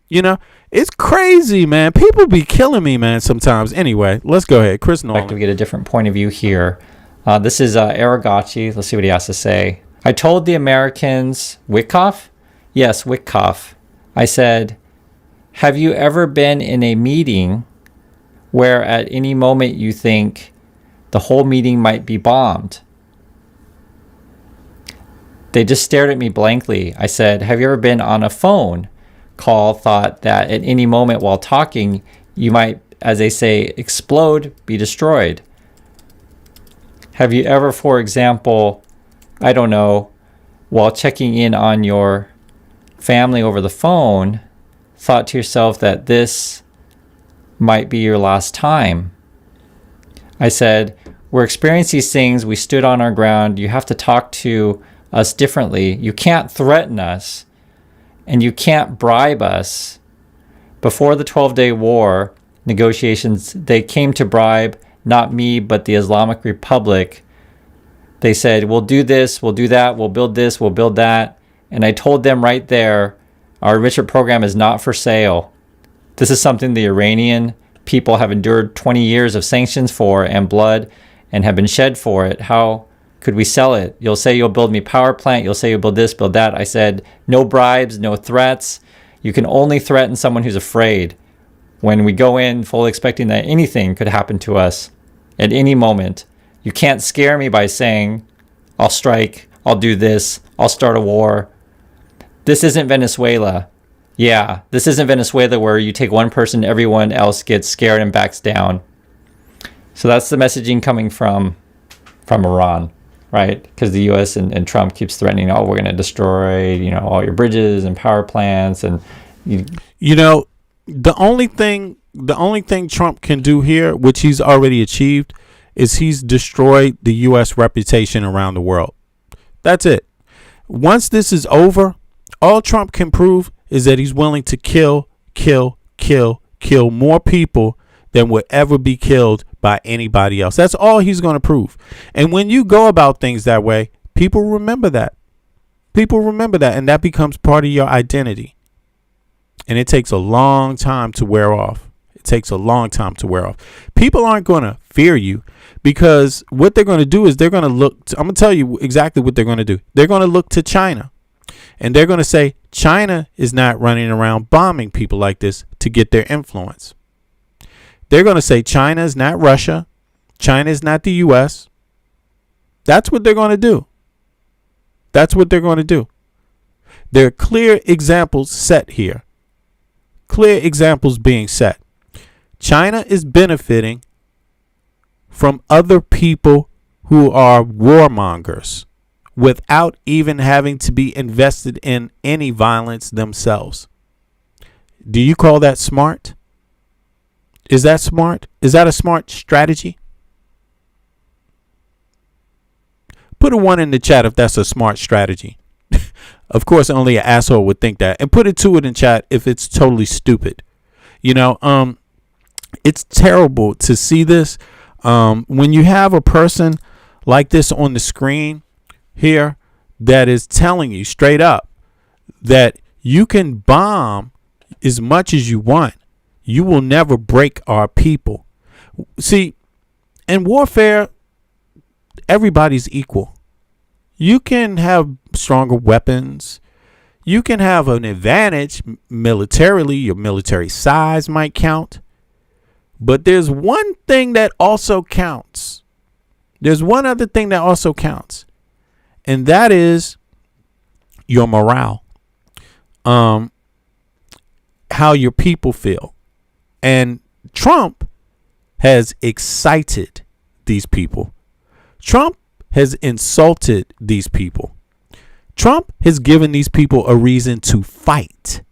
Speaker 3: It's crazy, man. People be killing me, man, sometimes. Anyway, let's go ahead. Chris Nolan.
Speaker 21: We get a different point of view here. This is Aragachi. Let's see what he has to say. I told the Americans, Witkoff? Yes, Witkoff. I said, have you ever been in a meeting where at any moment you think the whole meeting might be bombed? They just stared at me blankly. I said, have you ever been on a phone call, thought that at any moment while talking, you might, as they say, explode, be destroyed? Have you ever, for example, I don't know, while checking in on your family over the phone, thought to yourself that this might be your last time? I said, we're experiencing these things. We stood on our ground. You have to talk to us differently. You can't threaten us, and you can't bribe us. Before the 12-day war negotiations, they came to bribe not me, but the Islamic Republic. They said, we'll do this, we'll do that, we'll build this, we'll build that. And I told them right there, our enrichment program is not for sale. This is something the Iranian people have endured 20 years of sanctions for and blood and have been shed for it. How Could we sell it? You'll say you'll build me power plant. You'll say you'll build this, build that. I said, no bribes, no threats. You can only threaten someone who's afraid. When we go in fully expecting that anything could happen to us at any moment, you can't scare me by saying, I'll strike, I'll do this, I'll start a war. This isn't Venezuela. Yeah, this isn't Venezuela where you take one person, everyone else gets scared and backs down. So that's the messaging coming from Iran. Right, because the U.S. and Trump keeps threatening, oh, we're going to destroy, all your bridges and power plants, and
Speaker 3: the only thing Trump can do here, which he's already achieved, is he's destroyed the U.S. reputation around the world. That's it. Once this is over, all Trump can prove is that he's willing to kill more people than would ever be killed by anybody else. That's all he's going to prove. And when you go about things that way, people remember that. And that becomes part of your identity. And it takes a long time to wear off. People aren't going to fear you, because what they're going to do is they're going to look. I'm going to tell you exactly what they're going to do. They're going to look to China, and they're going to say China is not running around bombing people like this to get their influence. They're going to say China is not Russia. China is not the U.S. That's what they're going to do. There are clear examples set here. Clear examples being set. China is benefiting from other people who are warmongers without even having to be invested in any violence themselves. Do you call that smart? Is that smart? Is that a smart strategy? Put a 1 in the chat if that's a smart strategy. Of course, only an asshole would think that. And put a 2 in chat if it's totally stupid. It's terrible to see this. When you have a person like this on the screen here that is telling you straight up that you can bomb as much as you want, you will never break our people. See, in warfare, everybody's equal. You can have stronger weapons. You can have an advantage militarily. Your military size might count. But there's one thing that also counts. There's one other thing that also counts. And that is your morale. How your people feel. And Trump has excited these people. Trump has insulted these people. Trump has given these people a reason to fight.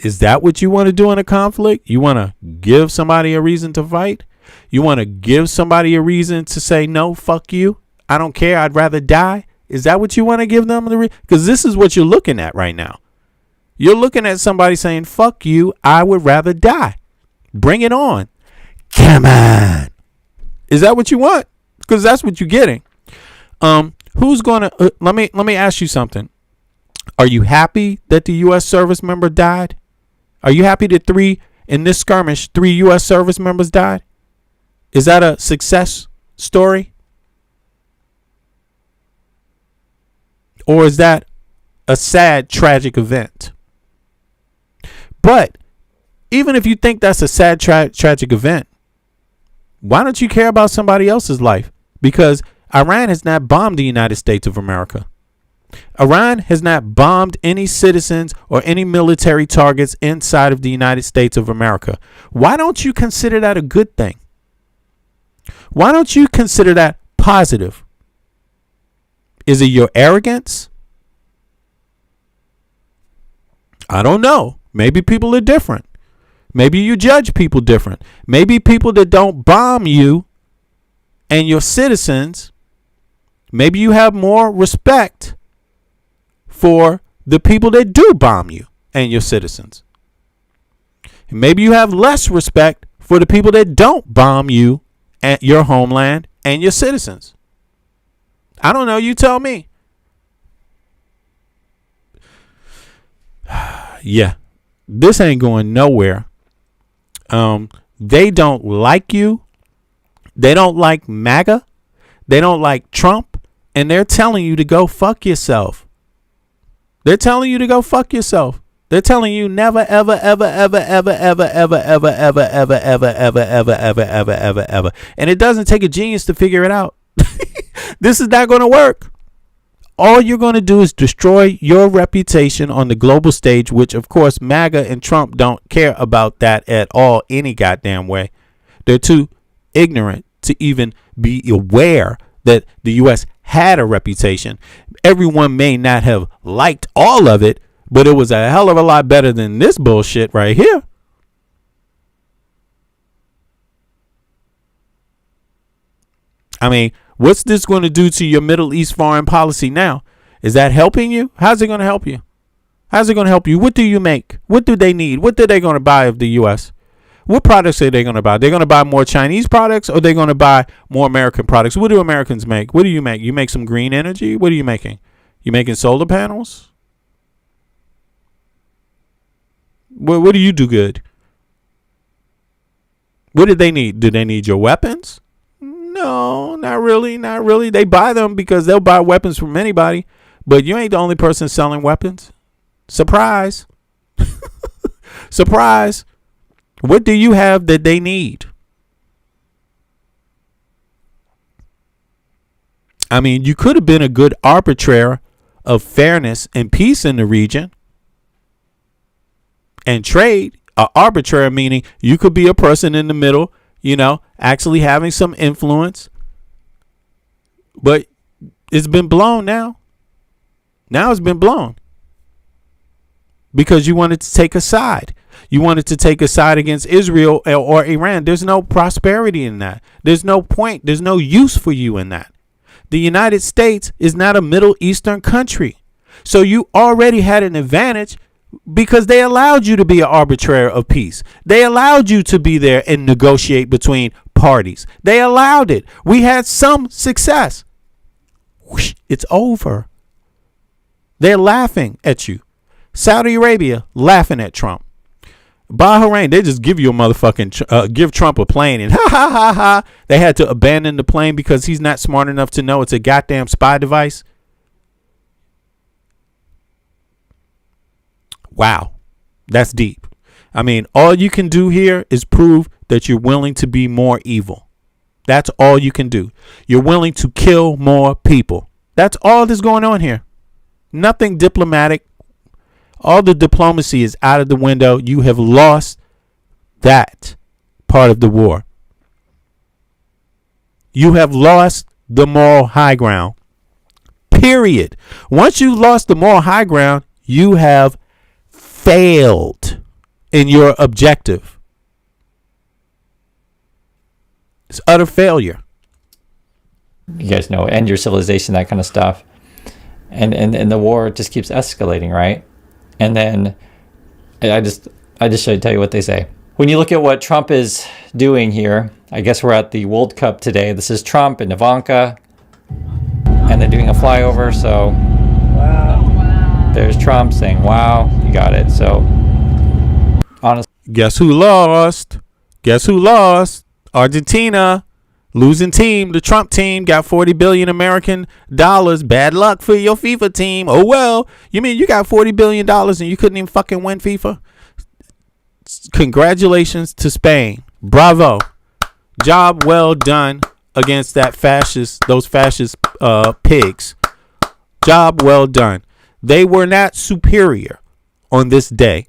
Speaker 3: Is that what you want to do in a conflict? You want to give somebody a reason to fight? You want to give somebody a reason to say, no, fuck you. I don't care. I'd rather die. Is that what you want to give them? Because this is what you're looking at right now. You're looking at somebody saying, fuck you, I would rather die. Bring it on. Come on. Is that what you want? Because that's what you're getting. Who's going to let me ask you something. Are you happy that the U.S. service member died? Are you happy that in this skirmish, 3 U.S. service members died? Is that a success story? Or is that a sad, tragic event? But even if you think that's a sad, tragic event, why don't you care about somebody else's life? Because Iran has not bombed the United States of America. Iran has not bombed any citizens or any military targets inside of the United States of America. Why don't you consider that a good thing? Why don't you consider that positive? Is it your arrogance? I don't know. Maybe people are different. Maybe you judge people different. Maybe people that don't bomb you and your citizens, maybe you have more respect for the people that do bomb you and your citizens. And maybe you have less respect for the people that don't bomb you at your homeland and your citizens. I don't know. You tell me. Yeah, this ain't going nowhere. They don't like you. They don't like MAGA. They don't like Trump. And they're telling you to go fuck yourself. They're telling you to go fuck yourself. They're telling you never, ever, ever, ever, ever, ever, ever, ever, ever, ever, ever, ever, ever, ever, ever, ever, ever. And it doesn't take a genius to figure it out. This is not going to work. All you're going to do is destroy your reputation on the global stage, which, of course, MAGA and Trump don't care about that at all any goddamn way. They're too ignorant to even be aware that the U.S. had a reputation. Everyone may not have liked all of it, but it was a hell of a lot better than this bullshit right here. I mean, what's this going to do to your Middle East foreign policy now? Is that helping you? How's it going to help you? How's it going to help you? What do you make? What do they need? What are they going to buy of the U.S.? What products are they going to buy? They're going to buy more Chinese products, or they're going to buy more American products? What do Americans make? What do you make? You make some green energy? What are you making? You making solar panels? What do you do good? What do they need? Do they need your weapons? No, not really. Not really. They buy them because they'll buy weapons from anybody. But you ain't the only person selling weapons. Surprise. Surprise. What do you have that they need? I mean, you could have been a good arbitrator of fairness and peace in the region. And trade, arbitrator meaning you could be a person in the middle, you know, actually having some influence. But it's been blown now. Now it's been blown. Because you wanted to take a side. You wanted to take a side against Israel or Iran. There's no prosperity in that. There's no point. There's no use for you in that. The United States is not a Middle Eastern country. So you already had an advantage because they allowed you to be an arbitrator of peace. They allowed you to be there and negotiate between parties. They allowed it. We had some success. Whoosh, it's over. They're laughing at you. Saudi Arabia laughing at Trump. Bahrain, they just give you a motherfucking give Trump a plane and ha ha ha ha. They had to abandon the plane because he's not smart enough to know it's a goddamn spy device. Wow, that's deep. I mean, all you can do here is prove that you're willing to be more evil. That's all you can do. You're willing to kill more people. That's all that's going on here. Nothing diplomatic. All the diplomacy is out of the window. You have lost that part of the war. You have lost the moral high ground. Period. Once you lost the moral high ground, you have failed in your objective. It's utter failure.
Speaker 21: You guys know, end your civilization, that kind of stuff. And the war just keeps escalating, right? And then I just should tell you what they say. When you look at what Trump is doing here, I guess we're at the World Cup today. This is Trump and Ivanka, and they're doing a flyover. So wow. There's Trump saying, wow, you got it. So honestly,
Speaker 3: guess who lost? Guess who lost? Argentina. Losing team. The Trump team got 40 billion American dollars. Bad luck for your FIFA team. Oh well. You mean you got 40 billion dollars and you couldn't even fucking win FIFA? Congratulations to Spain. Bravo. Job well done against those fascist pigs. Job well done. They were not superior on this day.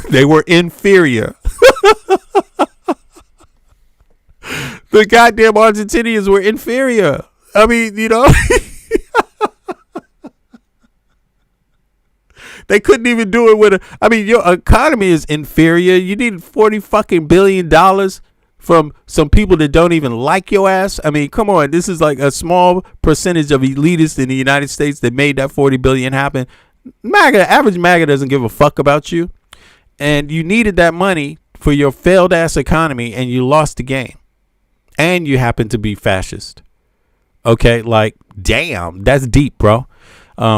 Speaker 3: They were inferior. The goddamn Argentinians were inferior. I mean, you know, they couldn't even do it with your economy is inferior. You need 40 fucking billion dollars from some people that don't even like your ass. I mean, come on. This is like a small percentage of elitists in the United States that made that 40 billion happen. Average MAGA doesn't give a fuck about you. And you needed that money for your failed ass economy and you lost the game. And you happen to be fascist. Okay, like, damn, that's deep, bro.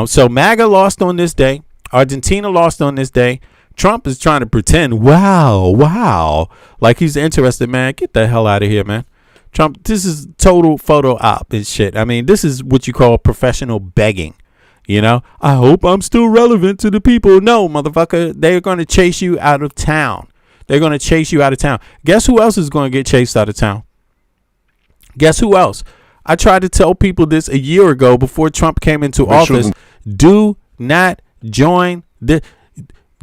Speaker 3: So MAGA lost on this day. Argentina lost on this day. Trump is trying to pretend, wow, like he's interested, man. Get the hell out of here, man. Trump, this is total photo op and shit. I mean, this is what you call professional begging. You know, I hope I'm still relevant to the people. No, motherfucker, they're going to chase you out of town. They're going to chase you out of town. Guess who else is going to get chased out of town? Guess who else? I tried to tell people this a year ago before Trump came into office. Do not join the.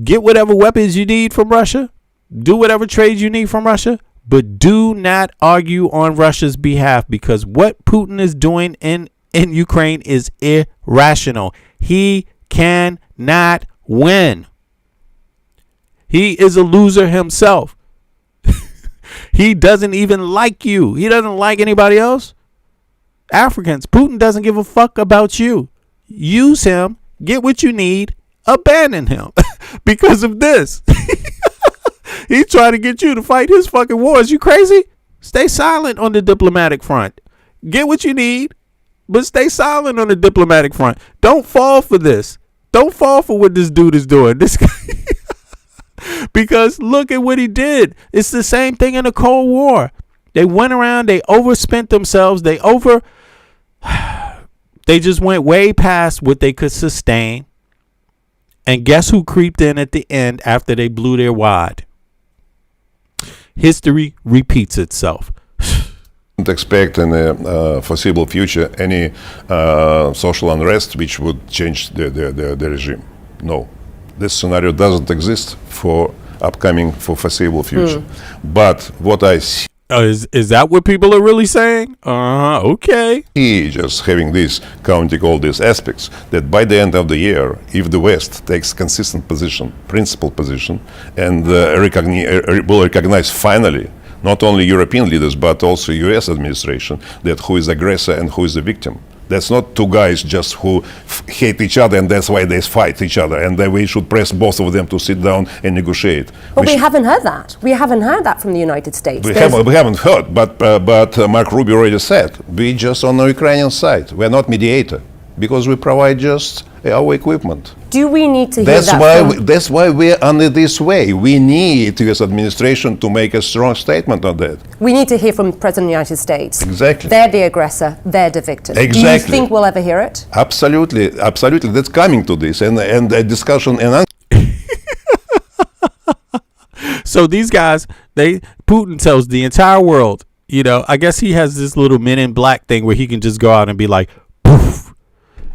Speaker 3: Get whatever weapons you need from Russia. Do whatever trades you need from Russia. But do not argue on Russia's behalf, because what Putin is doing in Ukraine is irrational. He cannot win. He is a loser himself. He doesn't even like you. He doesn't like anybody else. Africans, Putin doesn't give a fuck about you. Use him, get what you need, abandon him because of this. He's trying to get you to fight his fucking wars. You crazy? Stay silent on the diplomatic front. Get what you need, but stay silent on the diplomatic front. Don't fall for this. Don't fall for what this dude is doing. This guy. Because look at what he did. It's the same thing in the Cold War. They went around, they overspent themselves, they just went way past what they could sustain. And guess who creeped in at the end after they blew their wad? History repeats itself.
Speaker 1: Don't expect in the foreseeable future any social unrest which would change the regime. No. This scenario doesn't exist for foreseeable future. But what I see
Speaker 3: is that what people are really saying? Okay.
Speaker 1: Just having this, counting all these aspects, that by the end of the year, if the West takes consistent position, principled position, and will recognize finally not only European leaders but also U.S. administration that who is aggressor and who is the victim. That's not two guys just who hate each other and that's why they fight each other, and that we should press both of them to sit down and negotiate.
Speaker 22: But we haven't heard that. We haven't heard that from the United States.
Speaker 1: We haven't heard, but Mark Rubio already said, we just on the Ukrainian side. We're not mediator because we provide just our equipment.
Speaker 22: Do we need to hear that?
Speaker 1: That's why we're under this way. We need U.S. administration to make a strong statement on that.
Speaker 22: We need to hear from the President of the United States.
Speaker 1: Exactly.
Speaker 22: They're the aggressor. They're the victim.
Speaker 1: Exactly.
Speaker 22: Do you think we'll ever hear it?
Speaker 1: Absolutely. That's coming to this and a discussion and.
Speaker 3: So these guys, Putin tells the entire world, you know, I guess he has this little Men in Black thing where he can just go out and be like, poof.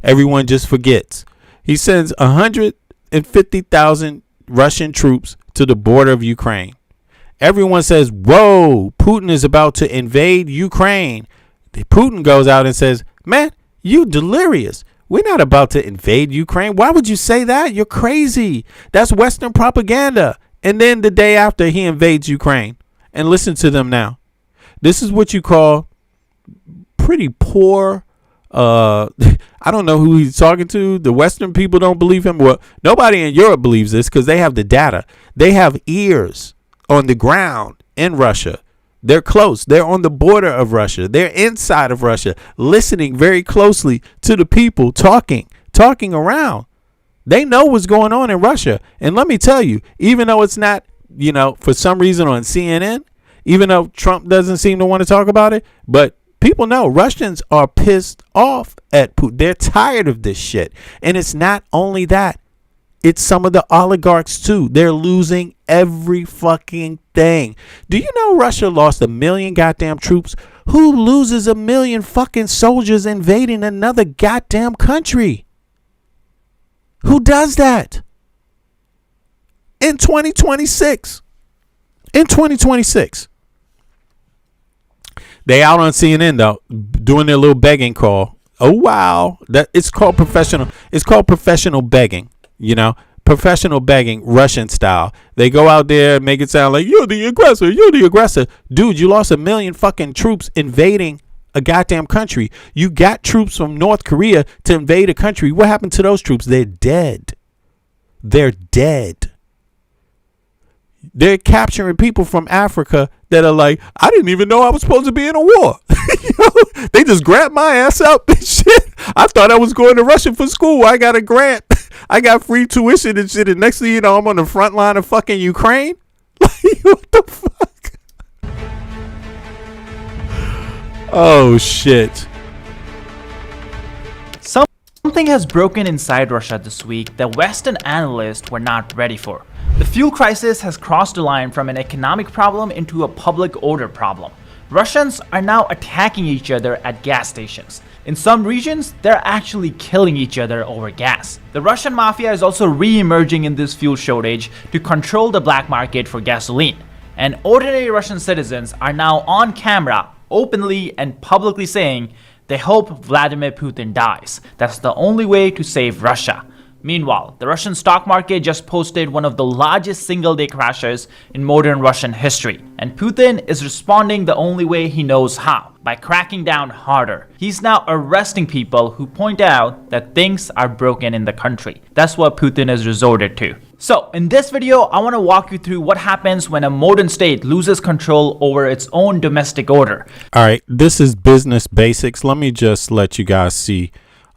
Speaker 3: Everyone just forgets. He sends 150,000 Russian troops to the border of Ukraine. Everyone says, whoa, Putin is about to invade Ukraine. Putin goes out and says, man, you delirious. We're not about to invade Ukraine. Why would you say that? You're crazy. That's Western propaganda. And then the day after, he invades Ukraine. And listen to them now. This is what you call pretty poor. I don't know who he's talking to. The Western people don't believe him. Well, nobody in Europe believes this because they have the data. They have ears on the ground in Russia. They're close. They're on the border of Russia. They're inside of Russia, listening very closely to the people talking around. They know what's going on in Russia. And let me tell you, even though it's not, you know, for some reason on CNN, even though Trump doesn't seem to want to talk about it, but people know Russians are pissed off at Putin. They're tired of this shit. And it's not only that. It's some of the oligarchs too. They're losing every fucking thing. Do you know Russia lost 1 million goddamn troops? Who loses 1 million fucking soldiers invading another goddamn country? Who does that? In 2026. In 2026. They out on CNN though, doing their little begging call. Oh wow, it's called professional begging. You know, professional begging, Russian style. They go out there and make it sound like you're the aggressor. You're the aggressor, dude. You lost 1 million fucking troops invading a goddamn country. You got troops from North Korea to invade a country. What happened to those troops? They're dead. They're dead. They're capturing people from Africa that are like, I didn't even know I was supposed to be in a war. You know, they just grabbed my ass up and shit. I thought I was going to Russia for school. I got a grant. I got free tuition and shit. And next thing you know, I'm on the front line of fucking Ukraine. Like, what the fuck? Oh shit.
Speaker 4: Something has broken inside Russia this week that Western analysts were not ready for. The fuel crisis has crossed the line from an economic problem into a public order problem. Russians are now attacking each other at gas stations. In some regions, they're actually killing each other over gas. The Russian mafia is also re-emerging in this fuel shortage to control the black market for gasoline. And ordinary Russian citizens are now on camera, openly and publicly saying they hope Vladimir Putin dies. That's the only way to save Russia. Meanwhile, the Russian stock market just posted one of the largest single-day crashes in modern Russian history. And Putin is responding the only way he knows how, by cracking down harder. He's now arresting people who point out that things are broken in the country. That's what Putin has resorted to. So, in this video, I want to walk you through what happens when a modern state loses control over its own domestic order.
Speaker 3: All right, this is business basics. Let me just let you guys see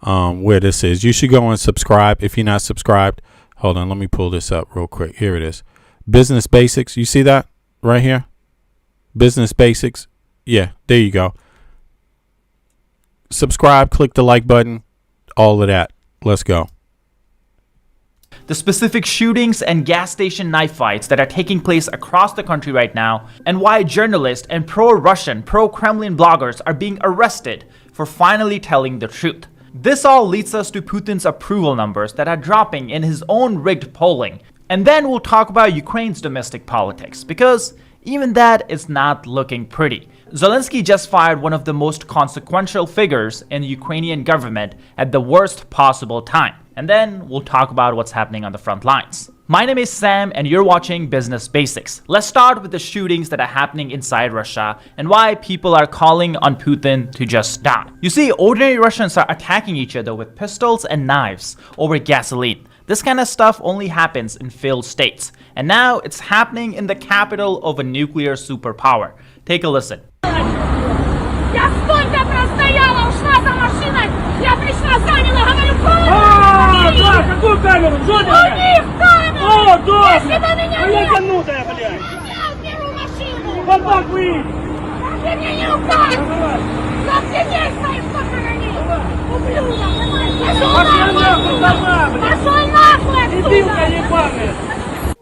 Speaker 3: where this is. You should go and subscribe if you're not subscribed. Hold on, let me pull this up real quick. Here it is. Business basics. You see that right here? Business basics. Yeah, there you go. Subscribe, click the like button, all of that. Let's go.
Speaker 4: The specific shootings and gas station knife fights that are taking place across the country right now, and why journalists and pro-Russian, pro-Kremlin bloggers are being arrested for finally telling the truth. This all leads us to Putin's approval numbers that are dropping in his own rigged polling. And then we'll talk about Ukraine's domestic politics, because even that is not looking pretty. Zelensky just fired one of the most consequential figures in the Ukrainian government at the worst possible time. And then we'll talk about what's happening on the front lines. My name is Sam and you're watching Business Basics. Let's start with the shootings that are happening inside Russia and why people are calling on Putin to just die. You see, ordinary Russians are attacking each other with pistols and knives over gasoline. This kind of stuff only happens in failed states. And now it's happening in the capital of a nuclear superpower. Take a listen.
Speaker 5: Я столько простояла, ушла за машиной, я пришла, заняла, говорю,
Speaker 23: да, какую камеру?
Speaker 5: У них камеру!
Speaker 23: О, да!
Speaker 5: Если бы меня
Speaker 23: А
Speaker 5: не
Speaker 23: я тянутая, блядь!
Speaker 5: я беру машину!
Speaker 23: Вот так вы!
Speaker 5: Ты мне не указ! За сидеть стоишь, похорони! Ублюдок! Пошел нахуй отсюда!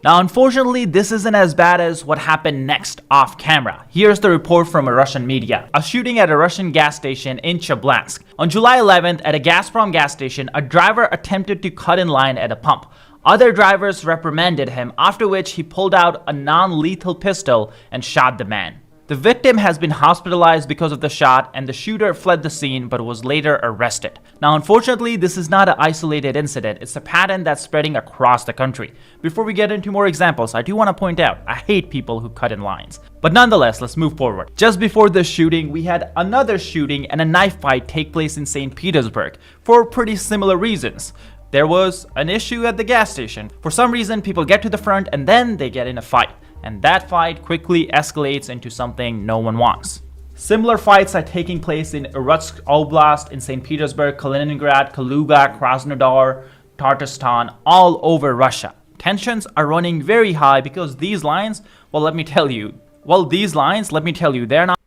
Speaker 4: Now, unfortunately, this isn't as bad as what happened next off camera. Here's the report from a Russian media. A shooting at a Russian gas station in Chelyabinsk. On July 11th, at a Gazprom gas station, a driver attempted to cut in line at a pump. Other drivers reprimanded him, after which he pulled out a non-lethal pistol and shot the man. The victim has been hospitalized because of the shot, and the shooter fled the scene but was later arrested. Now, unfortunately, this is not an isolated incident. It's a pattern that's spreading across the country. Before we get into more examples, I do want to point out, I hate people who cut in lines. But nonetheless, let's move forward. Just before this shooting, we had another shooting and a knife fight take place in St. Petersburg for pretty similar reasons. There was an issue at the gas station. For some reason, people get to the front and then they get in a fight. And that fight quickly escalates into something no one wants. Similar fights are taking place in Irkutsk Oblast, in St. Petersburg, Kaliningrad, Kaluga, Krasnodar, Tatarstan, all over Russia. Tensions are running very high because these lines, let me tell you, they're not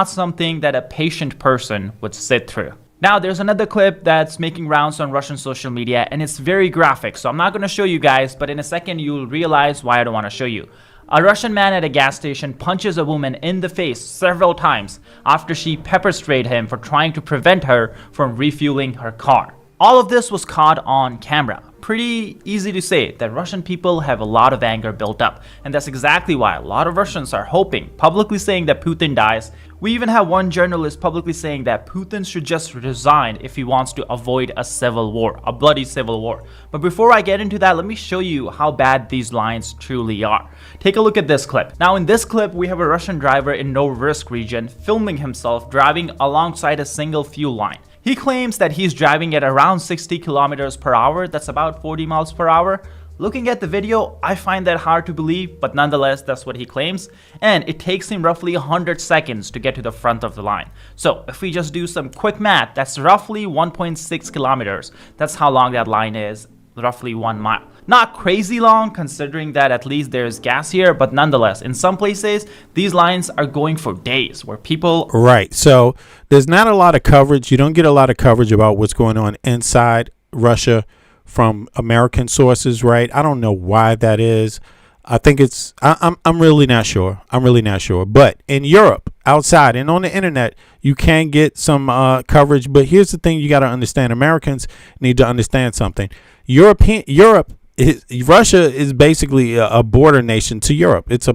Speaker 4: something that a patient person would sit through. Now, there's another clip that's making rounds on Russian social media, and it's very graphic, so I'm not going to show you guys, but in a second you'll realize why I don't want to show you. A Russian man at a gas station punches a woman in the face several times after she pepper sprayed him for trying to prevent her from refueling her car. All of this was caught on camera. Pretty easy to say that Russian people have a lot of anger built up, and that's exactly why a lot of Russians are hoping, publicly saying that Putin dies. We even have one journalist publicly saying that Putin should just resign if he wants to avoid a civil war, a bloody civil war. But before I get into that, let me show you how bad these lines truly are. Take a look at this clip. Now, in this clip, we have a Russian driver in Novorossiysk region filming himself driving alongside a single fuel line. He claims that he's driving at around 60 kilometers per hour, that's about 40 miles per hour. Looking at the video, I find that hard to believe, but nonetheless, that's what he claims. And it takes him roughly 100 seconds to get to the front of the line. So if we just do some quick math, that's roughly 1.6 kilometers. That's how long that line is, roughly 1 mile. Not crazy long, considering that at least there's gas here, but nonetheless, in some places, these lines are going for days where people...
Speaker 3: Right. So there's not a lot of coverage. You don't get a lot of coverage about what's going on inside Russia from American sources, right? I don't know why that is. I think it's, I'm really not sure. I'm really not sure. But in Europe, outside and on the internet, you can get some coverage. But here's the thing you got to understand. Americans need to understand something. Russia is basically a border nation to Europe. It's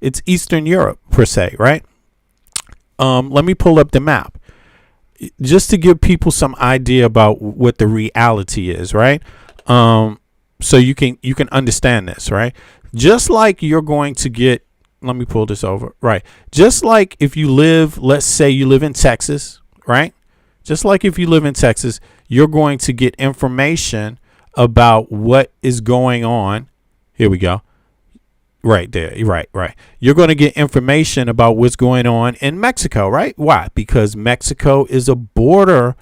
Speaker 3: it's Eastern Europe per se, right? Let me pull up the map just to give people some idea about what the reality is, right? So you can understand this, right? Just like you're going to get, let me pull this over, right? Just like if you live, let's say you live in Texas, right? Just like if you live in Texas, you're going to get information about what is going on. Here we go. Right there. Right. You're going to get information about what's going on in Mexico, right? Why? Because Mexico is a border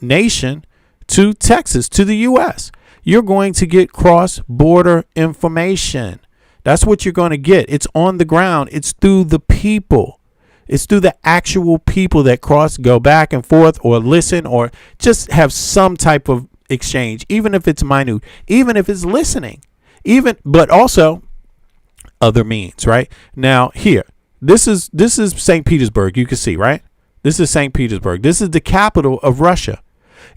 Speaker 3: nation to Texas, to the U.S. You're going to get cross-border information. That's what you're going to get. It's on the ground. It's through the people. It's through the actual people that go back and forth or listen or just have some type of exchange, even if it's minute, even if it's listening, but also other means, right? Now here, this is St. Petersburg. You can see, right? This is St. Petersburg. This is the capital of Russia.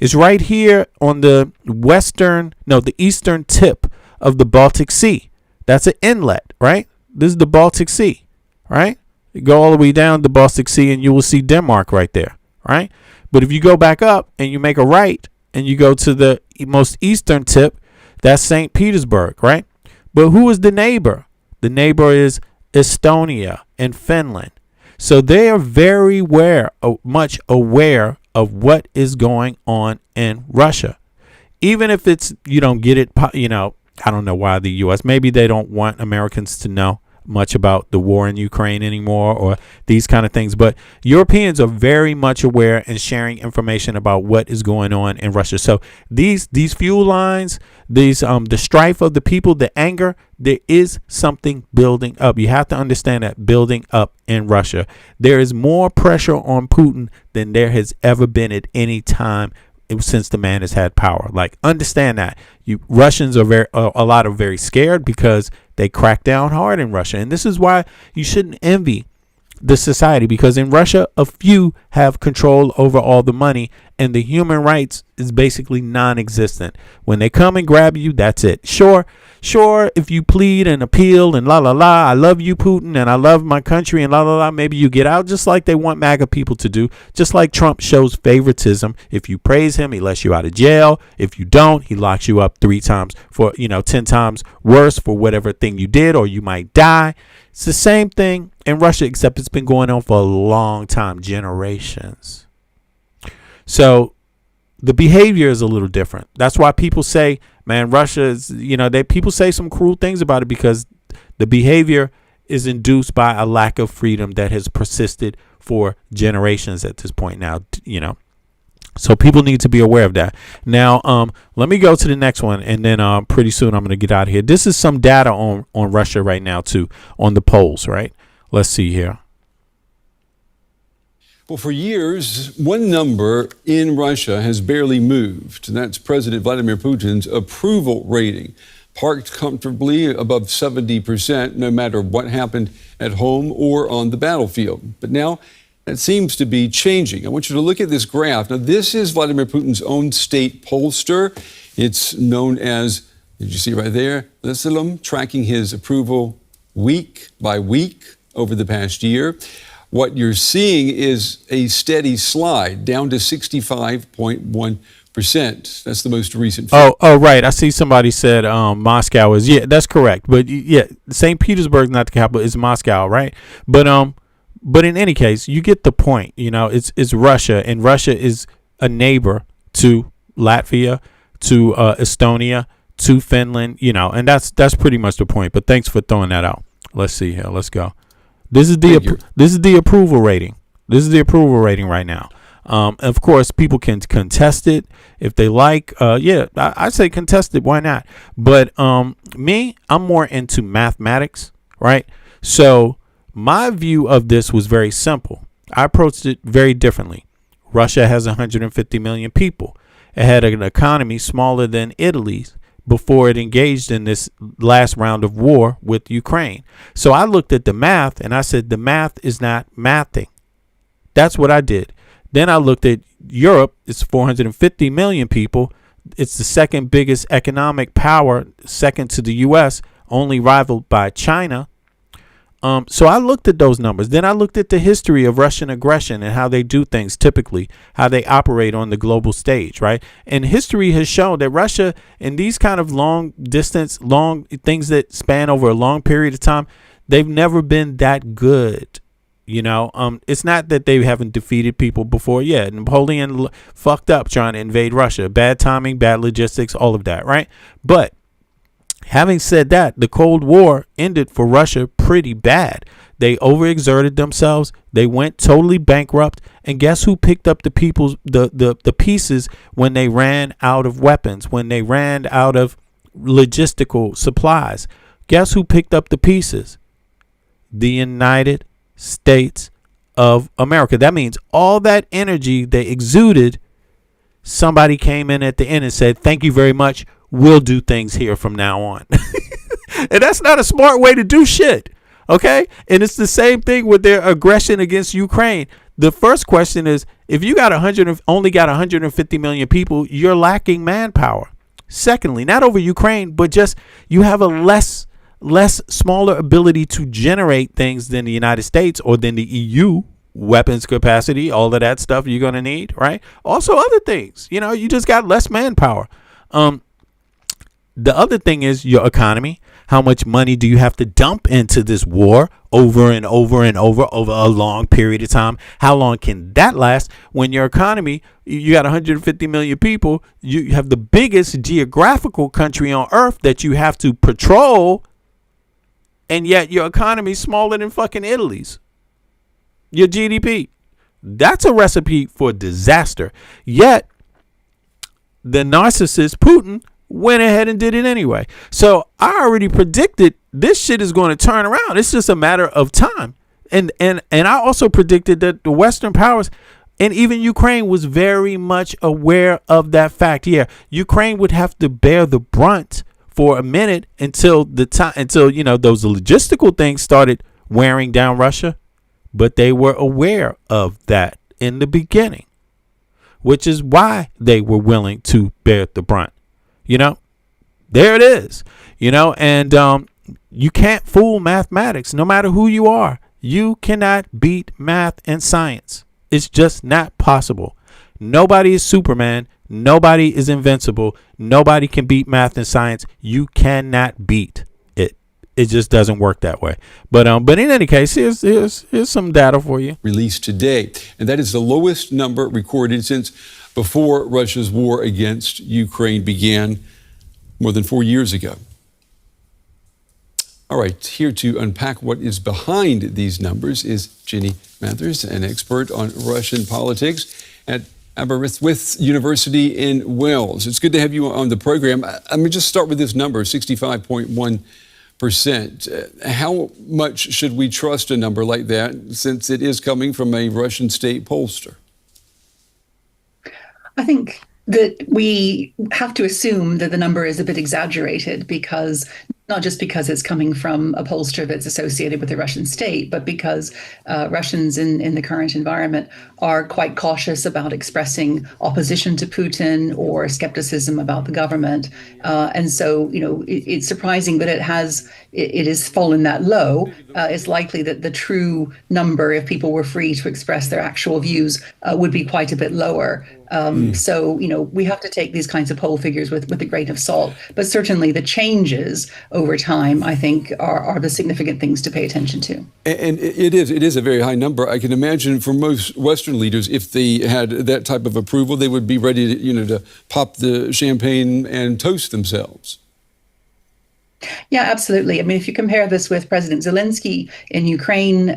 Speaker 3: It's right here on the the eastern tip of the Baltic Sea. That's an inlet, right? This is the Baltic Sea, right? You go all the way down the Baltic Sea and you will see Denmark right there, right? But if you go back up and you make a right and you go to the most eastern tip, that's St. Petersburg, right? But who is the neighbor? The neighbor is Estonia and Finland. So they are very much aware of what is going on in Russia. Even if you don't get it, I don't know why the U.S., maybe they don't want Americans to know much about the war in Ukraine anymore or these kind of things. But Europeans are very much aware and sharing information about what is going on in Russia. So these fuel lines, the strife of the people, the anger, there is something building up. You have to understand that building up in Russia. There is more pressure on Putin than there has ever been at any time since the man has had power. Like, understand that. Russians are a lot of very scared because they crack down hard in Russia. And this is why you shouldn't envy the society, because in Russia, a few have control over all the money and the human rights is basically non-existent. When they come and grab you, that's it. Sure, if you plead and appeal and la la la, I love you, Putin, and I love my country and la la la, maybe you get out, just like they want MAGA people to do. Just like Trump shows favoritism. If you praise him, he lets you out of jail. If you don't, he locks you up 3 times for 10 times worse for whatever thing you did, or you might die. It's the same thing in Russia, except it's been going on for a long time, generations. So the behavior is a little different. That's why people say, man, Russia is, people say some cruel things about it because the behavior is induced by a lack of freedom that has persisted for generations at this point now, So people need to be aware of that. Now, let me go to the next one, and then pretty soon I'm going to get out of here. This is some data on Russia right now, too, on the polls, right? Let's see here.
Speaker 7: Well, for years, one number in Russia has barely moved, and that's President Vladimir Putin's approval rating, parked comfortably above 70%, no matter what happened at home or on the battlefield. But now that seems to be changing. I want you to look at this graph. Now, this is Vladimir Putin's own state pollster. It's known as, did you see right there, Lisalum, tracking his approval week by week over the past year. What you're seeing is a steady slide down to 65.1%. That's the most recent figure.
Speaker 3: Oh, right. I see somebody said Moscow is. Yeah, that's correct. But yeah, St. Petersburg, not the capital, is Moscow, right? But in any case, you get the point. It's Russia, and Russia is a neighbor to Latvia, to Estonia, to Finland. And that's pretty much the point. But thanks for throwing that out. Let's see here. Let's go. This is the approval rating. This is the approval rating right now. Of course, people can contest it if they like. I say contest it. Why not? But me, I'm more into mathematics, right? So my view of this was very simple. I approached it very differently. Russia has 150 million people. It had an economy smaller than Italy's before it engaged in this last round of war with Ukraine. So I looked at the math and I said, the math is not mathing. That's what I did. Then I looked at Europe. It's 450 million people. It's the second biggest economic power, second to the U.S., only rivaled by China. So I looked at those numbers. Then I looked at the history of Russian aggression and how they do things typically, how they operate on the global stage, right? And history has shown that Russia, in these kind of long distance, long things that span over a long period of time, they've never been that good. You know, it's not that they haven't defeated people before. Yeah, Napoleon fucked up trying to invade Russia. Bad timing, bad logistics, all of that, right? But having said that, the Cold War ended for Russia pretty bad. They overexerted themselves. They went totally bankrupt. And guess who picked up the pieces when they ran out of weapons, when they ran out of logistical supplies? Guess who picked up the pieces? The United States of America. That means all that energy they exuded, somebody came in at the end and said, thank you very much. We'll do things here from now on. And that's not a smart way to do shit. Okay. And it's the same thing with their aggression against Ukraine. The first question is, if you got only got 150 million people, you're lacking manpower. Secondly, not over Ukraine, but just you have a less smaller ability to generate things than the United States or than the EU. Weapons capacity, all of that stuff you're going to need, right? Also other things, you just got less manpower. The other thing is your economy. How much money do you have to dump into this war over and over and over a long period of time? How long can that last when your economy, you got 150 million people, you have the biggest geographical country on earth that you have to patrol, and yet your economy is smaller than fucking Italy's. Your GDP. That's a recipe for disaster. Yet the narcissist Putin went ahead and did it anyway. So I already predicted this shit is going to turn around. It's just a matter of time. And I also predicted that the Western powers and even Ukraine was very much aware of that fact. Yeah, Ukraine would have to bear the brunt for a minute until those logistical things started wearing down Russia. But they were aware of that in the beginning, which is why they were willing to bear the brunt. There it is, and you can't fool mathematics no matter who you are. You cannot beat math and science. It's just not possible. Nobody is Superman. Nobody is invincible. Nobody can beat math and science. You cannot beat it. It just doesn't work that way. But in any case, here's some data for you.
Speaker 7: Released today, and that is the lowest number recorded since before Russia's war against Ukraine began more than 4 years ago. All right, here to unpack what is behind these numbers is Ginny Mathers, an expert on Russian politics at Aberystwyth University in Wales. It's good to have you on the program. Let me just start with this number, 65.1%. How much should we trust a number like that since it is coming from a Russian state pollster?
Speaker 8: I think that we have to assume that the number is a bit exaggerated because not just because it's coming from a pollster that's associated with the Russian state, but because Russians in the current environment are quite cautious about expressing opposition to Putin or skepticism about the government. And so, it's surprising that it has fallen that low. It's likely that the true number, if people were free to express their actual views, would be quite a bit lower. So, we have to take these kinds of poll figures with a grain of salt. But certainly the changes over time, I think, are the significant things to pay attention to.
Speaker 7: And it is a very high number. I can imagine for most Western leaders, if they had that type of approval, they would be ready to, to pop the champagne and toast themselves.
Speaker 8: Yeah, absolutely. I mean, if you compare this with President Zelensky in Ukraine,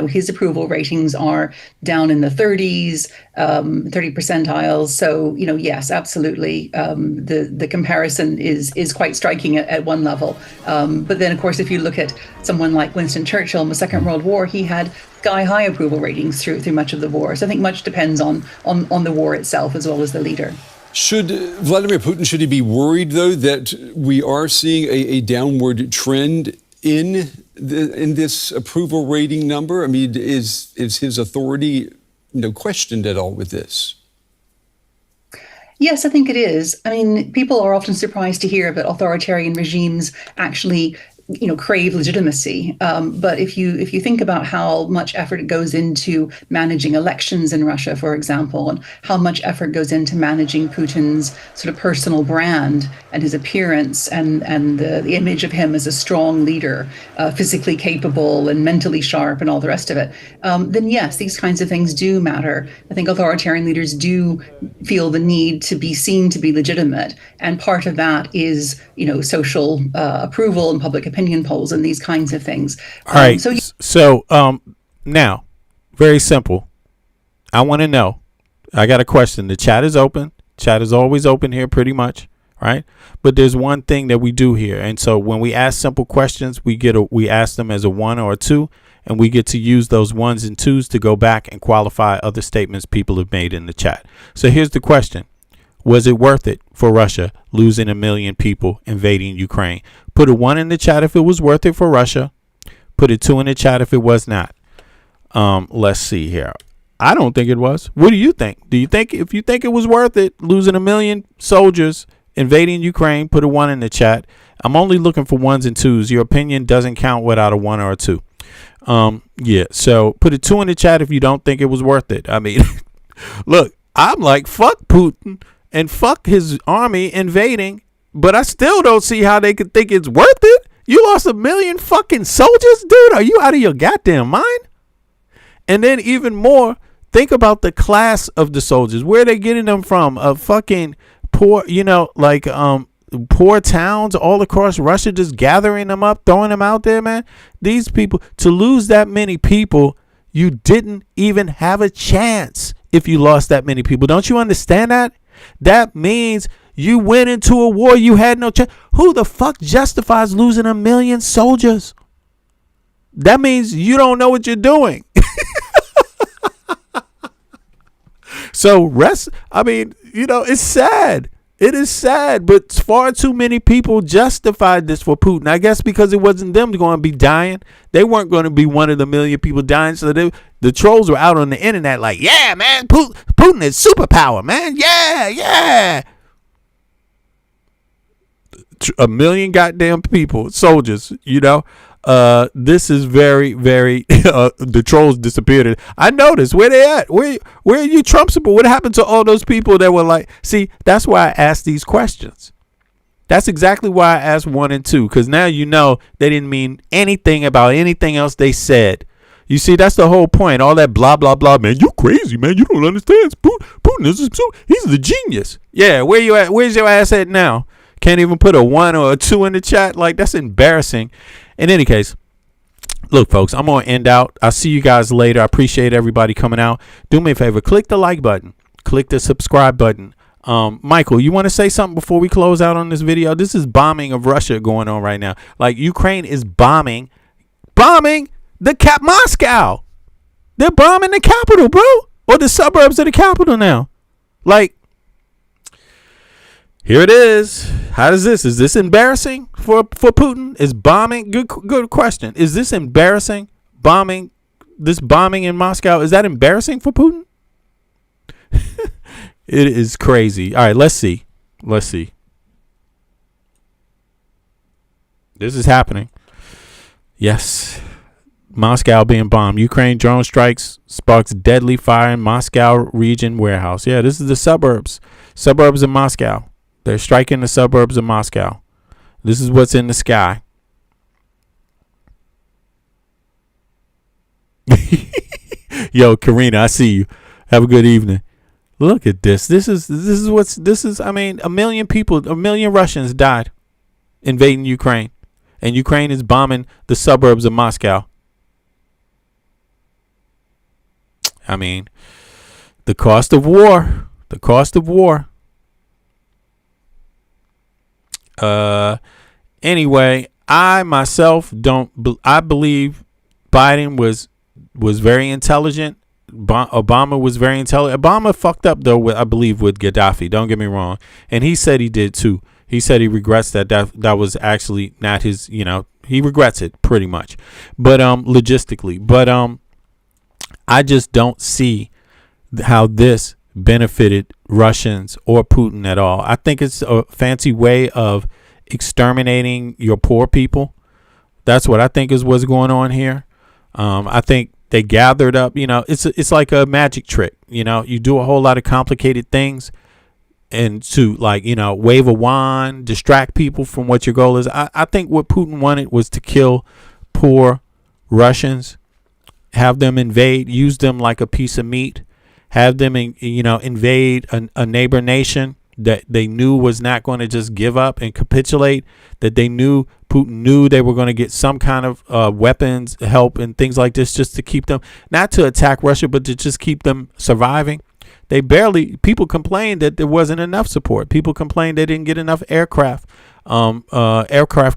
Speaker 8: his approval ratings are down in the 30s, 30 percentiles. So, yes, absolutely. The comparison is quite striking at one level. But then, of course, if you look at someone like Winston Churchill in the Second World War, he had sky-high approval ratings through much of the war. So I think much depends on the war itself as well as the leader.
Speaker 7: Should Vladimir Putin, should he be worried, though, that we are seeing a downward trend in this approval rating number? I mean, is his authority questioned at all with this?
Speaker 8: Yes, I think it is. I mean, people are often surprised to hear that authoritarian regimes actually crave legitimacy. But if you think about how much effort it goes into managing elections in Russia, for example, and how much effort goes into managing Putin's sort of personal brand and his appearance and the image of him as a strong leader, physically capable and mentally sharp and all the rest of it, then yes, these kinds of things do matter. I think authoritarian leaders do feel the need to be seen to be legitimate. And part of that is, social approval and public opinion polls and these kinds of things.
Speaker 3: All right. So now, very simple. I want to know. I got a question. The chat is open. Chat is always open here pretty much. Right. But there's one thing that we do here. And so when we ask simple questions, we ask them as a 1 or a 2, and we get to use those 1s and 2s to go back and qualify other statements people have made in the chat. So here's the question. Was it worth it for Russia losing 1 million people invading Ukraine? Put a 1 in the chat if it was worth it for Russia. Put a 2 in the chat if it was not. Let's see here. I don't think it was. What do you think? Do you think if you think it was worth it losing 1 million soldiers invading Ukraine, put a 1 in the chat. I'm only looking for 1s and 2s. Your opinion doesn't count without a 1 or a 2. Yeah. So put a 2 in the chat if you don't think it was worth it. I mean, look, I'm like, fuck Putin. And fuck his army invading, but I still don't see how they could think it's worth it. You lost 1 million fucking soldiers, dude. Are you out of your goddamn mind? And then even more, think about the class of the soldiers. Where are they getting them from? A fucking poor, poor towns all across Russia, just gathering them up, throwing them out there, man. These people, to lose that many people, you didn't even have a chance if you lost that many people. Don't you understand that? That means you went into a war you had no chance. Who the fuck justifies losing 1 million soldiers? That means you don't know what you're doing. So it's sad. It is sad, but far too many people justified this for Putin. I guess because it wasn't them going to be dying. They weren't going to be one of the 1 million people dying. So the trolls were out on the internet like, yeah, man, Putin is superpower, man. Yeah. 1 million goddamn people, soldiers, this is very, very, the trolls disappeared. I noticed where they at. Where are you, Trump support? What happened to all those people that were like, see, that's why I asked these questions. That's exactly why I asked 1 and 2, because now they didn't mean anything about anything else they said. You see, that's the whole point. All that blah, blah, blah, man. You crazy, man. You don't understand. Putin is he's the genius. Yeah, where you at? Where's your ass at now? Can't even put a 1 or a 2 in the chat. Like, that's embarrassing. In any case, look, folks, I'm going to end out. I'll see you guys later. I appreciate everybody coming out. Do me a favor. Click the like button. Click the subscribe button. Michael, you want to say something before we close out on this video? This is bombing of Russia going on right now. Like, Ukraine is bombing the Moscow. They're bombing the capital, bro, or the suburbs of the capital now. Like, here it is. How is this embarrassing for Putin? Is bombing good question. Is this embarrassing? Bombing in Moscow, is that embarrassing for Putin? It is crazy. All right, let's see. This is happening. Yes. Moscow being bombed. Ukraine drone strikes sparks deadly fire in Moscow region warehouse. Yeah, this is the suburbs of Moscow. They're striking the suburbs of Moscow. This is what's in the sky. Yo, Karina, I see you. Have a good evening. Look at this. This is 1 million people, 1 million Russians died invading Ukraine, and Ukraine is bombing the suburbs of Moscow. I mean, the cost of war. The cost of war. Anyway, I myself don't. I believe Biden was very intelligent. Obama was very intelligent. Obama fucked up though, I believe, with Gaddafi. Don't get me wrong, and he said he did too. He said he regrets that was actually not his. He regrets it pretty much, but logistically. But I just don't see how this benefited Russians or Putin at all. I think it's a fancy way of exterminating your poor people. That's what I think is what's going on here. I think they gathered up, it's like a magic trick. You do a whole lot of complicated things and to wave a wand, distract people from what your goal is. I think what Putin wanted was to kill poor Russians, have them invade, use them like a piece of meat, have them, invade a neighbor nation that they knew was not going to just give up and capitulate, that they knew Putin knew they were going to get some kind of weapons, help, and things like this just to keep them, not to attack Russia, but to just keep them surviving. People complained that there wasn't enough support. People complained they didn't get enough aircraft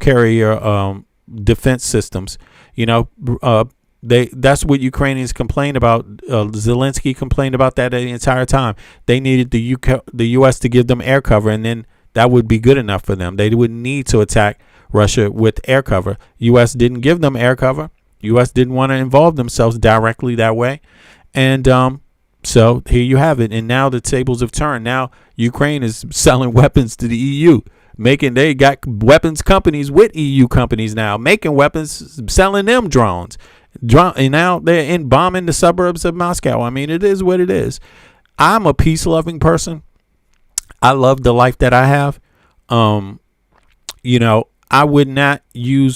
Speaker 3: carrier defense systems. That's what Ukrainians complained about. Zelensky complained about that the entire time. They needed the U.S. to give them air cover, and then that would be good enough for them. They wouldn't need to attack Russia with air cover. U.S. didn't give them air cover. U.S. didn't want to involve themselves directly that way. And so here you have it. And now the tables have turned. Now Ukraine is selling weapons to the EU. They got weapons companies with EU companies now, making weapons, selling them drones. And now they're bombing the suburbs of Moscow. I mean, it is what it is. I'm a peace-loving person. I love the life that I have. I would not do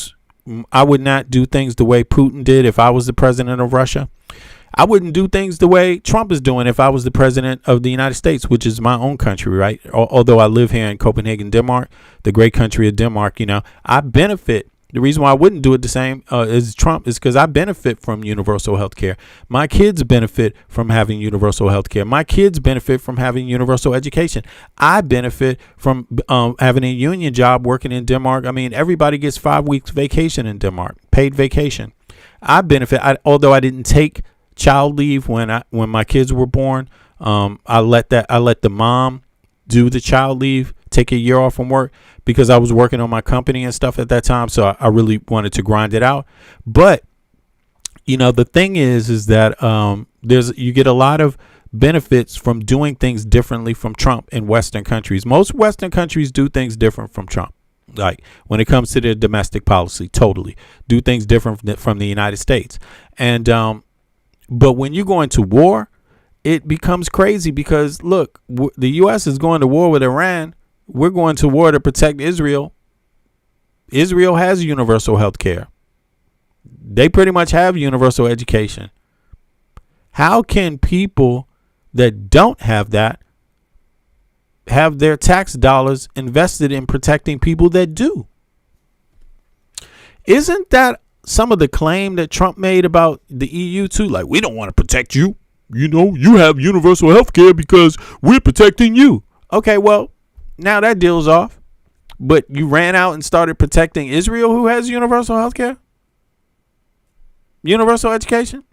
Speaker 3: things the way Putin did if I was the president of Russia. I wouldn't do things the way Trump is doing if I was the president of the United States, which is my own country, right? Although I live here in Copenhagen, Denmark, the great country of Denmark, I benefit. The reason why I wouldn't do it the same as Trump is because I benefit from universal health care. My kids benefit from having universal health care. My kids benefit from having universal education. I benefit from having a union job working in Denmark. I mean, everybody gets 5 weeks vacation in Denmark, paid vacation. I benefit, although I didn't take child leave when my kids were born. I let the mom do the child leave, take a year off from work, because I was working on my company and stuff at that time. So I really wanted to grind it out. But, the thing is that you get a lot of benefits from doing things differently from Trump in Western countries. Most Western countries do things different from Trump. Like when it comes to their domestic policy, totally do things different from the United States. And but when you go into war, it becomes crazy because, look, the U.S. is going to war with Iran. We're going to war to protect Israel. Israel has universal health care. They pretty much have universal education. How can people that don't have that have their tax dollars invested in protecting people that do? Isn't that some of the claim that Trump made about the EU too? Like, we don't want to protect you. You have universal health care because we're protecting you. Okay, well, now that deal's off. But you ran out and started protecting Israel, who has universal health care? Universal education?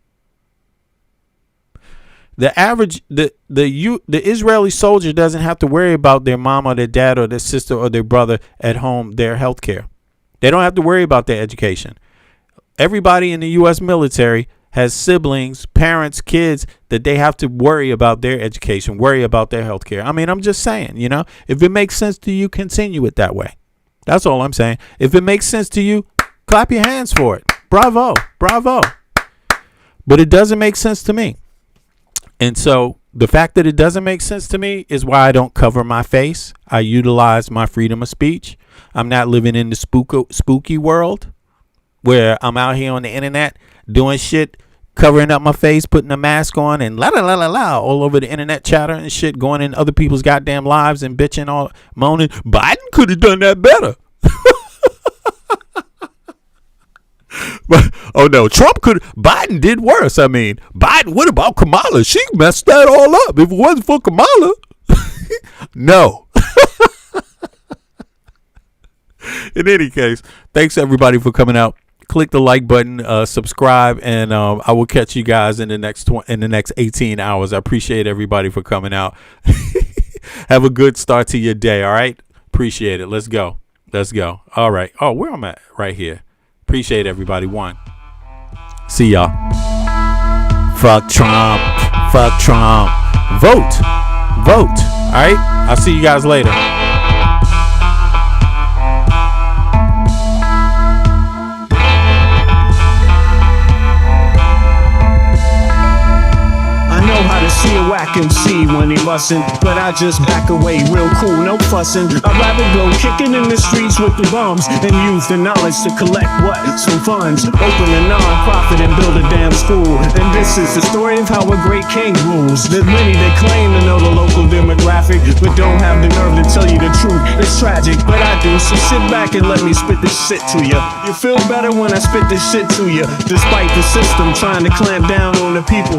Speaker 3: The average, the Israeli soldier doesn't have to worry about their mom or their dad or their sister or their brother at home, their health care. They don't have to worry about their education. Everybody in the U.S. military has siblings, parents, kids that they have to worry about their education, worry about their health care. I mean, I'm just saying, if it makes sense to you, continue it that way. That's all I'm saying. If it makes sense to you, clap your hands for it. Bravo. Bravo. But it doesn't make sense to me. And so the fact that it doesn't make sense to me is why I don't cover my face. I utilize my freedom of speech. I'm not living in the spooky world where I'm out here on the internet doing shit, covering up my face, putting a mask on, and la la la la la all over the internet, chatter and shit, going in other people's goddamn lives and bitching, all moaning. Biden could have done that better. Oh no, Biden did worse. I mean, Biden, what about Kamala? She messed that all up. If it wasn't for Kamala, no. In any case, thanks everybody for coming out. Click the like button, subscribe, and I will catch you guys in the next 18 hours. I appreciate everybody for coming out. Have a good start to your day. All right, appreciate it. Let's go. All right. Oh, where I'm at? Right here. Appreciate everybody. One. See y'all. Fuck Trump. Vote. All right. I'll see you guys later.
Speaker 9: See a whack MC when he bustin', but I just back away real cool, no fussin'. I'd rather go kicking in the streets with the bums and use the knowledge to collect what? Some funds. Open a non-profit and build a damn school. And this is the story of how a great king rules. There's many that claim to know the local demographic, but don't have the nerve to tell you the truth. It's tragic, but I do, so sit back and let me spit this shit to you. You feel better when I spit this shit to you. Despite the system trying to clamp down on the people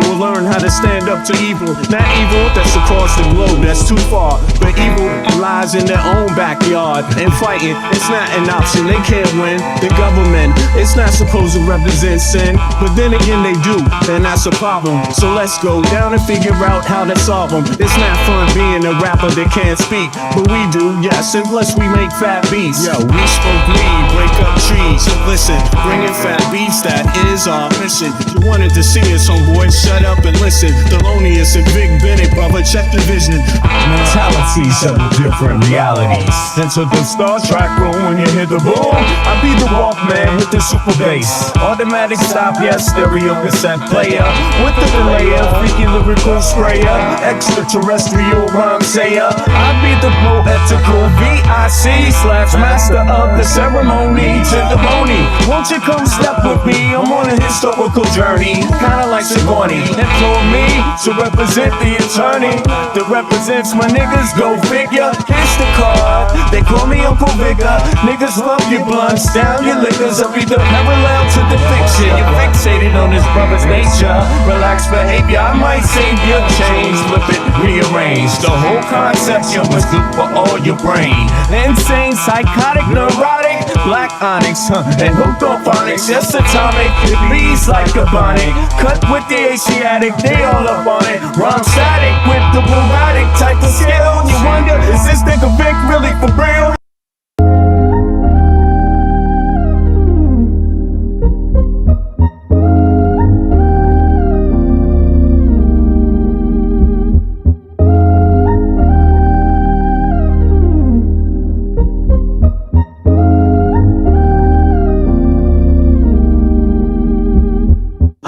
Speaker 9: will learn how to stand up to evil. Not evil that's across the globe, that's too far. But evil lies in their own backyard. And fighting, it's not an option, they can't win. The government, it's not supposed to represent sin, but then again they do, and that's a problem. So let's go down and figure out how to solve them. It's not fun being a rapper that can't speak, but we do, yes, and plus we make fat beats. Yo, we smoke weed, break up trees. Listen, bringing fat beats, that is our mission. You wanted to see us, homeboy, shut up and listen. Thelonious and Big Bennett, brother, check the vision. Mentalities of different realities. Enter the Star Trek room when you hear the boom. I be the Walkman with the super bass. Automatic stop, yes, stereo cassette player. With the delayer, freaky lyrical sprayer. Extraterrestrial rhyme sayer. I be the poetical VIC/master of the ceremony. Testimony, won't you come step with me? I'm on a historical journey, kinda like Sigourney. Employ me to represent the attorney that represents my niggas, go figure. Here's the card, they call me Uncle Vigor. Niggas love your blunts, down your liquors. I'll be the parallel to the fiction. You're fixated on this brother's nature. Relax behavior, I might save your change. Flip it, rearrange. The whole concept, yo, is good for all your brain. Insane, psychotic, neurotic, black onyx, and hooked on phonics. Yes, atomic, it bleeds like a bonnet. Cut with the Asiatic, they all up on it. Rhyme static with the robotic type of skill. You wonder, is this nigga Vic really for real?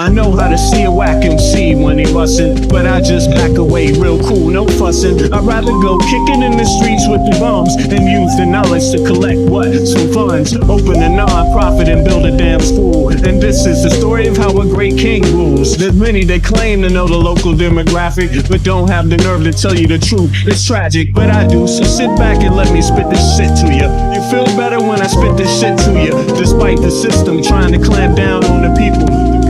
Speaker 9: I know how to see a whack MC when he bustin', but I just back away real cool, no fussin'. I'd rather go kicking in the streets with the bums and use the knowledge to collect what? Some funds. Open a non-profit and build a damn school. And this is the story of how a great king rules. There's many that claim to know the local demographic, but don't have the nerve to tell you the truth. It's tragic, but I do, so sit back and let me spit this shit to you. You feel better when I spit this shit to you. Despite the system trying to clamp down on the people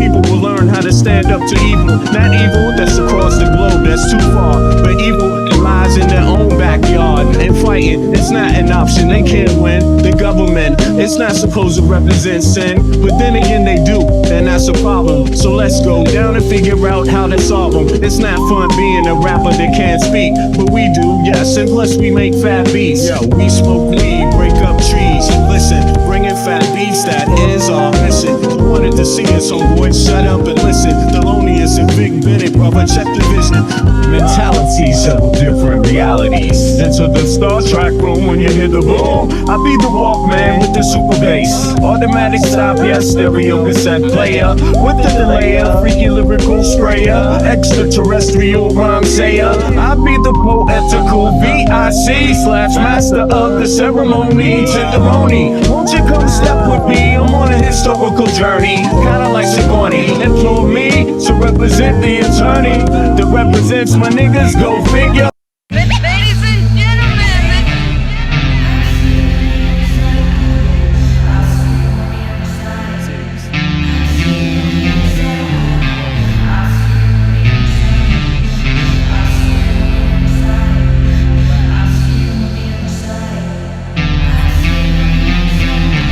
Speaker 9: will learn how to stand up to evil. Not evil that's across the globe, that's too far, but evil lies in their own backyard. And fighting, it's not an option, they can't win. The government, it's not supposed to represent sin, but then again they do, and that's a problem. So let's go down and figure out how to solve them. It's not fun being a rapper that can't speak, but we do, yes, and plus we make fat beats. Yo, we smoke weed, break up trees. Listen, bringing fat beats, that is our mission. You wanted to see us, homeboy, shut up and listen. Thelonious and Big Bennett, brother, check the vision. Mentalities of different realities. Enter the Star Trek room when you hear the boom. I be the Walkman with the super bass. Automatic stop, yes, stereo cassette player. With the delayer, freaky lyrical sprayer. Extraterrestrial rhyme sayer. I be the poetical VIC/master of the ceremony. Testimony, won't you come step with me? I'm on a historical journey, kinda like Sigourney. Employ me to represent the attorney that represents my niggas, go figure.
Speaker 5: Ladies and gentlemen,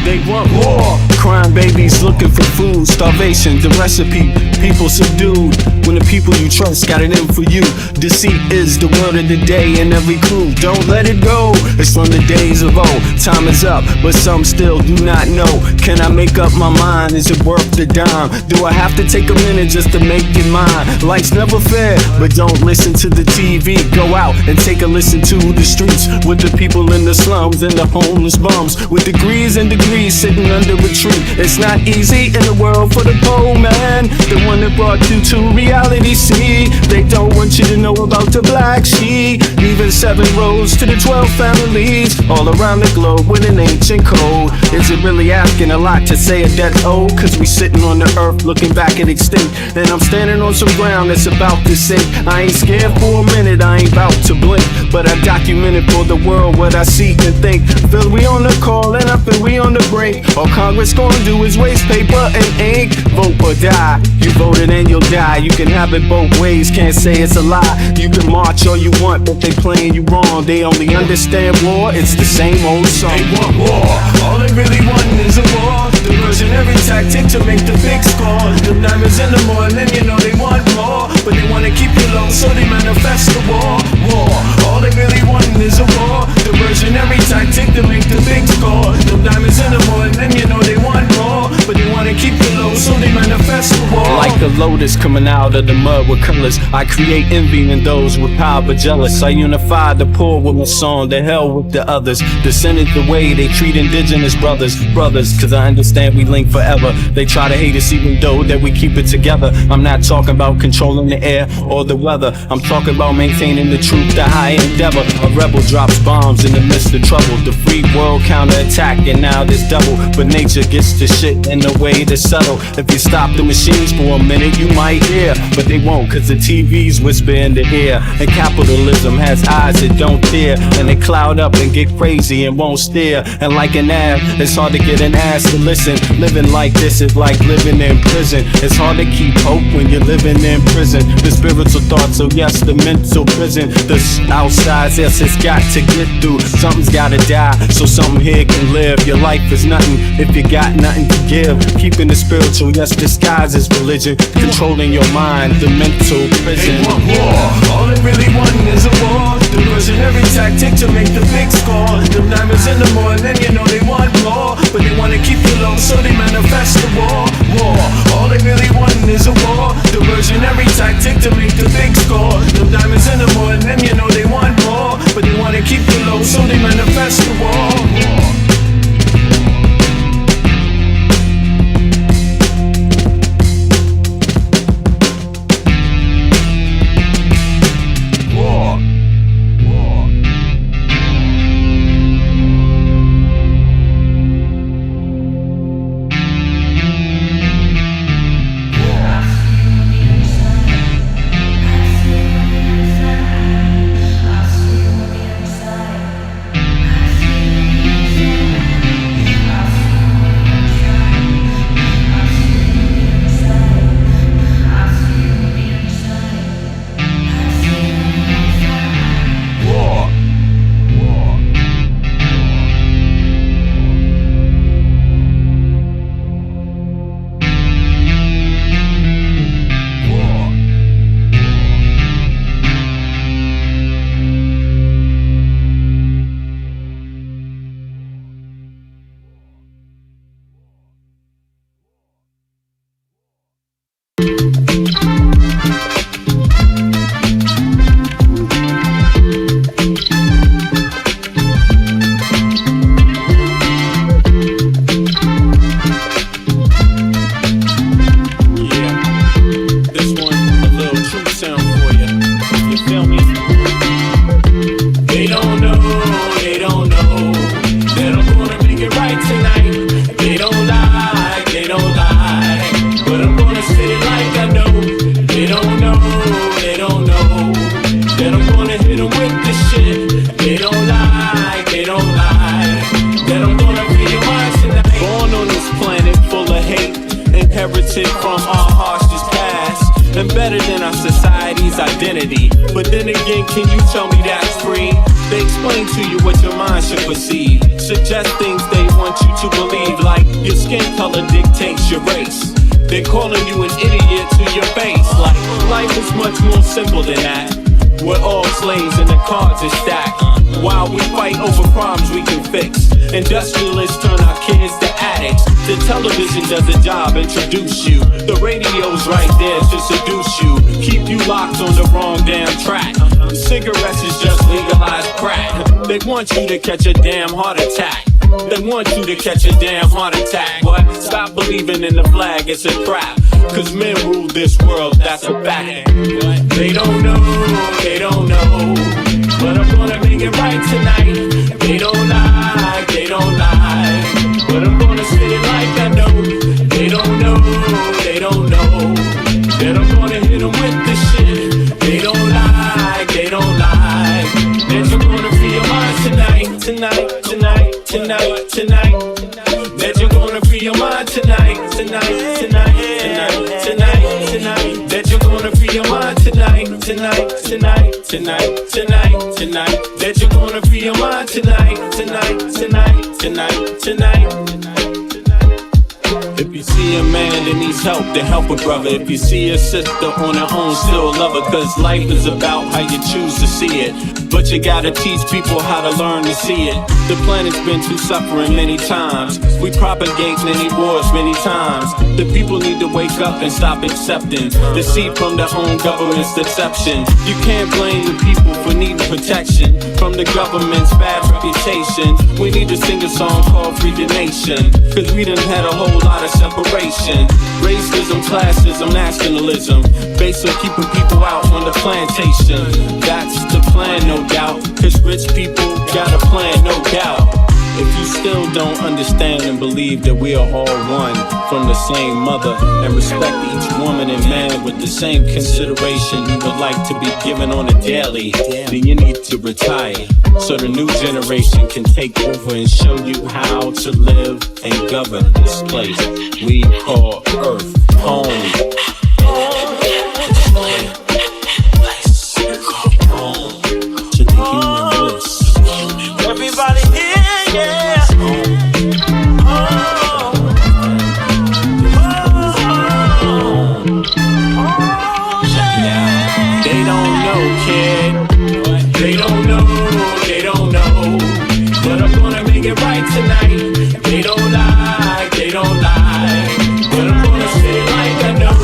Speaker 9: They want war. Crime babies looking for food. Starvation, the recipe. People subdued. When the people you trust got it in for you. Deceit is the word of the day in every crew. Don't let it go. It's from the days of old. Time is up, but some still do not know. Can I make up my mind? Is it worth the dime? Do I have to take a minute just to make it mine? Life's never fair, but don't listen to the TV. Go out and take a listen to the streets with the people in the slums and the homeless bums with degrees and degrees sitting under a tree. It's not easy in the world for the poor man, the one that brought you to reality. See, they don't want you to know about the black sheep. Even 7 roads to the 12 families all around the globe with an ancient code. Is it really asking a lot to say a death old? Cause we sitting on the earth looking back at extinct, and I'm standing on some ground that's about to sink. I ain't scared for a minute, I ain't about to blink, but I documented for the world what I see and think. Feel we on the call and up and we on the break. All Congress gonna do is waste paper and ink. Vote or die. You voted and you'll die. You can have it both ways, can't say it's a lie. You can march all you want, but they playing you wrong. They only understand war, it's the same old song. They want war. All they really want is a war. Diversionary tactic to make the big score. The diamonds in the morning, you know they want more, but they wanna keep you low, so they manifest the war. War. All they really want is a war. Diversionary tactic to make the big score. The diamonds in the morning, you know they want more, but they wanna keep you low, so they manifest the war. Like a lotus coming out of the mud with colors, I create envy in those with power but jealous. I unify the poor with my song, the hell with the others. Descended the way they treat indigenous brothers. Cause I understand we link forever. They try to hate us even though that we keep it together. I'm not talking about controlling the air or the weather. I'm talking about maintaining the truth, the high endeavor. A rebel drops bombs in the midst of trouble. The free world counterattack and now there's double. But nature gets the shit in a way to settle. If you stop the machines for a minute you might hear, but they won't cause the TV's whisper in the ear. And capitalism has eyes that don't fear, and they cloud up and get crazy and won't steer. And like an ad, it's hard to get an ass to listen. Living like this is like living in prison. It's hard to keep hope when you're living in prison. The spiritual thoughts, so yes, the mental prison. The outside, yes, it's got to get through. Something's gotta die, so something here can live. Your life is nothing if you got nothing to give. Keeping the spiritual, yes, disguised as religion. Controlling your mind, the mental prison. They want war. All they really want is a war. Diversionary tactic to make the big score. The diamonds in the morning, you know they want more, but they wanna keep you low, so they manifest the war. War. All they really want is a war. Diversionary tactic to make the big score. The diamonds in the morning, you know they want more, but they wanna keep you low, so they manifest the war. inherited from our harshest past, embedded in our society's identity. But then again, can you tell me that's free? They explain to you what your mind should perceive, suggest things they want you to believe,
Speaker 10: Your skin color dictates your race. They're calling you an idiot to your face. Like, life is much more simple than that. We're all slaves and the cards are stacked. While we fight over problems we can fix, industrialists turn our kids to addicts. The television does a job, introduce you. The radio's right there to seduce you, keep you locked on the wrong damn track. Cigarettes is just legalized crack. They want you to catch a damn heart attack. They want you to catch a damn heart attack. What? Stop believing in the flag, it's a trap. Cause men rule this world, that's a fact. They don't know, they don't know, but I'm gonna make it right tonight. They don't lie, they don't lie, but I'm gonna say it like I know. They don't know, they don't know, that I'm gonna hit them with the shit. They don't lie, they don't lie, that you're gonna free your mind tonight, tonight, tonight, tonight, tonight. That you're gonna free your mind tonight, tonight, tonight, tonight, tonight, tonight. That you're gonna free your mind tonight, tonight, tonight, tonight, tonight, tonight. That you're gonna free your mind tonight, tonight, tonight, tonight, tonight. If you see a man that needs help, then help a brother. If you see a sister on her own, still love her. Cause life is about how you choose to see it. But you gotta teach people how to learn to see it. The planet's been through suffering many times. We propagate many wars many times. The people need to wake up and stop accepting deceit from their own government's deception. You can't blame the people for needing protection from the government's bad reputation. We need to sing a song called Free the Nation, cause we done had a whole lot of separation. Racism, classism, nationalism, based on keeping people out on the plantation. That's the plan, no doubt, cause rich people got a plan, no doubt. If you still don't understand and believe that we are all one from the same mother, and respect each woman and man with the same consideration you would like to be given on a daily, then you need to retire so the new generation can take over and show you how to live and govern this place we call Earth home.
Speaker 12: Everybody here, yeah.
Speaker 10: They don't know, kid. They don't know, they don't know. But I'm gonna make it right tonight. They don't lie, they don't lie. But I'm gonna say it like I know.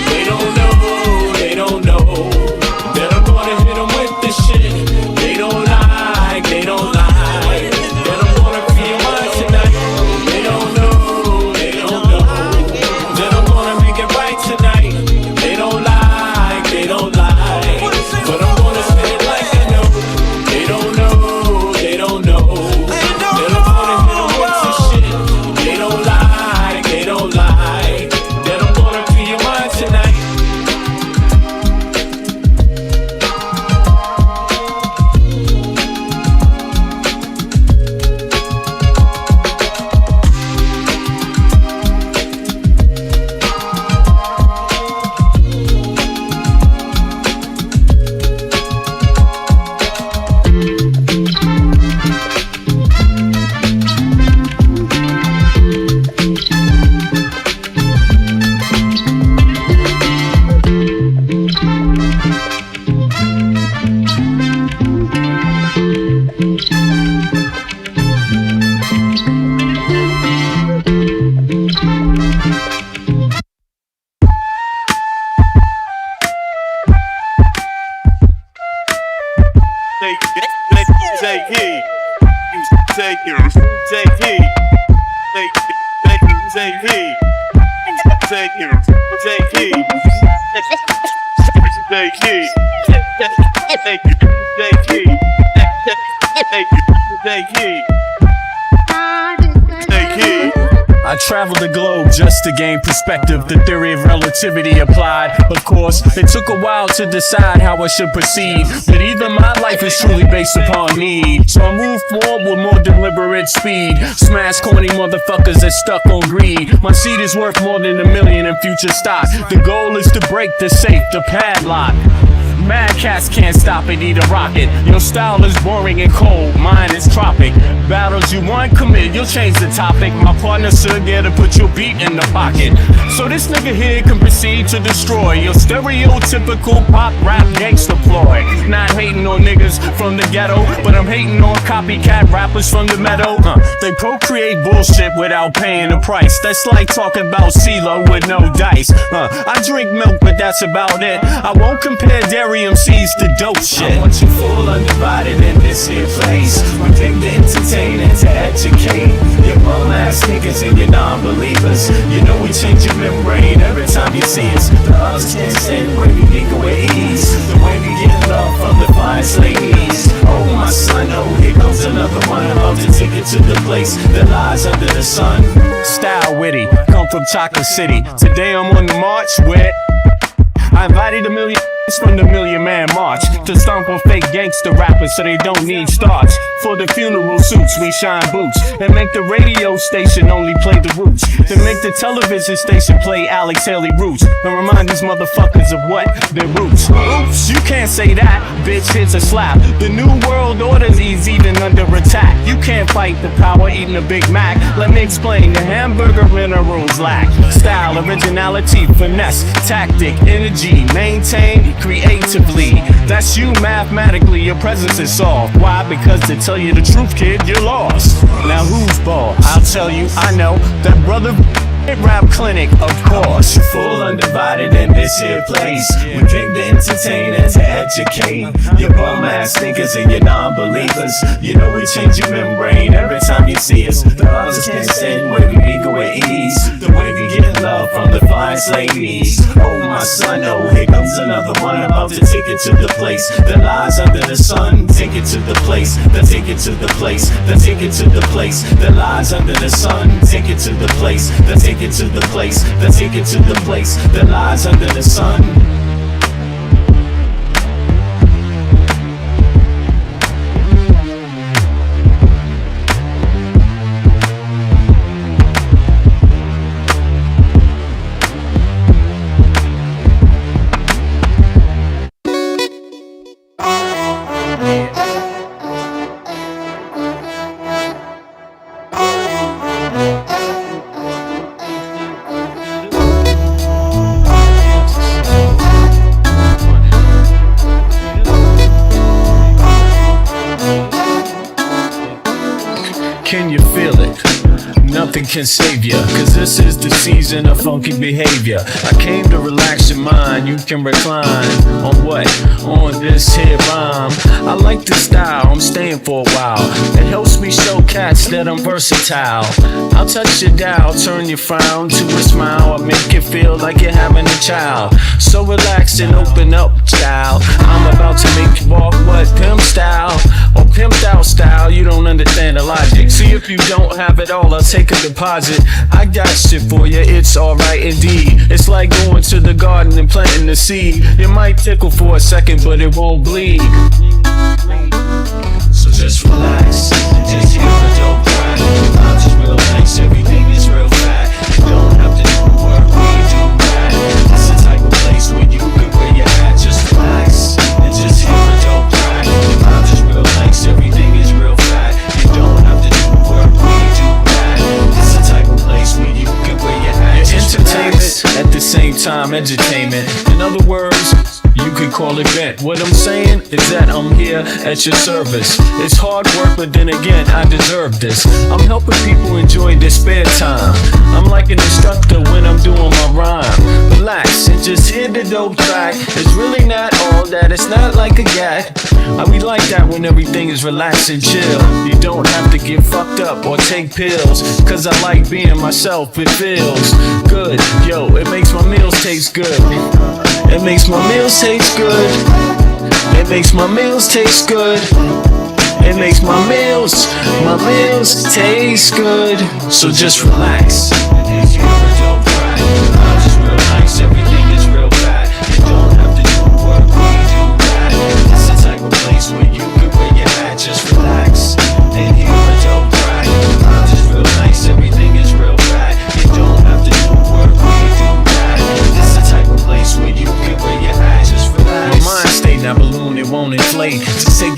Speaker 10: They don't know, they don't know, that I'm gonna hit them with this shit. They don't lie, they don't lie.
Speaker 9: I traveled the globe just to gain perspective. The theory of relativity applied. Of course, it took a while to decide how I should proceed, but even my life is truly based upon need. So I move forward with more deliberate speed. Smash corny motherfuckers that stuck on greed. My seed is worth more than $1 million in future stock. The goal is to break the safe, the padlock. Mad cats can't stop it, eat a rocket. Your style is boring and cold, mine is tropic. Battles you want, commit, you'll change the topic. My partner should get to put your beat in the pocket. So this nigga here can proceed to destroy your stereotypical pop rap gangsta ploy. Not hating on niggas from the ghetto, but I'm hating on copycat rappers from the meadow. They procreate bullshit without paying the price. That's like talking about CeeLo with no dice. I drink milk, but that's about it. I won't compare dairy MCs to dope shit.
Speaker 10: I want you full undivided in this here place. We think to entertain and to educate your bum ass niggas and your non-believers. You know we change your membrane every time you see us. The odds can't stand the way we think away ease. The way we get love from the finest ladies. Oh my son, oh here comes another one. About to take it to the place that lies under the sun.
Speaker 9: Style witty, come from Chocolate City. Today I'm on the march with I invited a million from the Million Man March to stomp on fake gangster rappers so they don't need starch. For the funeral suits, we shine boots and make the radio station only play the roots. Then make the television station play Alex Haley Roots and remind these motherfuckers of what? Their roots. Oops, you can't say that, bitch, here's a slap. The new world order is even under attack. You can't fight the power eating a Big Mac. Let me explain, the hamburger minerals lack style, originality, finesse, tactic, energy, maintain creatively. That's you mathematically, your presence is solved. Why? Because to tell you the truth, kid, you're lost. Now who's ball? I'll tell you, I know that brother rap clinic, of course.
Speaker 10: You full undivided in this here place. We came to entertain and to educate your bum ass niggas and your non-believers. You know we change your membrane every time you see us. The others can't stand where we make away ease. The way we get love from the finest ladies. Oh my son, oh here comes another one. About to take it to the place that lies under the sun. Take it to the place, then take it to the place, then take it to the place that lies under the sun. Take it to the place, then take it to the place, then take it to the place that lies under the sun.
Speaker 9: Can you feel it? Nothing can save ya, cause this is the season of funky behavior. I came to relax your mind, you can recline. On what? On this here rhyme. I like the style, I'm staying for a while. It helps me show cats that I'm versatile. I'll touch your dial, turn your frown to a smile. I'll make you feel like you're having a child. So relax and open up, child. I'm about to make you walk what? Pimp style. Or pimped out style, you don't understand the logic. See if you don't have it all, I'll take a deposit. I got shit for you, it's alright indeed. It's like going to the garden and planting the seed. It might tickle for a second, but it won't bleed.
Speaker 10: So just relax, just hear the dope cry. I'm just real nice, everything is real fat. You don't have to do work, we do that. It's the type of place where you can wear your hat. Just relax, and just hear the dope cry. I'm just real nice, everything is real fat. You don't have to do work, we do that. It's the type of place where you can wear your hat.
Speaker 9: Just entertainment, at the same time edutainment. In other words, you could call it bent. What I'm saying is that I'm here at your service. It's hard work, but then again, I deserve this. I'm helping people enjoy their spare time. I'm like an instructor when I'm doing my rhyme. Relax and just hear the dope track. It's really not all that, it's not like a gag. We like that when everything is relaxed and chill. You don't have to get fucked up or take pills, cause I like being myself, it feels good. Yo, it makes my meals taste good. It makes my meals taste good. It makes my meals taste good. It makes my meals taste good.
Speaker 10: So just relax. It's your dope right. I'm just real nice, everything is real bad. You don't have to do work, we do that. It's the type of place where you can wear your hat. Just relax and hear a dope right. I'm just real nice, everything is real bad. You don't have to do work, we do that. It's the type of place where you can wear your hat. Just relax.
Speaker 9: My mind stay
Speaker 10: That balloon, it won't inflate. To save the